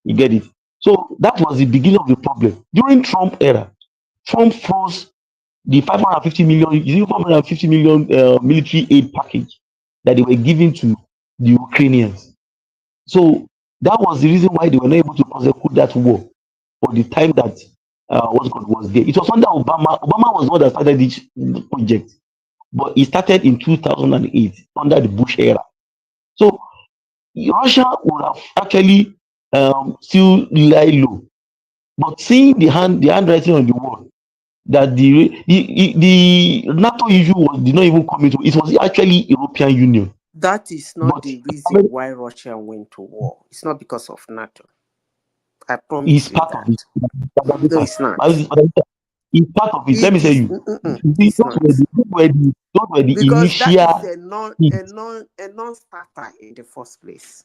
You get it? So that was the beginning of the problem. During Trump era, Trump froze the 550 million military aid package that they were giving to the Ukrainians. So that was the reason why they were not able to prosecute that war for the time that what's called was there. It was under Obama. Obama was the one that started this project, but it started in 2008 under the Bush era. So Russia would have actually still lie low, but seeing the handwriting on the wall that the NATO issue did not even come into it. Was actually European Union. That is not the reason why Russia went to war. It's not because of NATO. I promise you part that. of it. No, it's not. It's part of it. Let me tell you. It's not. Those were the because initial. That is a non-starter in the first place.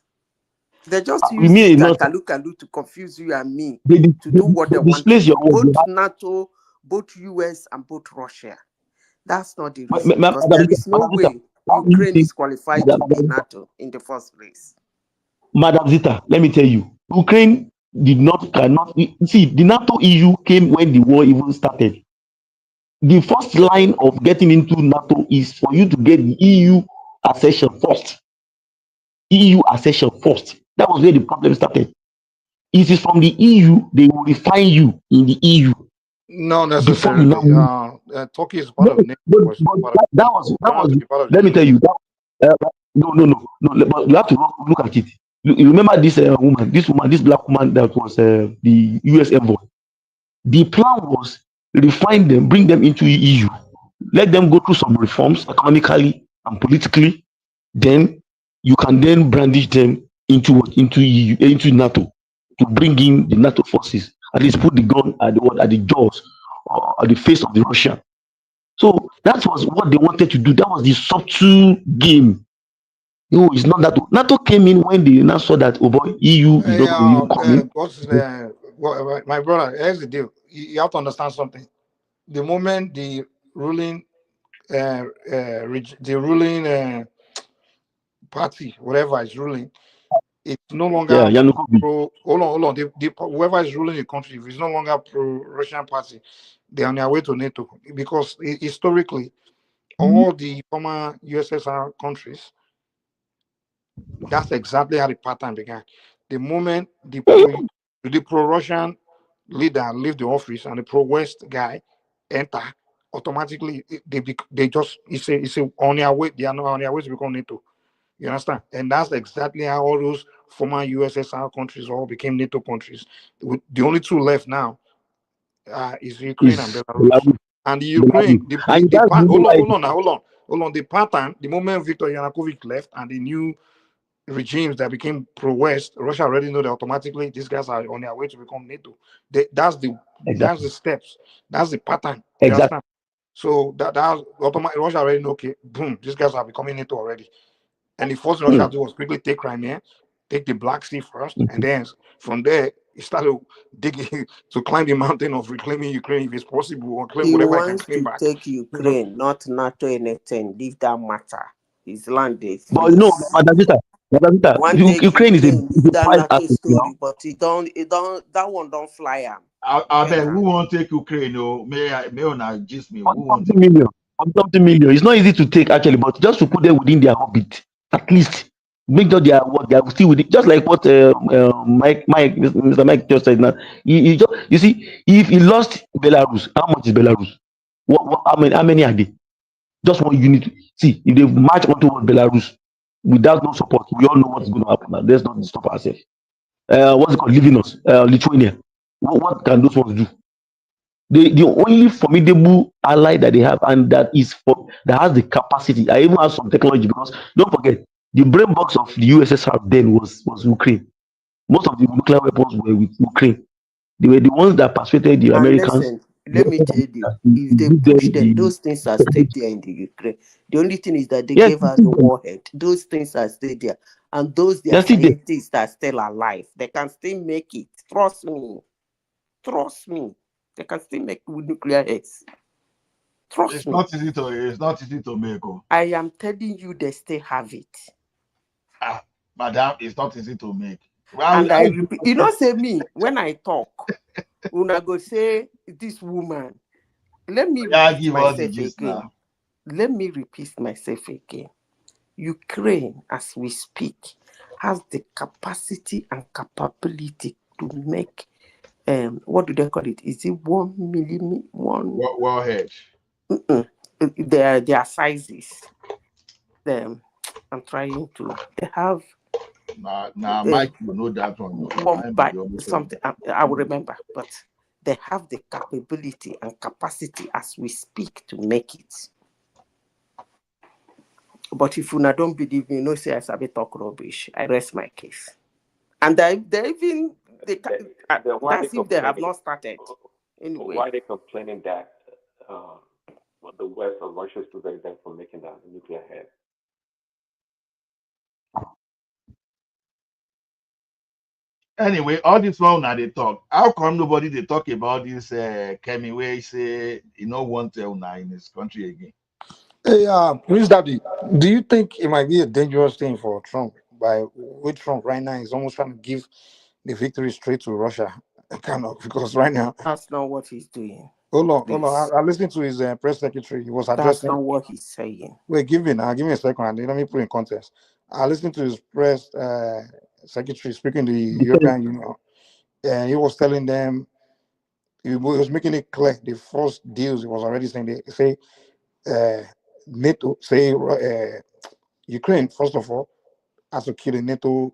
They just use Kalu to confuse you and me to do what they want to do. Both NATO, both US, and both Russia. That's not the reason. Because there is no way Ukraine is qualified to be NATO in the first place. Madam Zita, let me tell you, Ukraine cannot see the NATO issue came when the war even started. The first line of getting into NATO is for you to get the EU accession first. EU accession first. That was where the problem started. It is from the EU, they will refine you in the EU. No, necessarily. Turkey is part of NATO. That was. Let me tell you that. No. But you have to look at it. You remember this black woman that was the US envoy. The plan was refine them, bring them into EU, let them go through some reforms economically and politically. Then you can then brandish them into EU, into NATO, to bring in the NATO forces. At least put the gun at the jaws or at the face of the Russian. So that was what they wanted to do. That was the subtle game. No, it's not that. NATO came in when they now saw that EU is not going to come in. My brother, here's the deal. You have to understand something. The moment the ruling party, whatever is ruling, it's no longer pro. Hold on. Whoever is ruling the country, if it's no longer pro-Russian party, they're on their way to NATO. Because historically, all the former USSR countries, That's exactly how the pattern began. The moment the pro-Russian leader leave the office and the pro-West guy enter, automatically they just it's a on their way. They are not on their way to become NATO. You understand? And that's exactly how all those former USSR countries all became NATO countries. The only two left now is Ukraine and Is Belarus. And the Ukraine, Belarus. And that's the reason why hold on. The pattern, the moment Viktor Yanukovych left and the new regimes that became pro-West, Russia already know that automatically these guys are on their way to become NATO. That's the steps. That's the pattern. You exactly. understand? So that's automatic. Russia already know, okay, boom, these guys are becoming NATO already. And the first Russia did was quickly take Crimea, take the Black Sea first, and then from there it started digging to climb the mountain of reclaiming Ukraine if it's possible, or claim He whatever I can wants claim to back. take Ukraine, not NATO anything. Leave that matter. His land is But you know, Madam one take Ukraine is a that prize NATO asset story, now. but that one don't fly him. I bet who won't take Ukraine? Oh, may not just me. Who won't take 40 million. 40 million. It's not easy to take actually, but just to put them within their orbit, at least make sure they are still within. Just like what Mr. Mike just said now. You see, if he lost Belarus, how much is Belarus? How many are they? Just one unit. See, if they march onto Belarus without no support, we all know what's going to happen now. Let's not stop ourselves. What's it called? Leaving us, Lithuania. What can those ones do? The only formidable ally that they have, and that has the capacity. I even have some technology, because don't forget the brain box of the USSR then was Ukraine. Most of the nuclear weapons were with Ukraine. They were the ones that persuaded the And Americans. listen, let me tell you, if they push them, those things are stayed there in the Ukraine. The only thing is that they gave us the warhead. Those things are stayed there. And those their scientists are still alive. They can still make it. Trust me. Trust me. They can still make it with nuclear heads. Trust me. It's not easy to make. Oh. I am telling you, they still have it. Madam, it's not easy to make. And I repeat, you know, say me, when I talk, when I go say this woman, let me repeat myself again. Let me repeat myself again. Ukraine, as we speak, has the capacity and capability to make what do they call it? Is it 1 millimeter? Warhead. Their sizes. I'm trying to. They have. Mike, you know that one. Something I will remember, but they have the capability and capacity as we speak to make it. But if you don't believe me, no say I sabi talk rubbish. I rest my case. And that's if they have not started. Anyway. Why are they complaining that the West or Russia is preventing them from making that nuclear head? Anyway, all this one now they talk. How come nobody they talk about this Kemi where he say he no want to now in his country again? Hey, Prince Daddy, do you think it might be a dangerous thing for Trump? With Trump right now, he's almost trying to give the victory straight to Russia, kind of, because right now that's not what he's doing. Hold on. I listened to his press secretary. He was addressing. That's not what he's saying. Wait, give me a second. Let me put in context. I listened to his press secretary speaking to the European Union, and he was telling them, he was making it clear the first deals he was already saying. They say NATO, say Ukraine, first of all, has to kill the NATO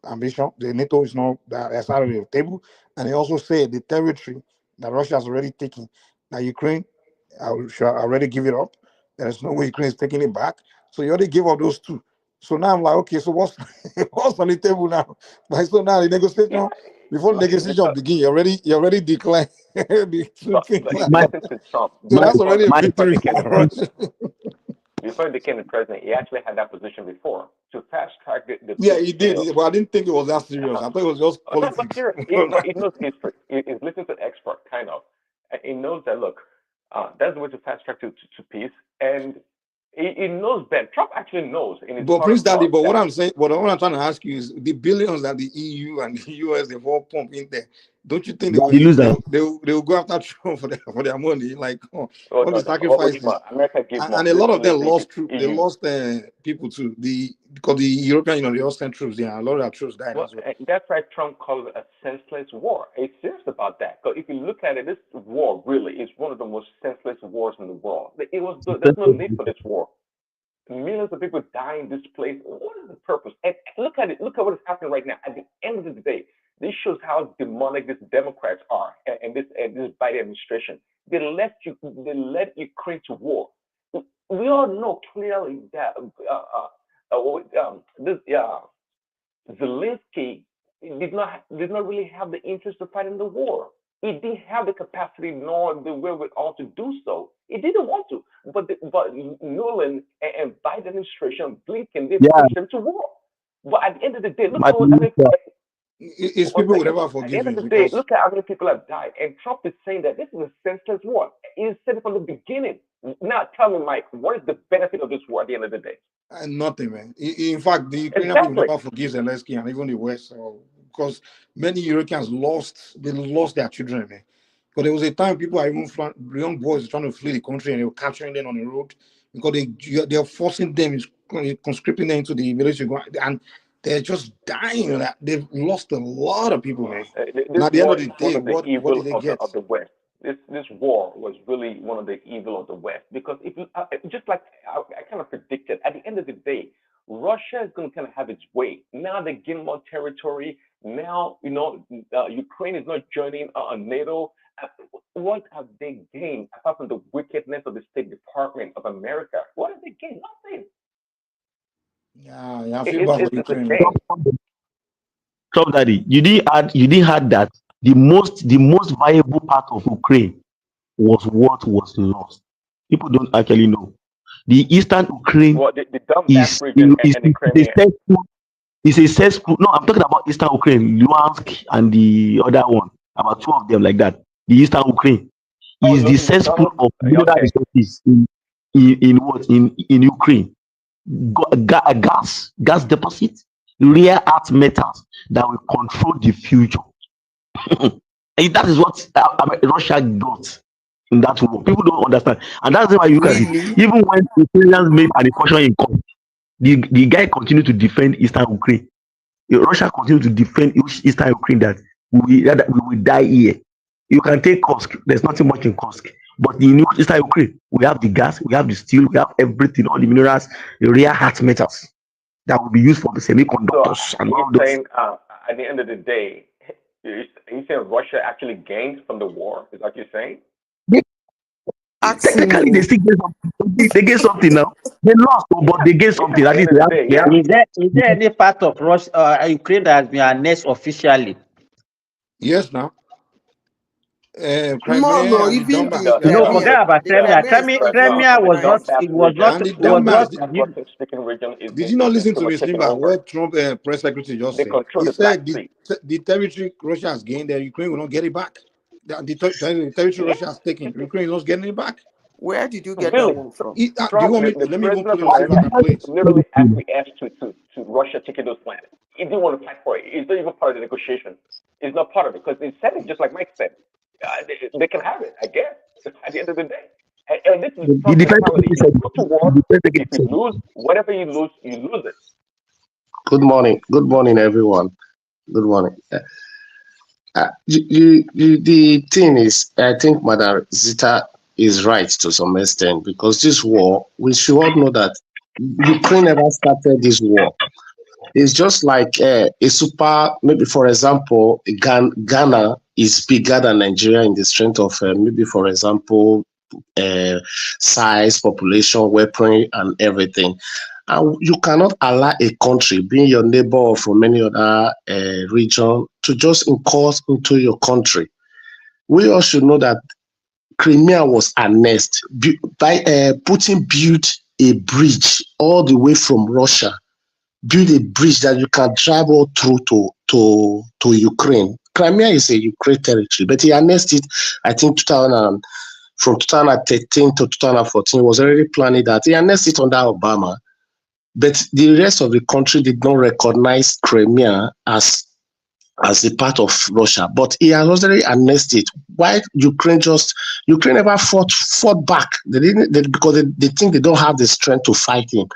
ambition. The NATO is not that's out of the table, and they also say the territory that Russia has already taken, that Ukraine should already give it up. There's no way Ukraine is taking it back. So you already gave up those two. So now I'm like, okay, so what's on the table now? But so now the negotiation, before the negotiation begin, you already declined. So that's already a victory for Russia. Before he became the president, he actually had that position before to fast track the yeah, he did. But I didn't think it was that serious. I thought it was just politics. But he knows history. He's listening to an expert, kind of. And he knows that, look, that's the way to fast track to peace. And he knows that. Trump actually knows. But Prince Daddy, what I'm trying to ask you is the billions that the EU and the US, they've all pumped in there. Don't you think They lose that. they will go after Trump for their money? Like all the no. sacrifices, America give more. and a lot of them lost troops. They lost people too. Because the European Union, they all sent troops. Yeah, a lot of their troops died as well. That's why Trump called it a senseless war. It's serious about that. Because if you look at it, this war really is one of the most senseless wars in the world. There's no need for this war. Millions of people die in this place. What is the purpose? And look at it. Look at what is happening right now. At the end of the day, this shows how demonic these Democrats are and this Biden administration. They led Ukraine to war. We all know clearly that Zelensky did not really have the interest to fight in the war. He didn't have the capacity nor the wherewithal to do so. He didn't want to. But Nuland and Biden administration, Blinken, they pushed him to war. But at the end of the day, look at what it's people would ever forgive him. At the end of the day, look at how many people have died. And Trump is saying that this is a senseless war. He said it from the beginning. Now tell me, Mike, what is the benefit of this war at the end of the day? Nothing, man. In fact, the Ukrainian people never forgive Zelensky and even the West, because many Europeans lost their children, man. Because there was a time people are even young boys trying to flee the country and they were capturing them on the road because they are forcing them, conscripting them into the military, and they're just dying. They've lost a lot of people, man. And at the end of the day, what did they get? Of the West. This war was really one of the evil of the West, because if you, just like I kind of predicted, at the end of the day, Russia is going to kind of have its way. Now they gain more territory. Now Ukraine is not joining NATO. What have they gained apart from the wickedness of the State Department of America? What have they gained? Nothing. Yeah, I feel bad for Ukraine. Stop, Daddy. You didn't add that the most viable part of Ukraine was what was lost. People don't actually know. The eastern Ukraine the Donbass region and the Crimea. It's a cesspool. No, I'm talking about eastern Ukraine, Luhansk, and the other one. About two of them like that. The eastern Ukraine is the cesspool of mineral resources in Ukraine. Gas deposits, rare earth metals that will control the future. And that is what Russia got in that war. People don't understand, and that's why you can see. Even when the Ukrainians made an incursion in court, the guy continued to defend eastern Ukraine. Russia continued to defend eastern Ukraine that we will die here. You can take Kursk. There's nothing much in Kursk, but in eastern Ukraine, we have the gas, we have the steel, we have everything, all the minerals, the rare earth metals that will be used for the semiconductors. So and all you're saying at the end of the day, you saying Russia actually gained from the war? Is that what you're saying? Technically, they still gain something. They gain something now. They lost, but they gain something. At least Is there any part of Russia, Ukraine that has been annexed officially? Yes, now. No, even forget about Crimea. Crimea was not. It was not. And It was not. Did you not listen to me, Simba? What Trump press secretary just said? He said the territory Russia has gained, the Ukraine will not get it back. The territory Russia has taken, Ukraine is not getting it back. Where did you get that one from? Do you want me? Let me even put it on place. Literally acquiesced to Russia taking those lands. He didn't want to fight for it. It's not even part of the negotiation. It's not part of it because they said it just like Mike said. They can have it, I guess, at the end of the day. And this is the mentality. You go to war, if you lose, whatever you lose it. Good morning, everyone. Good morning. The thing is, I think Madam Zita is right to some extent, because this war, we should all know that Ukraine never started this war. It's just like a super, maybe for example, Ghana is bigger than Nigeria in the strength of maybe for example, size, population, weaponry, and everything. And you cannot allow a country, being your neighbor or from any other region, to just encourage into your country. We all should know that Crimea was annexed by Putin built a bridge all the way from Russia. Build a bridge that you can travel through to Ukraine. Crimea is a Ukraine territory, but he annexed it, I think, from 2013 to 2014. He was already planning that. He annexed it under Obama, but the rest of the country did not recognize Crimea as as a part of Russia, but he has already annexed it. Why Ukraine never fought back? They didn't because they think they don't have the strength to fight him.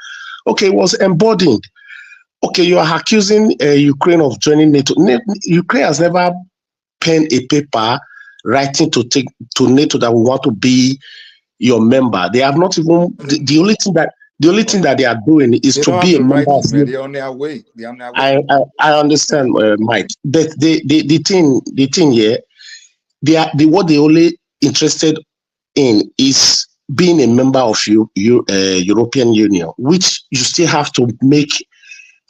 Okay, it was embodied. Okay, you are accusing Ukraine of joining NATO. Ukraine has never penned a paper writing to take to NATO that we want to be your member. They have not even the only thing that they are doing is to be a member of NATO. They're on their way. They're on their way. I understand, Mike. But the thing here, what they only interested in is being a member of European Union, which you still have to make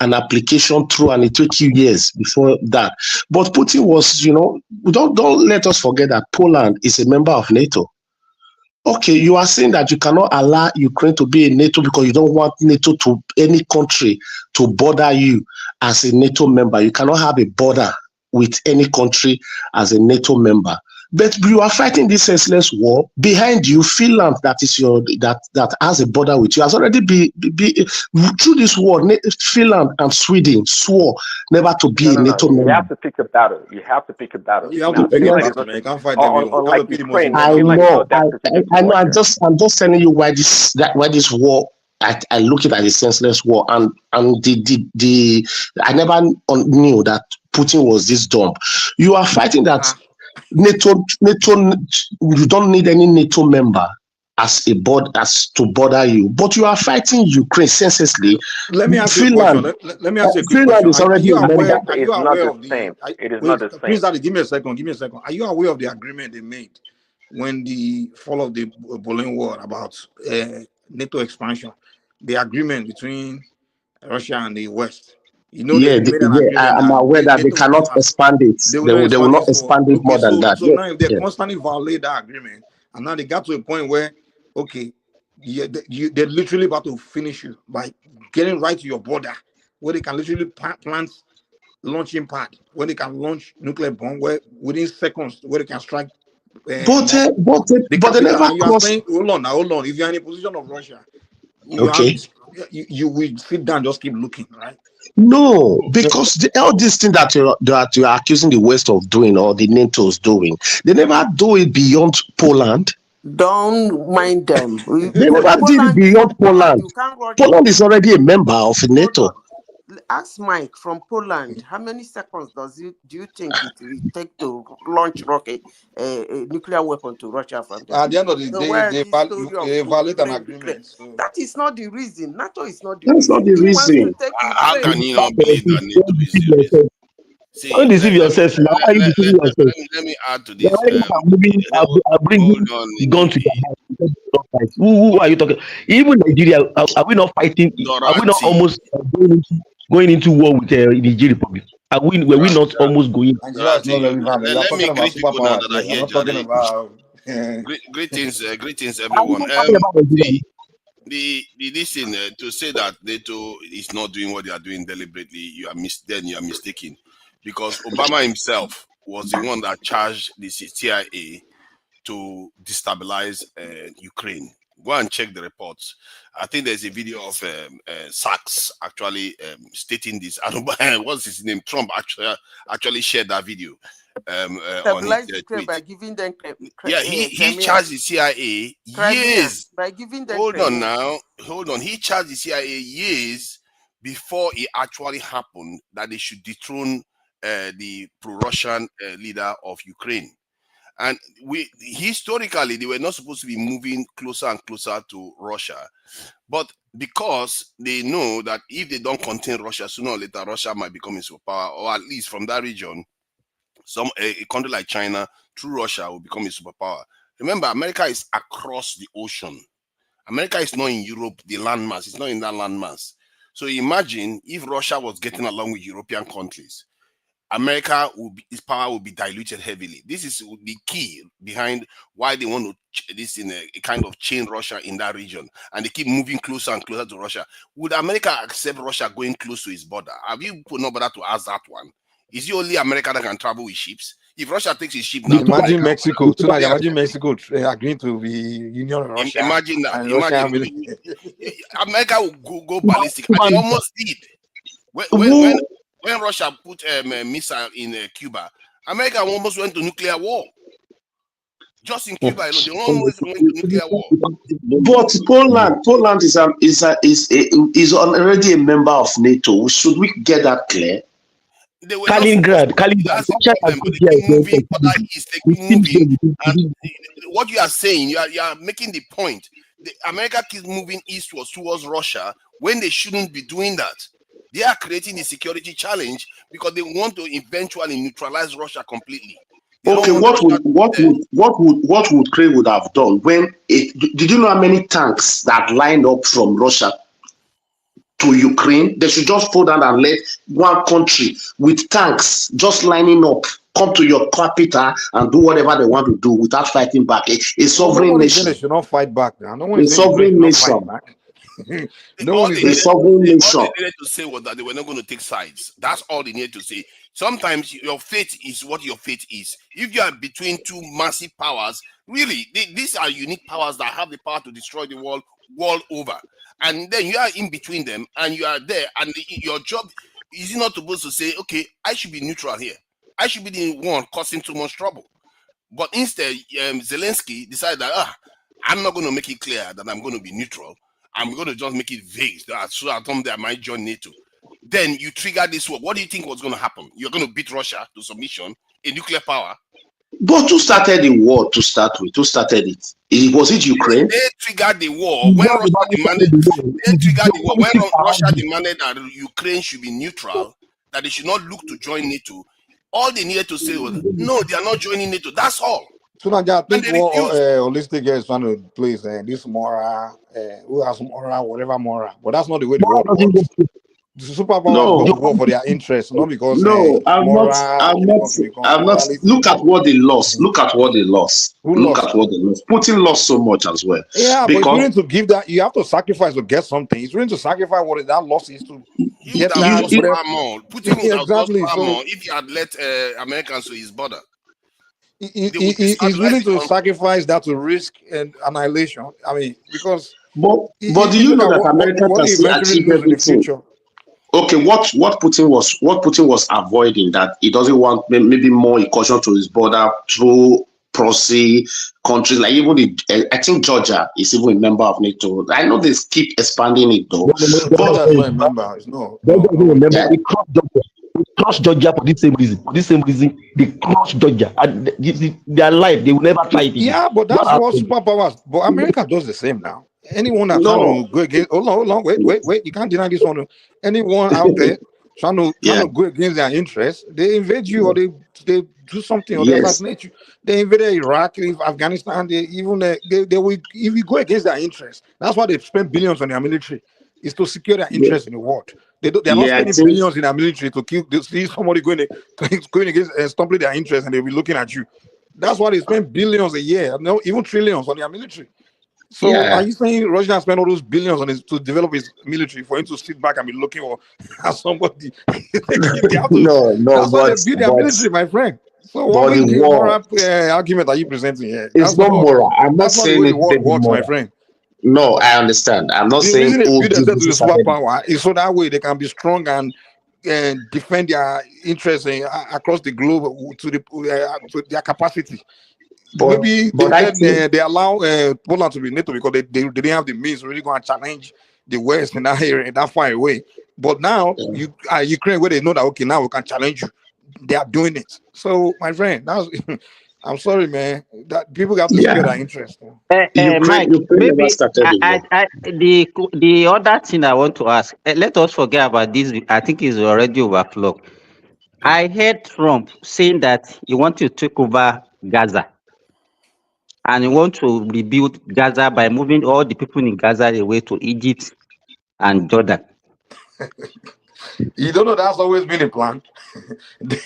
an application through, and it took you years before that. But Putin was, don't let us forget that Poland is a member of NATO. Okay, you are saying that you cannot allow Ukraine to be in NATO because you don't want NATO to any country to border you as a NATO member. You cannot have a border with any country as a NATO member. But you are fighting this senseless war. Behind you, Finland, that has a border with you, has already through this war. Finland and Sweden swore never to be a NATO member. You have to pick a battle. You have to pick a battle. You have to pick a battle. You can't fight Ukraine. I know. I'm just telling you why this war. I look at it as a senseless war, and I never knew that Putin was this dumb. You are fighting that. NATO, you don't need any NATO member as to border you, but you are fighting Ukraine senselessly. Let me ask you a question. Let me ask you a quick Finland question. is already a member. It is not the same. It is not the same. Please, Daddy, give me a second. Are you aware of the agreement they made when the fall of the Berlin Wall about NATO expansion? The agreement between Russia and the West. I'm aware that they cannot expand it. They will not expand it more than that. So now if they constantly violate that agreement, and now they got to a point where, they're literally about to finish you by getting right to your border, where they can literally plant launching pad, where they can launch nuclear bomb, where within seconds, where they can strike. But they never cross. Hold on. If you're in a position of Russia, you will sit down, just keep looking, right? No, because all these things that you are accusing the West of doing or the NATO's doing, they never do it beyond Poland. Don't mind them. They never did it beyond Poland. Poland is already a member of NATO. Ask Mike from Poland. How many seconds do you think it will take to launch a nuclear weapon to Russia from there? At the end of the day, they violate an agreement. So. That is not the reason. NATO is not the That's reason. Not the reason. How can you not believe that NATO is serious? See, don't deceive yourself now. Why are you deceiving yourself? Let me add to this. I'll bring you gun to your house. Who are you talking? Even Nigeria, are we not fighting? Are we not almost going into war with the Nigeria Republic? Were we not almost going? Let me greet people now that are here. Greetings, everyone. This thing to say that NATO is not doing what they are doing deliberately, you are mistaken, because Obama himself was the one that charged the CIA to destabilize Ukraine. Go and check the reports. I think there's a video of Sachs actually stating this. I don't know what's his name. Trump actually shared that video on his tweet. By giving them he charged the CIA years. By giving them Hold on. He charged the CIA years before it actually happened that they should dethrone the pro-Russian leader of Ukraine. And historically, they were not supposed to be moving closer and closer to Russia. But because they know that if they don't contain Russia, sooner or later, Russia might become a superpower, or at least from that region, a country like China, through Russia, will become a superpower. Remember, America is across the ocean. America is not in Europe, the landmass. It's not in that landmass. So imagine if Russia was getting along with European countries. Its power will be diluted heavily. This is the key behind why they want to this in a kind of chain Russia in that region, and they keep moving closer and closer to Russia. Would America accept Russia going close to its border? Have you put no bother to ask that one? Is it only America that can travel with ships? If Russia takes its ship now, imagine Mexico. Tonight, imagine Mexico agreeing to the Union of Russia. Imagine that. America will go ballistic, and they almost did. when Russia put a missile in Cuba, America almost went to nuclear war. Just in Cuba, they almost went to nuclear war. But Poland is already a member of NATO. Should we get that clear? They were Kaliningrad. That's the problem. But they keep moving further east. They keep moving. And what you are saying, you are making the point. America keeps moving eastwards towards Russia when they shouldn't be doing that. They are creating a security challenge because they want to eventually neutralize Russia completely. Okay, what would Ukraine would have done when did you know how many tanks that lined up from Russia to Ukraine? They should just fall down and let one country with tanks just lining up come to your capital and do whatever they want to do without fighting back. A sovereign nation. They should not fight back now. No one a is sovereign nation. No one is a sovereign nation. All they needed to say was that they were not going to take sides. That's all they needed to say. Sometimes your fate is what your fate is. If you are between two massive powers, really, these are unique powers that have the power to destroy the world over. And then you are in between them and you are there. And your job is not supposed to say, okay, I should be neutral here. I should be the one causing too much trouble. But instead, Zelensky decided that, I'm not going to make it clear that I'm going to be neutral. I'm going to just make it vague so I don't that I might join NATO. Then you trigger this war. What do you think was going to happen? You're going to beat Russia to submission, a nuclear power. But who started the war to start with? Who started it? Was it Ukraine? They triggered the war when Russia demanded. They triggered the war when Russia demanded that Ukraine should be neutral, that they should not look to join NATO. All they needed to say was, no, they are not joining NATO. That's all. So I think what holistic is trying to place this moral, who has moral, whatever moral, but that's not the way the world works. The superpowers go to war for their interests, not because I'm not. Look at what they lost. Look at what they lost. Look at what they lost. Putin lost so much as well. Yeah, but you're willing to give that. You have to sacrifice to get something. He's willing to sacrifice what that loss is to get that. Putin would have lost far more if he had let Americans to his border. He's willing to sacrifice that to risk and annihilation. I mean, because but do you know that America can still achieve everything? Okay, what Putin was avoiding, that he doesn't want maybe more incursion to his border through proxy countries, like even I think Georgia is even a member of NATO. I know they keep expanding it though. Georgia is not a member. No. They cross Georgia for this same reason. For this same reason, they cross Georgia. And their life, they will never try it. Yeah, but that's what superpowers. But America does the same now. Anyone that's trying to go against, hold on, wait, you can't deny this one. Anyone out there trying to go against their interests, they invade you or they do something or they assassinate you. They invaded Iraq, Afghanistan. They will, if you go against their interests, that's why they spend billions on their military, is to secure their interests in the world. They're not spending billions in their military to see somebody going against stumbling their interests, and they'll be looking at you. That's why they spend billions a year, no, even trillions on their military. So are you saying Russia spent all those billions on it to develop his military for him to sit back and be looking at somebody? No, that's why they build their military, my friend. So what moral argument are you presenting here? It's not moral. I'm not saying the world works, my friend. No, I understand. I'm not saying the superpower is so that way they can be strong and defend their interests across the globe to their capacity. But maybe they allow Poland to be NATO because they didn't have the means to really go and challenge the West in that area, that far away. But now Ukraine, where they know that okay, now we can challenge you, they are doing it. So, my friend, I'm sorry, man. That people have to secure their interest. Mike, maybe the other thing I want to ask. Let us forget about this. I think it's already overflow. I heard Trump saying that he wants to take over Gaza. And you want to rebuild Gaza by moving all the people in Gaza away to Egypt and Jordan. You don't know that's always been a plan. That's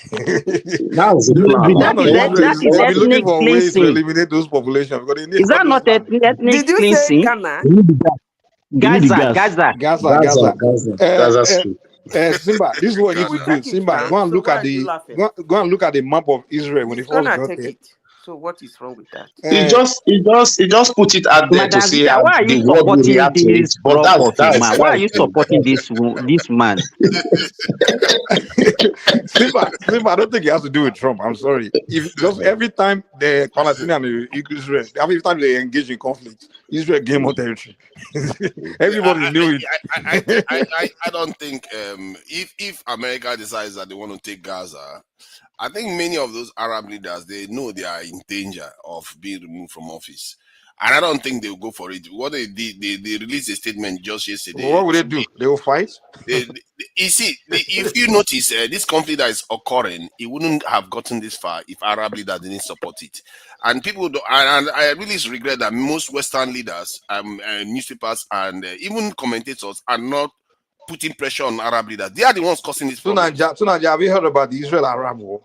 the plan. That is looking for ways to eliminate those populations. Is that not ethnic cleansing? Gaza. Simba, this is what you need to do. Simba, go and look at the map of Israel when it first got there. So what is wrong with that? He just put it out there to Madam see Zita, how why are you the world will supporting react to it. this But crop of a man? Why are you that's true. supporting this man? Simba, I don't think it has to do with Trump. I'm sorry. If just every time the Palestinian and Israel, every time they engage in conflict, Israel gain more territory. Everybody knew it. I don't think if America decides that they want to take Gaza, I think many of those Arab leaders, they know they are in danger of being removed from office. And I don't think they'll go for it. What they did, they released a statement just yesterday. What would they do? They will fight? You see, if you notice, this conflict that is occurring, it wouldn't have gotten this far if Arab leaders didn't support it. And people, and I really regret that most Western leaders, newspapers, and even commentators are not putting pressure on Arab leaders. They are the ones causing this problem. Tunanja, have you heard about the Israel-Arab war?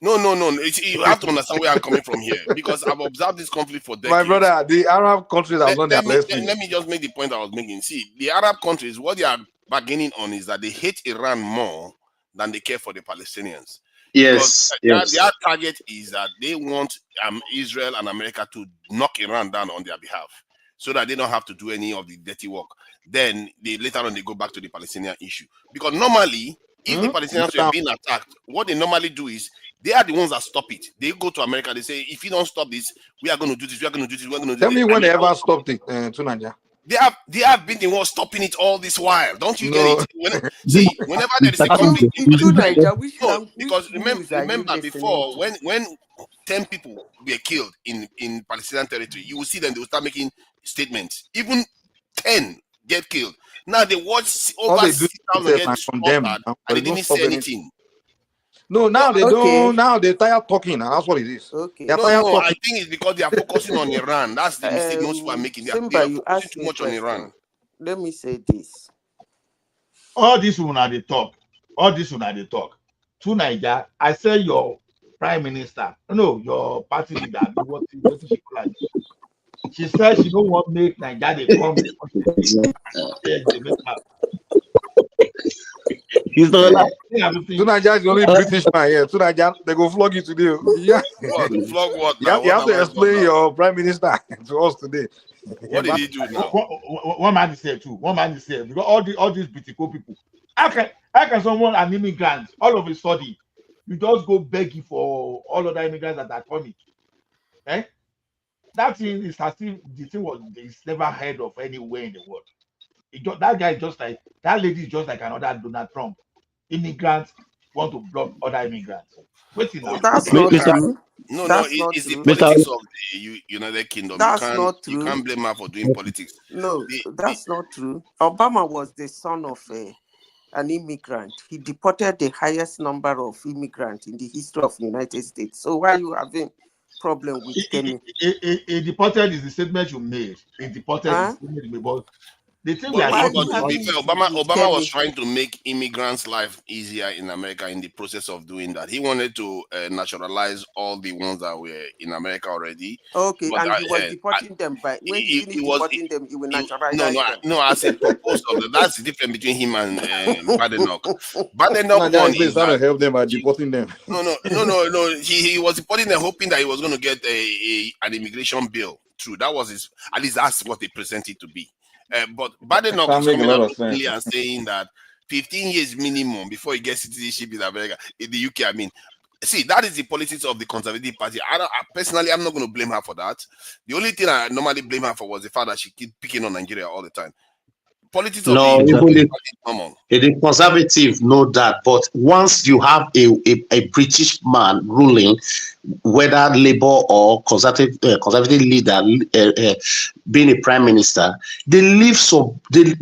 No. You have to understand where I'm coming from here, because I've observed this conflict for decades. My brother, the Arab countries have not their blessing. Let me just make the point I was making. See, the Arab countries, what they are bargaining on is that they hate Iran more than they care for the Palestinians. Yes. Their target is that they want Israel and America to knock Iran down on their behalf, so that they don't have to do any of the dirty work. Then later on they go back to the Palestinian issue. Because normally, if the Palestinians were being attacked, what they normally do is they are the ones that stop it. They go to America, they say, if you don't stop this, we are going to do this, we are going to do this, we are going to do this. Tell me when they ever stopped it, Tunanja. They have been the ones stopping it all this while. Don't you get it? Whenever there is a conflict in Palestine, because remember before, when 10 people were killed in Palestinian territory, you will see them, they will start making statements. Even 10 get killed. Now they watch over 6,000 get slaughtered, and they didn't say anything. No, now they don't. Now they're tired talking. That's what it is. Okay. No, I think it's because they are focusing on Iran. That's the mistake most people are making. They are focusing too much on Iran. Let me say this. All this one are the talk. To Niger, I say your prime minister. No, your party leader. What she call it? She said she don't want to make Niger they come. He's not like Tunanja is the only British man here. Tunanja, they go flog you today. Yeah. Flog what? You have to explain your prime minister to us today. What did he do now? One man is here too. Because all these British people. How can someone an immigrant all of a sudden you just go begging for all other immigrants that are coming? Eh? That thing is as if the thing was never heard of anywhere in the world. That guy is just like that lady is just like another Donald Trump. Immigrants want to block other immigrants. That's not true. No, it's the politics of the United Kingdom. That's not true. You can't blame her for doing politics. No, that's not true. Obama was the son of an immigrant. He deported the highest number of immigrants in the history of the United States. So why are you having problem with Kenny? A deported is the statement you made. A deported is the statement you made. The thing Obama was trying to make immigrants' life easier in America in the process of doing that. He wanted to naturalize all the ones that were in America already. Okay, but and he was deporting them. But when he finished deporting them, he will naturalize them. No, I said proposed of that. That's the difference between him and Badenoch. Badenoch one is trying to help them by deporting them. No. He was deporting them, hoping that he was going to get an immigration bill through. That was his. At least that's what they presented to be. But Badenoch was coming out openly and saying that 15 years minimum before he gets citizenship in America, in the UK. I mean, see, that is the politics of the Conservative Party. Personally, I'm not going to blame her for that. The only thing I normally blame her for was the fact that she keep picking on Nigeria all the time. Politics of the Conservative know that, but once you have a British man ruling, whether Labour or conservative leader being a prime minister, they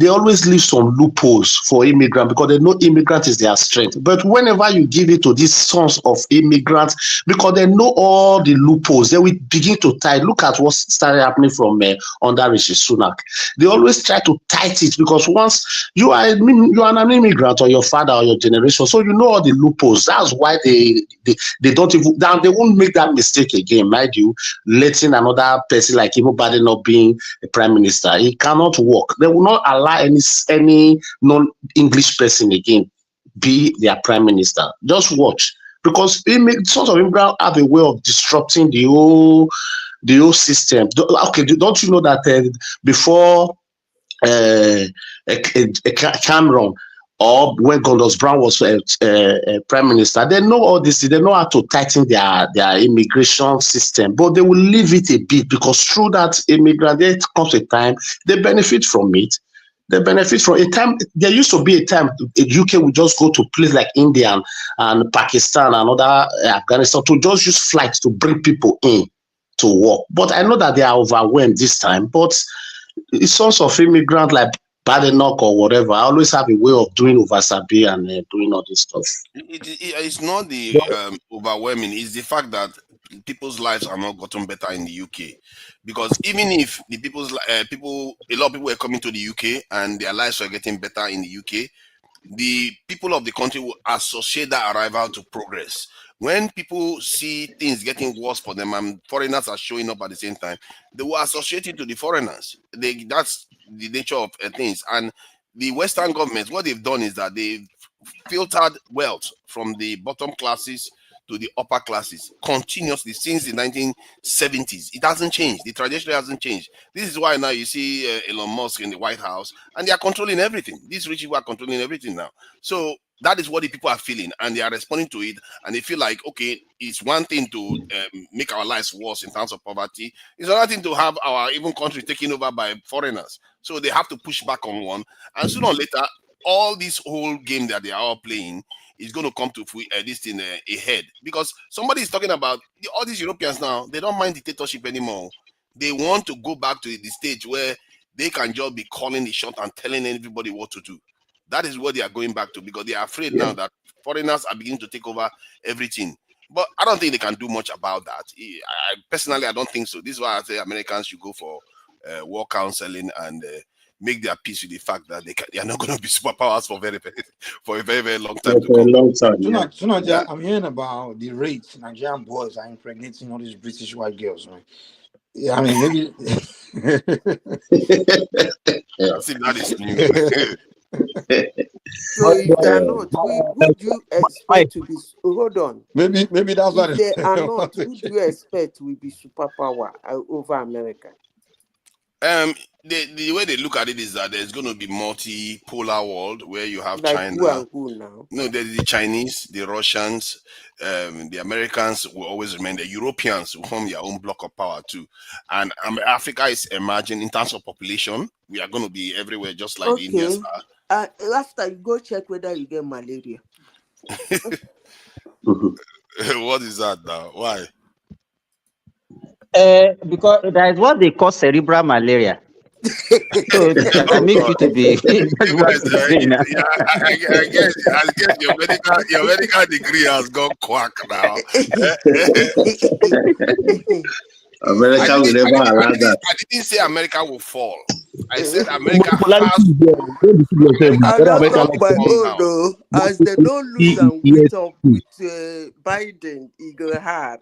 always leave some loopholes for immigrants because they know immigrant is their strength. But whenever you give it to these sons of immigrants, because they know all the loopholes, they will begin to tie. Look at what started happening from under Rishi Sunak. They always try to tight it because once you are an immigrant or your father or your generation, so you know all the loopholes. That's why they don't even they won't make that mistake again, mind you, letting another person like Imo Badenoch being a prime minister. It cannot work. They will not allow any non-English person again be their prime minister. Just watch. because sort of immigrants have a way of disrupting the whole system. Okay, don't you know that before Cameron, or when Gondos Brown was prime minister, they know all this. They know how to tighten their immigration system, but they will leave it a bit, because through that immigrant, there comes a time they benefit from it. They benefit from a time. There used to be a time the UK would just go to places like India and Pakistan and other Afghanistan to just use flights to bring people in to work. But I know that they are overwhelmed this time. But it's also of immigrant like Badenoch or whatever. I always have a way of doing Oversabi and doing all this stuff. It's not the overwhelming. It's the fact that people's lives are not gotten better in the UK. Because even if the a lot of people are coming to the UK and their lives are getting better in the UK, the people of the country will associate that arrival to progress. When people see things getting worse for them and foreigners are showing up at the same time, they will associate it to the foreigners. That's the nature of things. And the Western governments, what they've done is that they've filtered wealth from the bottom classes to the upper classes continuously since the 1970s. It hasn't changed. The trajectory hasn't changed. This is why now you see Elon Musk in the White House, and they are controlling everything. These rich people are controlling everything now. So that is what the people are feeling, and they are responding to it, and they feel like, okay, it's one thing to make our lives worse in terms of poverty. It's another thing to have our even country taken over by foreigners. So they have to push back on one, and sooner or later, all this whole game that they are all playing is going to come to this thing ahead, because somebody is talking about all these Europeans now. They don't mind dictatorship anymore. They want to go back to the stage where they can just be calling the shot and telling everybody what to do. That is what they are going back to, because they are afraid now that foreigners are beginning to take over everything. But I don't think they can do much about that. Personally, I don't think so. This is why I say Americans should go for war counseling and make their peace with the fact that they are not going to be superpowers for a very, very long time to come. A long time. Sunaja, I'm hearing about the rates Nigerian boys are impregnating all these British white girls, right? Yeah, I mean, maybe. That's if that is new. So if they are not, who do you expect to be? Hold on. Maybe that's what if they are not. Who do you expect will be superpower over America? The way they look at it is that there's going to be multipolar world where you have like China. Who and who now? No, there's the Chinese, the Russians, the Americans will always remain. The Europeans will form their own block of power too. And Africa is emerging in terms of population. We are going to be everywhere, just like the Indians are. After you go check whether you get malaria. What is that now? Why? Because that is what they call cerebral malaria. So that can make you to be. You guys, I guess your medical degree has gone quack now. America will never allow that. I didn't say America will fall. I said America has. I don't talk by own, as they don't lose and meet up with Biden, he go hard.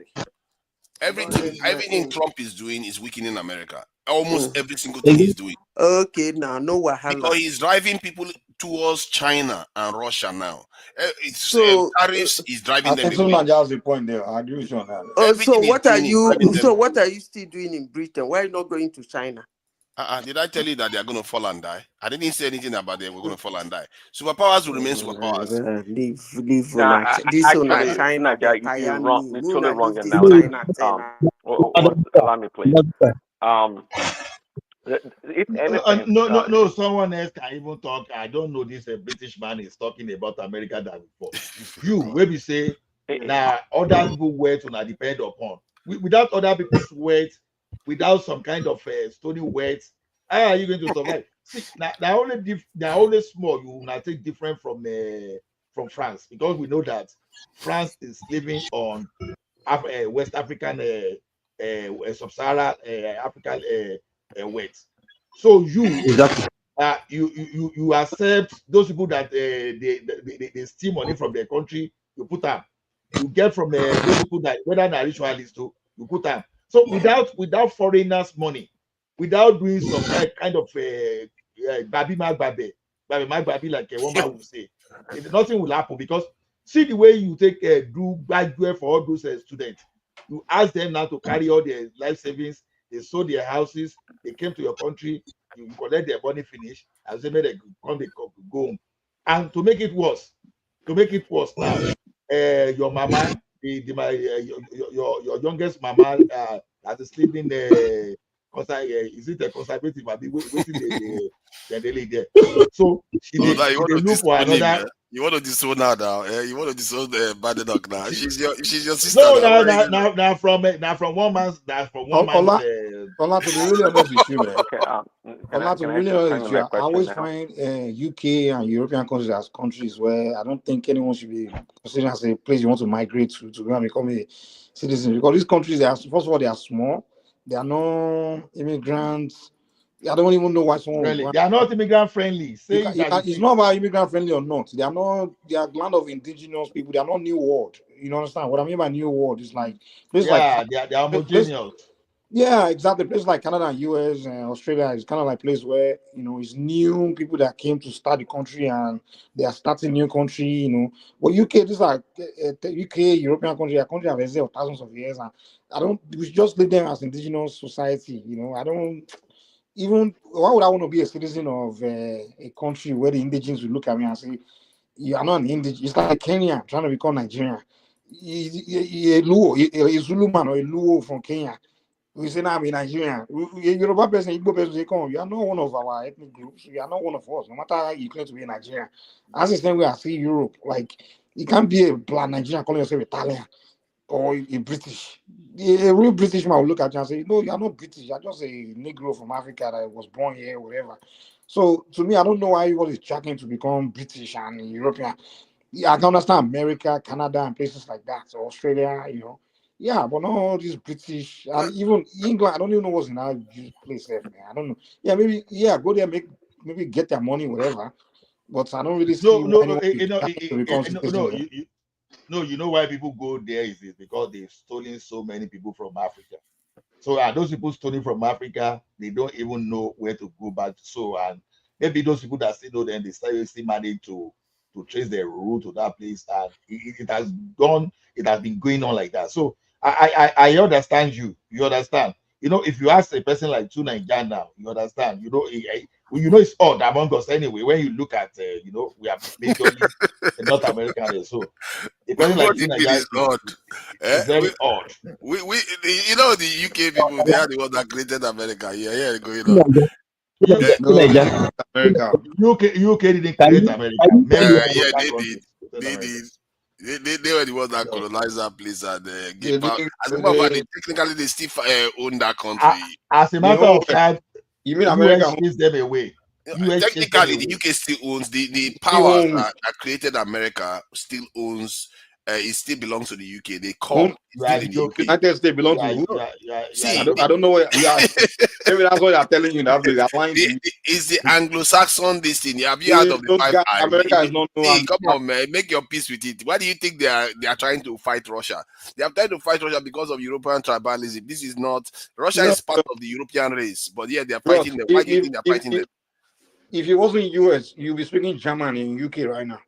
Everything Trump is doing is weakening America. Almost every single thing he's doing. Okay, now no wahala. Because he's driving people towards China and Russia now. Tariffs is driving them. That's the point there. I agree with you on that. So what are you? So what are you still doing in Britain? Why are you not going to China? Did I tell you that they are going to fall and die? I didn't say anything about they were going to fall and die. Superpowers will remain superpowers. Leave this one at China. You're wrong. You're totally wrong in that. Allow me, please. If anything, no. Someone else can even talk. I don't know this. A British man is talking about America that before. You maybe say now other people words will not depend upon. Without other people's words, without some kind of stony words, how are you going to survive? See, now only small. You will not take different from France, because we know that France is living on West African sub-Saharan African weights. So you accept those people that they steal money from their country, you put them. You get from those people that whether they're ritualists too, you put them. So without foreigners' money, without doing some kind of baby like one man will say, nothing will happen, because See the way you take do graduate for all those students. You ask them now to carry all their life savings. They sold their houses. They came to your country. You collect their money finish. And say, they come, they go home. And to make it worse now, your mama, your youngest mama, that is sleeping there. Is it a conservative? Waiting they there. So she Oh, now you they want to look for disown him, another. eh? You want to disown her now, eh? You want to disown bad dog now. She's your sister No, now. Why are you now from one man's Ola, to be really honest with you, man. Okay, Ola, to be can I really honest explain with you, my I question always now? find UK and European countries as countries where I don't think anyone should be considered as a place you want to migrate to go and become a citizen, because these countries, they are, first of all, they are small, they are no immigrants. I don't even know why someone would friendly. go. They are not immigrant friendly. Say it as it It's is. not about immigrant friendly or not. They are not. They are land of indigenous people. They are not new world. You understand what I mean by new world? It's like places like Yeah, they are homogeneous. yeah, exactly. Places like Canada and US and Australia is kind of like place where it's new people that came to start the country and they are starting new country. But UK, these are UK European country, a country have existed for thousands of years, and I don't. We should just leave them as indigenous society. I don't. Even why would I want to be a citizen of a country where the indigenous will look at me and say, "You are not an indigenous." It's like Kenya trying to become Nigerian. A Luo, a Zulu man or a Luo from Kenya. We say now I'm in Nigeria. Yoruba person, Igbo person, say, come, you are not one of our ethnic groups. You are not one of us. No matter how you claim to be a Nigerian. As the same way I see Europe, like you can't be a black Nigerian calling yourself Italian or a British. A real British man will look at you and say, no, you are not British. You are just a Negro from Africa that was born here, whatever. So to me, I don't know why everybody is tracking to become British and European. Yeah, I can understand America, Canada, and places like that, so Australia. Yeah, but not all these British and even England. I don't even know what's in our place there, man. I don't know. Yeah, maybe go there, maybe get their money, whatever. But I don't really see why anyone would to become citizen there. You know why people go there is because they've stolen so many people from Africa. So those people stolen from Africa, they don't even know where to go back. So and maybe those people that still know them, they still manage to trace their route to that place, and it has gone. It has been going on like that. So I understand you. You understand. If you ask a person like two Nigerian now, you understand. It's odd among us anyway. When you look at, we are majorly North American, so a person like What do two you mean Nigerian is odd? is very odd. The UK people, they are the ones that created America. Yeah, going on. No, America. UK didn't create America. Many Yeah, they did. They were the ones that colonized that place and gave They power. didn't. As a matter of fact, technically they still own that country. As a matter of fact, you mean US America? chased them away. Technically, the UK still owns the powers that created America. Still owns. It still belongs to the UK. They call still in the UK. United States belong to who? See, I don't know what. Yeah, maybe that's what they're telling you. That place, they're lying to you. It's the Anglo-Saxon this thing. Have you heard of the five eyes? America is not Hey, come on, man, make your peace with it. Why do you think they are trying to fight Russia? They are trying to fight Russia because of European tribalism. This is not Russia is part of the European race, but yeah, they are fighting them. Why do you think they're fighting them? If it wasn't US, you'll be speaking German in UK right now.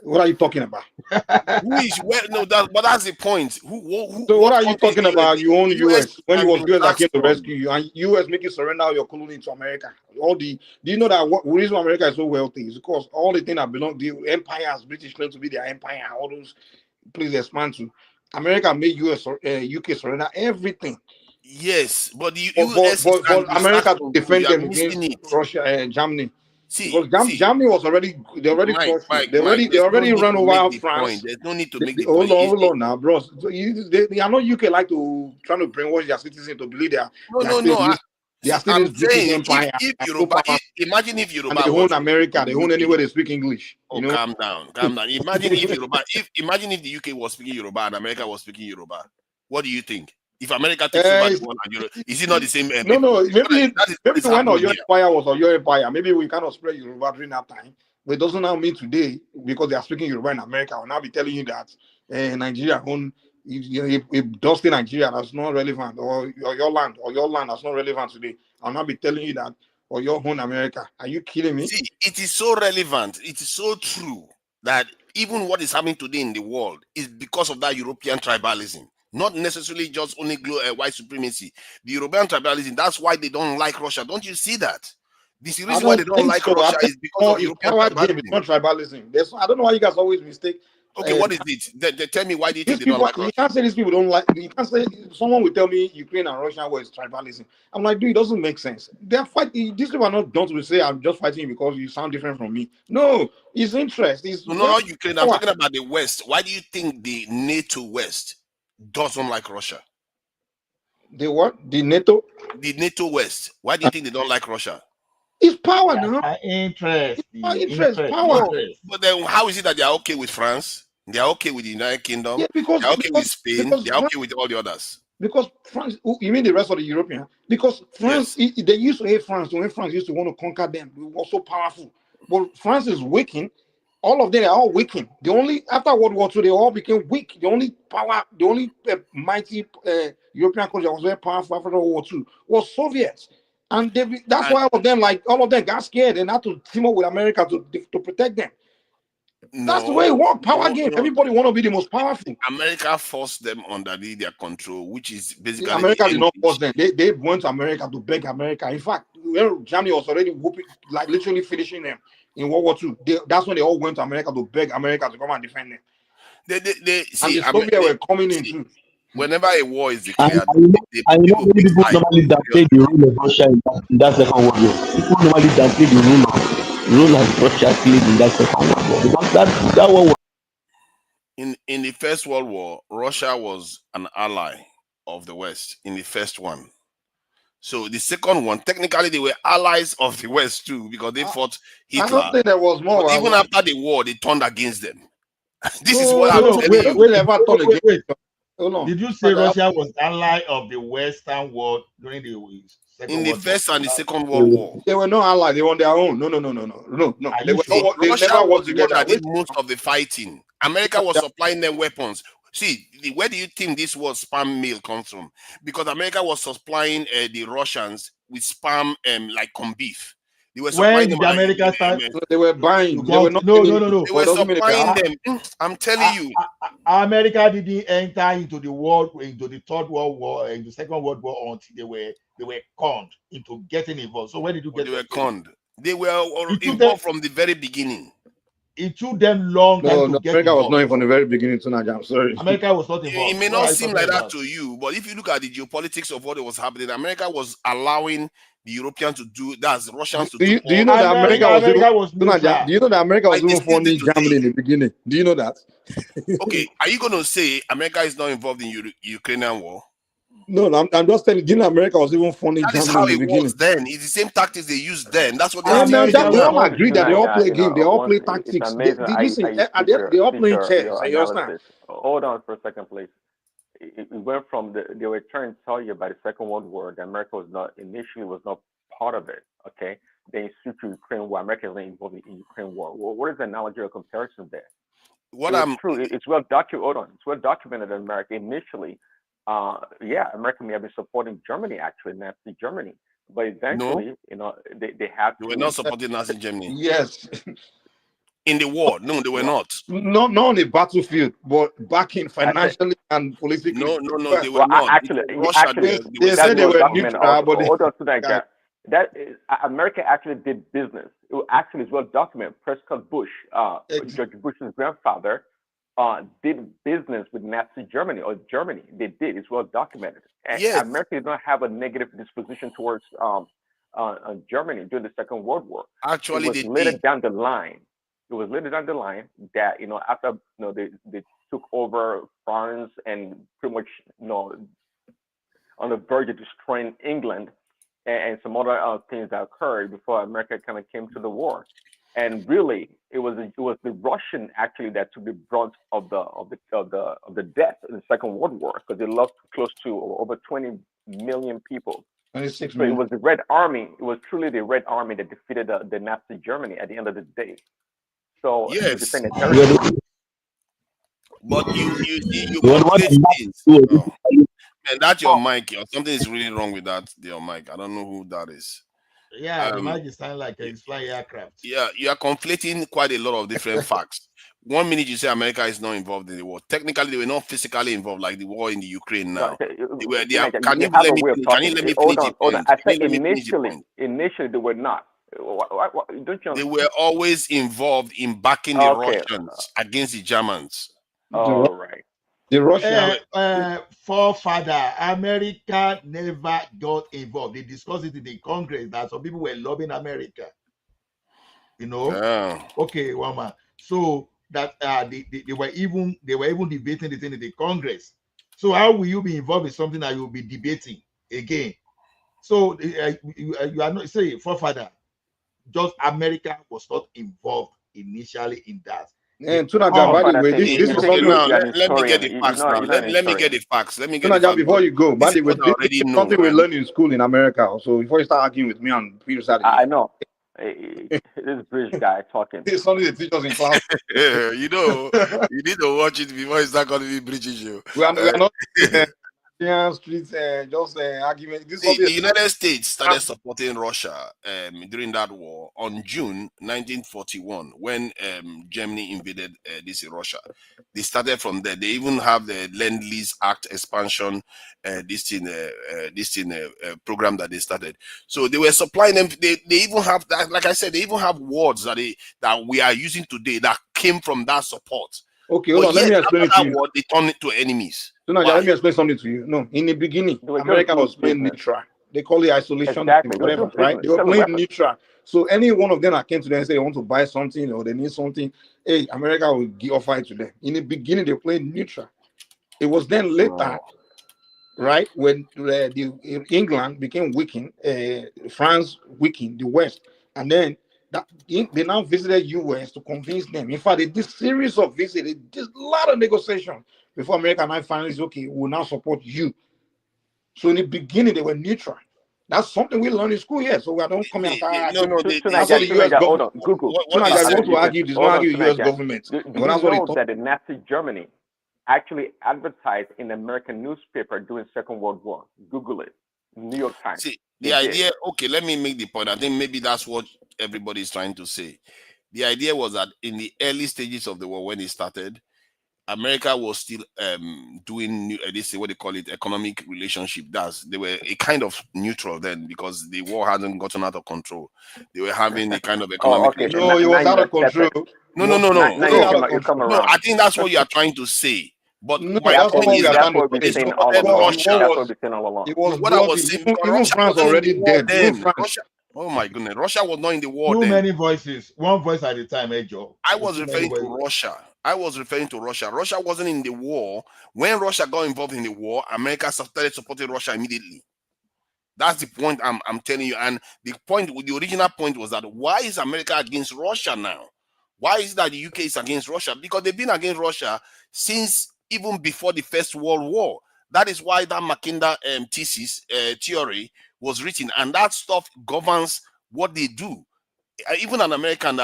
What are you talking about? But that's the point. So what are you talking about? You own US when it was US that came to rescue you, and US make you surrender your colony to America. Do you know that the reason America is so wealthy is because all the things that belong to the empires, British claim to be their empire, all those places they expand to. America made UK surrender everything. Yes, but the US but America defend them against Russia and Germany. Because Germany was already Mike, they already ran over France. There's no need to make the point. Hold on now, bros. So they are not UK like to trying to brainwash their citizens to believe they are still this British empire. Imagine if Yoruba and they own America, they own anywhere they speak English. Calm down. Imagine if the UK was speaking Yoruba and America was speaking Yoruba. What do you think? If America takes over the one and Europe, is it not the same? No. Maybe when your empire was your empire, maybe we cannot spread Yoruba during that time. But it doesn't now mean today because they are speaking Yoruba in America. I'll now be telling you that Nigeria own if dusty Nigeria that's not relevant, or your land that's not relevant today. I'll now be telling you that, or your own America. Are you kidding me? See, it is so relevant. It is so true that even what is happening today in the world is because of that European tribalism, not necessarily just only white supremacy. The European tribalism, that's why they don't like Russia. Don't you see that? This I reason why they don't don't think like so. I Russia think is because of it's European power game. It's tribalism. not tribalism. I don't know why you guys always mistake. Okay, what is it? They tell me, why do you think These they don't people, like you Russia? can't say these people don't like. You can't say someone will tell me Ukraine and Russia was tribalism. I'm like, dude, it doesn't make sense. They're fighting. These people are not done to say I'm just fighting because you sound different from me. No, it's interest. It's No, not Ukraine. I'm talking about the West. Why do you think the NATO West doesn't like Russia? The what? The NATO? The NATO West. Why do you think they don't like Russia? It's power now. Interest. Interest, power. No, but then how is it that they are okay with France? They are okay with the United Kingdom. Yeah, because they're okay with Spain. They're okay with all the others. Because France, you mean the rest of the European? Because France, they used to hate France. When France used to want to conquer them, it was so powerful. But France is weakening. All of them are all weakening. The only after World War II, they all became weak. The only power, the only mighty European country that was very powerful after World War II was Soviets. And that's why all of them got scared and had to team up with America to protect them. That's the way it works. Power game. Everybody want to be the most powerful. America forced them under their control, which is basically America did not force them. They went to America to beg America. In fact, when Germany was already whooping, like literally finishing them in World War II, that's when they all went to America to beg America to come and defend them. They see, and the Soviets were coming in too. Whenever a war is declared, I know many people normally downplay the role of Russia in that Second World War. People normally downplay the role of Russia played in that Second World War, because that war was. In the First World War, Russia was an ally of the West in the first one. So the second one, technically, they were allies of the West too, because they fought Hitler. I don't think there was more. But even after the war, they turned against them. This is what I'm telling you. Wait. Did you say Russia was ally of the Western world during the in the First and the Second World War? They were not allies. They were on their own. No. They Russia was the one that did most of the fighting. America was supplying them weapons. See, where do you think this word spam mail comes from? Because America was supplying the Russians with spam like corned beef. They were supplying them. America they were buying. They were no. They were supplying them. I'm telling you. America didn't enter into the Third World War, in the Second World War until they were conned into getting involved. So where did you get? They were conned. They were involved from the very beginning. It took them long time to get America involved. was not from the very beginning to now. I'm sorry. America was not involved. It may not seem like that to you, but if you look at the geopolitics of what was happening, America was allowing the Europeans to do that's Russians to do. Do you know that America was do you know that America was even funding Germany in the beginning? Do you know that? Okay, are you going to say America is not involved in Ukrainian war? No, I'm just telling you. Do you know America was even funding That is Germany how in the it beginning? was then. It's the same tactics they used then. That's what they all agree that they all play game. They all play tactics. Listen, they all play chess. You understand? Hold on for a second, please. It went from they were trying to tell you about the Second World War that America was not part of it. Okay, they switched to Ukraine war. America is not involved in Ukraine war. Well, what is the analogy or comparison there? True. It's well documented. Hold on, it's well documented that America initially, America may have been supporting Germany, actually, Nazi Germany, but eventually, they had. They were not supporting Nazi Germany. Yes. In the war, no, they were not. Not on the battlefield, but backing financially and politically. No, they were not. Actually, they said they were neutral, but hold on to that. That is, America actually did business. It actually is well documented. Prescott Bush, George Bush's grandfather, did business with Nazi Germany or Germany. They did. It's well documented. And yes. America did not have a negative disposition towards Germany during the Second World War. Actually, it was later down the line. It was later down the line that after they took over France and pretty much on the verge of destroying England and some other things that occurred before America kind of came to the war. And really, it was the Russian actually that took the brunt of the death in the Second World War, because they lost close to over 20 million people. 26 million. So it was the Red Army. It was truly the Red Army that defeated the Nazi Germany at the end of the day. So yes, but you things. Man, that's your mic. Something is really wrong with that. Your mic. I don't know who that is. Yeah, the mic is sounding like it's flying aircraft. Yeah, you are conflating quite a lot of different facts. One minute you say America is not involved in the war. Technically, they were not physically involved, like the war in the Ukraine No, now. They were. They are, Senator, can you you have a let me way of finish? Can you talking. let me Hold finish the on, hold on. point? I Can said you let me finish the point? initially they were not. Don't you They understand? were always involved in backing the Okay. Russians against the Germans. All right. The Russian Forefather, America never got involved. They discussed it in the Congress that some people were lobbying America. You know, okay, Wama. So that they were even debating the thing in the Congress. So how will you be involved in something that you'll be debating again? So you are not say forefather. Just America was not involved initially in that. And Tunaja, by the way, this is okay, something. now let me get the facts now. Let me get the facts. Let me get the Tunaja, facts. before you go, by the way, this already is know. something we learn in school in America. So before you start arguing with me on Peter Saturday, I know. This British guy talking. It's something they teach us in class. You know, you need to watch it before you start calling me British. We are not streets just argument. This is The United States started supporting Russia during that war on June 1941 when Germany invaded Russia. They started from there. They even have the Lend-Lease Act expansion, program that they started. So they were supplying them. They even have that. Like I said, they even have words that we are using today that came from that support. Okay, hold on. Let me explain it to you. War, they turned it to enemies. So now, let me explain something to you. No, in the beginning, America was playing neutral. They call it isolation, whatever, right? They were playing neutral. So any one of them that came to them and said they want to buy something or they need something, hey, America will offer it to them. In the beginning, they were playing neutral. It was then later, right, when England became weakened, France weakened, the West, and then they now visited US to convince them. In fact, they did series of visits, they did a lot of negotiation before America now finally said, okay, we'll now support you. So in the beginning, they were neutral. That's something we learned in school here. So I don't come here and that's what the US government. Hold on, Google. I want to argue this, not argue the US government. Do you know that the Nazi Germany actually advertised in the American newspaper during Second World War? Google it. New York Times. See, the idea, okay, let me make the point. I think maybe that's what everybody is trying to say. The idea was that in the early stages of the war, when it started, America was still doing this, what they call it, economic relationship. They were a kind of neutral then because the war hadn't gotten out of control. They were having a kind of economic. No, it was out of control. No. I think that's what you are trying to say. But that's what we are saying all along. That's what we're saying all along. What I was saying, even France already dead. Russia, oh my goodness, Russia was not in the war Too then. many voices, one voice at a time, Joe. I was referring to Russia. Russia wasn't in the war. When Russia got involved in the war, America started supporting Russia immediately. That's the point I'm telling you. And the original point was that why is America against Russia now? Why is it that the UK is against Russia? Because they've been against Russia since even before the First World War. That is why that Mackinder theory was written, and that stuff governs what they do. Even an American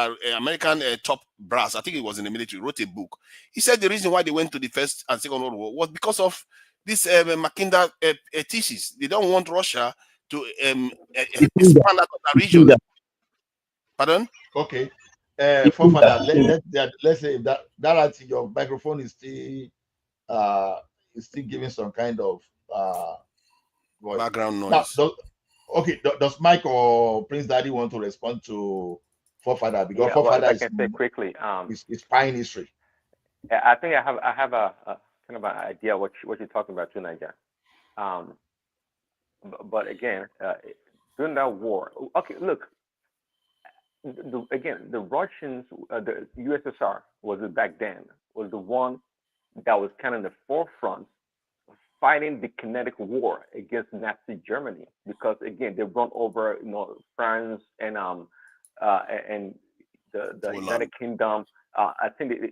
top brass, I think it was in the military, wrote a book. He said the reason why they went to the First and Second World War was because of this Mackinder thesis. They don't want Russia to expand out of the region. Pardon? Okay. Forefather, let's say that your microphone is still giving some kind of voice. Background noise. Now, does Mike or Prince Daddy want to respond to Forefather? Because Forefather I can say quickly. Is spying history. I think I have a kind of an idea what you're talking about too, Niger. But again, during that war, okay, look. The Russians, the USSR was back then was the one that was kind of in the forefront fighting the kinetic war against Nazi Germany because again they run over France and the United Kingdom. I think they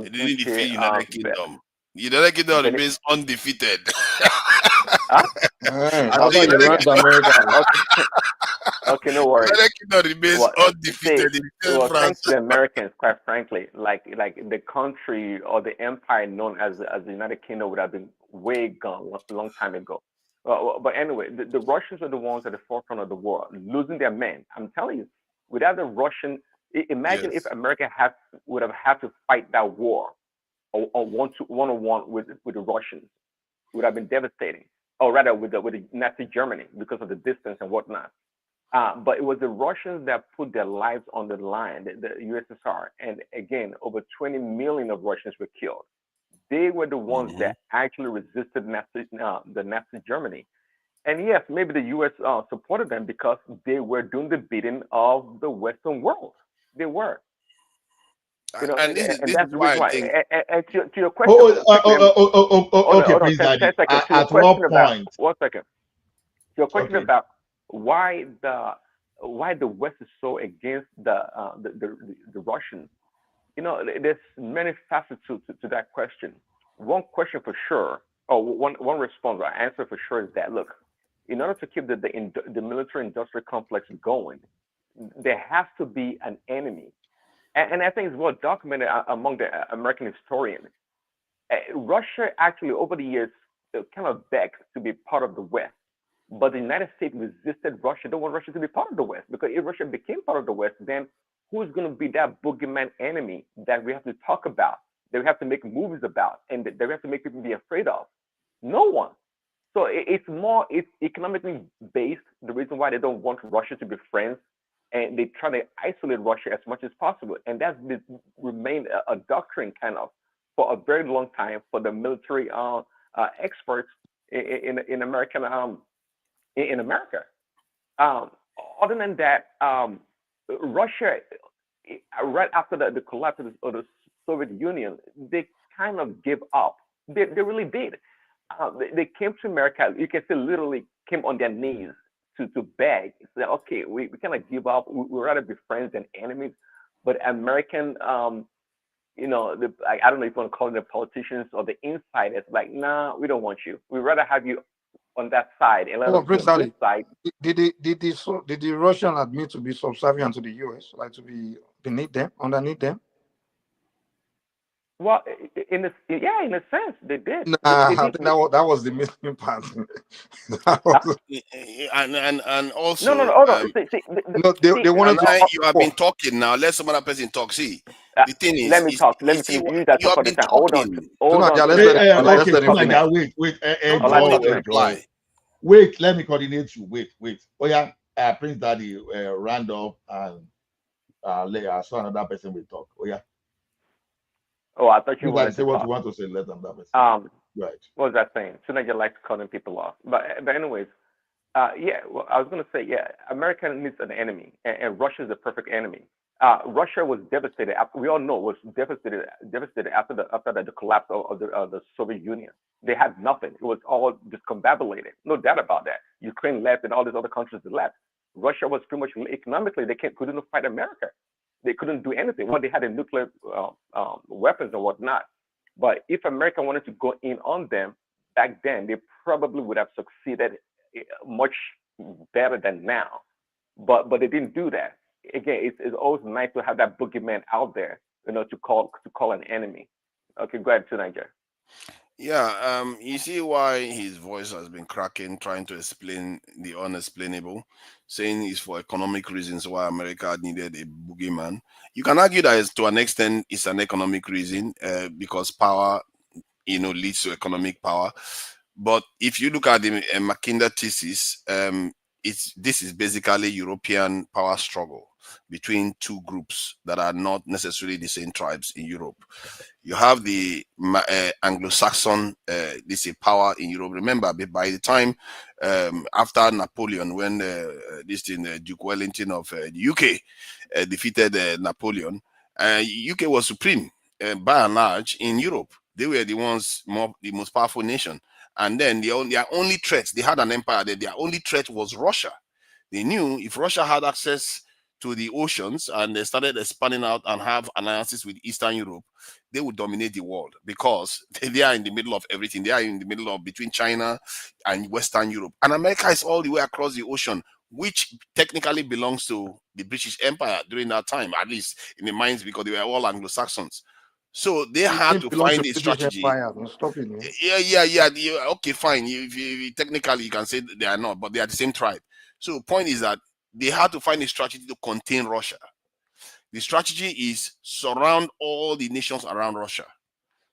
didn't defeat United Kingdom. United Kingdom remains undefeated. Okay, no worries. United Kingdom remains undefeated in France. Thanks to the Americans, quite frankly, like the country or the empire known as the United Kingdom would have been way gone a long time ago. But anyway, the Russians are the ones at the forefront of the war, losing their men. I'm telling you, without the Russian, imagine if America would have had to fight that war or one-on-one with the Russians. It would have been devastating. Or rather, with the Nazi Germany because of the distance and whatnot. But it was the Russians that put their lives on the line, the USSR. And again, over 20 million of Russians were killed. They were the ones that actually resisted the Nazi Germany. And yes, maybe the US supported them because they were doing the bidding of the Western world. They were. You know, and this and is that's the why reason I why. think. And to your question, Okay, hold on, Prince 10 Daddy. seconds. To your At question what about point? 1 second. To your question Okay. about why the West is so against the Russians. You know, there's many facets to that question. One question for sure, or one response, or answer for sure is that look, in order to keep the military-industrial complex going, there has to be an enemy, and I think it's well documented among the American historians. Russia actually over the years kind of begged to be part of the West, but the United States resisted Russia. They don't want Russia to be part of the West because if Russia became part of the West, then who's going to be that boogeyman enemy that we have to talk about, that we have to make movies about, and that we have to make people be afraid of? No one. So it's economically based, the reason why they don't want Russia to be friends, and they try to isolate Russia as much as possible. And that's remained a doctrine kind of for a very long time for the military experts in American in America. Other than that, Russia, right after the collapse of the Soviet Union, they kind of gave up. They really did. They came to America. You can say literally came on their knees to beg. Say, okay, we kind of give up. We'd rather be friends than enemies. But American, you know, I don't know if you want to call them the politicians or the insiders, like, nah, we don't want you. We'd rather have you on that side and let us be on this side. Did the Russian admit to be subservient to the US, like to be beneath them, underneath them? Well, in a sense, they did. Nah, I think that was the missing part. And also, no, hold on. They wanted to. You have been talking now. Let some other person talk. See, the thing is, let me talk. Let me finish. You guys talk all the time. Hold on. Wait. Wait, let me coordinate you. Wait. Oh yeah, Prince Daddy, Randolph, and I saw another person will talk. Oh yeah. Oh, I thought you wanted to say what talk. you want to say. Let them that person. Right. What was that saying? Shouldn't I just like cutting people off? But anyways, yeah. Well, I was gonna say, yeah, America needs an enemy, and Russia is the perfect enemy. Russia was devastated. We all know was devastated after the collapse of the Soviet Union. They had nothing. It was all discombobulated. No doubt about that. Ukraine left, and all these other countries left. Russia was pretty much economically they couldn't fight America. They couldn't do anything. Well, they had the nuclear weapons and whatnot. But if America wanted to go in on them back then, they probably would have succeeded much better than now. But they didn't do that. Again, it's always nice to have that boogeyman out there, you know, to call an enemy. Okay, go ahead, Niger. Yeah, you see why his voice has been cracking, trying to explain the unexplainable, saying it's for economic reasons why America needed a boogeyman. You can argue that to an extent it's an economic reason because power, leads to economic power. But if you look at the Mackinder thesis, this is basically European power struggle between two groups that are not necessarily the same tribes in Europe. You have the Anglo-Saxon power in Europe. Remember, by the time after Napoleon, when Duke Wellington of the UK defeated Napoleon, UK was supreme by and large in Europe. They were the most powerful nation. And then their only threat, they had an empire there, their only threat was Russia. They knew if Russia had access to the oceans and they started expanding out and have alliances with Eastern Europe, they would dominate the world because they are in the middle of everything. They are in the middle of between China and Western Europe. And America is all the way across the ocean, which technically belongs to the British Empire during that time, at least in the minds, because they were all Anglo-Saxons. So they had to belongs find to a British strategy. Empire. Don't stop it, man. Yeah. Okay, fine. Technically, you can say they are not, but they are the same tribe. So point is that they had to find a strategy to contain Russia. The strategy is surround all the nations around Russia,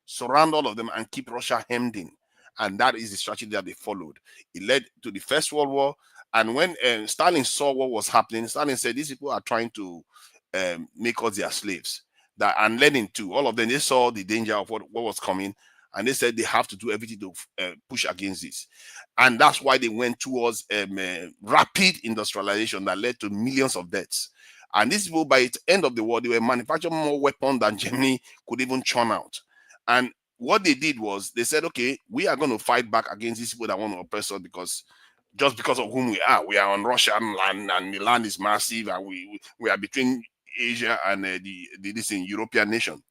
surround all of them and keep Russia hemmed in. And that is the strategy that they followed. It led to the First World War. And when Stalin saw what was happening, Stalin said, these people are trying to make us their slaves. And Lenin too, all of them, they saw the danger of what was coming. And they said they have to do everything to push against this. And that's why they went towards rapid industrialization that led to millions of deaths. And these people, by the end of the war, they were manufacturing more weapons than Germany could even churn out. And what they did was they said, okay, we are going to fight back against these people that want to oppress us because of whom we are. We are on Russian land and the land is massive and we are between Asia and this European nation.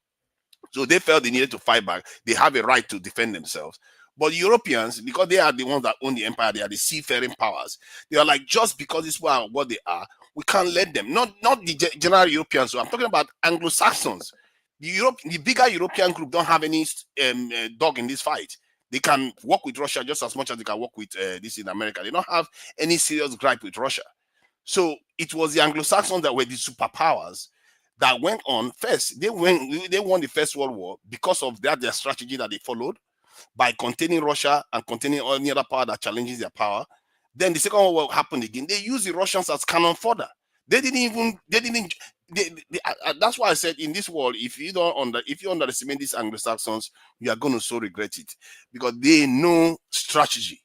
So they felt they needed to fight back. They have a right to defend themselves. But Europeans, because they are the ones that own the empire, they are the seafaring powers. They are like, just because these people are what they are, we can't let them. Not the general Europeans. So I'm talking about Anglo-Saxons. The bigger European group don't have any dog in this fight. They can work with Russia just as much as they can work with this in America. They don't have any serious gripe with Russia. So it was the Anglo-Saxons that were the superpowers that went on first. They won the First World War because of their strategy that they followed by containing Russia and containing any other power that challenges their power. Then the Second World War happened again. They used the Russians as cannon fodder. That's why I said in this world, if you underestimate these Anglo-Saxons, you are going to so regret it because they know strategy.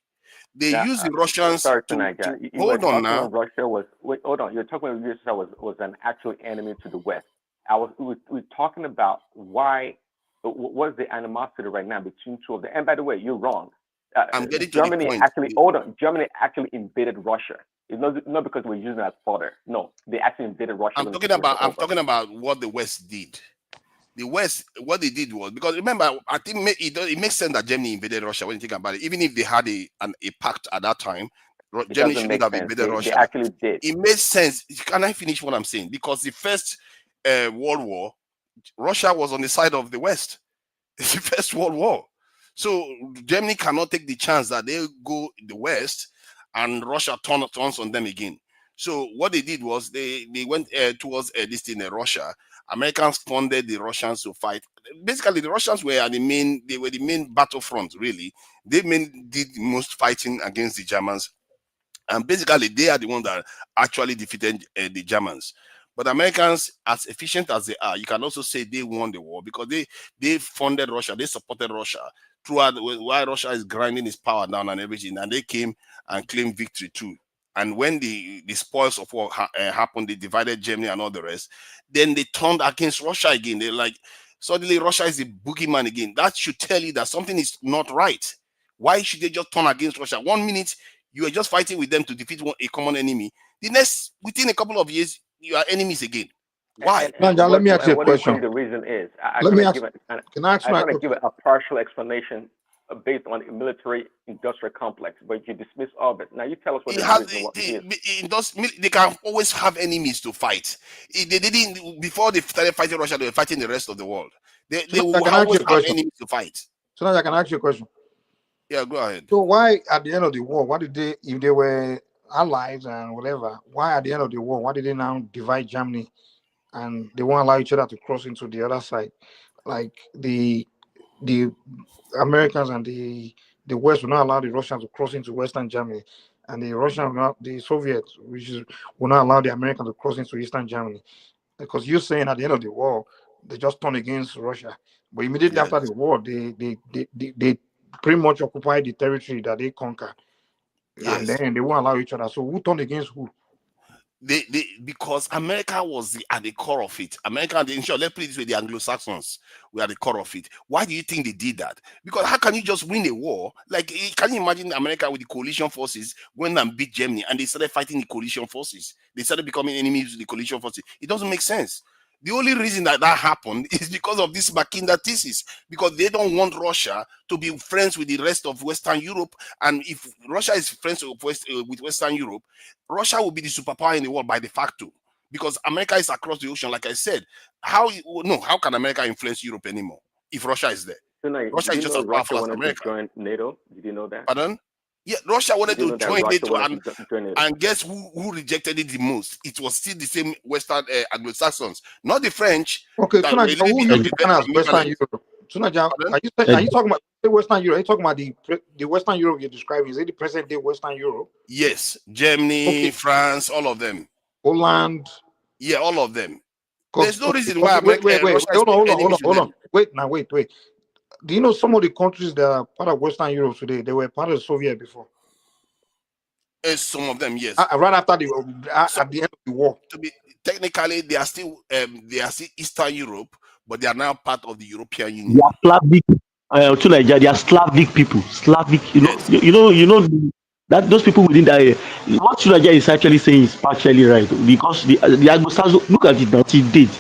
They use the Russians sorry, to hold on now. Russia was hold on. You're talking about Russia was an actual enemy to the West. We're talking about what's the animosity right now between two of them. And by the way, you're wrong. I'm getting Germany to the point. Actually, hold on. Germany actually invaded Russia. It's not because we're using it as fodder. No, they actually invaded Russia. I'm talking about what the West did. The West, what they did was, because remember, I think it makes sense that Germany invaded Russia when you think about it. Even if they had a pact at that time, Germany shouldn't have invaded Russia. They actually did. It made sense. Can I finish what I'm saying? Because the First World War, Russia was on the side of the West. It's the First World War. So Germany cannot take the chance that they go the West and Russia turns on them again. So what they did was they went towards this thing in Russia. Americans funded the Russians to fight. Basically, the Russians were the main battlefront, really. They did most fighting against the Germans. And basically, they are the ones that actually defeated the Germans. But Americans, as efficient as they are, you can also say they won the war because they funded Russia, they supported Russia throughout while Russia is grinding its power down and everything. And they came and claimed victory too. And when the spoils of war happened, they divided Germany and all the rest. Then they turned against Russia again. They're like, suddenly Russia is the boogeyman again. That should tell you that something is not right. Why should they just turn against Russia? 1 minute, you are just fighting with them to defeat a common enemy. The next, within a couple of years, you are enemies again. Why? Let me ask you a question. What do you think the reason is? Can I give a partial explanation based on a military industrial complex, but you dismiss all of it. Now you tell us what they can always have enemies to fight. They didn't before they started fighting Russia. They were fighting the rest of the world. They will always have enemies to fight. So now I can ask you a question. Yeah, go ahead. So why at the end of the war, why did they, if they were allies and whatever, why at the end of the war, why did they now divide Germany and they won't allow each other to cross into the other side? Like the Americans and the West will not allow the Russians to cross into Western Germany, and the Soviets, will not allow the Americans to cross into Eastern Germany. Because you're saying at the end of the war, they just turned against Russia, but immediately after the war, they pretty much occupied the territory that they conquered, and then they won't allow each other. So who turned against who? Because America was at the core of it. America, let's put it this way, the Anglo-Saxons were at the core of it. Why do you think they did that? Because how can you just win a war? Like, can you imagine America with the coalition forces going and beat Germany and they started fighting the coalition forces? They started becoming enemies with the coalition forces. It doesn't make sense. The only reason that happened is because of this Mackinder thesis, because they don't want Russia to be friends with the rest of Western Europe. And if Russia is friends with Western Europe, Russia will be the superpower in the world by de facto, because America is across the ocean. Like I said, how can America influence Europe anymore if Russia is there? Tonight, Russia did is you just know as Russia powerful as wanted to America. join NATO? Did you know that? Pardon? Yeah, Russia wanted Did you to know that join Russia NATO, wanted to join NATO? and guess who rejected it the most? It was still the same Western Anglo-Saxons, not the French. Okay, That were Tunaja, who you the define as Western ambivalent. Europe? Tunaja, Pardon? are you talking about the Western Europe? Are you talking about the Western Europe you're describing? Is it the present day Western Europe? Yes, Germany, Okay. France, all of them. Holland. Yeah, all of them. There's no reason why Wait, Russia is hold enemies with them. on. Wait. Do you know some of the countries that are part of Western Europe today? They were part of the Soviet before. Some of them, yes. Right after at the end of the war. To be technically, they are still Eastern Europe, but they are now part of the European Union. They are Slavic. To Nigeria, they are Slavic people. Slavic, Yes. that those people within that area. What Nigeria is actually saying is partially right because the Anglo-Saxons, look at it now till date.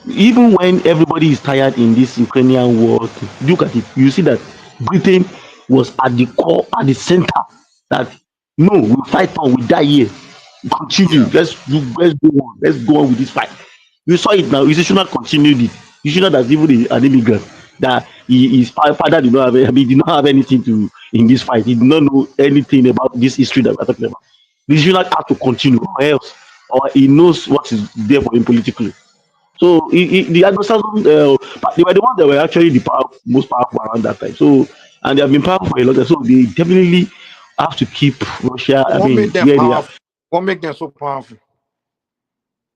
Even when everybody is tired in this Ukrainian war, look at it. You see that Britain was at the core, at the center. That no, we fight on, we die here. Continue. Yeah. Let's go on with this fight. You saw it now. You should not continue it. You should not, as even an immigrant, that his father did not have. Did not have anything to in this fight. He did not know anything about this history that we're talking about. He should not have to continue, or else, or he knows what is there for him politically. So the Anglo-Saxons, they were the ones that were actually most powerful around that time. So, and they have been powerful for a long time. So they definitely have to keep Russia. What made them where they are. powerful? What made them so powerful?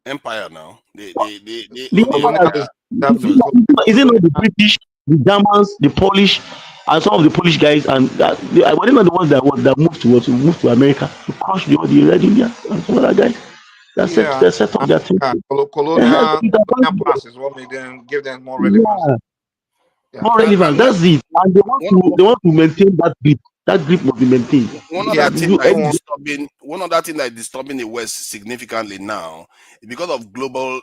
Empire now. The Colonialism. Is it not the British, the Germans, the Polish, and some of the Polish guys, and were they not the ones that moved to America to crush the Red Indians and some other guys that set up their thing. Colonial past is what made them give them more relevance. More relevant. That's it. And they want to maintain that grip. That grip must be maintained. One other thing that is disturbing the West significantly now is because of global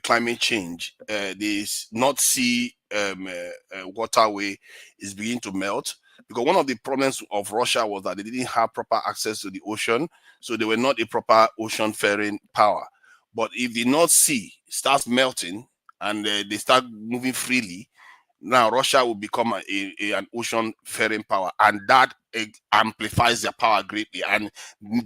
climate change. The North Sea waterway is beginning to melt. Because one of the problems of Russia was that they didn't have proper access to the ocean, so they were not a proper ocean-faring power. But if the North Sea starts melting and they start moving freely, now Russia will become an ocean-faring power, and that amplifies their power greatly, and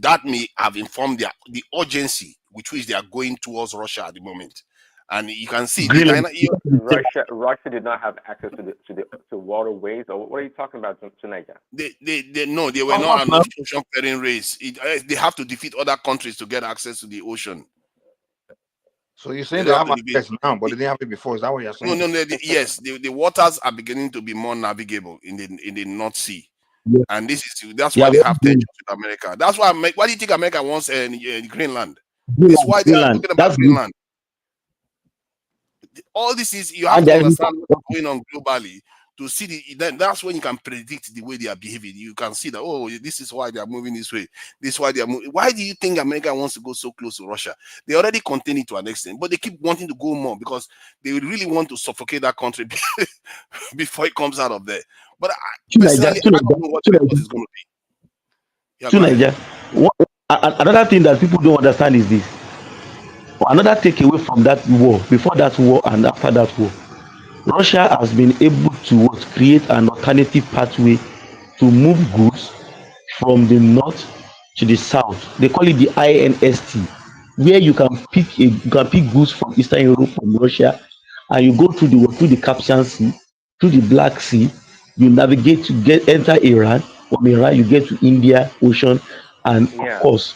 that may have informed the urgency with which they are going towards Russia at the moment. And you can see Russia did not have access to waterways. Or what are you talking about tonight? They were not an ocean-faring race. They have to defeat other countries to get access to the ocean. So you're saying they have access now, but they didn't have it before. Is that what you're saying? No. Yes, the waters are beginning to be more navigable in the North Sea, and that's why they have tensions with America. That's why. Why do you think America wants Greenland? This is why they are talking about Greenland. All this is you have to understand what's going on globally to see that's when you can predict the way they are behaving. You can see that this is why they are moving this way. This is why they are moving. Why do you think America wants to go so close to Russia? They already contain it to an extent, but they keep wanting to go more because they really want to suffocate that country before it comes out of there. But personally, I don't know what is going to be. Another thing that people don't understand is this. Another takeaway from that war, before that war and after that war, Russia has been able to create an alternative pathway to move goods from the north to the south. They call it the INST, where you can pick goods from Eastern Europe, from Russia, and you go through the Caspian Sea, through the Black Sea. You navigate to enter Iran. From Iran, you get to India Ocean, and of course,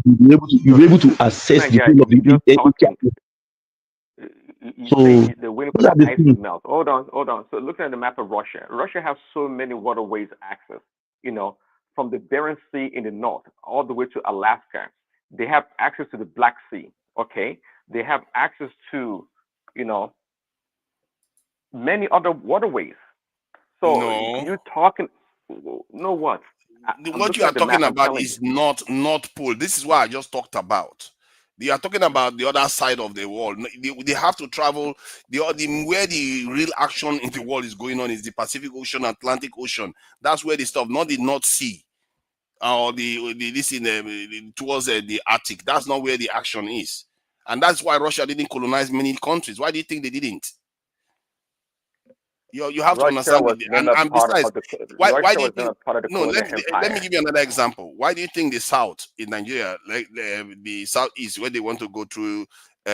you'll be able to access the whole of the the wind for the ice would melt. Hold on. So looking at the map of Russia has so many waterways access, from the Bering Sea in the north all the way to Alaska. They have access to the Black Sea. Okay. They have access to, many other waterways. So you're talking, what? What you are talking about is not North Pole. This is what I just talked about. They are talking about the other side of the world. They have to travel. Where the real action in the world is going on is the Pacific Ocean, Atlantic Ocean. That's where the stuff, not the North Sea, or towards the Arctic. That's not where the action is. And that's why Russia didn't colonize many countries. Why do you think they didn't? You have to Russia understand was it. never And part besides, of the why Russia do you was think? never part of the No, colonial let me empire. give you another example. Why do you think the South in Nigeria, like the Southeast, when they want to go through,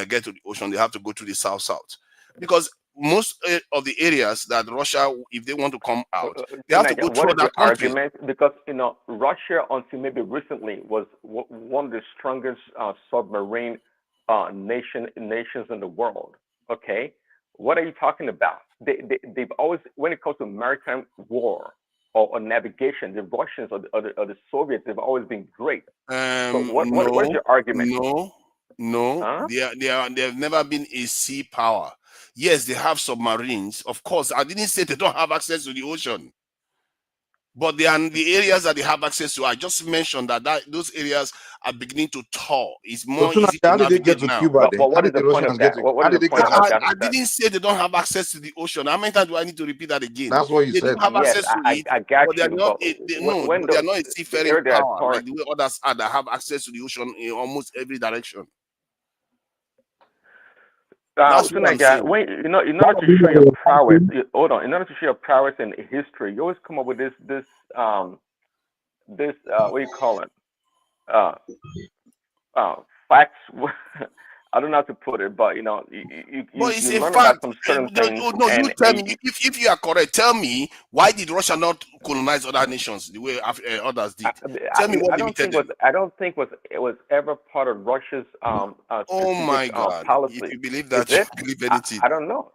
get to the ocean, they have to go through the South? Because most of the areas that Russia, if they want to come out, they have to go What through is your that country. argument? Because Russia, until maybe recently, was one of the strongest submarine nations in the world. Okay, what are you talking about? They've always, when it comes to maritime war or navigation, the Russians or the Soviets, they've always been great. So what is your argument? No, Huh? they have never been a sea power. Yes, they have submarines. Of course, I didn't say they don't have access to the ocean. But they are in the areas that they have access to. I just mentioned that those areas are beginning to thaw. It's more So easy to how did they get navigate to now. Cuba then? But How what is did the the point Russians of get that? to? What How is the did they point get to about I that? didn't say they don't have access to the ocean. How many times do I need to repeat that again? That's what you They do said. have Yes, access to it, I got but they are you. not. But when But they are not a the seafaring area that power are like the way others are that have access to the ocean in almost every direction. That's what I'm Senegal, saying. when in order to show your prowess, hold on. In order to show your prowess in history, you always come up with this what do you call it? Uh, Facts. I don't know how to put it, but But it's you a learn about fact. some certain things, No, you and tell me if you are correct. Tell me why did Russia not colonize other nations the way others did? Tell me what I don't limited think them. it was ever part of Russia's Oh strategic my God! If policy. you believe Is that, you it? believe anything. I don't know.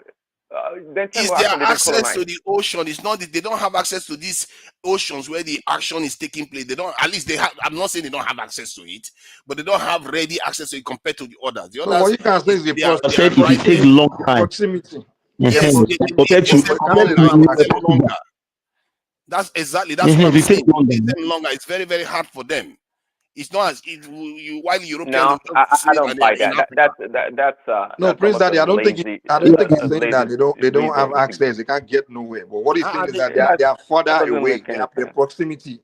Then tell me Is how their come they didn't access colonize. to the ocean? It's not that they don't have access to these oceans where the action is taking place. They don't. At least they have. I'm not saying they don't have access to it, but they don't have ready access to it compared to the others. The So what others, you can say is the I they are said it will right take there. proximity. long time. Proximity. Yes, Compared it to takes But them you can't say longer. they don't It have takes them access. longer. That's what I'm it saying. takes It takes longer. them longer. It's very, very hard for them. It's not as while the Europeans No, will just I see it don't like they buy are in that. Africa. No, That's Prince almost Daddy, a lazy I don't think he's saying that they don't have reason. access. They can't get nowhere. But what he's saying is that That they are further doesn't away. make any Their sense. proximity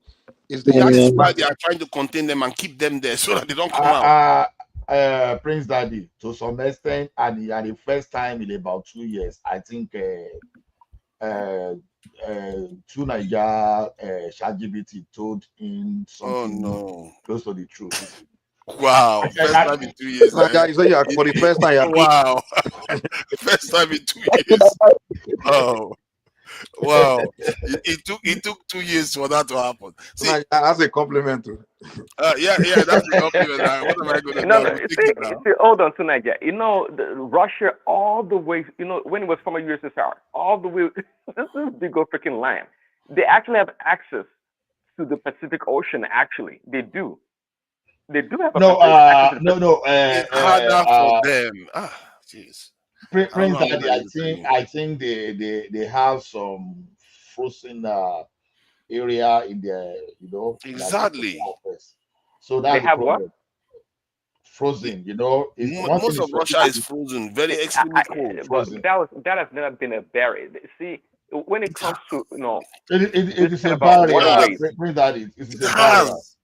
is That is the why they advantage. are trying to contain them and keep them there so that they don't come out. Prince Daddy, to some extent, and the first time in about 2 years, I think two Niger ChatGPT told him Oh something no! close to the truth. Wow! First time in 2 years. Naja, you say you are for the first time. Wow! First time in 2 years. Oh wow! It took 2 years for that to happen. See, Naja, that's a compliment too. yeah, that's the compliment. What am I going to do? I will take it now. Hold on to Nigeria. Russia all the way. When it was former USSR, all the way. This is big old freaking land. They actually have access to the Pacific Ocean. Actually, they do. They do have No, access to the Pacific. It's harder for them. Jeez. I don't know Prince how much Daddy, I need to tell you. I think they have some frozen area in their that they don't Exactly. access. So They that's the have what? problem. Frozen, is one Most thing of is Russia is frozen, very extremely cold. But frozen. that has never been a barrier. See, when it comes to this It is kind a of It barrier. waterways, has. Prince Daddy, it It is a barrier. has.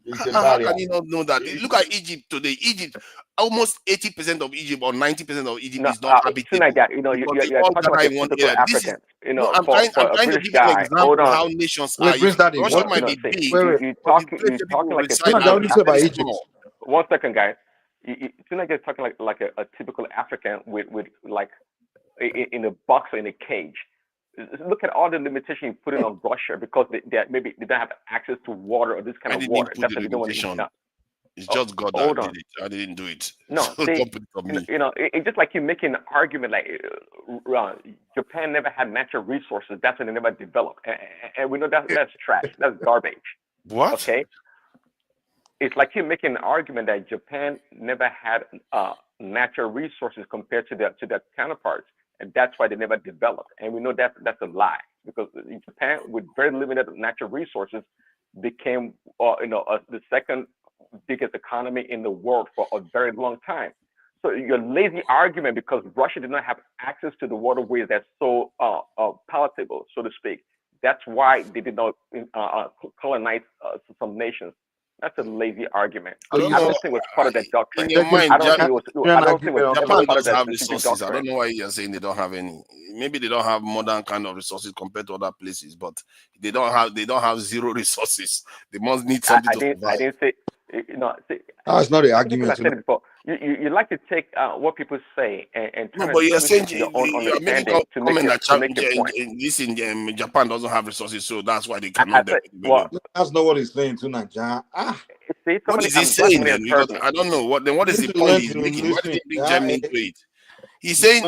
It's a How barrier. can you not know that? Look at Egypt today. Egypt, almost 80% of Egypt or 90% of Egypt no, is not soon I habitable got because they you're all talking like gather a in one typical area. This is African. no. For I'm a trying to British give you an guy, hold example on. how nations are. Wait, Prince Daddy, Russia what? might be See, big, Wait, wait. but the place you where people talking like a reside Naja, are what typical did you is say African. about very Egypt? small. 1 second, guys. Soon I get talking like a typical African with like in a box or in a cage. Look at all the limitations you put in on Russia because maybe they don't have access to water or this kind I of didn't water. put That's the why they don't want to. limitation. It's Oh, just God hold that on. did it. I didn't do it. No, So see, don't put it on me. it's just like you making an argument like Japan never had natural resources. That's why they never developed, and we know that's trash. That's garbage. What? Okay, it's like you making an argument that Japan never had natural resources compared to their counterparts, and that's why they never developed. And we know that's a lie because Japan, with very limited natural resources, became the second biggest economy in the world for a very long time. So your lazy argument because Russia did not have access to the waterways that's so palatable, so to speak. That's why they did not colonize some nations That's a lazy argument. I don't I know. don't think it was part of that In doctrine. your mind, I don't think it was. I don't think it was ever Japan part of does that have strategic resources. I doctrine. don't know why you're saying they don't have any. Maybe they don't have modern kind of resources compared to other places, but they don't have zero resources. They must need something to survive. I didn't say. You know, see, That's not the I think I argument. said it before. You like to take what people say and No, try but to you're twist saying it to your own you are making understanding to comment that make your point. this in Japan doesn't have resources, so that's why they I cannot said, develop. well, That's not what he's saying to Naja. see, What somebody, is he I'm glad saying somebody then? has Because heard me. I don't know what You is need the to point learn he's to making? Why did listen. he bring Yeah, Germany into it? He's saying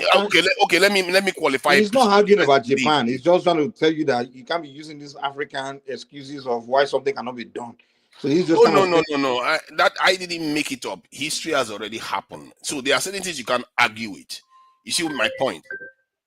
okay. Let me qualify it. he's not arguing about Japan. He's just trying to tell you that you can't be using these African excuses of why something cannot be done. So he's just Oh kind of saying, no! I didn't make it up. History has already happened. So there are certain things you can't argue with. You see my point?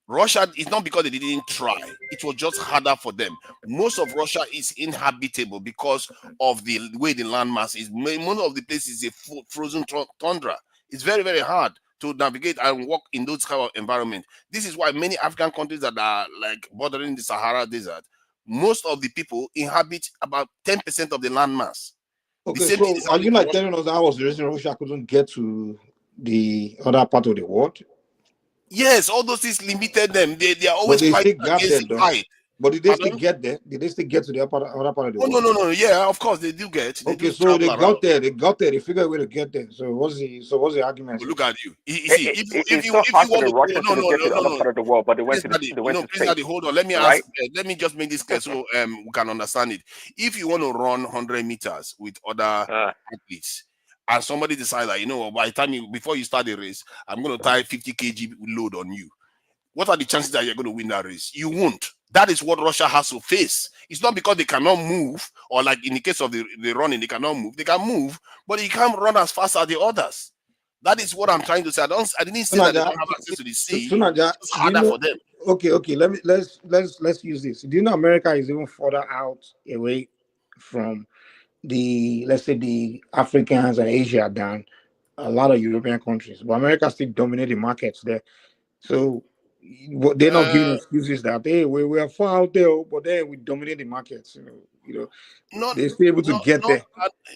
Russia is not because they didn't try. It was just harder for them. Most of Russia is inhabitable because of the way the landmass is. Most of the places is a frozen tundra. It's very, very hard to navigate and walk in those kind of environment. This is why many African countries that are like bordering the Sahara Desert, most of the people inhabit about 10% of the landmass. The okay, same thing so is are happening you to like Russia. telling us that was the reason Russia couldn't get to the other part of the world? Yes, all those things limited them. They are But always they fighting still got against there, the though. tide. But did they still Pardon? get there? Did they still get to the other part of the Oh world? no! Yeah, of course they do Okay, do so travel they around. got there. They got there. They figured a way to get there. So what's the argument But here? look at you. You see, It's so if hard you for want the to Russians to get to the other no. part of the world, but they went Please, to Daddy, they went to please, space, Daddy, hold on. Let me right? ask. Let me just make this clear so we can understand it. If you want to run 100 meters with other athletes, and somebody decides that by the time before you start the race, I'm going to tie 50 kg load on you. What are the chances that you're going to win that race? You won't. That is what Russia has to face. It's not because they cannot move, or like in the case of the running, they cannot move. They can move, but they can't run as fast as the others. That is what I'm trying to say. I didn't say that they don't have access to the sea. Sunaja, It's just do you harder know? for them. Okay. Let's use this. Do you know America is even further out away from the, let's say, the Africans and Asia than a lot of European countries, but America still dominate the markets there. So they're not giving excuses that hey, we are far out there, but then we dominate the markets. Not, they're still able to get there.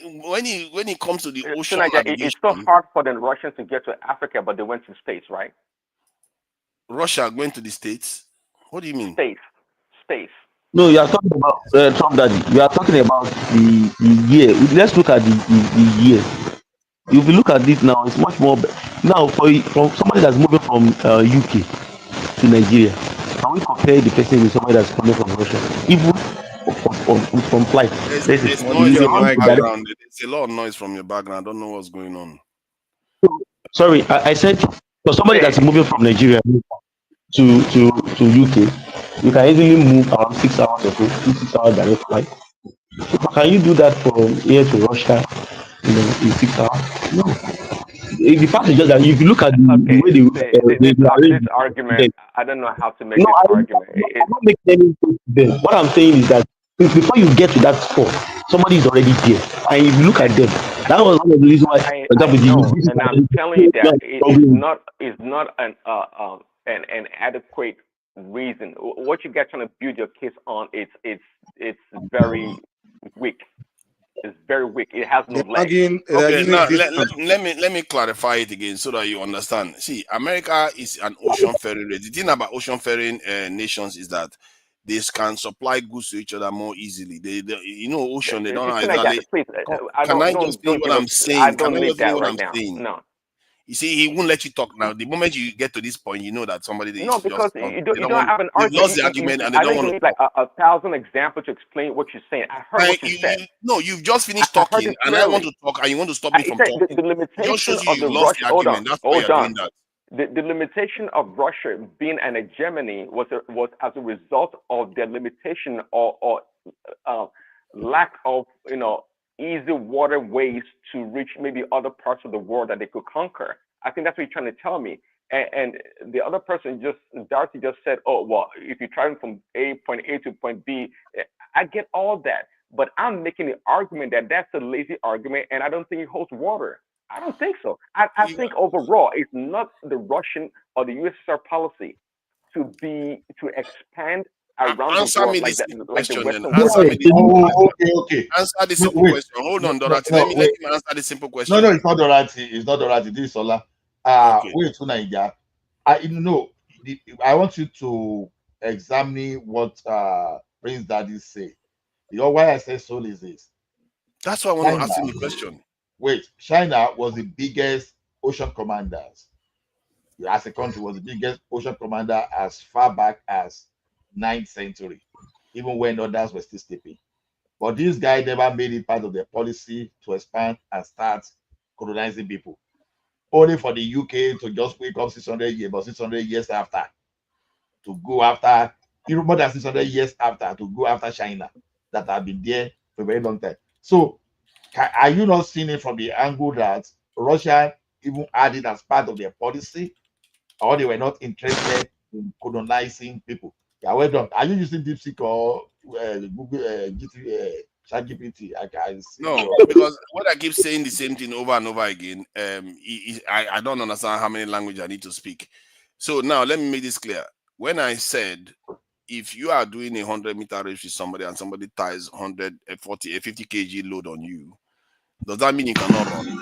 When it comes to the ocean Sunaja, navigation, it's so hard for the Russians to get to Africa, but they went to space, right? Russia going to the States. What do you mean? Space. No, you are talking about Trump Daddy. You are talking about the year. Let's look at the year. If you look at it now, it's much more now from somebody that's moving from UK to Nigeria. Can we compare the person with somebody that's coming from Russia? Even from flight. There's noise from your background. There's a lot of noise from your background. I don't know what's going on. Sorry, I said for somebody that's moving from Nigeria to UK, you can easily move around 6 hours or so, 6 hours direct flight. So can you do that from here to Russia, in 6 hours? No. The fact is just that if you look at the way they arrange this argument, I don't know how to make no, this argument. I'm not making any sense to them. What I'm saying is that before you get to that spot, somebody is already there. And if you look at them, that was one of the reasons why, for I example, know, and I'm telling you that it's not an adequate reason. What you guys trying to build your case on, it's very weak. It's very weak. It has no legs. Okay, now let me clarify it again so that you understand. See, America is an ocean ferry race. The thing about ocean ferrying nations is that they can supply goods to each other more easily. Ocean, they don't exactly. Please, Can I just finish what I'm saying? I don't need that right now. Saying? No. You see, he won't let you talk now. The moment you get to this point, you know that somebody is No, because you don't have an argument. argument. Lost the argument, and they I don't think want you to need like 1,000 examples to explain what you're saying. I heard what you said. No, you've just finished I heard talking, it and I want clearly. to talk, and you want to stop me from talking. The It just limitation shows you of the lost the Hold argument. That's why you're doing that. The limitation of Russia being an hegemony was as a result of their limitation or lack of easy waterways to reach maybe other parts of the world that they could conquer. I think that's what you're trying to tell me. And the other person Darcy just said, oh well, if you're traveling from point A to point B, I get all that, but I'm making the argument that that's a lazy argument, and I don't think it holds water. I don't think so. I think overall, it's not the Russian or the USSR policy to expand around the Answer world, me like this that, simple like the question then. Western world. Answer me this simple question. Okay. Answer the No, simple wait. question. Hold on, No, Dorothy. Let me wait. answer the simple No, question. it's not Dorati. It's not Dorati. This is Sola. Okay. Wait, Naija. I want you to examine what Prince Daddy say. Why I say soul is this. That's why I want to ask him the question. Wait, China was the biggest ocean commanders. As a country, was the biggest ocean commander as far back as 9th century, even when others were still sleeping. But this guy never made it part of their policy to expand and start colonizing people. Only for the UK to just wake up 600 years, but 600 years after, to go after, even more than 600 years after, to go after China that have been there for a very long time. So, are you not seeing it from the angle that Russia even had it as part of their policy, or they were not interested in colonizing people? Yeah, well done. Are you using DeepSeek or Google ChatGPT? I can see. No, because what I keep saying the same thing over and over again. I don't understand how many languages I need to speak. So now let me make this clear. When I said if you are doing a 100-meter race with somebody and somebody ties 140, a 50 kg load on you, does that mean you cannot run?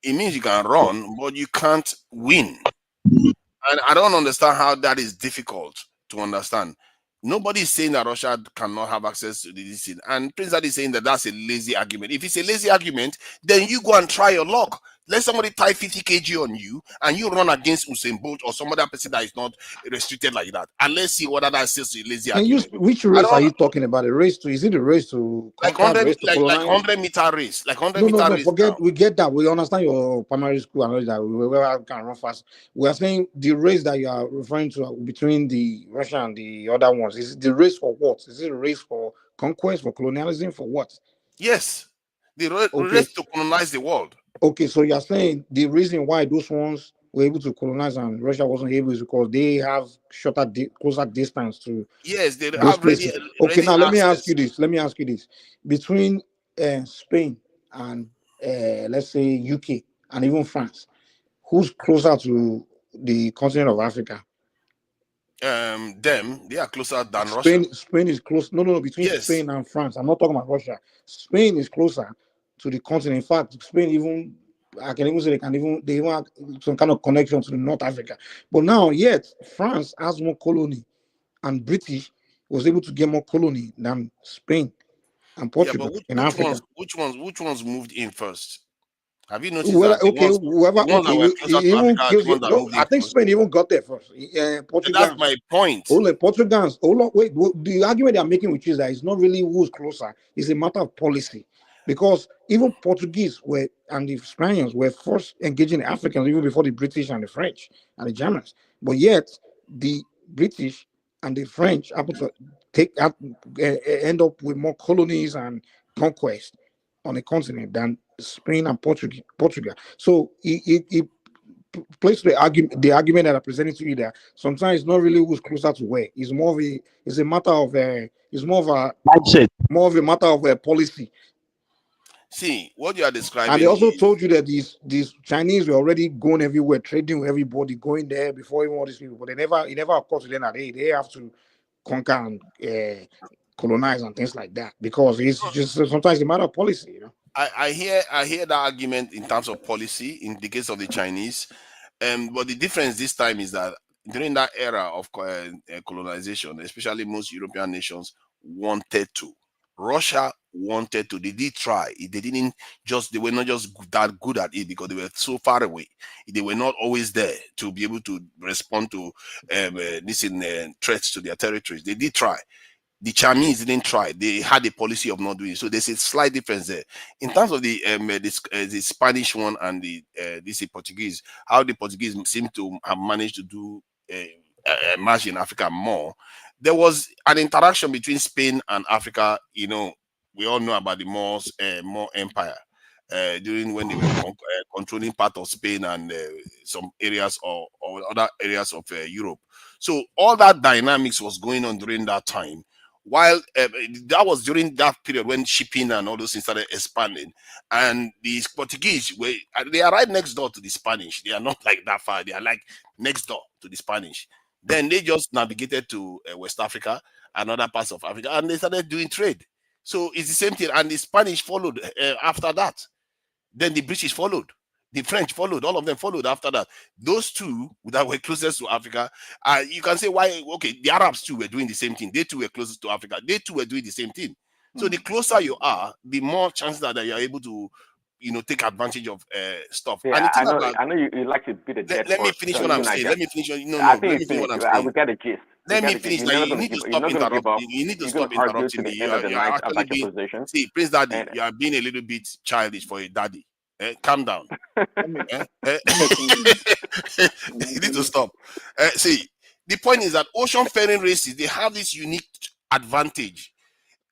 It means you can run, but you can't win. And I don't understand how that is difficult to understand. Nobody is saying that Russia cannot have access to this thing. And Prince Daddy is saying that that's a lazy argument. If it's a lazy argument, then you go and try your luck. Let somebody tie 50 kg on you and you run against Usain Bolt or some other person that is not restricted like that. And let's see whether that is a lazy Can you argument. which I race are don't you talking about? A race to is it a race to like conquer, the 100 race to colonize? 100-meter race. Like 100 No, no, meter no. race now. We get that. We understand your primary school and all that. We can run fast. We are saying the race that you are referring to between the Russia and the other ones. Is it the race for what? Is it a race for conquest, for colonialism, for what? Yes. The Okay. race to colonize the world. Okay, so you're saying the reason why those ones were able to colonize and Russia wasn't able is because they have closer distance to Yes, they those have places. Okay, ready now let me ask access. you this. Let me ask you this. Between Spain and let's say UK and even France, who's closer to the continent of Africa? They are closer than Russia. Spain is close. No, no, no. Between Yes. Spain and France, I'm not talking about Russia. Spain is closer to the continent. In fact, Spain even I can even say they even have some kind of connection to the North Africa. But now, yet France has more colony, and British was able to get more colony than Spain and Yeah, but Portugal in Africa. which ones moved in first? Have you noticed Well, that okay, the whoever ones that okay, were he closer to even Africa are kills the ones it. that No, moved I in think first? Spain even got there first. And that's Portugal. my point. Hold on, Portuguese. Hold on, wait. The argument they are making with you is that it's not really who's closer. It's a matter of policy, because even Portuguese were and the Spaniards were first engaging the Africans even before the British and the French and the Germans. But yet the British and the French happen to end up with more colonies and conquest on the continent than Spain and Portugal. So it place the argument that I'm presenting to you there. Sometimes it's not really who's closer to where. It's a matter of it's Mindset. more of a matter of a policy. See, what you are And they describing also is told you that these Chinese were already going everywhere, trading with everybody, going there before even all these people. But it never occurred to them that they have to conquer and colonize and things like that, because it's just sometimes a matter of policy. I hear that argument in terms of policy in the case of the Chinese. But the difference this time is that during that era of colonization, especially most European nations wanted to. Russia wanted to. They did try. They didn't just. They were not just that good at it because they were so far away. They were not always there to be able to respond to these threats to their territories. They did try. The Chinese didn't try. They had a policy of not doing it. So there's a slight difference there. In terms of the Spanish one and the this Portuguese, how the Portuguese seem to have managed to do emerge in Africa more. There was an interaction between Spain and Africa. We all know about the Moor Empire during when they were controlling part of Spain and some areas or other areas of Europe. So all that dynamics was going on during that time. While that was during that period when shipping and all those things started expanding, and the Portuguese they are right next door to the Spanish. They are not like that far. They are like next door to the Spanish. Then they just navigated to West Africa, and other parts of Africa, and they started doing trade. So it's the same thing. And the Spanish followed after that. Then the British followed. The French followed. All of them followed after that. Those two that were closest to Africa, you can say why, okay, the Arabs too were doing the same thing. They too were closest to Africa. They too were doing the same thing. So the closer you are, the more chances that you're able to, take advantage of stuff. Yeah, And the thing I know you like to beat a dead let me horse. finish So what I'm even saying. Let me finish. I Let think me you finish what finished. I'm We saying. got a gist. Let me finish. You're Now never you going to need to give up. You're stop not going to give up. interrupting. You need to You're going stop to argue to interrupting the me. end of the You're night actually about your being, position. see, Prince Daddy, And you are being a little bit childish for a daddy. Calm down. You need to stop. See, the point is that ocean faring races, they have this unique advantage.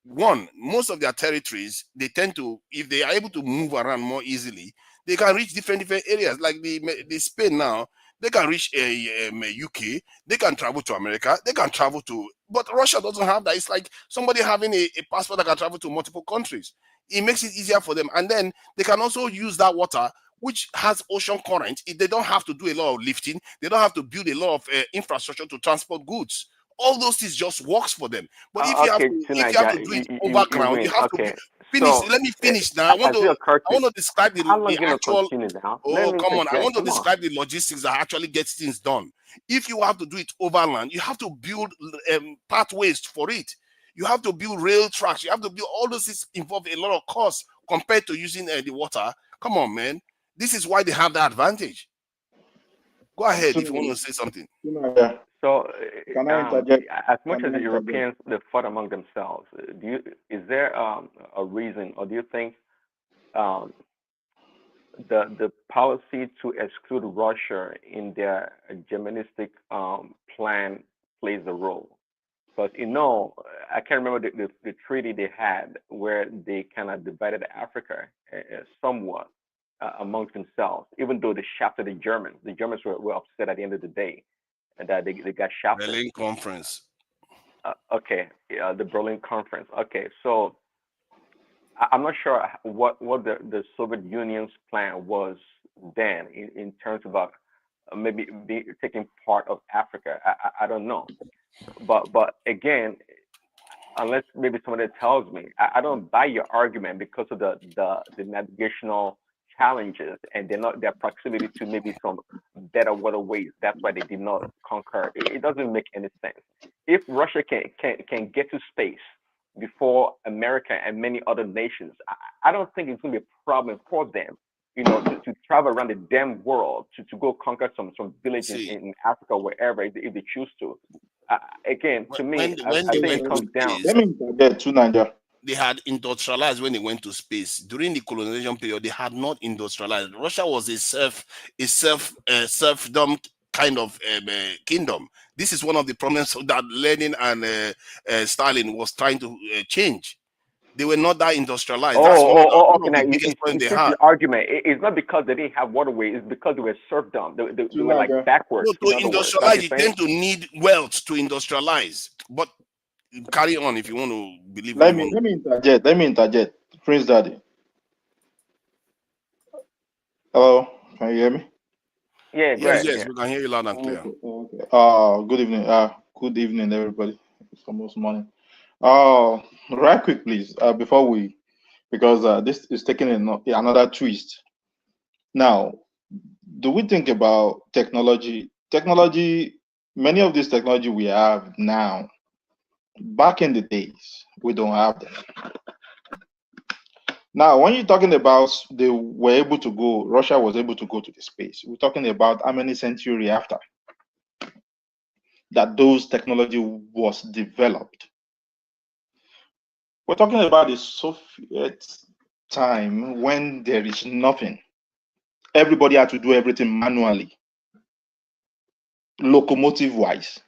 One, most of their territories, they tend to, if they are able to move around more easily, they can reach different areas. Like the Spain now, they can reach UK, they can travel to America, they can travel to, but Russia doesn't have that. It's like somebody having a passport that can travel to multiple countries. It makes it easier for them. And then they can also use that water, which has ocean current. If they don't have to do a lot of lifting, they don't have to build a lot of infrastructure to transport goods. All those things just works for them. But if you have okay, to do it you overground, you win. have to Okay, finish. so Let me finish now. has it occurred I to want to describe how long the you gonna actual. continue now? Let Oh, me come on. I interject. want to Come on. describe the logistics that actually gets things done. If you have to do it overland, you have to build pathways for it. You have to build rail tracks. You have to build all those things involve a lot of cost compared to using the water. Come on, man. This is why they have that advantage. Go ahead if you want to say something. So, Can I interject? as much as Can I the interject? Europeans they fought among themselves, is there a reason, or do you think the policy to exclude Russia in their hegemonistic plan plays a role? Because I can't remember the treaty they had where they kind of divided Africa somewhat amongst themselves, even though they shafted the Germans. The Germans were upset at the end of the day, and that they got shafted. Berlin Conference. The Berlin Conference. Okay, so I'm not sure what the Soviet Union's plan was then in terms of maybe taking part of Africa. I don't know, but again, unless maybe somebody tells me, I don't buy your argument because of the navigational challenges and their proximity to maybe some better waterways. That's why they did not conquer. It doesn't make any sense. If Russia can get to space before America and many other nations, I don't think it's going to be a problem for them, to travel around the damn world to go conquer some villages in Africa, wherever, if they choose to. Again, to me, I think it comes down. Let me interject to Nigeria. They had industrialized when they went to space. During the colonization period, they had not industrialized. Russia was a serfdom kind of kingdom. This is one of the problems that Lenin and Stalin was trying to change. They were not that industrialized. That's one of the biggest problems they had. The argument it's not because they didn't have waterways; it's because they were serfdom. They were like backwards. No, to industrialize, you tend to need wealth to industrialize. But carry on if you want to believe. Let me interject. Let me interject. Prince Daddy. Hello, can you hear me? Yeah, yes, we can hear you loud and clear. Okay. Good evening. Good evening, everybody. It's almost morning. Right quick, please. Because this is taking another twist. Now, do we think about technology? Many of this technology we have now, back in the days, we don't have them. Now, when you're talking about Russia was able to go to the space, we're talking about how many centuries after that those technology was developed. We're talking about the Soviet time when there is nothing. Everybody had to do everything manually, locomotive-wise.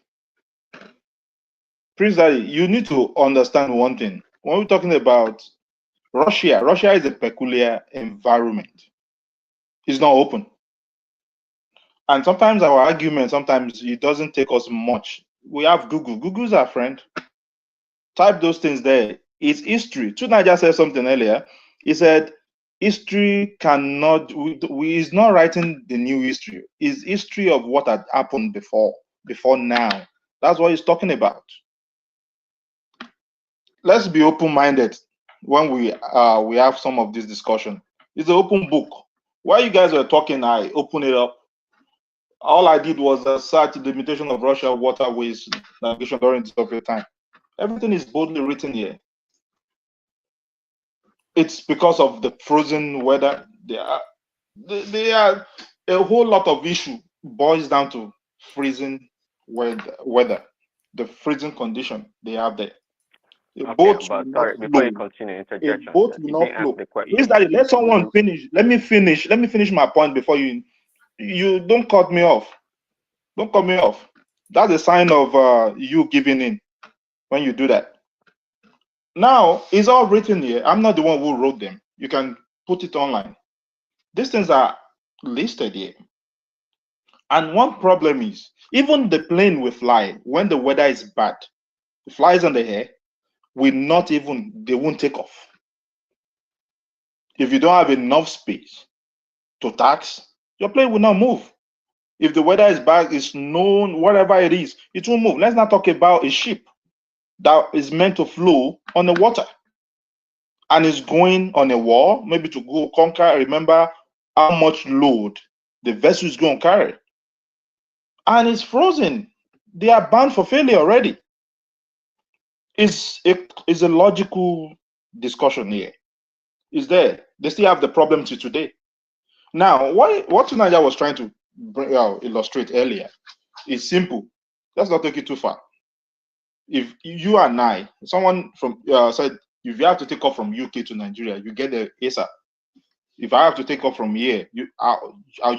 Prince Daddy, you need to understand one thing. When we're talking about Russia is a peculiar environment. It's not open. And sometimes our argument, sometimes it doesn't take us much. We have Google. Google's our friend. Type those things there. It's history. Tunaja said something earlier. He said, history cannot, is not writing the new history. It's history of what had happened before now. That's what he's talking about. let's be open-minded when we have some of this discussion. It's an open book. While you guys were talking, I opened it up. All I did was search the limitation of Russia waterways navigation during the Soviet time. Everything is boldly written here. It's because of the frozen weather. They are a whole lot of issue boils down to freezing weather, the freezing condition they have there. A Okay, boat but will not sorry, before you flow. continue, A interjection. boat You will didn't not answer flow. the question. Please, Daddy, let someone finish. Let me finish. Let me finish my point before you don't cut me off. Don't cut me off. That's a sign of you giving in when you do that. Now, it's all written here. I'm not the one who wrote them. You can put it online. These things are listed here. And one problem is, even the plane will fly when the weather is bad. It flies on the air, they won't take off. If you don't have enough space to tax, your plane will not move. If the weather is bad, it's known, whatever it is, it will move. Let's not talk about a ship that is meant to flow on the water and is going on a war, maybe to go conquer. Remember how much load the vessel is going to carry. And it's frozen. They are bound for failure already. It's a logical discussion here. Is there? They still have the problem to today. Now, what Tunaya was trying to illustrate earlier is simple. Let's not take it too far. If you and I, someone from said, if you have to take off from UK to Nigeria, you get the ASAP. If I have to take off from here, you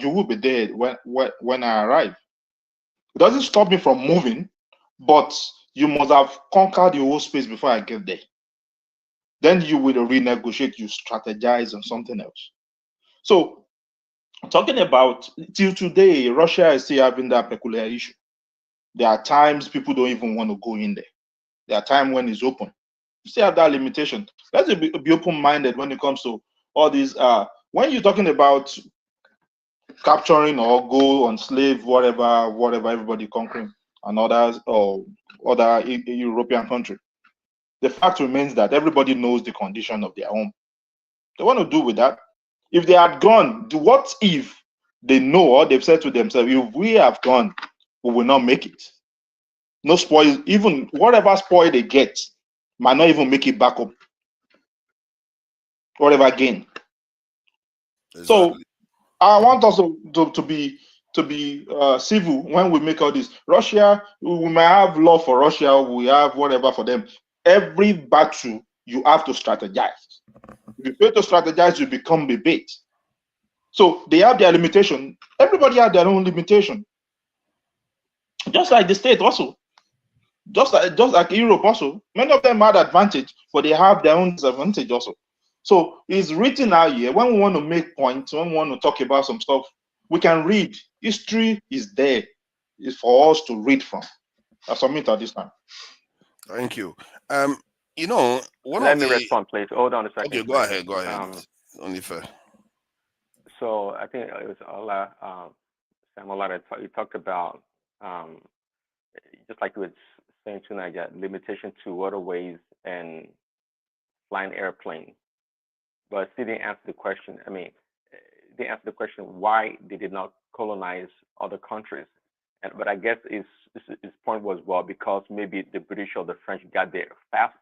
will be there when I arrive. It doesn't stop me from moving, but you must have conquered your whole space before I get there. Then you will renegotiate, you strategize on something else. So, talking about till today, Russia is still having that peculiar issue. There are times people don't even want to go in there. There are times when it's open. You still have that limitation. Let's be open-minded when it comes to all these. When you're talking about capturing or go on slave, whatever everybody conquering and others or other European country, the fact remains that everybody knows the condition of their home. They want to do with that. If they had gone, what if they know or they've said to themselves, if we have gone, we will not make it. No spoil, even whatever spoil they get, might not even make it back up. Whatever gain. Exactly. So I want us to be civil when we make all this. Russia, we may have law for Russia, we have whatever for them. Every battle you have to strategize. If you fail to strategize, you become the bait. So they have their limitation. Everybody has their own limitation. Just like the state also. Just like Europe also. Many of them had advantage, but they have their own disadvantage also. So it's written out here. When we want to make points, when we want to talk about some stuff, we can read. History is there. It's for us to read from. I submit at this time. Thank you. You know, Let me respond, please. Hold on a second. Okay, go ahead. Only fair. So I think it was Ola, Sam Ola, you talked about just like you were saying tonight, limitation to waterways and flying airplanes. But still didn't answer the question. I mean, they answered the question why they did not colonize other countries. But I guess his point was, well, because maybe the British or the French got there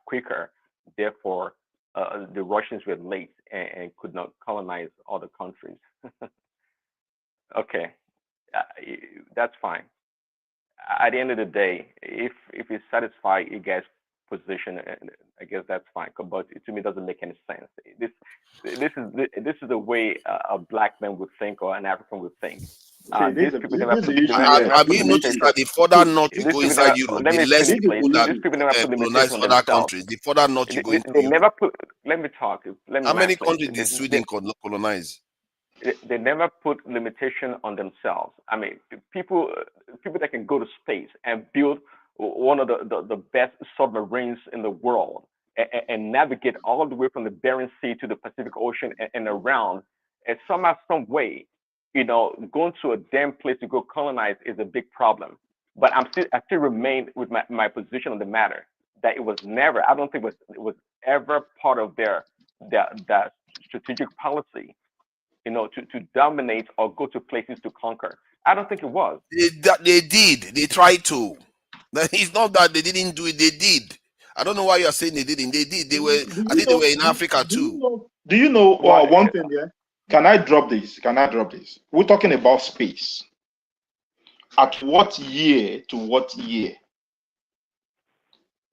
quicker, therefore the Russians were late and could not colonize other countries. Okay, that's fine. At the end of the day, if you satisfy you guys' position, I guess that's fine. But to me, it doesn't make any sense. This is the way a black man would think or an African would think. Have you noticed that the further north you go inside Europe, the less people that colonize other countries, the further north you go into Europe. Never put. Let me talk. How many countries did Sweden colonize? They never put limitation on themselves. I mean, people that can go to space and build one of the best submarines in the world and navigate all the way from the Bering Sea to the Pacific Ocean and around, and somehow, some way, going to a damn place to go colonize is a big problem. But I still remain with my position on the matter. that it was never. I don't think it was ever part of their that strategic policy, to dominate or go to places to conquer. I don't think it was. They did. They tried to. It's not that they didn't do it. They did. I don't know why you are saying they didn't. They did. They were. I think they were in Africa too. Do you know Why? one thing there? Can I drop this? We're talking about space. At what year to what year?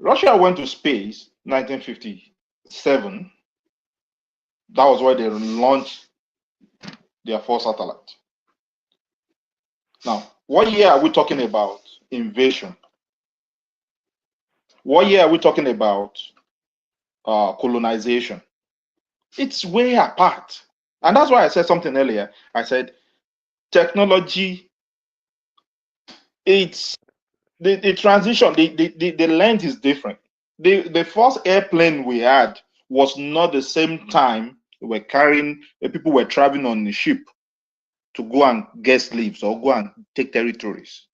Russia went to space 1957. That was why they launched their first satellite. Now, what year are we talking about invasion? What year are we talking about colonization? It's way apart. And that's why I said something earlier. I said technology, it's the transition, the length is different. The first airplane we had was not the same time we were carrying, people were traveling on the ship to go and get slaves or go and take territories.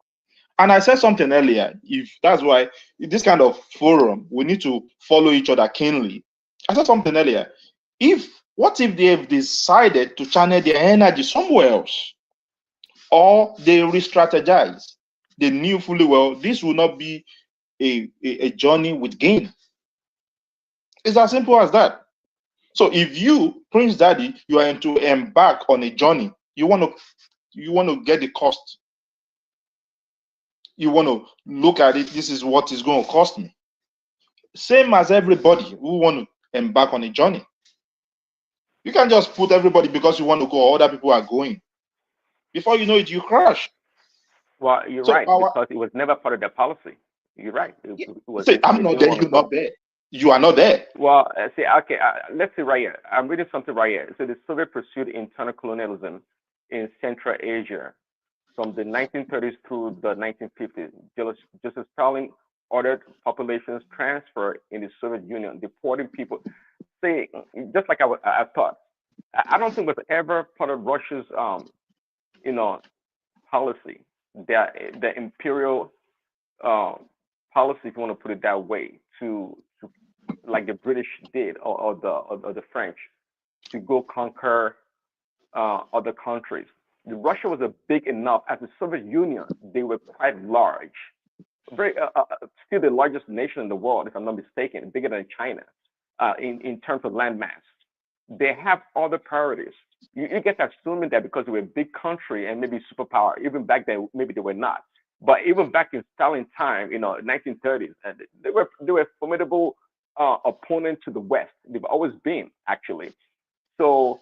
And I said something earlier, if that's why this kind of forum, we need to follow each other keenly. I said something earlier. What if they have decided to channel their energy somewhere else? Or they re-strategize? They knew fully well this will not be a journey with gain. It's as simple as that. So if you, Prince Daddy, you are to embark on a journey, you want to get the cost. You want to look at it, this is what it's going to cost me. Same as everybody who want to embark on a journey. You can't just put everybody because you want to go, other people are going. Before you know it, you crash. Well, you're right, because it was never part of their policy. You're right. I'm not there, you're not there. You are not there. Well, okay, let's see right here. I'm reading something right here. So the Soviet pursued internal colonialism in Central Asia from the 1930s through the 1950s. Joseph Stalin ordered populations transfer in the Soviet Union, deporting people. See, just like I thought, I don't think it was ever part of Russia's, policy, the imperial policy, if you want to put it that way, to like the British did or the French, to go conquer other countries. Russia was big enough. As the Soviet Union, they were quite large, very still the largest nation in the world, if I'm not mistaken, bigger than China in terms of land mass. They have other priorities. You get assuming that because they were a big country and maybe superpower, even back then maybe they were not. But even back in Stalin time, 1930s, they were formidable opponent to the West. They've always been, actually. So,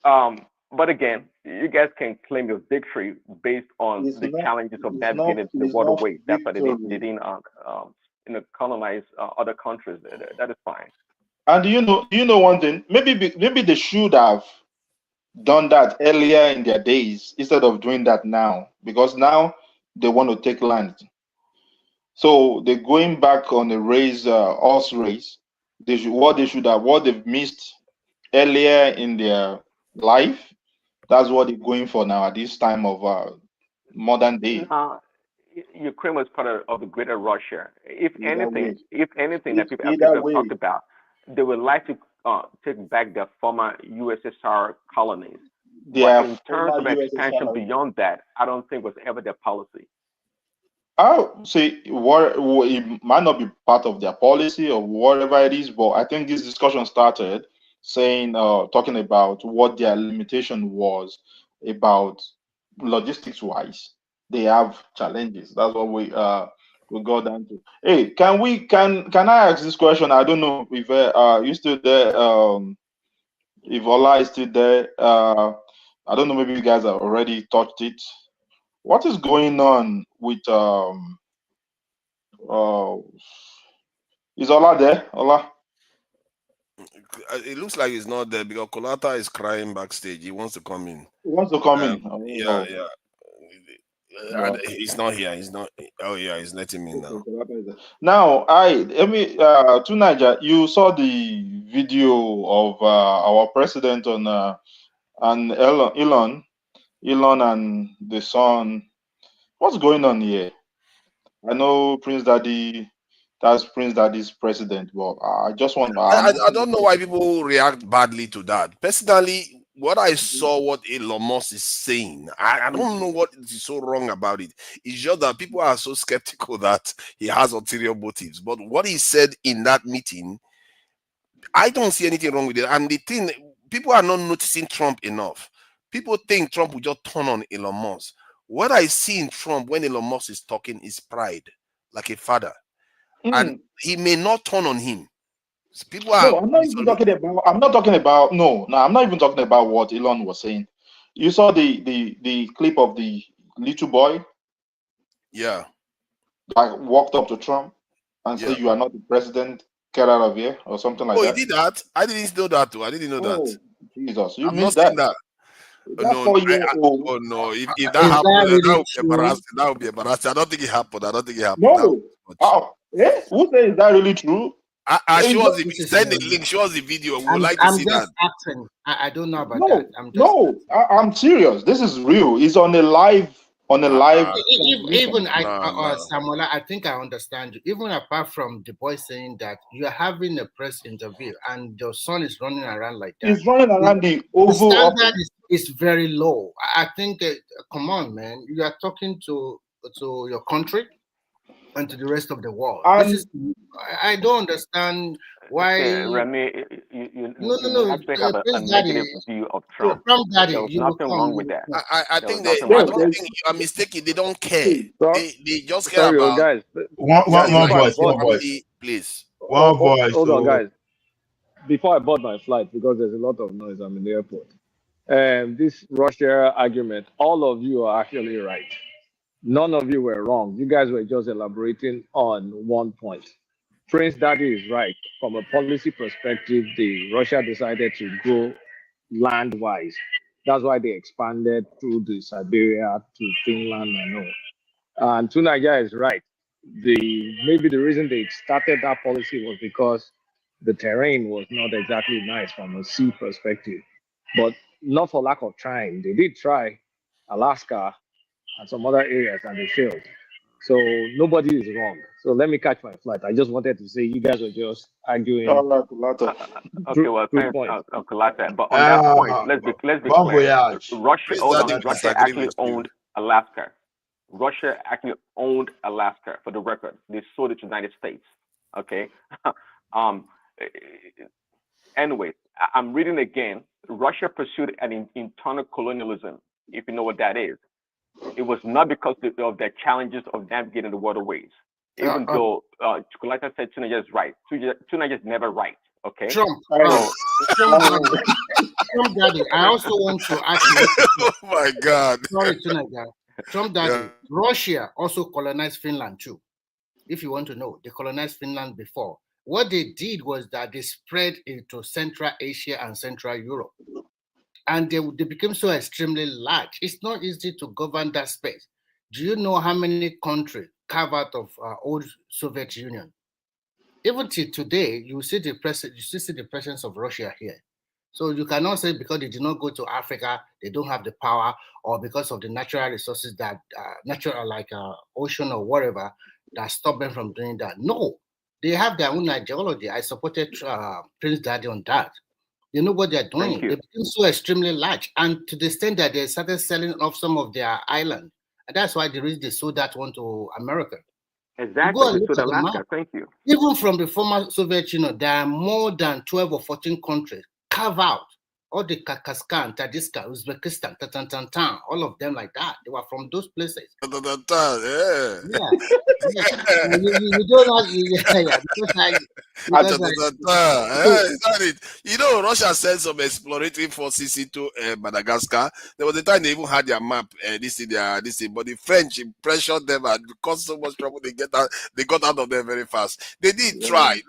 but again, you guys can claim your victory based on the challenges of navigating the waterways. That's why they didn't colonize other countries. That is fine. And you know one thing? Maybe they should have done that earlier in their days instead of doing that now, because now they want to take land. So they're going back on the horse race. What they've missed earlier in their life, that's what they're going for now at this time of modern day. Ukraine was part of the greater Russia. If anything that people have talked about, they would like to take back their former USSR colonies. But in terms of expansion beyond that, I don't think was ever their policy. I would say it might not be part of their policy or whatever it is, but I think this discussion started talking about what their limitation was about logistics wise. They have challenges. That's what we got down to. Hey, can I ask this question? I don't know if you still there. If Ola is still there, I don't know. Maybe you guys have already touched it. What is going on with is Ola there? Ola? It looks like he's not there because Kolata is crying backstage. He wants to come in. He wants to come in. Yeah. He's not here. He's not. Oh yeah, he's letting me now. Now, to Niger, you saw the video of our president and Elon and the son. What's going on here? I know Prince Daddy that's Prince Daddy's president. Well, I just want to. I don't know why people react badly to that. Personally, what I saw, what Elon Musk is saying, I don't know what is so wrong about it. It's just that people are so skeptical that he has ulterior motives. But what he said in that meeting, I don't see anything wrong with it. And the thing, people are not noticing Trump enough. People think Trump will just turn on Elon Musk. What I see in Trump when Elon Musk is talking is pride, like a father. And he may not turn on him. So people are. No, I'm not even talking about. I'm not talking about. No, I'm not even talking about what Elon was saying. You saw the clip of the little boy. Yeah. That walked up to Trump and said, "You are not the president. Get out of here," or something like that. Oh, he did that? I didn't know that too. I didn't know that. Jesus, you I'm missed not saying that. that. No, oh no! If that Is happened, that that really would be true? embarrassing. That would be embarrassing. I don't think it happened. I don't think it happened. No. Who says is that really true? She was send the link. Show us the video. We would like to I'm see just that. asking. I don't know about No, that. I'm just I'm serious. This is real. It's on a live. Even Samuela, I think I understand you. Even apart from the boy saying that you are having a press interview and your son is running around like that. He's running around the The Oval standard is very low. I think, come on, man. You are talking to your country and to the rest of the world. I don't understand why. Remy, No. you actually have a negative view of Trump. Daddy, There was nothing wrong with that. I There was think nothing I wrong with don't that. think you are mistaken. They don't care. They just care Sorry, about guys. One voice. family, please. One voice. Hold on, guys. Before I board my flight, because there's a lot of noise, I'm in the airport. This Russia argument, all of you are actually right. None of you were wrong. You guys were just elaborating on one point. Prince Daddy is right. From a policy perspective, Russia decided to go land-wise. That's why they expanded through the Siberia to Finland and all. And Tunaja is right. Maybe the reason they started that policy was because the terrain was not exactly nice from a sea perspective, but not for lack of trying. They did try Alaska and some other areas and they failed. So nobody is wrong. So let me catch my flight. I just wanted to say you guys were just arguing. Okay, well, thanks, Uncle Lata. But on that point, let's be clear. Russia actually owned Alaska. Russia actually owned Alaska, for the record. They sold it to the United States. Okay. Anyway, I'm reading again. Russia pursued an internal colonialism, if you know what that is. It was not because of their challenges of navigating the waterways. Even though Chocolata said Tunaja is right. Tunaja is never right. Okay. Trump Daddy, I also want to ask you. Oh my God. Sorry, Tunaja. Trump Daddy, Russia also colonized Finland too. If you want to know, they colonized Finland before. What they did was that they spread into Central Asia and Central Europe. And they became so extremely large. It's not easy to govern that space. Do you know how many countries carve out of old Soviet Union? Even till today, you see the presence of Russia here. So you cannot say because they did not go to Africa, they don't have the power, or because of the natural resources that natural like ocean or whatever that stop them from doing that. No, they have their own ideology. I supported Prince Daddy on that. They know what they're doing. They became so extremely large, and to the extent that they started selling off some of their island, and that's why they sold that one to America. Exactly. They sold Alaska. Thank you. Even from the former Soviet Union, there are more than 12 or 14 countries carved out. All the Kazakhstan, Tajikistan, Uzbekistan, all of them like that. They were from those places. Yeah. You don't know, You know, Russia sent some exploratory forces into Madagascar. There was a time they even had their map. This thing, but the French pressured them and caused so much trouble. They got out of there very fast. They did try,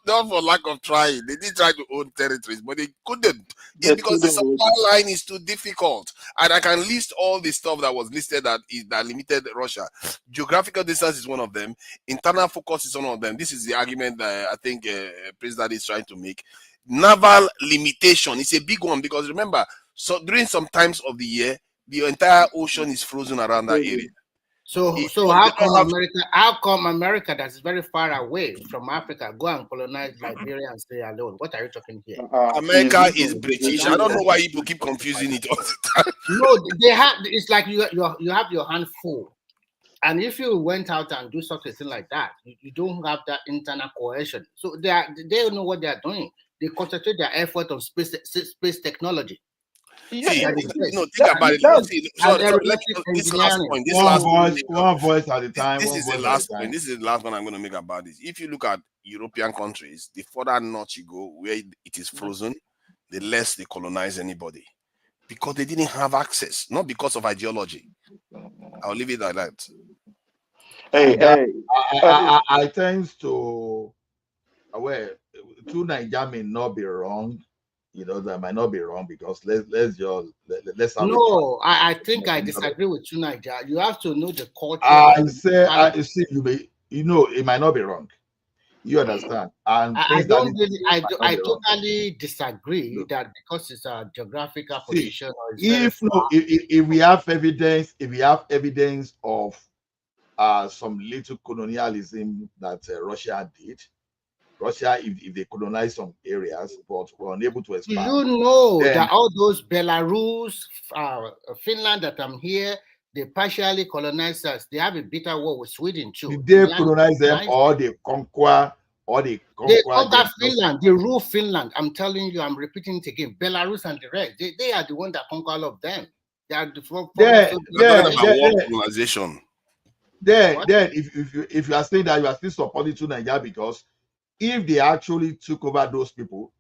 not for lack of trying. They did try to own territories, but they couldn't. It's because the supply line is too difficult. And I can list all the stuff that was listed that limited Russia. Geographical distance is one of them. Internal focus is one of them. This is the argument that I think President is trying to make. Naval limitation is a big one because remember, so during some times of the year, the entire ocean is frozen around that area. So They how don't come have. America? How come America, that's very far away from Africa, go and colonize Liberia and stay alone? What are you talking here? America is British. I don't know why people keep confusing it all the time. No, they have. It's like you have your hand full, and if you went out and do something like that, you don't have that internal cohesion. So they don't know what they are doing. They concentrate their effort on space technology. Yeah, See, Space. think about it. that, See, And sorry, let aeronautic me, this last engineering. point. This last point. one voice at a time. This One is the voice at a last time. point. This is the last one I'm going to make about this. If you look at European countries, the further north you go, where it is frozen, the less they colonize anybody, because they didn't have access, not because of ideology. I'll leave it like that. I tend to, well, two Nigeria may not be wrong. That might not be wrong, because let's have No, I think I disagree with you, Niger. You have to know the culture. I see you may, it might not be wrong. You understand? And I totally disagree that because it's a geographical position. Or if we have evidence of some little colonialism that Russia did. Russia, if they colonize some areas, but were unable to expand. Do you know that all those Belarus, Finland that I'm here, they partially colonized us. They have a bitter war with Sweden too. Did they colonize them, or they conquer? They conquer Finland. They rule Finland. I'm telling you, I'm repeating it again. Belarus and the rest, they are the one that conquer all of them. They are the colonization. Then if you are saying that, you are still supporting to Nigeria, because if they actually took over those people,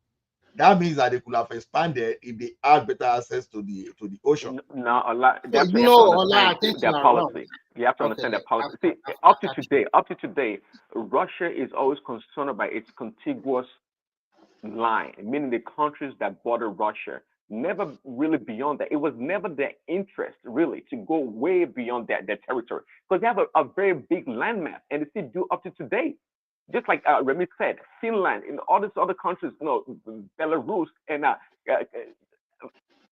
that means that they could have expanded if they had better access to the ocean. No, their policy. You have to understand their policy. See, up to today, Russia is always concerned about its contiguous line, meaning the countries that border Russia. Never really beyond that. It was never their interest really to go way beyond their territory, because they have a very big landmass, and they still do up to today. Just like Remy said, Finland and all these other countries, Belarus and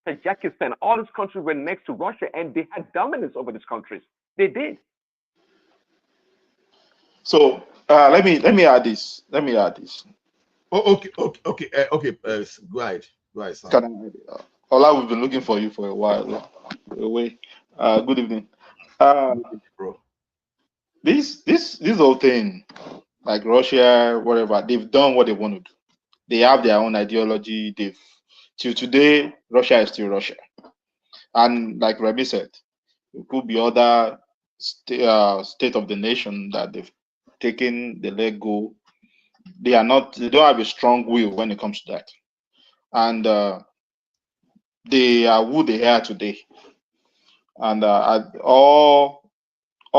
Tajikistan, all these countries were next to Russia, and they had dominance over these countries. They did. So let me add this. Oh, okay. Go ahead, son. Ola, we've been looking for you for a while. Away. Good evening. Bro. This whole thing, like Russia, whatever, they've done what they want to do. They have their own ideology. Till today, Russia is still Russia. And like Remy said, it could be other state of the nation that they've taken, they let go. They don't have a strong will when it comes to that. And they are who they are today. And all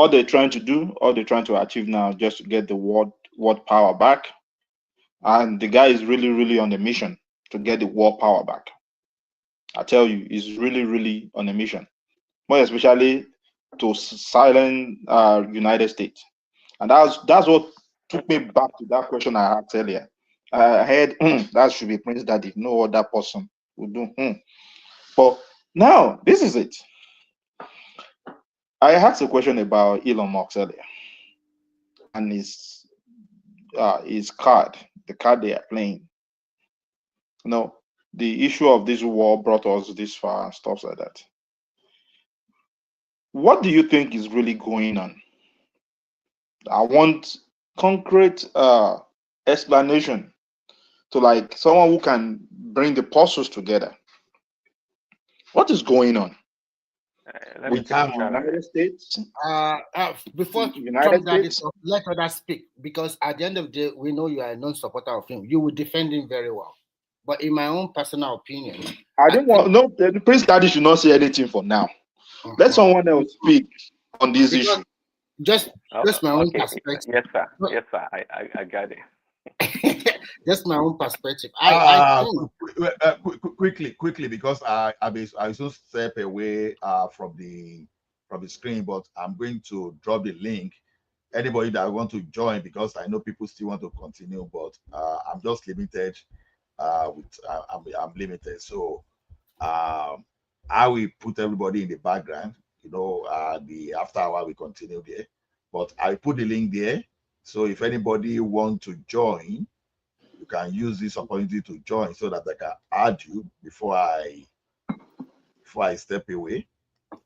they're trying to do, all they're trying to achieve now, just to get the world power back. And the guy is really, really on a mission to get the world power back. I tell you, he's really, really on a mission. More especially to silence United States. And that's what took me back to that question I asked earlier. I heard that should be Prince Daddy. No other person would do. But now, this is it. I asked a question about Elon Musk earlier, and his card, the card they are playing. The issue of this war brought us this far and stuff like that. What do you think is really going on? I want concrete explanation to, like, someone who can bring the puzzles together. What is going on? We have United States. Before Trump States. Let others speak, because at the end of the day, we know you are a non-supporter of him. You will defend him very well. But in my own personal opinion, the Prince Daddy should not say anything for now. Let someone else speak on this issue. Just my own perspective. Yes, sir. Yes, sir. I got it. Just my own perspective. Quickly, because I so step away from the screen, but I'm going to drop the link. Anybody that want to join, because I know people still want to continue, but I'm just limited. I'm limited, so I will put everybody in the background. the after hour we continue there. But I put the link there. So if anybody want to join, you can use this opportunity to join so that I can add you before I step away.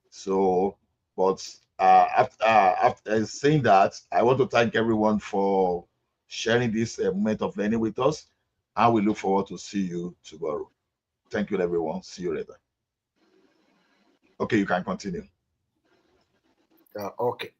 So, but after saying that, I want to thank everyone for sharing this moment of learning with us, and we look forward to see you tomorrow. Thank you, everyone. See you later. Okay, you can continue. Okay.